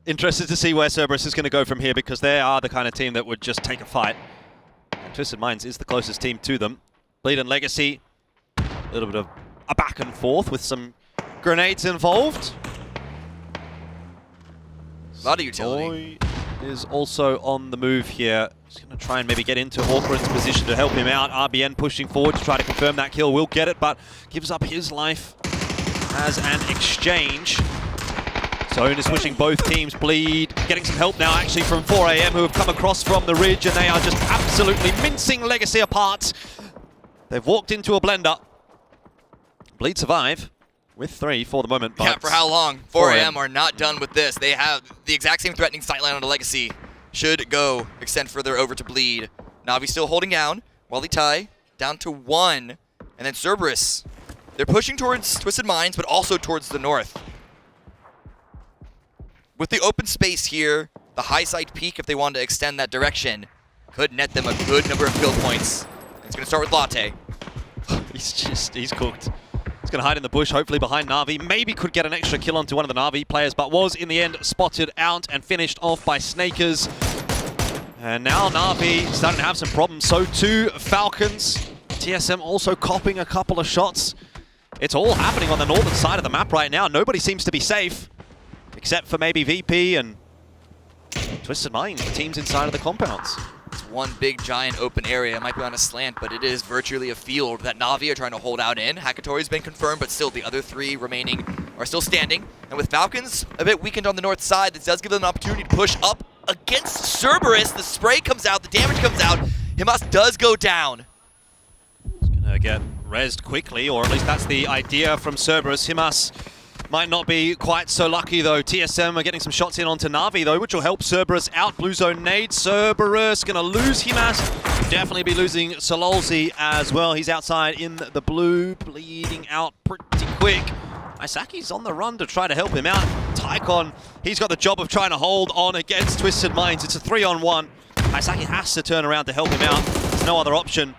Speaker 23: interested to see where Cerberus is going to go from here because they are the kind of team that would just take a fight. And Twisted Minds is the closest team to them. Bleed and Legacy, a little bit of a back and forth with some grenades involved.
Speaker 1: A lot of utility.
Speaker 23: Boy is also on the move here. He's going to try and maybe get into Hawkran's position to help him out. RBN pushing forward to try to confirm that kill. Will get it, but gives up his life as an exchange. Zone is switching both teams. Bleed getting some help now actually from 4AM who have come across from the ridge and they are just absolutely mincing Legacy apart. They've walked into a blender. Bleed survive with 3 for the moment. But
Speaker 1: yeah, for how long? 4AM are not done with this. They have the exact same threatening sightline on the Legacy. Should go extend further over to Bleed. Navi still holding down. Wally Tai down to 1. And then Cerberus. They're pushing towards Twisted Minds, but also towards the north. With the open space here, the high side peak, if they wanted to extend that direction, could net them a good number of kill points. It's going to start with Latte.
Speaker 23: He's cooked. He's going to hide in the bush, hopefully behind Na'Vi. Maybe could get an extra kill onto one of the Na'Vi players, but was in the end spotted out and finished off by Snakers. And now Na'Vi starting to have some problems. So too Falcons. TSM also copping a couple of shots. It's all happening on the northern side of the map right now. Nobody seems to be safe. Except for maybe VP and Twisted Minds, the teams inside of the compounds.
Speaker 1: It's one big, giant open area. It might be on a slant, but it is virtually a field that Na'Vi are trying to hold out in. Hakatori's been confirmed, but still the other 3 remaining are still standing. And with Falcons a bit weakened on the north side, this does give them an opportunity to push up against Cerberus. The spray comes out, the damage comes out. Himas does go down.
Speaker 23: He's going to get rezzed quickly, or at least that's the idea from Cerberus. Himas might not be quite so lucky though. TSM are getting some shots in onto Na'Vi though, which will help Cerberus out. Blue zone nade. Cerberus gonna lose Himas. Definitely be losing Sololzi as well. He's outside in the blue, bleeding out pretty quick. Isaki's on the run to try to help him out. Taikon, he's got the job of trying to hold on against Twisted Minds. It's a 3-on-1. Isaki has to turn around to help him out. There's no other option.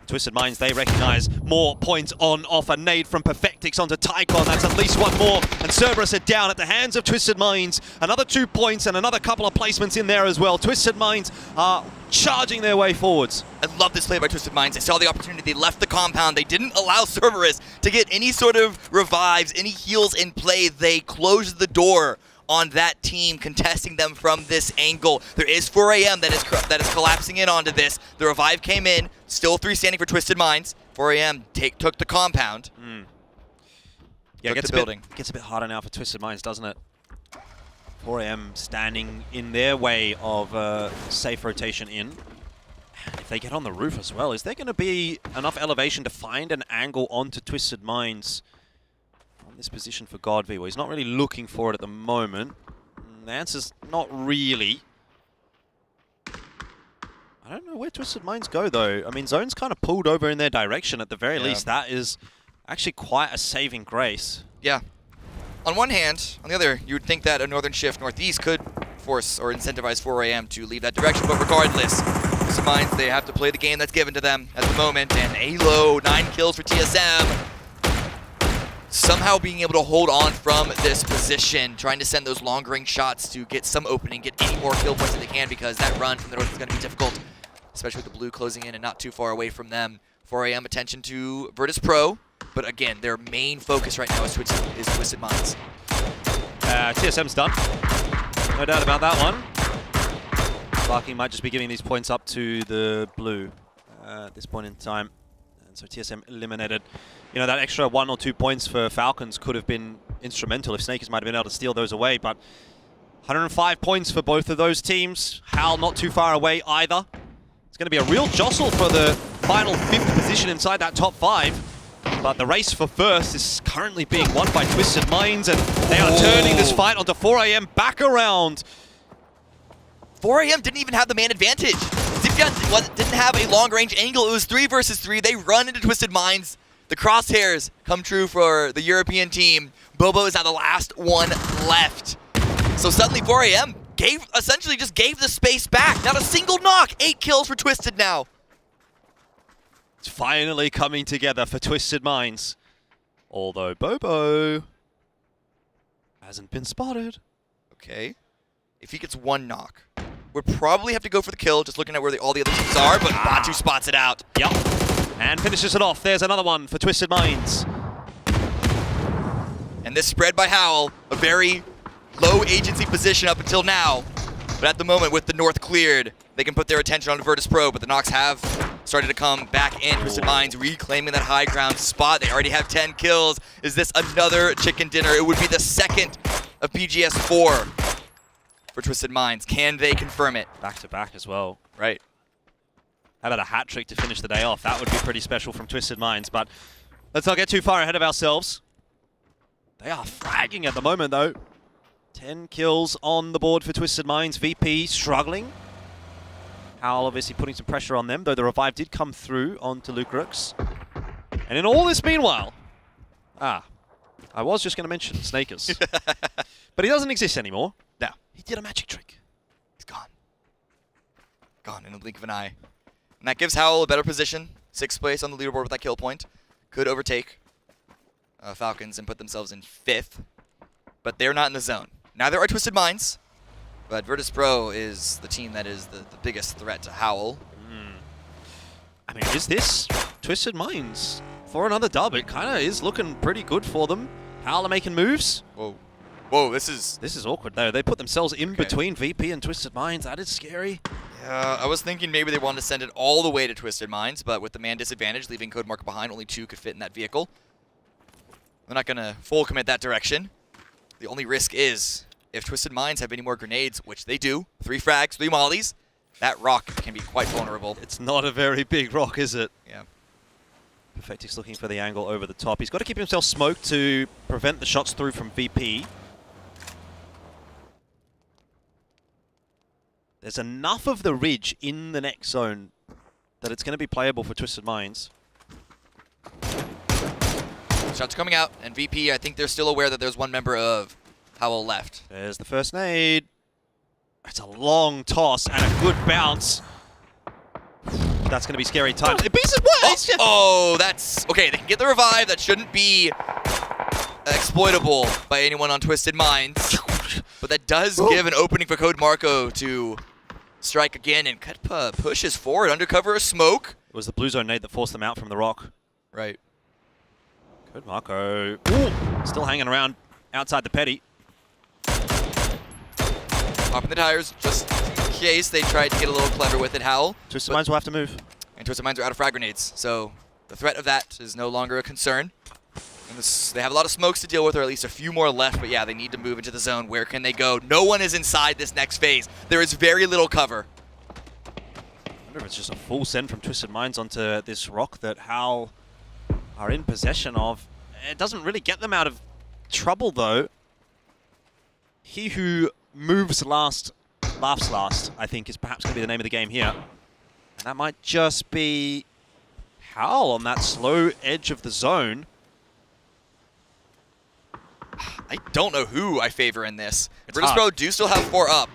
Speaker 23: Twisted Minds, they recognize more points on offer. Nade from Perfectix onto Taikon. That's at least 1 more. And Cerberus are down at the hands of Twisted Minds. Another 2 points and another couple of placements in there as well. Twisted Minds are charging their way forwards.
Speaker 1: I love this play by Twisted Minds. They saw the opportunity. They left the compound. They didn't allow Cerberus to get any sort of revives, any heals in play. They closed the door on that team, contesting them from this angle. There is 4AM that is collapsing in onto this. The revive came in. Still 3 standing for Twisted Minds. 4AM took the compound.
Speaker 23: Yeah,
Speaker 1: took the building.
Speaker 23: Gets a bit harder now for Twisted Minds, doesn't it? 4AM standing in their way of safe rotation in. And if they get on the roof as well, is there going to be enough elevation to find an angle onto Twisted Minds from this position for Godv? Well, he's not really looking for it at the moment. The answer's not really. I don't know where Twisted Minds go, though. I mean, Zone's kind of pulled over in their direction at the very least. That is actually quite a saving grace.
Speaker 1: Yeah. On one hand, on the other, you would think that a Northern Shift Northeast could force or incentivize 4AM to leave that direction, but regardless, Twisted Minds, they have to play the game that's given to them at the moment, and Alo, 9 kills for TSM, somehow being able to hold on from this position, trying to send those long-range shots to get some opening, get any more kill points that they can, because that run from the north is going to be difficult, especially with the blue closing in and not too far away from them. 4AM attention to Virtus Pro, but again, their main focus right now is Twisted Minds.
Speaker 23: TSM's done. No doubt about that one. Sparky might just be giving these points up to the blue at this point in time. And so TSM eliminated. You know, that extra 1 or 2 points for Falcons could have been instrumental if Snakers might have been able to steal those away, but 105 points for both of those teams. Hal not too far away either. It's going to be a real jostle for the final 5th position inside that top 5. But the race for first is currently being won by Twisted Minds, and they are turning this fight onto 4AM back around.
Speaker 1: 4AM didn't even have the man advantage. Zipyan didn't have a long-range angle. It was 3 versus 3. They run into Twisted Minds. The crosshairs come true for the European team. Bobo is now the last one left. So suddenly 4AM essentially just gave the space back. Not a single knock. 8 kills for Twisted now.
Speaker 23: It's finally coming together for Twisted Minds. Although Bobo hasn't been spotted.
Speaker 1: Okay. If he gets 1 knock, we'd probably have to go for the kill, just looking at where all the other teams are, but Batu spots it out.
Speaker 23: Yep. And finishes it off. There's another one for Twisted Minds.
Speaker 1: And this spread by Howl, a very low agency position up until now. But at the moment, with the north cleared, they can put their attention on Virtus Pro, but the knocks have started to come back in. Twisted Minds reclaiming that high ground spot. They already have 10 kills. Is this another chicken dinner? It would be the second of PGS 4 for Twisted Minds. Can they confirm it?
Speaker 23: Back to back as well.
Speaker 1: Right.
Speaker 23: How about a hat trick to finish the day off? That would be pretty special from Twisted Minds, but let's not get too far ahead of ourselves. They are fragging at the moment, though. 10 kills on the board for Twisted Minds. VP struggling. Howl obviously putting some pressure on them, though the revive did come through onto Lucarix. And in all this meanwhile, I was just going to mention Snakers. But he doesn't exist anymore.
Speaker 1: No.
Speaker 23: He did a magic trick.
Speaker 1: He's gone. Gone in the blink of an eye. And that gives Howl a better position. 6th place on the leaderboard with that kill point. Could overtake Falcons and put themselves in 5th. But they're not in the zone. Neither are Twisted Minds. But Virtus Pro is the team that is the biggest threat to Howl.
Speaker 23: I mean, is this Twisted Minds for another dub? It kind of is looking pretty good for them. Howl are making moves.
Speaker 1: Whoa. Whoa, this is
Speaker 23: awkward, though. They put themselves in between VP and Twisted Minds. That is scary.
Speaker 1: Yeah, I was thinking maybe they wanted to send it all the way to Twisted Minds, but with the man disadvantage, leaving Code Marker behind, only 2 could fit in that vehicle. They're not going to full commit that direction. The only risk is, if Twisted Minds have any more grenades, which they do, 3 frags, 3 mollies, that rock can be quite vulnerable.
Speaker 23: It's not a very big rock, is it?
Speaker 1: Yeah.
Speaker 23: Perfectix looking for the angle over the top. He's got to keep himself smoked to prevent the shots through from VP. There's enough of the ridge in the next zone that it's going to be playable for Twisted Minds.
Speaker 1: Shots coming out, and VP, I think they're still aware that there's one member of Howl left.
Speaker 23: There's the first nade. It's a long toss and a good bounce. That's going to be scary times. It beats it.
Speaker 1: Oh, that's... Okay, they can get the revive. That shouldn't be exploitable by anyone on Twisted Minds. But that does give an opening for Code Marco to strike again, and Kutpa pushes forward under cover of smoke.
Speaker 23: It was the blue zone nade that forced them out from the rock.
Speaker 1: Right.
Speaker 23: Good Marco. Ooh, still hanging around outside the petty.
Speaker 1: Popping the tires just in case they tried to get a little clever with it, Howl.
Speaker 23: Twisted Minds will have to move.
Speaker 1: And Twisted Minds are out of frag grenades, so the threat of that is no longer a concern. And they have a lot of smokes to deal with, or at least a few more left, but yeah, they need to move into the zone. Where can they go? No one is inside this next phase. There is very little cover.
Speaker 23: I wonder if it's just a full send from Twisted Minds onto this rock that Howl are in possession of. It doesn't really get them out of trouble, though. He who moves last, laughs last, I think is perhaps going to be the name of the game here. And that might just be Howl on that slow edge of the zone.
Speaker 1: I don't know who I favor in this. Virtus Pro do still have 4 up.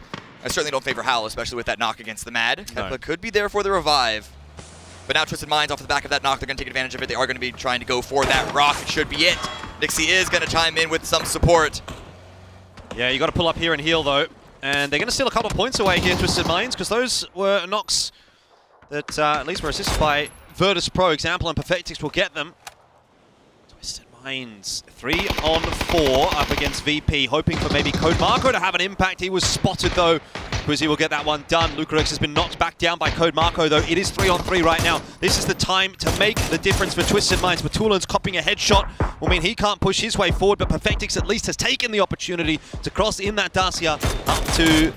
Speaker 1: I certainly don't favor Howl, especially with that knock against the Mad.
Speaker 23: No.
Speaker 1: But could be there for the revive. But now Twisted Minds off the back of that knock, they're going to take advantage of it. They are going to be trying to go for that rock. It should be it. Nixie is going to chime in with some support.
Speaker 23: Yeah, you got to pull up here and heal, though. And they're going to steal a couple of points away here, Twisted Minds, because those were knocks that at least were assisted by Virtus Pro. Example and Perfectix will get them. Twisted Minds, 3 on 4 up against VP, hoping for maybe Code Marco to have an impact. He was spotted, though. Quizzy will get that one done. Lucarex has been knocked back down by Code Marco, though. It is 3 on 3 right now. This is the time to make the difference for Twisted Minds. Batulin's copying a headshot will mean he can't push his way forward, but Perfectix at least has taken the opportunity to cross in that Dacia up to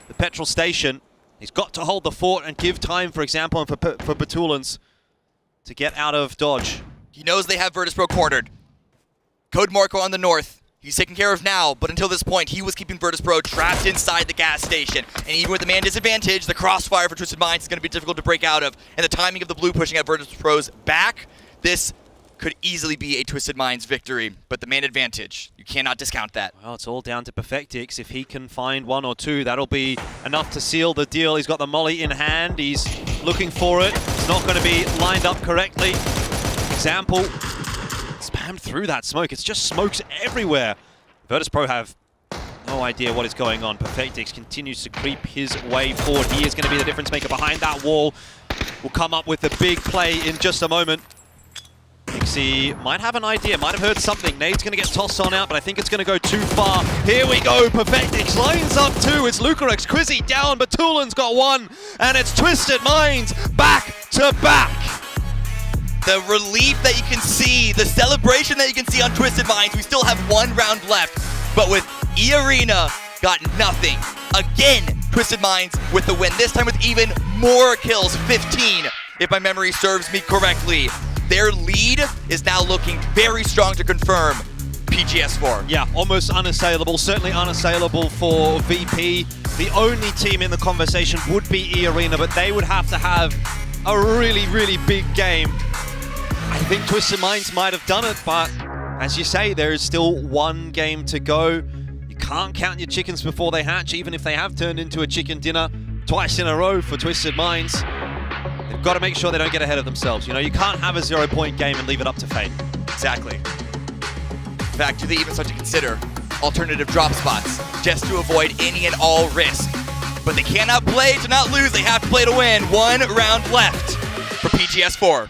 Speaker 23: the petrol station. He's got to hold the fort and give time, for example, and for Batulins to get out of dodge.
Speaker 1: He knows they have Virtus Pro cornered. Code Marco on the north. He's taken care of now, but until this point, he was keeping Virtus Pro trapped inside the gas station. And even with the man disadvantage, the crossfire for Twisted Minds is going to be difficult to break out of. And the timing of the blue pushing at Virtus Pro's back, this could easily be a Twisted Minds victory. But the man advantage, you cannot discount that.
Speaker 23: Well, it's all down to Perfectix. If he can find 1 or 2, that'll be enough to seal the deal. He's got the molly in hand. He's looking for it. It's not going to be lined up correctly. Example. Spammed through that smoke. It's just smokes everywhere. Virtus Pro have no idea what is going on. Perfectix continues to creep his way forward. He is going to be the difference maker behind that wall. Will come up with the big play in just a moment. Nixie might have an idea, might have heard something. Nade's going to get tossed on out, but I think it's going to go too far. Here we go. Perfectix lines up 2. It's Lucarex. Quizzy down, but Tulin's got 1. And it's Twisted Minds back to back.
Speaker 1: The relief that you can see, the celebration that you can see on Twisted Minds. We still have 1 round left, but with E-Arena, got nothing. Again, Twisted Minds with the win, this time with even more kills, 15, if my memory serves me correctly. Their lead is now looking very strong to confirm PGS 4.
Speaker 23: Yeah, almost unassailable, certainly unassailable for VP. The only team in the conversation would be E-Arena, but they would have to have a really, really big game. I think Twisted Minds might have done it, but as you say, there is still 1 game to go. You can't count your chickens before they hatch, even if they have turned into a chicken dinner twice in a row for Twisted Minds. They've got to make sure they don't get ahead of themselves. You know, you can't have a 0-point game and leave it up to fate.
Speaker 1: Exactly. In fact, do they even start to consider alternative drop spots just to avoid any and all risk? But they cannot play to not lose. They have to play to win. 1 round left for PGS 4.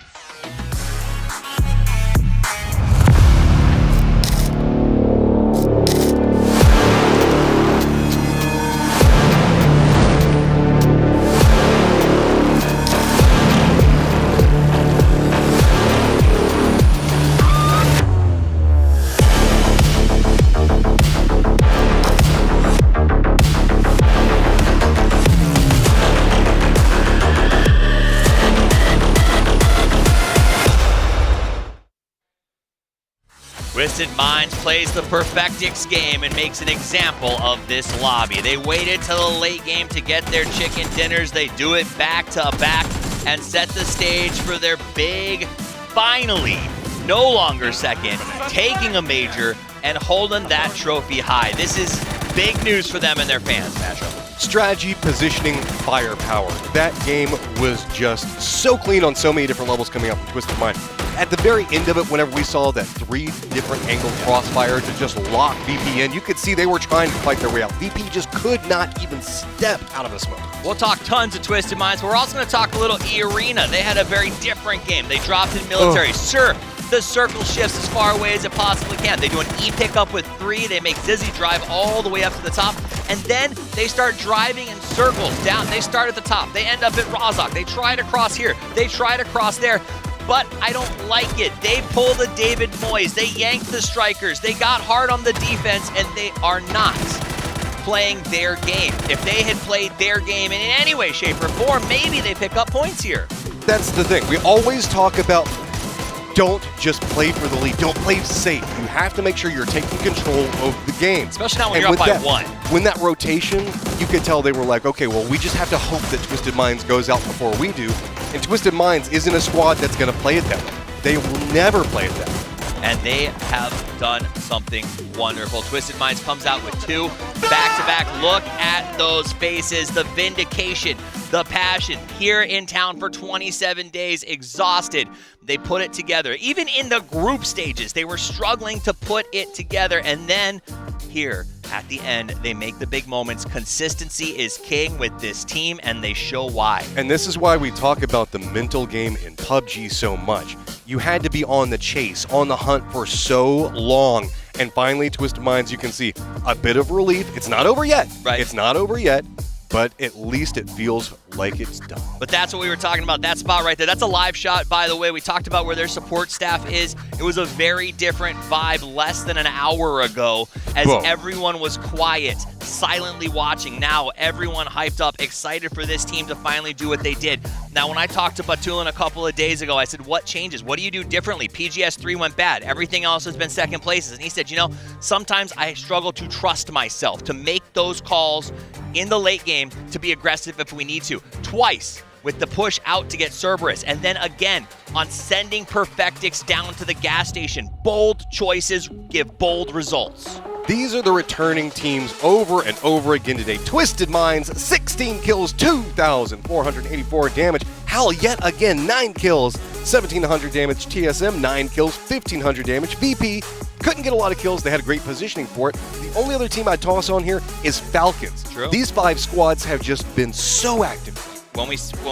Speaker 19: Twisted Minds plays the Perfectix game and makes an example of this lobby. They waited till the late game to get their chicken dinners. They do it back to back and set the stage for their big, finally, no longer second, taking a major and holding that trophy high. This is big news for them and their fans, Masho.
Speaker 20: Strategy, positioning, firepower. That game was just so clean on so many different levels coming up from Twisted Mind. At the very end of it, whenever we saw that 3 different angle crossfire to just lock VP in, you could see they were trying to fight their way out. VP just could not even step out of the smoke.
Speaker 19: We'll talk tons of Twisted Minds, but we're also going to talk a little E-Arena. They had a very different game. They dropped in military. Sure, the circle shifts as far away as it possibly can. They do an E-pickup with 3. They make Zizzy drive all the way up to the top, and then they start driving in circles down. They start at the top. They end up at Rozhok. They try to cross here. They try to cross there. But I don't like it. They pulled the David Moyes. They yanked the strikers. They got hard on the defense, and they are not playing their game. If they had played their game in any way, shape, or form, maybe they pick up points here.
Speaker 20: That's the thing. We always talk about don't just play for the lead. Don't play safe. You have to make sure you're taking control of the game.
Speaker 19: Especially not when you're up by 1.
Speaker 20: When that rotation, you could tell they were like, okay, well, we just have to hope that Twisted Minds goes out before we do. And Twisted Minds isn't a squad that's going to play it that way. They will never play it that way.
Speaker 19: And they have done something wonderful. Twisted Minds comes out with 2 back-to-back. Look at those faces, the vindication, the passion. Here in town for 27 days, exhausted. They put it together. Even in the group stages, they were struggling to put it together. And then here at the end, they make the big moments. Consistency is king with this team, and they show why.
Speaker 20: And this is why we talk about the mental game in PUBG so much. You had to be on the chase, on the hunt for so long. And finally, Twisted Minds, you can see a bit of relief. It's not over yet.
Speaker 19: Right.
Speaker 20: It's not over yet, but at least it feels like it's done.
Speaker 19: But that's what we were talking about, that spot right there. That's a live shot, by the way. We talked about where their support staff is. It was a very different vibe less than an hour ago as everyone was quiet, silently watching. Now everyone hyped up, excited for this team to finally do what they did. Now, when I talked to Batulin a couple of days ago, I said, what changes? What do you do differently? PGS 3 went bad. Everything else has been second places. And he said, you know, sometimes I struggle to trust myself, to make those calls in the late game, to be aggressive if we need to. Twice with the push out to get Cerberus, and then again on sending Perfectix down to the gas station. Bold choices give bold results.
Speaker 20: These are the returning teams over and over again today. Twisted Minds, 16 kills, 2,484 damage. Hal, yet again, 9 kills, 1,700 damage. TSM, 9 kills, 1,500 damage. VP couldn't get a lot of kills. They had great positioning for it. The only other team I'd toss on here is Falcons.
Speaker 19: True.
Speaker 20: These 5 squads have just been so active.
Speaker 19: When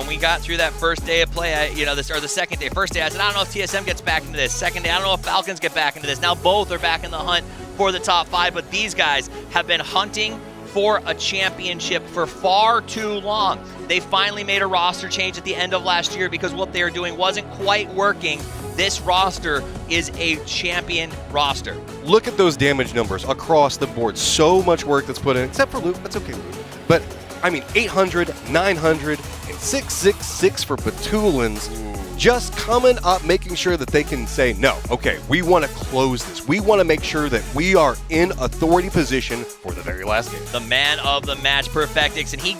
Speaker 19: we got through that first day of play, the second day, first day, I said, I don't know if TSM gets back into this. Second day, I don't know if Falcons get back into this. Now both are back in the hunt for the top 5, but these guys have been hunting for a championship for far too long. They finally made a roster change at the end of last year because what they were doing wasn't quite working. This roster is a champion roster.
Speaker 20: Look at those damage numbers across the board. So much work that's put in, except for Luke. That's okay, Luke. But, I mean, 800, 900, and 666 for Batulins. Just coming up, making sure that they can say, no, okay, we want to close this. We want to make sure that we are in authority position for the very last game.
Speaker 19: The man of the match, Perfectix, and he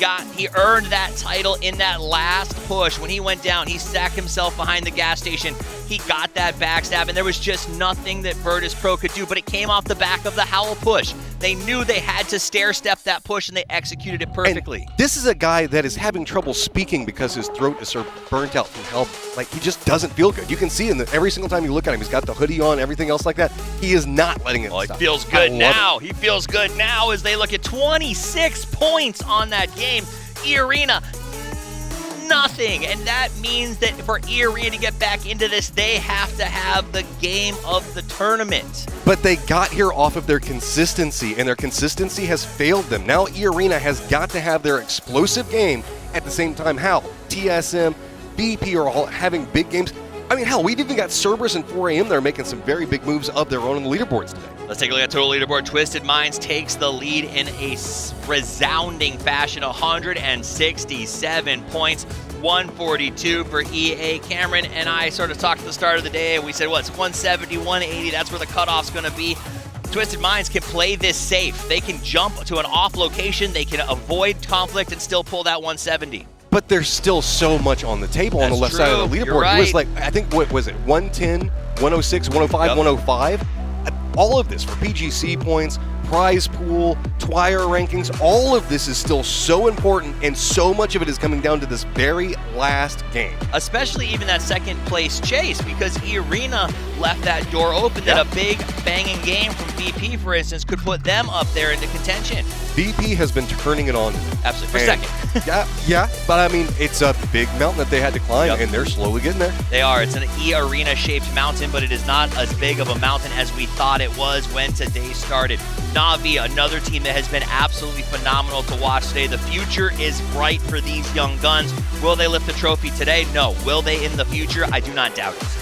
Speaker 19: earned that title in that last push. When he went down, he sacked himself behind the gas station. He got that backstab, and there was just nothing that Virtus Pro could do, but it came off the back of the Howl push. They knew they had to stair-step that push, and they executed it perfectly.
Speaker 20: And this is a guy that is having trouble speaking because his throat is sort of burnt out from hell. Like, he just doesn't feel good. You can see every single time you look at him, he's got the hoodie on, everything else like that. He is not letting it stop.
Speaker 19: He feels good now. He feels good now as they look at 26 points on that game. E-Arena, nothing. And that means that for E-Arena to get back into this, they have to have the game of the tournament.
Speaker 20: But they got here off of their consistency, and their consistency has failed them. Now E-Arena has got to have their explosive game at the same time. Hal, TSM, BP are all having big games. I mean, hell, we've even got Cerberus and 4AM that are making some very big moves of their own on the leaderboards today.
Speaker 19: Let's take a look at total leaderboard. Twisted Minds takes the lead in a resounding fashion, 167 points, 142 for EA. Cameron and I sort of talked at the start of the day, and we said, well, it's 170, 180. That's where the cutoff's going to be. Twisted Minds can play this safe. They can jump to an off location. They can avoid conflict and still pull that 170.
Speaker 20: But there's still so much on the table on the left side of the leaderboard.
Speaker 19: Right.
Speaker 20: It was like, I think, what was it, 110, 106, 105, 105? All of this for PGC points, prize pool, Twire rankings, all of this is still so important, and so much of it is coming down to this very last game.
Speaker 19: Especially even that second place chase, because E-Arena left that door open that a big banging game from VP, for instance, could put them up there into contention.
Speaker 20: VP has been turning it on.
Speaker 19: Absolutely. For second.
Speaker 20: yeah, but I mean, it's a big mountain that they had to climb, and they're slowly getting there.
Speaker 19: They are. It's an E-Arena shaped mountain, but it is not as big of a mountain as we thought it was when today started. Na'Vi, another team that has been absolutely phenomenal to watch today. The future is bright for these young guns. Will they lift the trophy today? No. Will they in the future? I do not doubt it.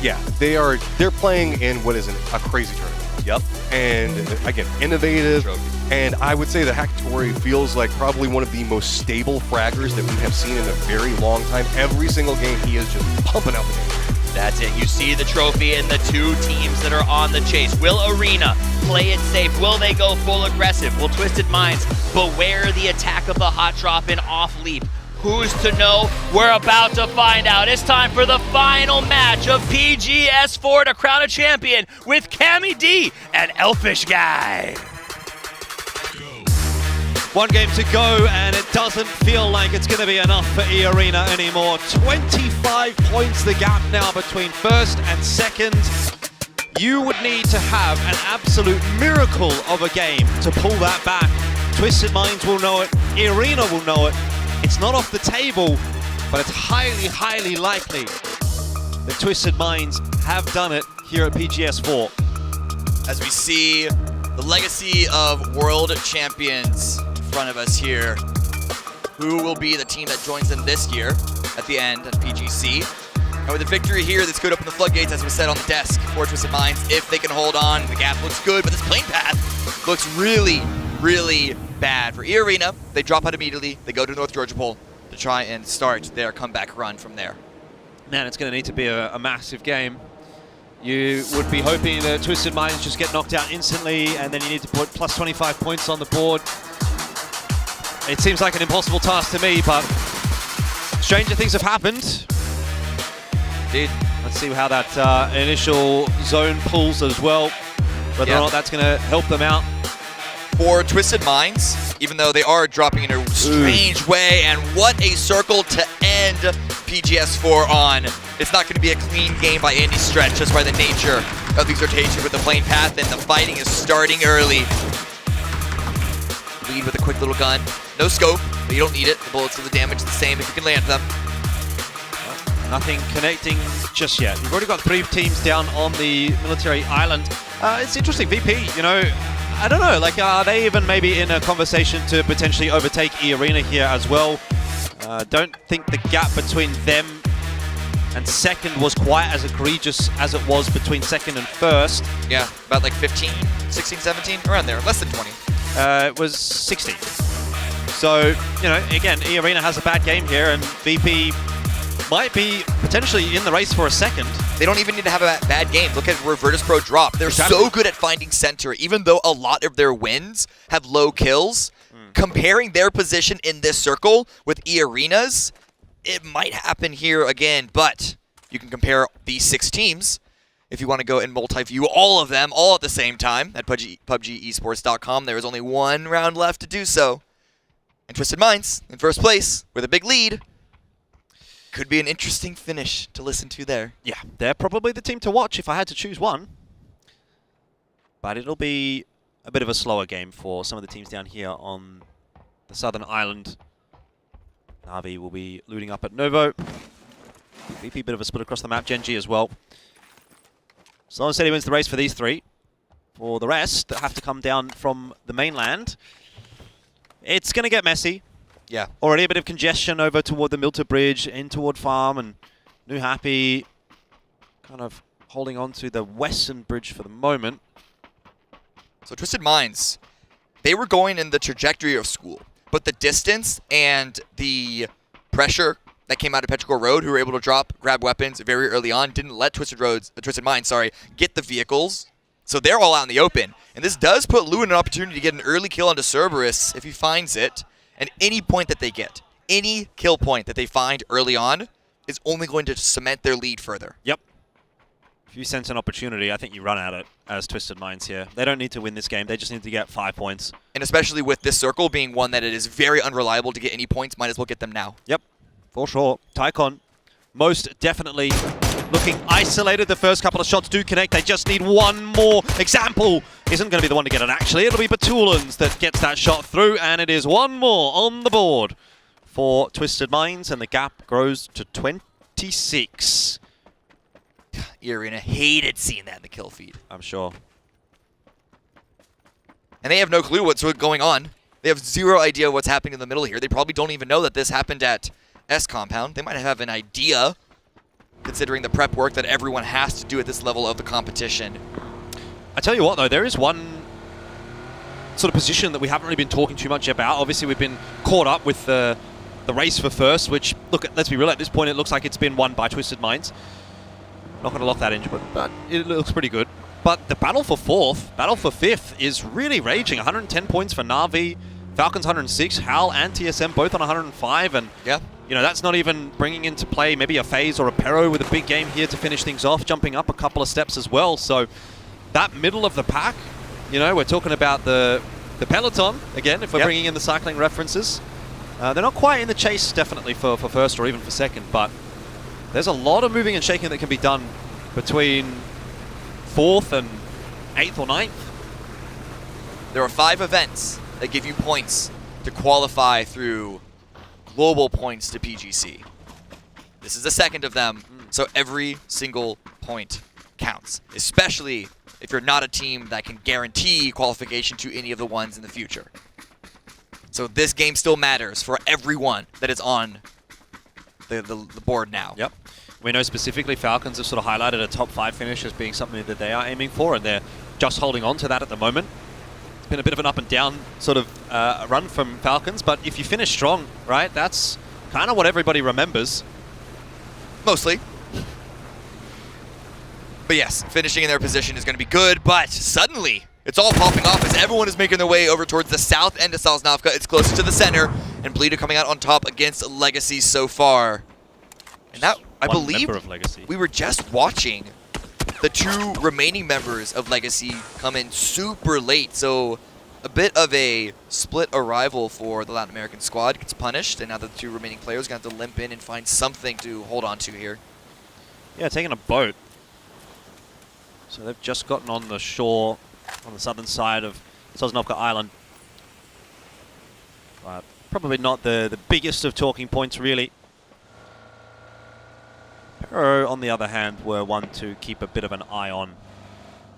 Speaker 20: Yeah, they're playing in what is a crazy tournament.
Speaker 19: Yep.
Speaker 20: And again, innovative. And I would say the Hackatory feels like probably one of the most stable fraggers that we have seen in a very long time. Every single game, he is just pumping out the game.
Speaker 19: That's it. You see the trophy and the two teams that are on the chase. Will Arena play it safe? Will they go full aggressive? Will Twisted Minds beware the attack of the hot drop and off leap? Who's to know? We're about to find out. It's time for the final match of PGS4 to crown a champion with Cammy D and Elfish Guy.
Speaker 23: One game to go, and it doesn't feel like it's going to be enough for E-Arena anymore. 25 points the gap now between first and second. You would need to have an absolute miracle of a game to pull that back. Twisted Minds will know it. E-Arena will know it. It's not off the table, but it's highly, highly likely that Twisted Minds have done it here at PGS4.
Speaker 1: As we see the legacy of world champions in front of us here, who will be the team that joins them this year at the end at PGC. And with a victory here, that's good up in the floodgates, as was said on the desk for Twisted Minds. If they can hold on, the gap looks good, but this plane path looks really, really bad for E-Arena. They drop out immediately. They go to North Georgia Pole to try and start their comeback run from there.
Speaker 23: Man, it's going to need to be a massive game. You would be hoping that Twisted Minds just get knocked out instantly, and then you need to put plus 25 points on the board. It seems like an impossible task to me, but stranger things have happened.
Speaker 1: Indeed.
Speaker 23: Let's see how that initial zone pulls as well, whether or not that's going to help them out.
Speaker 1: For Twisted Minds, even though they are dropping in a strange way, and what a circle to end PGS4 on. It's not going to be a clean game by any stretch, just by the nature of these rotations with the plane path, and the fighting is starting early. Lead with a quick little gun. No scope, but you don't need it. The bullets do the damage the same if you can land them.
Speaker 23: Nothing connecting just yet. You've already got 3 teams down on the military island. It's interesting, VP, you know, I don't know, like, are they even maybe in a conversation to potentially overtake E-Arena here as well? Don't think the gap between them and second was quite as egregious as it was between second and first.
Speaker 1: Yeah, about like 15, 16, 17, around there, less than 20.
Speaker 23: It was 16. So, you know, again, E-Arena has a bad game here, and VP might be potentially in the race for a second.
Speaker 1: They don't even need to have a bad game. Look at where Virtus Pro dropped. They're so good at finding center, even though a lot of their wins have low kills. Comparing their position in this circle with E-Arena's, it might happen here again, but you can compare these 6 teams if you want to go and multi-view all of them all at the same time at PUBGesports.com. There is only 1 round left to do so. And Twisted Minds in first place with a big lead. Could be an interesting finish to listen to there.
Speaker 23: Yeah, they're probably the team to watch if I had to choose one. But it'll be a bit of a slower game for some of the teams down here on the southern island. Na'Vi will be looting up at Novo. VP, bit of a split across the map. Genji as well. Sloan City wins the race for these 3. For the rest that have to come down from the mainland, it's going to get messy.
Speaker 1: Yeah.
Speaker 23: Already a bit of congestion over toward the Milta Bridge, in toward Farm, and New Happy kind of holding on to the western bridge for the moment.
Speaker 1: So Twisted Minds, they were going in the trajectory of school, but the distance and the pressure that came out of Petrichor Road, who were able to grab weapons very early on, didn't let Twisted Minds, get the vehicles. So they're all out in the open. And this does put Lou in an opportunity to get an early kill onto Cerberus if he finds it. And any point that they get, any kill point that they find early on is only going to cement their lead further.
Speaker 23: Yep. If you sense an opportunity, I think you run at it as Twisted Minds here. They don't need to win this game. They just need to get 5 points.
Speaker 1: And especially with this circle being one that it is very unreliable to get any points, might as well get them now.
Speaker 23: Yep, for sure. Tycon most definitely looking isolated. The first couple of shots do connect. They just need one more. Example isn't going to be the one to get it, actually. It'll be Batulans that gets that shot through, and it is one more on the board for Twisted Minds, and the gap grows to 26.
Speaker 1: Arena hated seeing that in the kill feed.
Speaker 23: I'm sure.
Speaker 1: And they have no clue what's going on. They have zero idea what's happening in the middle here. They probably don't even know that this happened at S Compound. They might have an idea, considering the prep work that everyone has to do at this level of the competition.
Speaker 23: I tell you what, though, there is one sort of position that we haven't really been talking too much about. Obviously, we've been caught up with the race for first, which, look, let's be real, at this point, it looks like it's been won by Twisted Minds. Not going to lock that in, but it looks pretty good. But the battle for fourth, battle for fifth is really raging. 110 points for Na'Vi, Falcons 106, HAL and TSM both on 105, and
Speaker 1: yeah,
Speaker 23: you know, that's not even bringing into play maybe a FaZe or a Pero with a big game here to finish things off, jumping up a couple of steps as well. So that middle of the pack, you know, we're talking about the peloton again, if we're bringing in the cycling references. They're not quite in the chase, definitely, for first or even for second, but there's a lot of moving and shaking that can be done between 4th and 8th or 9th.
Speaker 1: There are 5 events that give you points to qualify through global points to PGC. This is the second of them, so every single point counts, especially if you're not a team that can guarantee qualification to any of the ones in the future. So this game still matters for everyone that is on the board now.
Speaker 23: Yep. We know specifically Falcons have sort of highlighted a top 5 finish as being something that they are aiming for, and they're just holding on to that at the moment. It's been a bit of an up and down sort of run from Falcons, but if you finish strong, right, that's kind of what everybody remembers.
Speaker 1: Mostly. But yes, finishing in their position is going to be good, but suddenly it's all popping off as everyone is making their way over towards the south end of Sosnovka. It's closer to the center, and Bleeder coming out on top against Legacy so far. And that, I believe, we were just watching the 2 remaining members of Legacy come in super late, so a bit of a split arrival for the Latin American squad gets punished, and now the 2 remaining players are going to have to limp in and find something to hold on to here.
Speaker 23: Yeah, taking a boat. So they've just gotten on the shore on the southern side of Sosnovka Island. Probably not the biggest of talking points, really. Pero, on the other hand, were one to keep a bit of an eye on.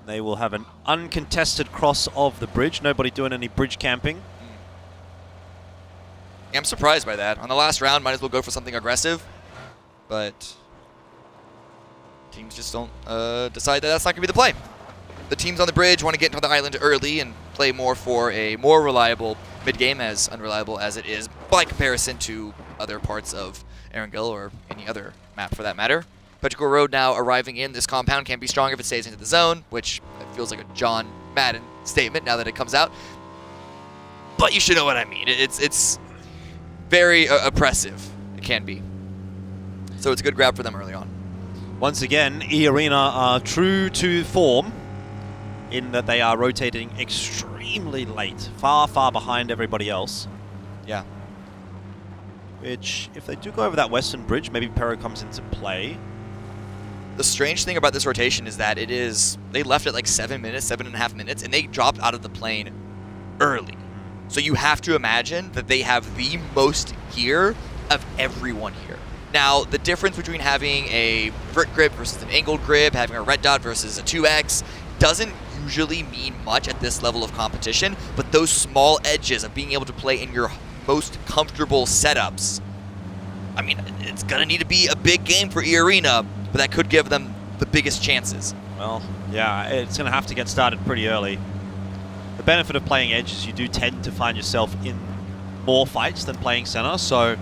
Speaker 23: They will have an uncontested cross of the bridge. Nobody doing any bridge camping.
Speaker 1: Yeah, I'm surprised by that. On the last round, might as well go for something aggressive. But teams just don't decide that that's not going to be the play. The teams on the bridge want to get into the island early and play more for a more reliable mid-game, as unreliable as it is by comparison to other parts of Erangel or any other map for that matter. Petrichor Road now arriving in. This compound can be strong if it stays into the zone, which feels like a John Madden statement now that it comes out. But you should know what I mean. It's very oppressive. It can be. So it's a good grab for them early on.
Speaker 23: Once again, E-Arena are true to form in that they are rotating extremely late, far, far behind everybody else.
Speaker 1: Yeah.
Speaker 23: Which, if they do go over that western bridge, maybe Pero comes into play.
Speaker 1: The strange thing about this rotation is that they left at like 7 minutes, 7.5 minutes, and they dropped out of the plane early. So you have to imagine that they have the most gear of everyone here. Now, the difference between having a vert grip versus an angled grip, having a red dot versus a 2x, doesn't usually mean much at this level of competition, but those small edges of being able to play in your most comfortable setups, I mean, it's going to need to be a big game for E-Arena, but that could give them the biggest chances.
Speaker 23: Well, yeah, it's going to have to get started pretty early. The benefit of playing edge is you do tend to find yourself in more fights than playing center, so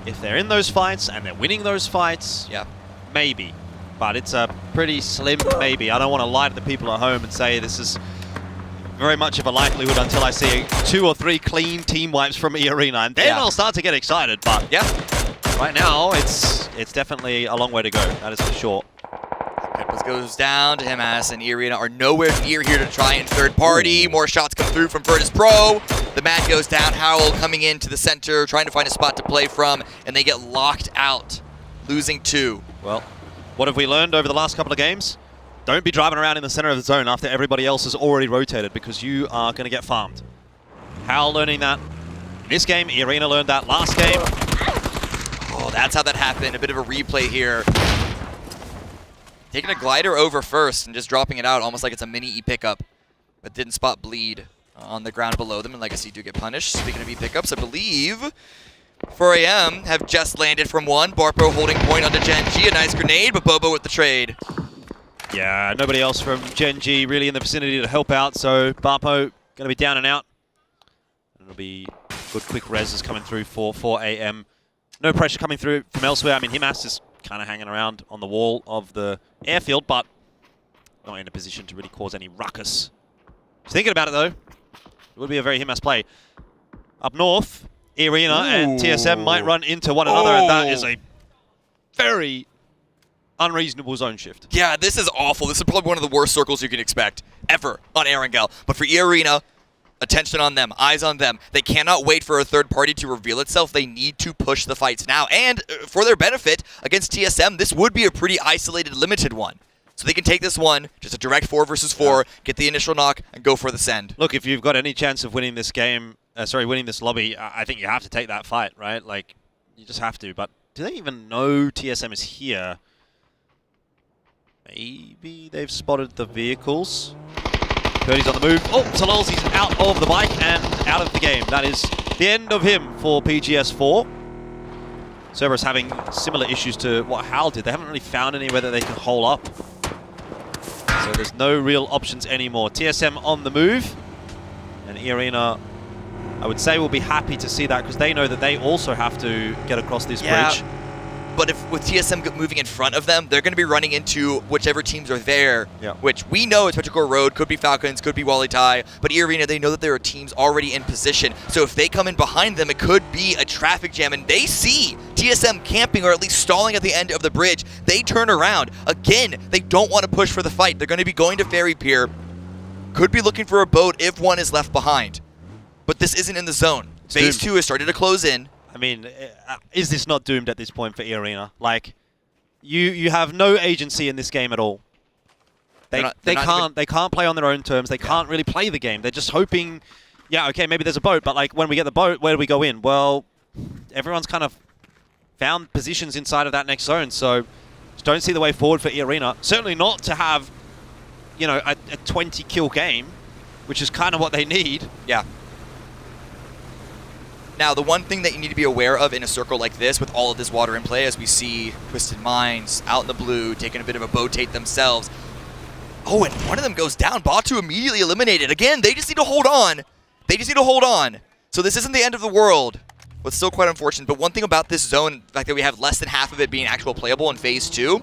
Speaker 23: if they're in those fights and they're winning those fights,
Speaker 1: yeah,
Speaker 23: maybe. But it's a pretty slim maybe. I don't want to lie to the people at home and say this is very much of a likelihood until I see 2 or 3 clean team wipes from E-Arena, and then I'll start to get excited. But
Speaker 1: yeah,
Speaker 23: right now it's definitely a long way to go. That is for sure.
Speaker 1: Kepis goes down to Himas, and E-Arena are nowhere near here to try and third party. More shots come through from Virtus Pro. The mat goes down. Howell coming into the center, trying to find a spot to play from, and they get locked out, losing 2.
Speaker 23: Well, what have we learned over the last couple of games? Don't be driving around in the center of the zone after everybody else has already rotated, because you are going to get farmed. Howell learning that this game. Arena learned that last game.
Speaker 1: Oh, that's how that happened. A bit of a replay here. Taking a glider over first and just dropping it out almost like it's a mini E-pickup, but didn't spot Bleed on the ground below them, and Legacy do get punished. Speaking of E-pickups, I believe 4AM have just landed from 1. Barpo holding point onto Gen G. A nice grenade, but Bobo with the trade.
Speaker 23: Yeah, nobody else from Gen G really in the vicinity to help out, so Barpo going to be down and out. It'll be good quick reses coming through for 4AM. No pressure coming through from elsewhere. I mean, Himas is kind of hanging around on the wall of the airfield, but not in a position to really cause any ruckus. Just thinking about it, though, it would be a very Himas play. Up north, Arena and TSM might run into one another, and that is a very unreasonable zone shift.
Speaker 1: Yeah, this is awful. This is probably one of the worst circles you can expect ever on Erangel. But for Arena, attention on them, eyes on them. They cannot wait for a third party to reveal itself. They need to push the fights now. And for their benefit, against TSM, this would be a pretty isolated, limited one. So they can take this one, just a direct 4 versus 4, get the initial knock, and go for the send.
Speaker 23: Look, if you've got any chance of winning this game, winning this lobby, I think you have to take that fight, right? Like, you just have to. But do they even know TSM is here? Maybe they've spotted the vehicles. Purdy's on the move. Oh, Talalzi's out of the bike and out of the game. That is the end of him for PGS 4. Cerberus having similar issues to what Hal did. They haven't really found anywhere that they can hole up. So there's no real options anymore. TSM on the move. And Arena, I would say, will be happy to see that because they know that they also have to get across this bridge.
Speaker 1: But if with TSM moving in front of them, they're going to be running into whichever teams are there, which we know is Petrichor Road, could be Falcons, could be Wally Tai, but Arena, they know that there are teams already in position. So if they come in behind them, it could be a traffic jam, and they see TSM camping or at least stalling at the end of the bridge. They turn around. Again, they don't want to push for the fight. They're going to be going to Ferry Pier, could be looking for a boat if one is left behind. But this isn't in the zone. Phase 2 has started to close in.
Speaker 23: I mean, is this not doomed at this point for Arena? Like, you have no agency in this game at all. They can't play on their own terms. They can't really play the game. They're just hoping, okay, maybe there's a boat, but like when we get the boat, where do we go in? Well, everyone's kind of found positions inside of that next zone, so just don't see the way forward for Arena. Certainly not to have, a 20 kill game, which is kind of what they need.
Speaker 1: Yeah. Now, the one thing that you need to be aware of in a circle like this, with all of this water in play, as we see Twisted Minds out in the blue, taking a bit of a boat-tate themselves. Oh, and one of them goes down. Batu immediately eliminated. Again, they just need to hold on. They just need to hold on. So this isn't the end of the world, but still quite unfortunate. But one thing about this zone, the fact that we have less than half of it being actual playable in Phase 2,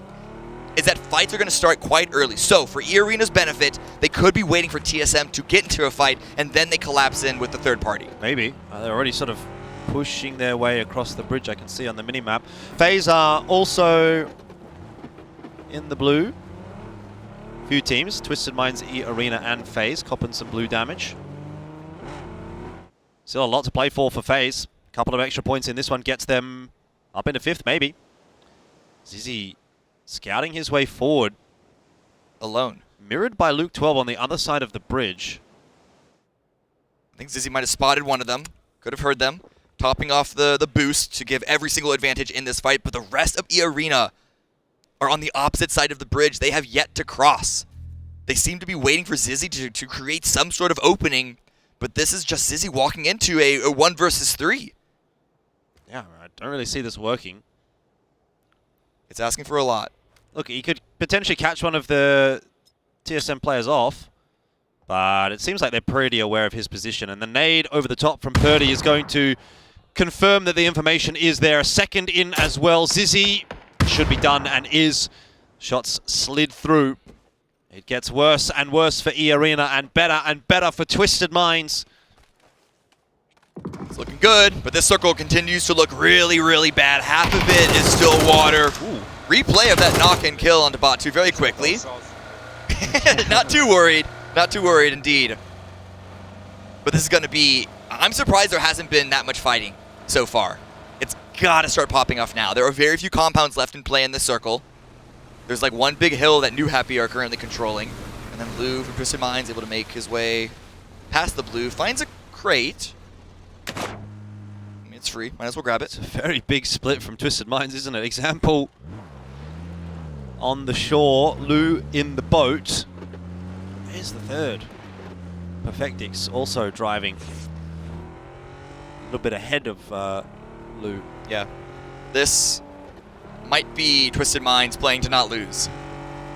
Speaker 1: is that fights are going to start quite early. So for Arena's benefit, they could be waiting for TSM to get into a fight, and then they collapse in with the third party.
Speaker 23: Maybe. They're already sort of pushing their way across the bridge, I can see on the minimap. FaZe are also in the blue. Few teams, Twisted Minds, Arena, and FaZe, copping some blue damage. Still a lot to play for FaZe. A couple of extra points in this one gets them up into 5th, maybe. Zizzy scouting his way forward.
Speaker 1: Alone.
Speaker 23: Mirrored by Luke 12 on the other side of the bridge.
Speaker 1: I think Zizzy might have spotted one of them. Could have heard them. Topping off the boost to give every single advantage in this fight. But the rest of Arena are on the opposite side of the bridge. They have yet to cross. They seem to be waiting for Zizzy to create some sort of opening. But this is just Zizzy walking into a 1 versus 3.
Speaker 23: Yeah, I don't really see this working.
Speaker 1: It's asking for a lot.
Speaker 23: Look, he could potentially catch one of the TSM players off, but it seems like they're pretty aware of his position. And the nade over the top from Purdy is going to confirm that the information is there. A second in as well. Zizzy should be done and is. Shots slid through. It gets worse and worse for Arena and better for Twisted Minds.
Speaker 1: It's looking good, but this circle continues to look really, really bad. Half of it is still water. Ooh. Replay of that knock and kill onto Batu very quickly. Not too worried. Not too worried indeed. But this is going to be I'm surprised there hasn't been that much fighting so far. It's got to start popping off now. There are very few compounds left in play in this circle. There's like one big hill that New Happy are currently controlling. And then Blue from Twisted Minds able to make his way past the blue. Finds a crate. I mean, it's free. Might as well grab it.
Speaker 23: It's a very big split from Twisted Minds, isn't it? Example on the shore, Lou in the boat. Here's the third. Perfectix also driving a little bit ahead of Lou.
Speaker 1: Yeah. This might be Twisted Minds playing to not lose,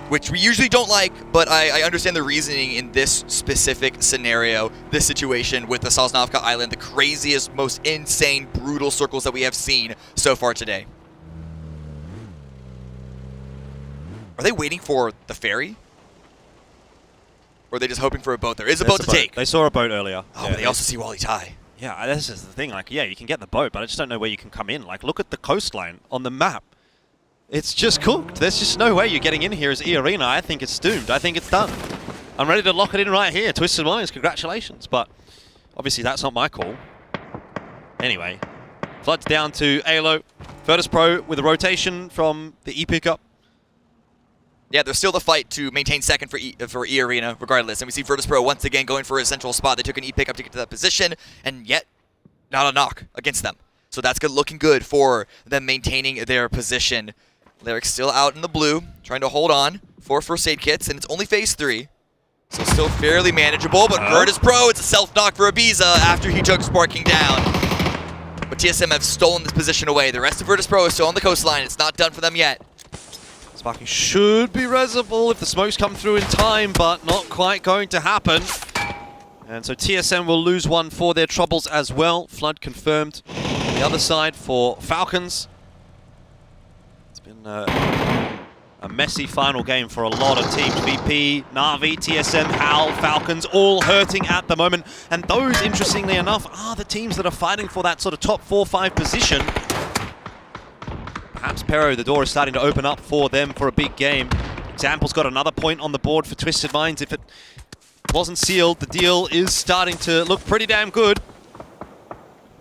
Speaker 1: which we usually don't like, but I understand the reasoning in this specific scenario, this situation with the Sosnovka Island, the craziest, most insane, brutal circles that we have seen so far today. Are they waiting for the ferry? Or are they just hoping for a boat? There is a boat to take.
Speaker 23: They saw a boat earlier.
Speaker 1: Oh, but they also see Wally Tai.
Speaker 23: Yeah, this is the thing. Like, yeah, you can get the boat, but I just don't know where you can come in. Like, look at the coastline on the map. It's just cooked. There's just no way you're getting in here as E-Arena. I think it's doomed. I think it's done. I'm ready to lock it in right here. Twisted Minds, congratulations. But obviously that's not my call. Anyway, Flood's down to Alo. Virtus Pro with a rotation from the E-Pickup.
Speaker 1: Yeah, there's still the fight to maintain second for E-Arena, regardless. And we see Virtus Pro once again going for a central spot. They took an E-Pickup to get to that position, and yet not a knock against them. So that's good, looking good for them maintaining their position. Lyric's still out in the blue, trying to hold on for first aid kits, and it's only phase 3. So still fairly manageable, but Virtus Pro, it's a self-knock for Ibiza after he took Sparking down. But TSM have stolen this position away. The rest of Virtus Pro is still on the coastline. It's not done for them yet.
Speaker 23: Sparking should be resable if the smokes come through in time, but not quite going to happen. And so TSM will lose one for their troubles as well. Flood confirmed on the other side for Falcons. It's been a messy final game for a lot of teams. VP, Na'Vi, TSM, HAL, Falcons, all hurting at the moment. And those, interestingly enough, are the teams that are fighting for that sort of top 4-5 position. Perhaps Pero, the door is starting to open up for them for a big game. Example's got another point on the board for Twisted Minds. If it wasn't sealed, the deal is starting to look pretty damn good.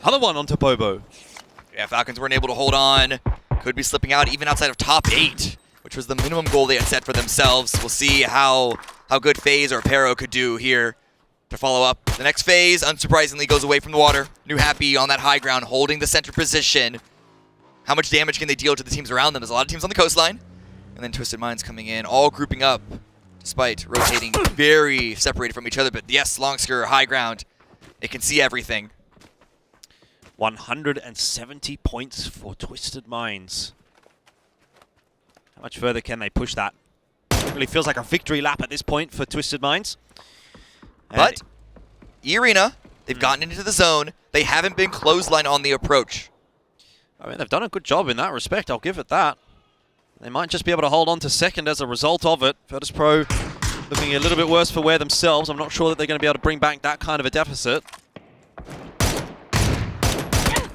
Speaker 23: Another one onto Bobo.
Speaker 1: Yeah, Falcons weren't able to hold on. Could be slipping out even outside of top 8, which was the minimum goal they had set for themselves. We'll see how good FaZe or Pero could do here to follow up. The next phase, unsurprisingly, goes away from the water. New Happy on that high ground, holding the center position. How much damage can they deal to the teams around them? There's a lot of teams on the coastline. And then Twisted Minds coming in, all grouping up, despite rotating very separated from each other. But yes, Longsker, high ground. It can see everything.
Speaker 23: 170 points for Twisted Minds. How much further can they push that? It really feels like a victory lap at this point for Twisted Minds.
Speaker 1: But E-Arena, they've gotten into the zone. They haven't been clothesline on the approach.
Speaker 23: I mean, they've done a good job in that respect, I'll give it that. They might just be able to hold on to second as a result of it. Virtus Pro looking a little bit worse for wear themselves. I'm not sure that they're going to be able to bring back that kind of a deficit.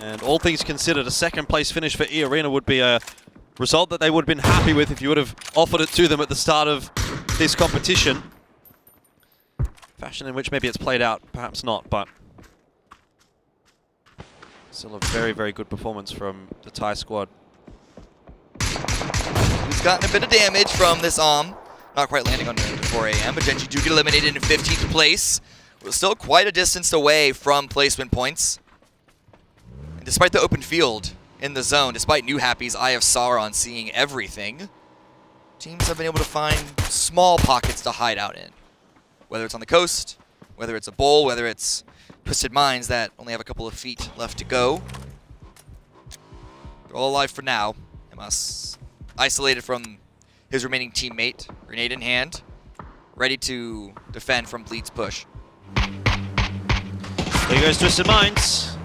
Speaker 23: And all things considered, a second place finish for E-Arena would be a result that they would have been happy with if you would have offered it to them at the start of this competition. Fashion in which maybe it's played out, perhaps not, but still a very, very good performance from the Thai squad.
Speaker 1: He's gotten a bit of damage from this not quite landing on 4 a.m., but Genji do get eliminated in 15th place. We're still quite a distance away from placement points. And despite the open field in the zone, despite New Happy's Eye of Sauron seeing everything, teams have been able to find small pockets to hide out in. Whether it's on the coast, whether it's a bowl, whether it's Twisted Minds that only have a couple of feet left to go. They're all alive for now. Emas isolated from his remaining teammate, grenade in hand, ready to defend from Bleed's push.
Speaker 23: There goes Twisted Minds.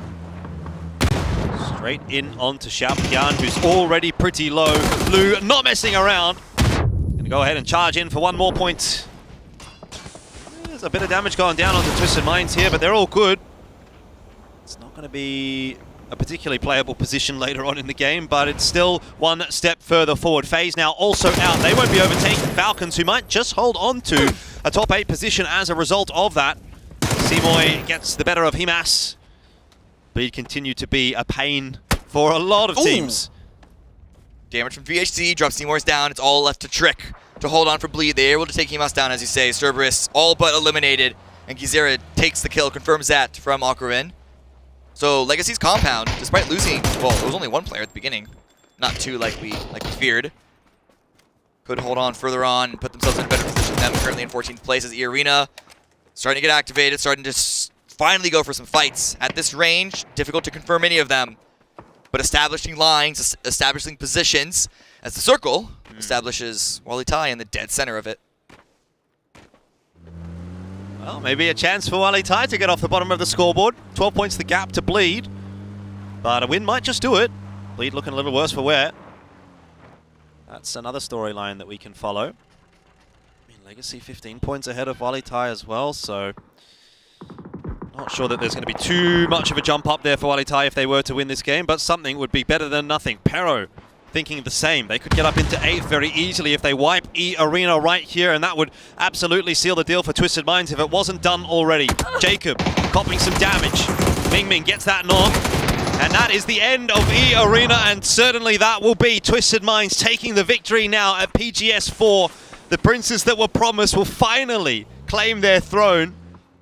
Speaker 23: Straight in onto Xiaopian, who's already pretty low. Blue not messing around. Gonna go ahead and charge in for one more point. There's a bit of damage going down onto Twisted Minds here, but they're all good. It's not going to be a particularly playable position later on in the game, but it's still one step further forward. FaZe now also out. They won't be overtaking Falcons, who might just hold on to a top 8 position as a result of that. Simoy gets the better of Himas. Bleed continue to be a pain for a lot of teams.
Speaker 1: Damage from VHC, drops Seymour's down. It's all left to Trick to hold on for Bleed. They're able to take Emos down, as you say. Cerberus all but eliminated. And Gizera takes the kill, confirms that from Aquarin. So Legacy's compound, despite losing, well, it was only one player at the beginning. Not two like we feared. Could hold on further on and put themselves in a better position than them. Currently in 14th place as E-Arena. Starting to get activated, starting to finally go for some fights. At this range, difficult to confirm any of them. But establishing lines, establishing positions, as the circle establishes Wally Tai in the dead center of it.
Speaker 23: Well, maybe a chance for Wally Tai to get off the bottom of the scoreboard. 12 points the gap to Bleed. But a win might just do it. Bleed looking a little worse for wear. That's another storyline that we can follow. I mean, Legacy 15 points ahead of Wally Tai as well, so not sure that there's going to be too much of a jump up there for Wally Tai if they were to win this game, but something would be better than nothing. Pero thinking the same. They could get up into 8th very easily if they wipe E-Arena right here, and that would absolutely seal the deal for Twisted Minds if it wasn't done already. Jacob copping some damage. Ming gets that knock. And that is the end of E-Arena, and certainly that will be Twisted Minds taking the victory now at PGS 4. The princes that were promised will finally claim their throne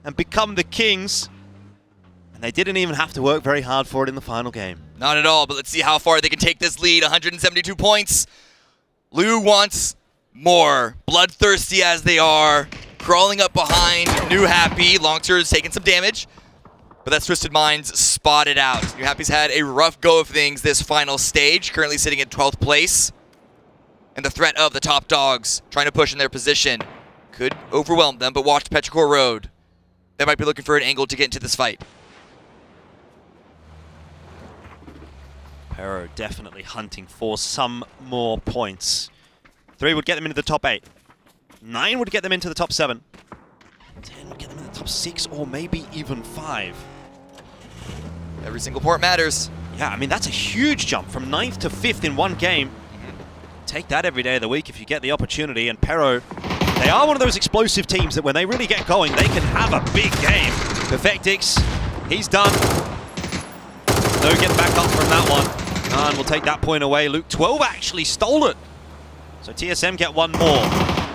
Speaker 23: and become the kings. And they didn't even have to work very hard for it in the final game.
Speaker 1: Not at all, but let's see how far they can take this lead. 172 points. Lou wants more. Bloodthirsty as they are. Crawling up behind New Happy. Longster is taking some damage. But that's Twisted Minds spotted out. New Happy's had a rough go of things this final stage, currently sitting in 12th place. And the threat of the top dogs trying to push in their position could overwhelm them, but watch Petrichor Road. They might be looking for an angle to get into this fight.
Speaker 23: Pero definitely hunting for some more points. 3 would get them into the top 8. 9 would get them into the top 7. 10 would get them in the top 6 or maybe even 5.
Speaker 1: Every single port matters.
Speaker 23: Yeah, I mean, that's a huge jump from 9th to 5th in one game. Take that every day of the week if you get the opportunity. And Pero, they are one of those explosive teams that when they really get going, they can have a big game. Perfectix, he's done. No getting back up from that one. Khan will take that point away. Luke 12 actually stole it. So TSM get one more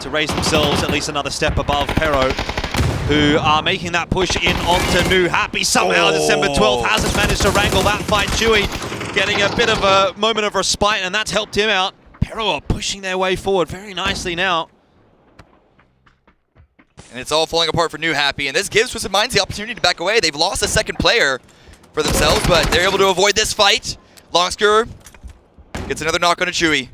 Speaker 23: to raise themselves at least another step above Pero, who are making that push in onto New Happy. Somehow December 12th hasn't managed to wrangle that fight. Chewy getting a bit of a moment of respite, and that's helped him out. Pero are pushing their way forward very nicely now.
Speaker 1: And it's all falling apart for New Happy, and this gives Twisted Minds the opportunity to back away. They've lost a second player for themselves, but they're able to avoid this fight. Longsker gets another knock on a Chewy.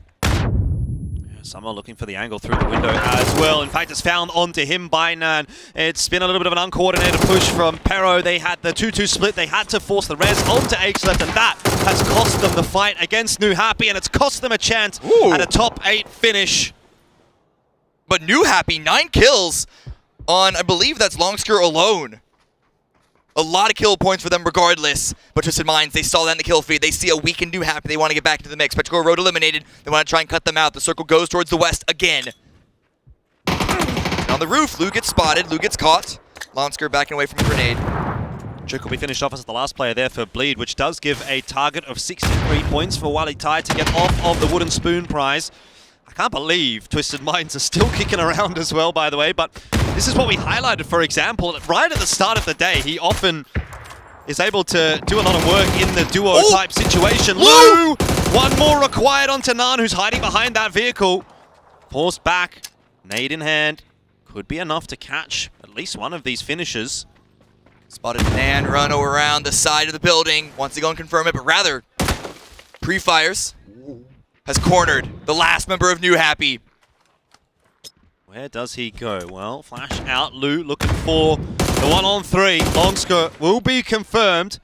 Speaker 23: Summer looking for the angle through the window as well. In fact, it's found onto him by Nan. It's been a little bit of an uncoordinated push from Pero. They had the 2-2 split. They had to force the res onto H-Left, and that has cost them the fight against New Happy, and it's cost them a chance at a top 8 finish.
Speaker 1: But New Happy, 9 kills on, I believe that's Longsker alone. A lot of kill points for them regardless. But Twisted Minds, they saw that in the kill feed. They see a weakened New Happy. They want to get back into the mix. Petrichor Road eliminated. They want to try and cut them out. The circle goes towards the west again. And on the roof, Lou gets spotted. Lou gets caught. Longsker backing away from a grenade.
Speaker 23: Trick will be finished off as the last player there for Bleed, which does give a target of 63 points for Wally Tai to get off of the Wooden Spoon prize. I can't believe Twisted Minds are still kicking around as well, by the way, but this is what we highlighted, for example. Right at the start of the day, he often is able to do a lot of work in the duo-type situation. Lou! One more required onto Nan, who's hiding behind that vehicle. Forced back, nade in hand. Could be enough to catch at least one of these finishers.
Speaker 1: Spotted Nan run around the side of the building. Wants to go and confirm it, but rather pre-fires. Has cornered the last member of New Happy.
Speaker 23: Where does he go? Well, flash out. Lou looking for the 1-on-3. Longsker will be confirmed.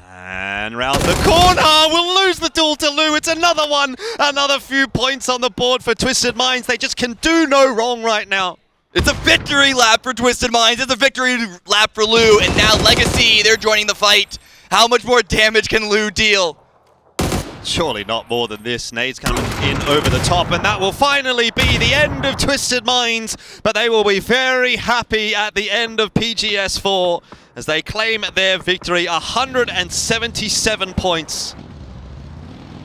Speaker 23: And round the corner. We'll lose the duel to Lou. It's another one. Another few points on the board for Twisted Minds. They just can do no wrong right now.
Speaker 1: It's a victory lap for Twisted Minds. It's a victory lap for Lou. And now Legacy, they're joining the fight. How much more damage can Lou deal?
Speaker 23: Surely not more than this. Nade's coming in over the top, and that will finally be the end of Twisted Minds, but they will be very happy at the end of PGS 4 as they claim their victory, 177 points.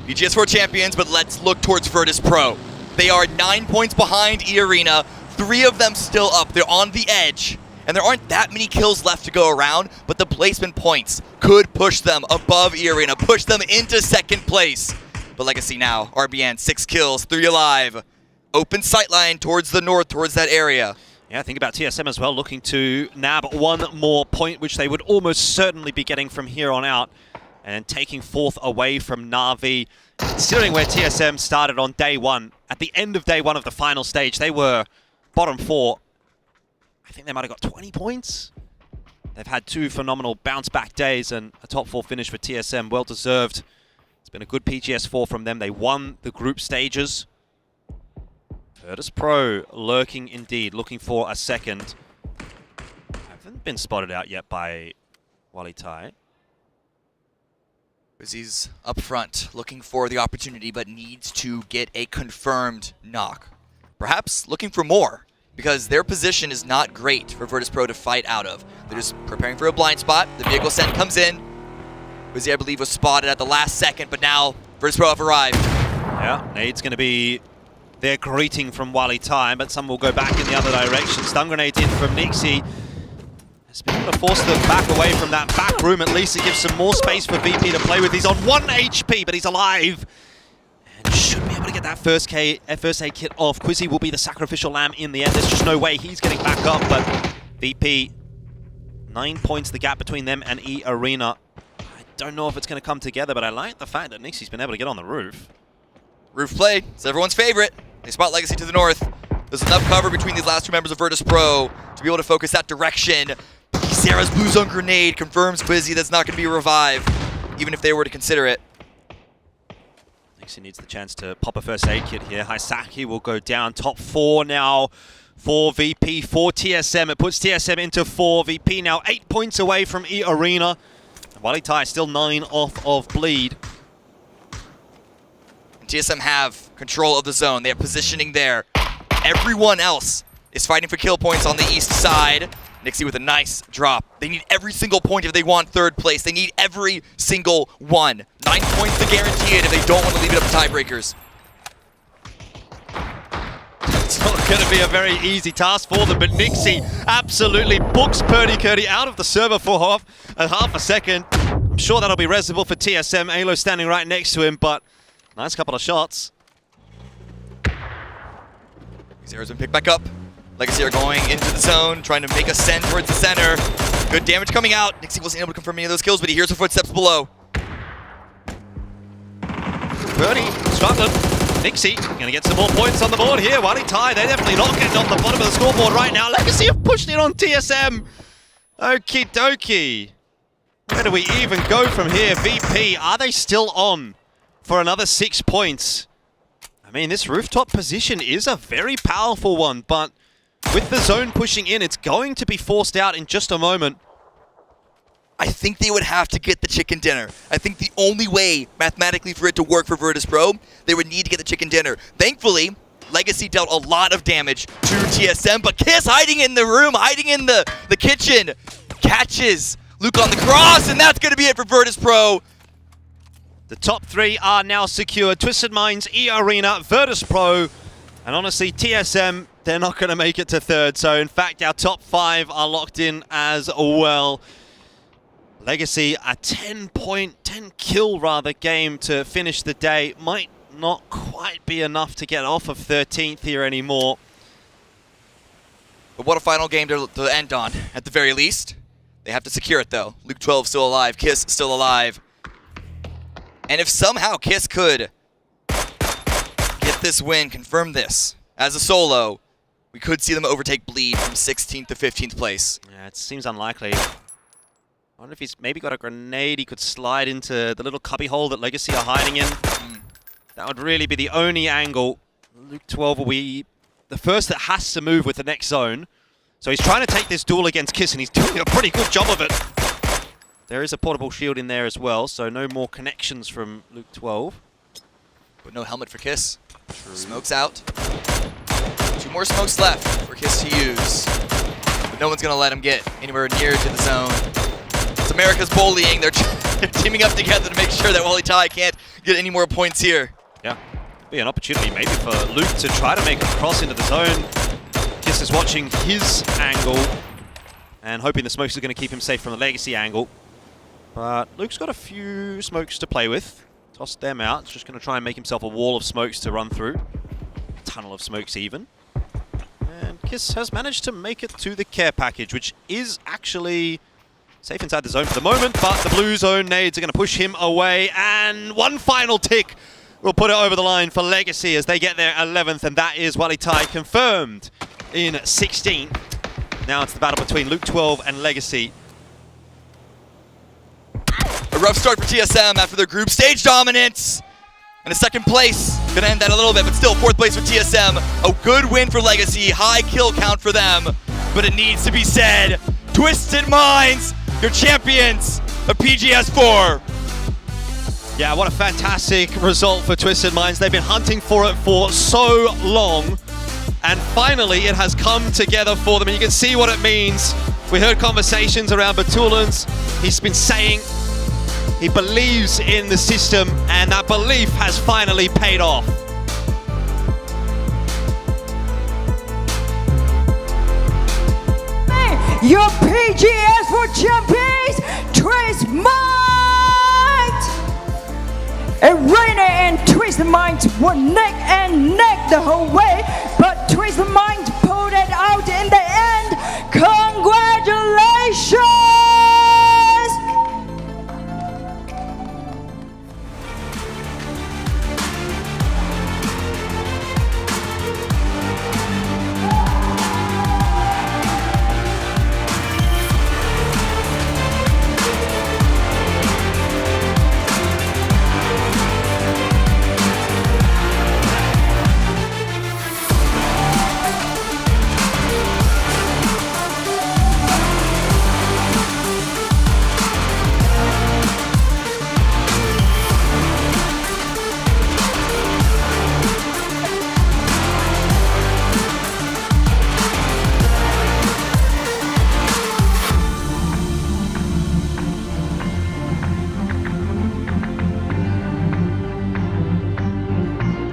Speaker 1: PGS4 champions, but let's look towards Virtus Pro. They are 9 points behind E-Arena, 3 of them still up. They're on the edge, and there aren't that many kills left to go around, but the placement points could push them above E-Arena, push them into second place. But Legacy now, RBN, 6 kills, 3 alive. Open sightline towards the north, towards that area.
Speaker 23: Yeah, think about TSM as well, looking to nab 1 more point, which they would almost certainly be getting from here on out. And taking 4th away from Na'Vi. Considering where TSM started on day 1, at the end of day 1 of the final stage, they were bottom 4. I think they might have got 20 points. They've had 2 phenomenal bounce-back days and a top 4 finish for TSM, well-deserved. It's been a good PGS4 from them. They won the group stages. Virtus Pro lurking indeed, looking for a second. Haven't been spotted out yet by Wally Tai.
Speaker 1: He's up front, looking for the opportunity, but needs to get a confirmed knock. Perhaps looking for more, because their position is not great for Virtus Pro to fight out of. They're just preparing for a blind spot. The vehicle sent comes in. Wizzy, I believe, was spotted at the last second, but now Virtus Pro have arrived.
Speaker 23: Yeah, nade's going to be their greeting from Wally Tai, but some will go back in the other direction. Stun grenade in from Nixie. Has been able to force them back away from that back room. At least it gives some more space for VP to play with. He's on 1 HP, but he's alive. And should be able to get that first aid kit off. Quizzy will be the sacrificial lamb in the end. There's just no way he's getting back up, but VP, 9 points the gap between them and E-Arena. I don't know if it's going to come together, but I like the fact that Nixie's been able to get on the roof.
Speaker 1: Roof play, it's everyone's favorite. They spot Legacy to the north. There's enough cover between these last 2 members of Virtus Pro to be able to focus that direction. Sarah's blue zone grenade confirms Quizzy that's not going to be revived, even if they were to consider it.
Speaker 23: Nixie needs the chance to pop a first aid kit here. Haisaki will go down. Top 4 now for VP, for TSM. It puts TSM into 4. VP now 8 points away from E-Arena. Wally Tai still 9 off of bleed.
Speaker 1: TSM have control of the zone. They have positioning there. Everyone else is fighting for kill points on the east side. Nixie with a nice drop. They need every single point if they want 3rd place. They need every single one. 9 points to guarantee it if they don't want to leave it up to tiebreakers.
Speaker 23: It's not going to be a very easy task for them, but Nixie absolutely books Purdy Curdy out of the server for half a second. I'm sure that'll be reasonable for TSM. Alo standing right next to him, but nice couple of shots.
Speaker 1: Zero's been picked back up. Legacy are going into the zone, trying to make a send towards the center. Good damage coming out. Nixie wasn't able to confirm any of those kills, but he hears the footsteps below.
Speaker 23: Purdy struggling. Nixie going to get some more points on the board here. Wally Tai, they're definitely not getting on the bottom of the scoreboard right now. Legacy have pushed it on TSM. Okie dokie. Where do we even go from here? VP, are they still on for another 6 points? I mean, this rooftop position is a very powerful one, but with the zone pushing in, it's going to be forced out in just a moment.
Speaker 1: I think they would have to get the chicken dinner. I think the only way, mathematically, for it to work for Virtus Pro, they would need to get the chicken dinner. Thankfully, Legacy dealt a lot of damage to TSM, but Kiss hiding in the room, hiding in the kitchen, catches Luke on the cross, and that's going to be it for Virtus Pro.
Speaker 23: The top 3 are now secure. Twisted Minds, E-Arena, Virtus Pro, and honestly, TSM, they're not going to make it to 3rd. So, in fact, our top 5 are locked in as well. Legacy, a 10 kill game to finish the day. Might not quite be enough to get off of 13th here anymore.
Speaker 1: But what a final game to end on, at the very least. They have to secure it, though. Luke 12 still alive, Kiss still alive. And if somehow Kiss could get this win, confirm this as a solo, we could see them overtake Bleed from 16th to 15th place.
Speaker 23: Yeah, it seems unlikely. I wonder if he's maybe got a grenade he could slide into the little cubby hole that Legacy are hiding in. That would really be the only angle. Luke 12 will be the first that has to move with the next zone. So he's trying to take this duel against Kiss, and he's doing a pretty good job of it. There is a portable shield in there as well, so no more connections from Luke 12.
Speaker 1: But no helmet for Kiss. True. Smoke's out. 2 more smokes left for Kiss to use. But no one's going to let him get anywhere near to the zone. America's bullying. They're teaming up together to make sure that Wally Tai can't get any more points here.
Speaker 23: Yeah, be an opportunity maybe for Luke to try to make a cross into the zone. Kiss is watching his angle and hoping the smokes are going to keep him safe from the Legacy angle. But Luke's got a few smokes to play with. Tossed them out. He's just going to try and make himself a wall of smokes to run through. A tunnel of smokes even. And Kiss has managed to make it to the care package, which is actually safe inside the zone for the moment, but the blue zone nades are going to push him away. And one final tick will put it over the line for Legacy as they get their 11th, and that is Wally Tai confirmed in 16th. Now it's the battle between Luke 12 and Legacy.
Speaker 1: A rough start for TSM after their group stage dominance. And a second place. Gonna end that a little bit, but still 4th place for TSM. A good win for Legacy. High kill count for them. But it needs to be said, Twisted Minds, your champions of PGS 4.
Speaker 23: Yeah, what a fantastic result for Twisted Minds. They've been hunting for it for so long. And finally, it has come together for them. And you can see what it means. We heard conversations around Batulans. He's been saying he believes in the system, and that belief has finally paid off.
Speaker 8: Your PGS for champions, Twisted Minds! Arena and Twisted Minds were neck and neck the whole way, but Twisted Minds pulled it out in the end. Congratulations!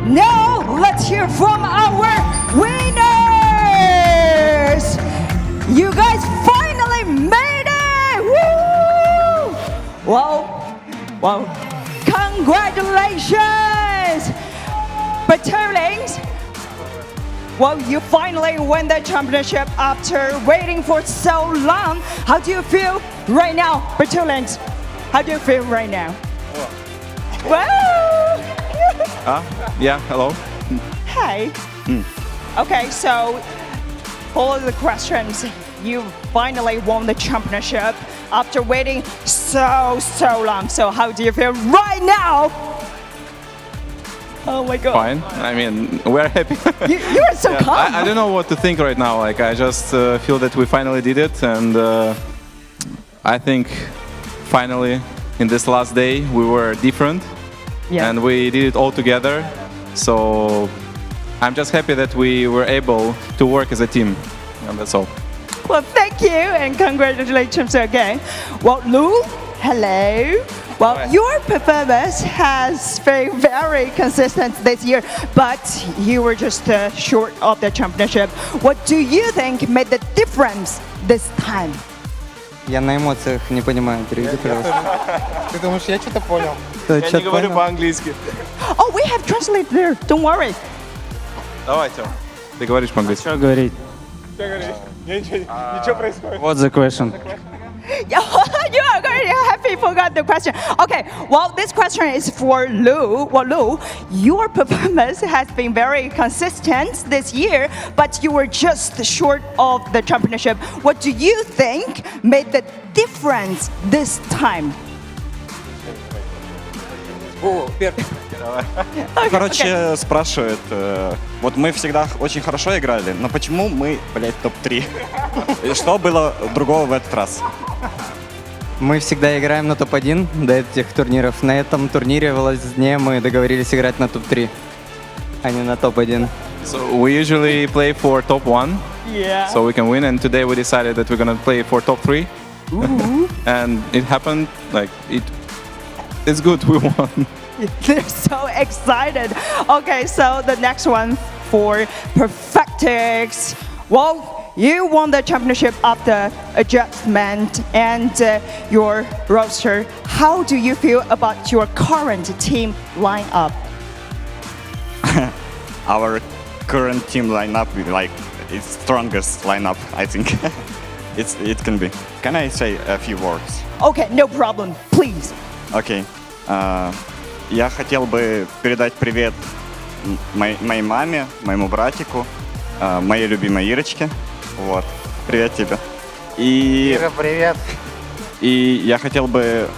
Speaker 8: Now, let's hear from our winners! You guys finally made it! Woo! Well, congratulations! Batulans! Well, you finally won the championship after waiting for so long. How do you feel right now, Batulans? How do you feel right now? Wow!
Speaker 10: Yeah, hello.
Speaker 8: Hey. Okay, so all of the questions. You finally won the championship after waiting so long. So how do you feel right now? Oh my God.
Speaker 10: Fine. I mean, we're happy.
Speaker 8: You are so calm.
Speaker 10: I don't know what to think right now. Like, I just feel that we finally did it, and I think finally in this last day we were different.
Speaker 8: Yeah.
Speaker 10: And we did it all together, so I'm just happy that we were able to work as a team, and that's all.
Speaker 8: Well, thank you, and congratulations again. Well, Lu, hello. Well, your performance has been very consistent this year, but you were just short of the championship. What do you think made the difference this time?
Speaker 24: Я на эмоциях не понимаю, переведи, пожалуйста.
Speaker 10: Ты думаешь, я что-то понял?
Speaker 24: Я
Speaker 10: не говорю по-английски.
Speaker 8: Oh, we have translated there. Don't worry.
Speaker 10: Давай, Тём. Ты говоришь по-английски.
Speaker 26: Что говорить?
Speaker 10: Что говорить? Ничего происходит.
Speaker 26: What's the question?
Speaker 8: You are very happy forgot the question. Okay, well, this question is for Lu. Well, Lu, your performance has been very consistent this year, but you were just short of the championship. What do you think made the difference this time?
Speaker 11: Короче, спрашивает, вот мы всегда очень хорошо играли, но почему мы, блядь, топ-3? И что было другого в этот раз?
Speaker 24: Мы всегда играем на топ-1 до этих турниров. На этом турнире в Лазне мы договорились играть на топ-3, а не на топ-1.
Speaker 10: So we usually play for top 1,
Speaker 8: yeah.
Speaker 10: so we can win, and today we decided that we're gonna play for top 3.
Speaker 8: Ooh.
Speaker 10: And it happened, like, it's good, we won.
Speaker 8: They're so excited. Okay, so the next one for Perfectix. Well, you won the championship after adjustment and your roster. How do you feel about your current team lineup?
Speaker 9: Our current team lineup, like, it's strongest lineup, I think. It can be. Can I say a few words?
Speaker 8: Okay, no problem, please.
Speaker 9: Окей. Я хотел бы передать привет моей маме, моему братику, моей любимой Ирочке. Вот. Привет тебе.
Speaker 12: Ира, привет.
Speaker 9: И я хотел бы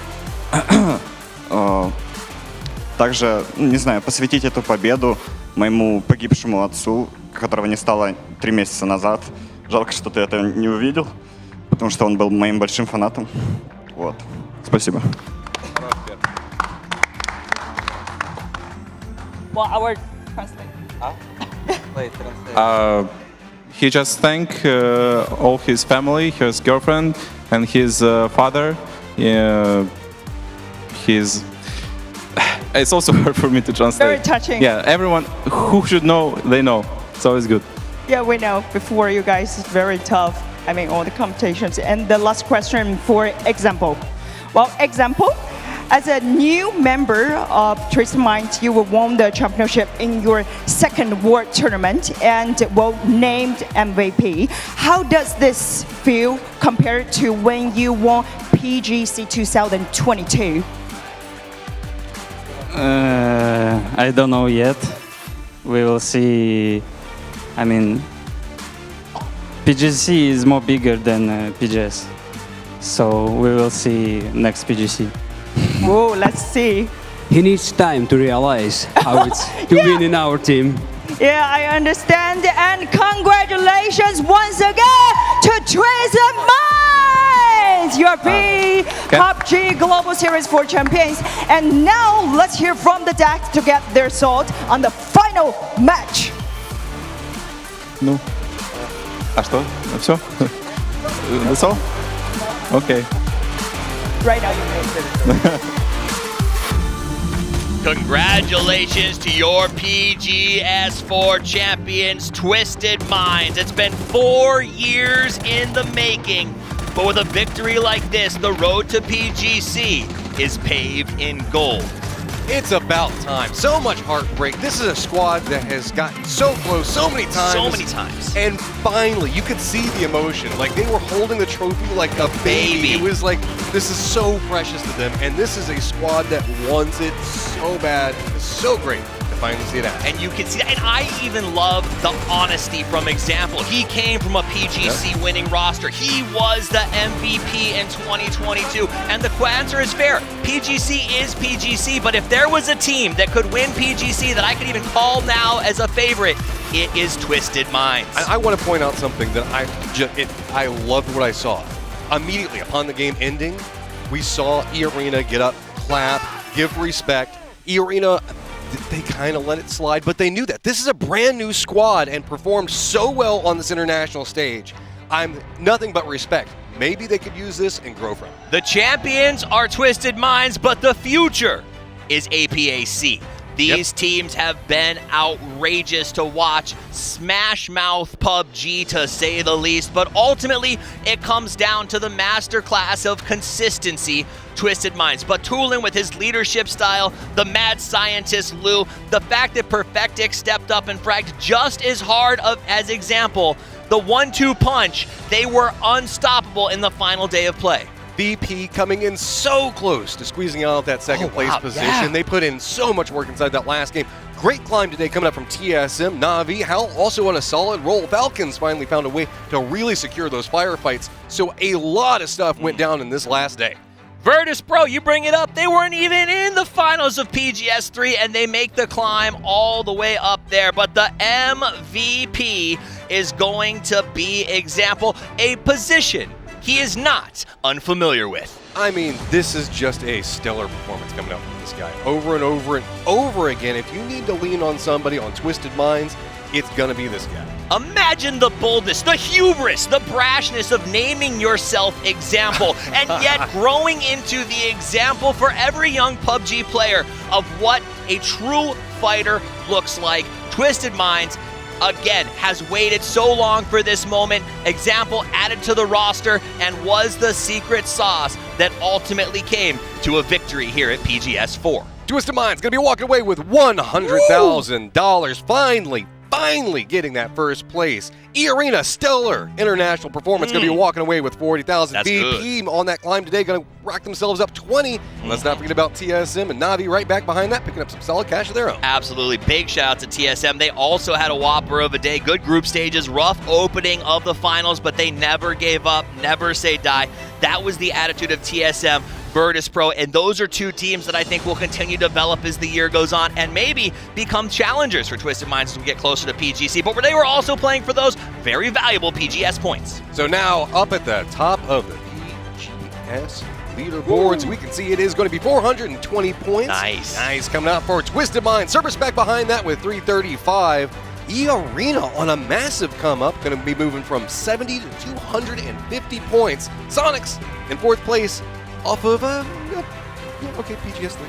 Speaker 9: также, не знаю, посвятить эту победу моему погибшему отцу, которого не стало 3 месяца назад. Жалко, что ты это не увидел, потому что он был моим большим фанатом. Вот. Спасибо.
Speaker 8: Well, our translate.
Speaker 12: Wait, translate.
Speaker 10: He just thanked all his family, his girlfriend, and his father. It's also hard for me to translate.
Speaker 8: Very touching.
Speaker 10: Yeah, everyone who should know, they know. So it's good.
Speaker 8: Yeah, we know. Before you guys, it's very tough. I mean, all the competitions. And the last question for example. Well, example, as a new member of Twisted Minds, you won the championship in your second world tournament and were named MVP. How does this feel compared to when you won PGC 2022?
Speaker 24: I don't know yet. We will see. I mean, PGC is more bigger than PGS. So we will see next PGC.
Speaker 8: Whoa, let's see.
Speaker 14: He needs time to realize how it's to win in our team.
Speaker 8: Yeah, I understand. And congratulations once again to Twisted Minds, your PUBG Global Series 4 champions. And now let's hear from the deck to get their thoughts on the final match.
Speaker 10: Ну, а что? Все? That's all? Okay.
Speaker 8: Right now you may.
Speaker 19: Congratulations to your PGS4 champions, Twisted Minds. It's been 4 years in the making, but with a victory like this, the road to PGC is paved in gold.
Speaker 20: It's about time. So much heartbreak. This is a squad that has gotten so close so many times.
Speaker 19: So many times.
Speaker 20: And finally, you could see the emotion. Like, they were holding the trophy like a baby. It was like, this is so precious to them. And this is a squad that wants it so bad. It's so great to finally see it out.
Speaker 19: And you can see that. And I even love the honesty from example. He came from a PGC winning roster. He was the MVP in 2022. And the answer is fair. PGC is PGC, but if there was a team that could win PGC that I could even call now as a favorite, it is Twisted Minds.
Speaker 20: I want to point out something that I loved what I saw. Immediately upon the game ending, we saw E-Arena get up, clap, give respect. E-Arena, they kind of let it slide, but they knew that. This is a brand new squad and performed so well on this international stage. I'm nothing but respect. Maybe they could use this and grow from it.
Speaker 19: The champions are Twisted Minds, but the future is APAC. These teams have been outrageous to watch. Smash mouth PUBG to say the least, but ultimately it comes down to the masterclass of consistency, Twisted Minds. But Tulin with his leadership style, the mad scientist Lou, the fact that Perfectix stepped up and fragged just as hard as example, the 1-2 punch, they were unstoppable in the final day of play.
Speaker 20: VP coming in so close to squeezing out that second place position. Yeah. They put in so much work inside that last game. Great climb today coming up from TSM. Na'Vi, Hal also on a solid roll. Falcons finally found a way to really secure those firefights. So a lot of stuff went down in this last day.
Speaker 19: Virtus, bro, you bring it up. They weren't even in the finals of PGS 3, and they make the climb all the way up there. But the MVP is going to be example, a position he is not unfamiliar with.
Speaker 20: I mean, this is just a stellar performance coming out from this guy. Over and over and over again, if you need to lean on somebody on Twisted Minds, it's going to be this guy.
Speaker 19: Imagine the boldness, the hubris, the brashness of naming yourself Example, and yet growing into the example for every young PUBG player of what a true fighter looks like. Twisted Minds, again, has waited so long for this moment. Example added to the roster and was the secret sauce that ultimately came to a victory here at PGS 4.
Speaker 20: Twisted Minds going to be walking away with $100,000. Finally getting that first place. E-Arena Stellar International Performance going to be walking away with 40,000. VP on that climb today going to rack themselves up 20. Let's not forget about TSM and Navi right back behind that, picking up some solid cash of their own.
Speaker 19: Absolutely. Big shout out to TSM. They also had a whopper of a day. Good group stages, rough opening of the finals, but they never gave up, never say die. That was the attitude of TSM. Virtus Pro, and those are two teams that I think will continue to develop as the year goes on and maybe become challengers for Twisted Minds as we get closer to PGC, but they were also playing for those very valuable PGS points.
Speaker 20: So now up at the top of the PGS leaderboards, we can see it is going to be 420 points. Nice coming out for Twisted Minds. Cerberus back behind that with 335. E-Arena on a massive come up, going to be moving from 70 to 250 points. Sonics in fourth place. Off of, PGS 3.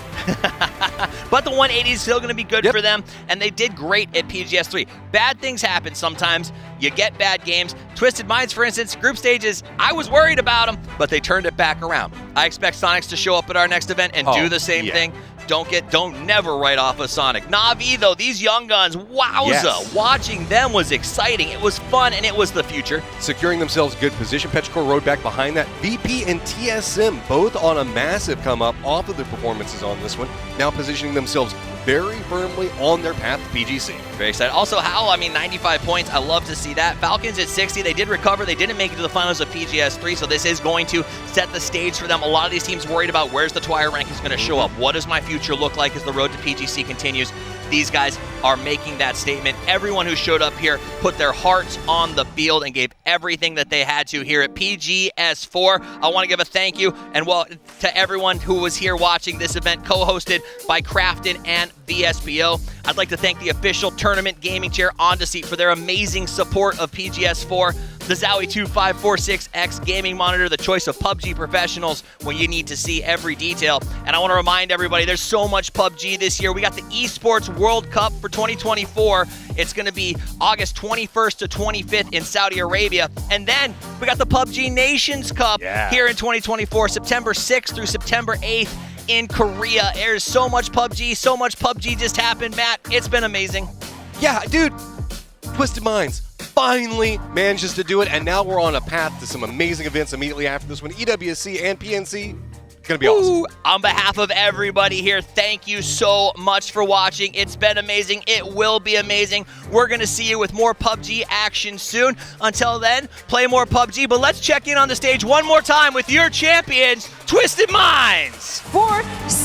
Speaker 19: But the 180 is still going to be good for them, and they did great at PGS 3. Bad things happen sometimes. You get bad games. Twisted Minds, for instance, group stages, I was worried about them, but they turned it back around. I expect Sonics to show up at our next event and do the same thing. Don't never write off a Sonic. Na'Vi, though, these young guns, wowza.
Speaker 20: Yes.
Speaker 19: Watching them was exciting. It was fun, and it was the future.
Speaker 20: Securing themselves good position. Petrichor rode back behind that. VP and TSM both on a massive come up off of the performances on this one. Now positioning themselves very firmly on their path to PGC.
Speaker 19: Very excited. Also, Howl, 95 points. I love to see that. Falcons at 60. They did recover. They didn't make it to the finals of PGS 3, so this is going to set the stage for them. A lot of these teams worried about where's the Twire rankings going to show up. What does my future look like as the road to PGC continues? These guys are making that statement. Everyone who showed up here put their hearts on the field and gave everything that they had to here at PGS 4. I want to give a thank you to everyone who was here watching this event, co-hosted by Crafton and VSPO. I'd like to thank the official tournament gaming chair On to Seat for their amazing support of PGS 4. The Zowie 2546X gaming monitor, the choice of PUBG professionals when you need to see every detail. And I want to remind everybody, there's so much PUBG this year. We got the Esports World Cup for 2024. It's going to be August 21st to 25th in Saudi Arabia. And then we got the PUBG Nations Cup here in 2024, September 6th through September 8th in Korea. There's so much PUBG just happened, Matt. It's been amazing.
Speaker 20: Yeah, dude, Twisted Minds finally manages to do it, and now we're on a path to some amazing events immediately after this one. EWSC and PNC, gonna be awesome.
Speaker 19: On behalf of everybody here, thank you so much for watching. It's been amazing. It will be amazing. We're gonna see you with more PUBG action soon. Until then, play more PUBG, but let's check in on the stage one more time with your champions, Twisted Minds.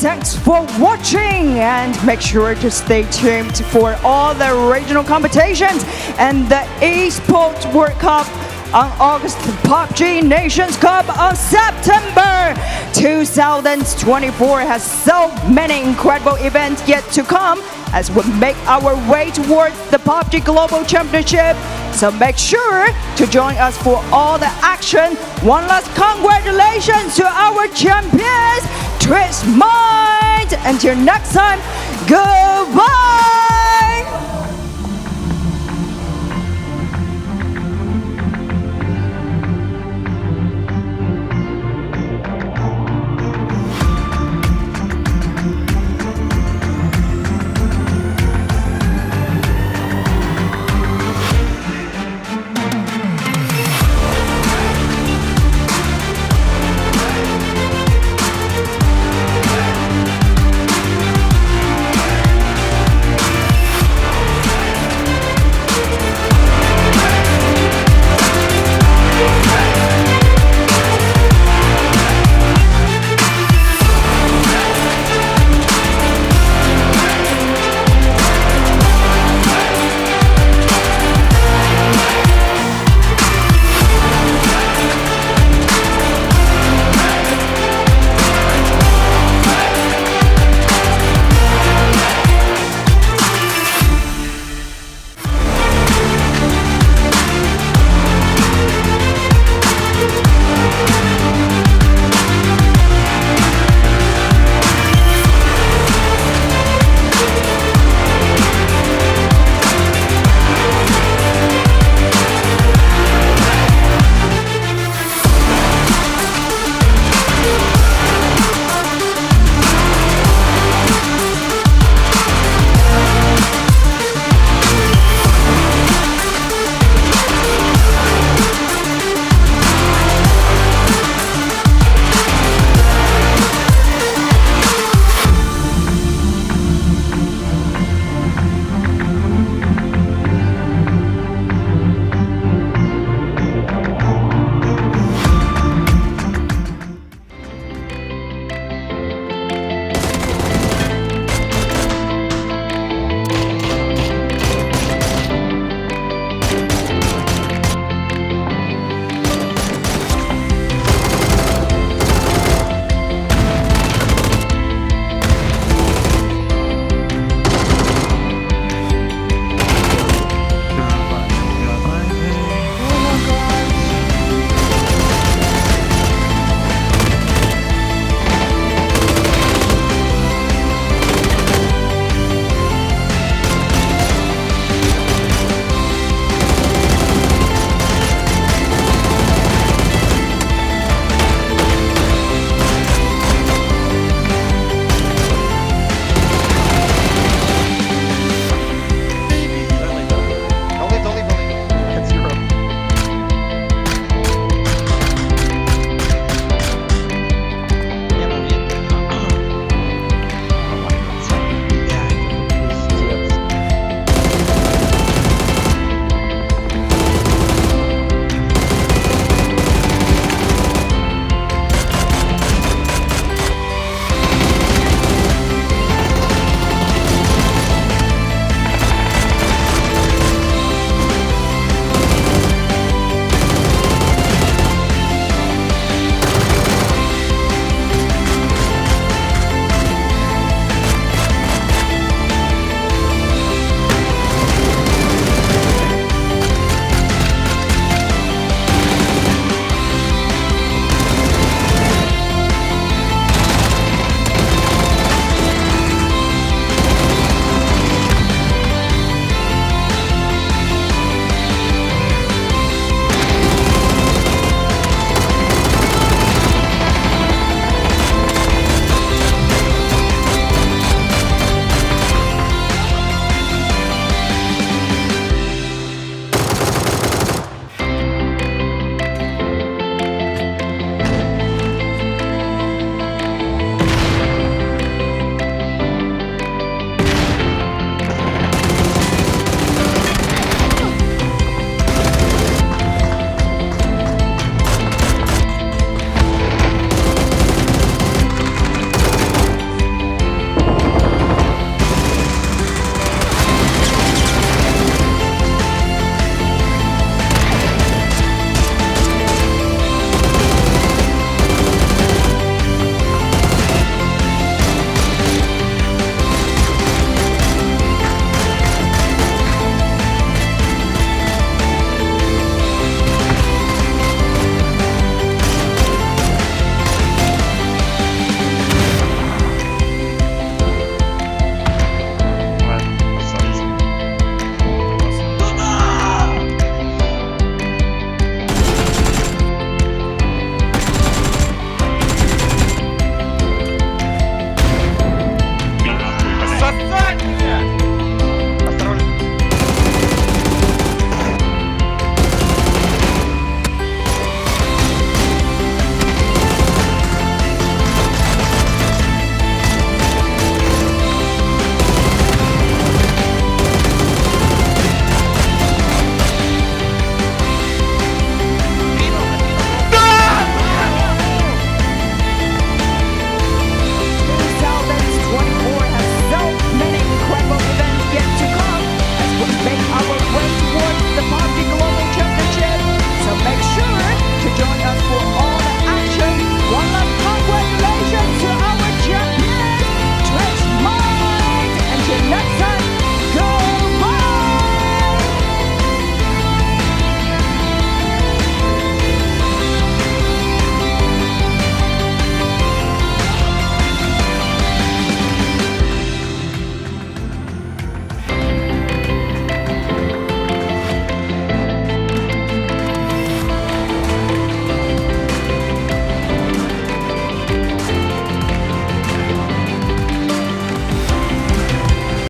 Speaker 8: Thanks for watching, and make sure to stay tuned for all the regional competitions and the Esports World Cup on August, PUBG Nations Cup on September. 2024 has so many incredible events yet to come as we make our way towards the PUBG Global Championship. So make sure to join us for all the action. One last congratulations to our champions, Twisted Minds. Until next time, goodbye.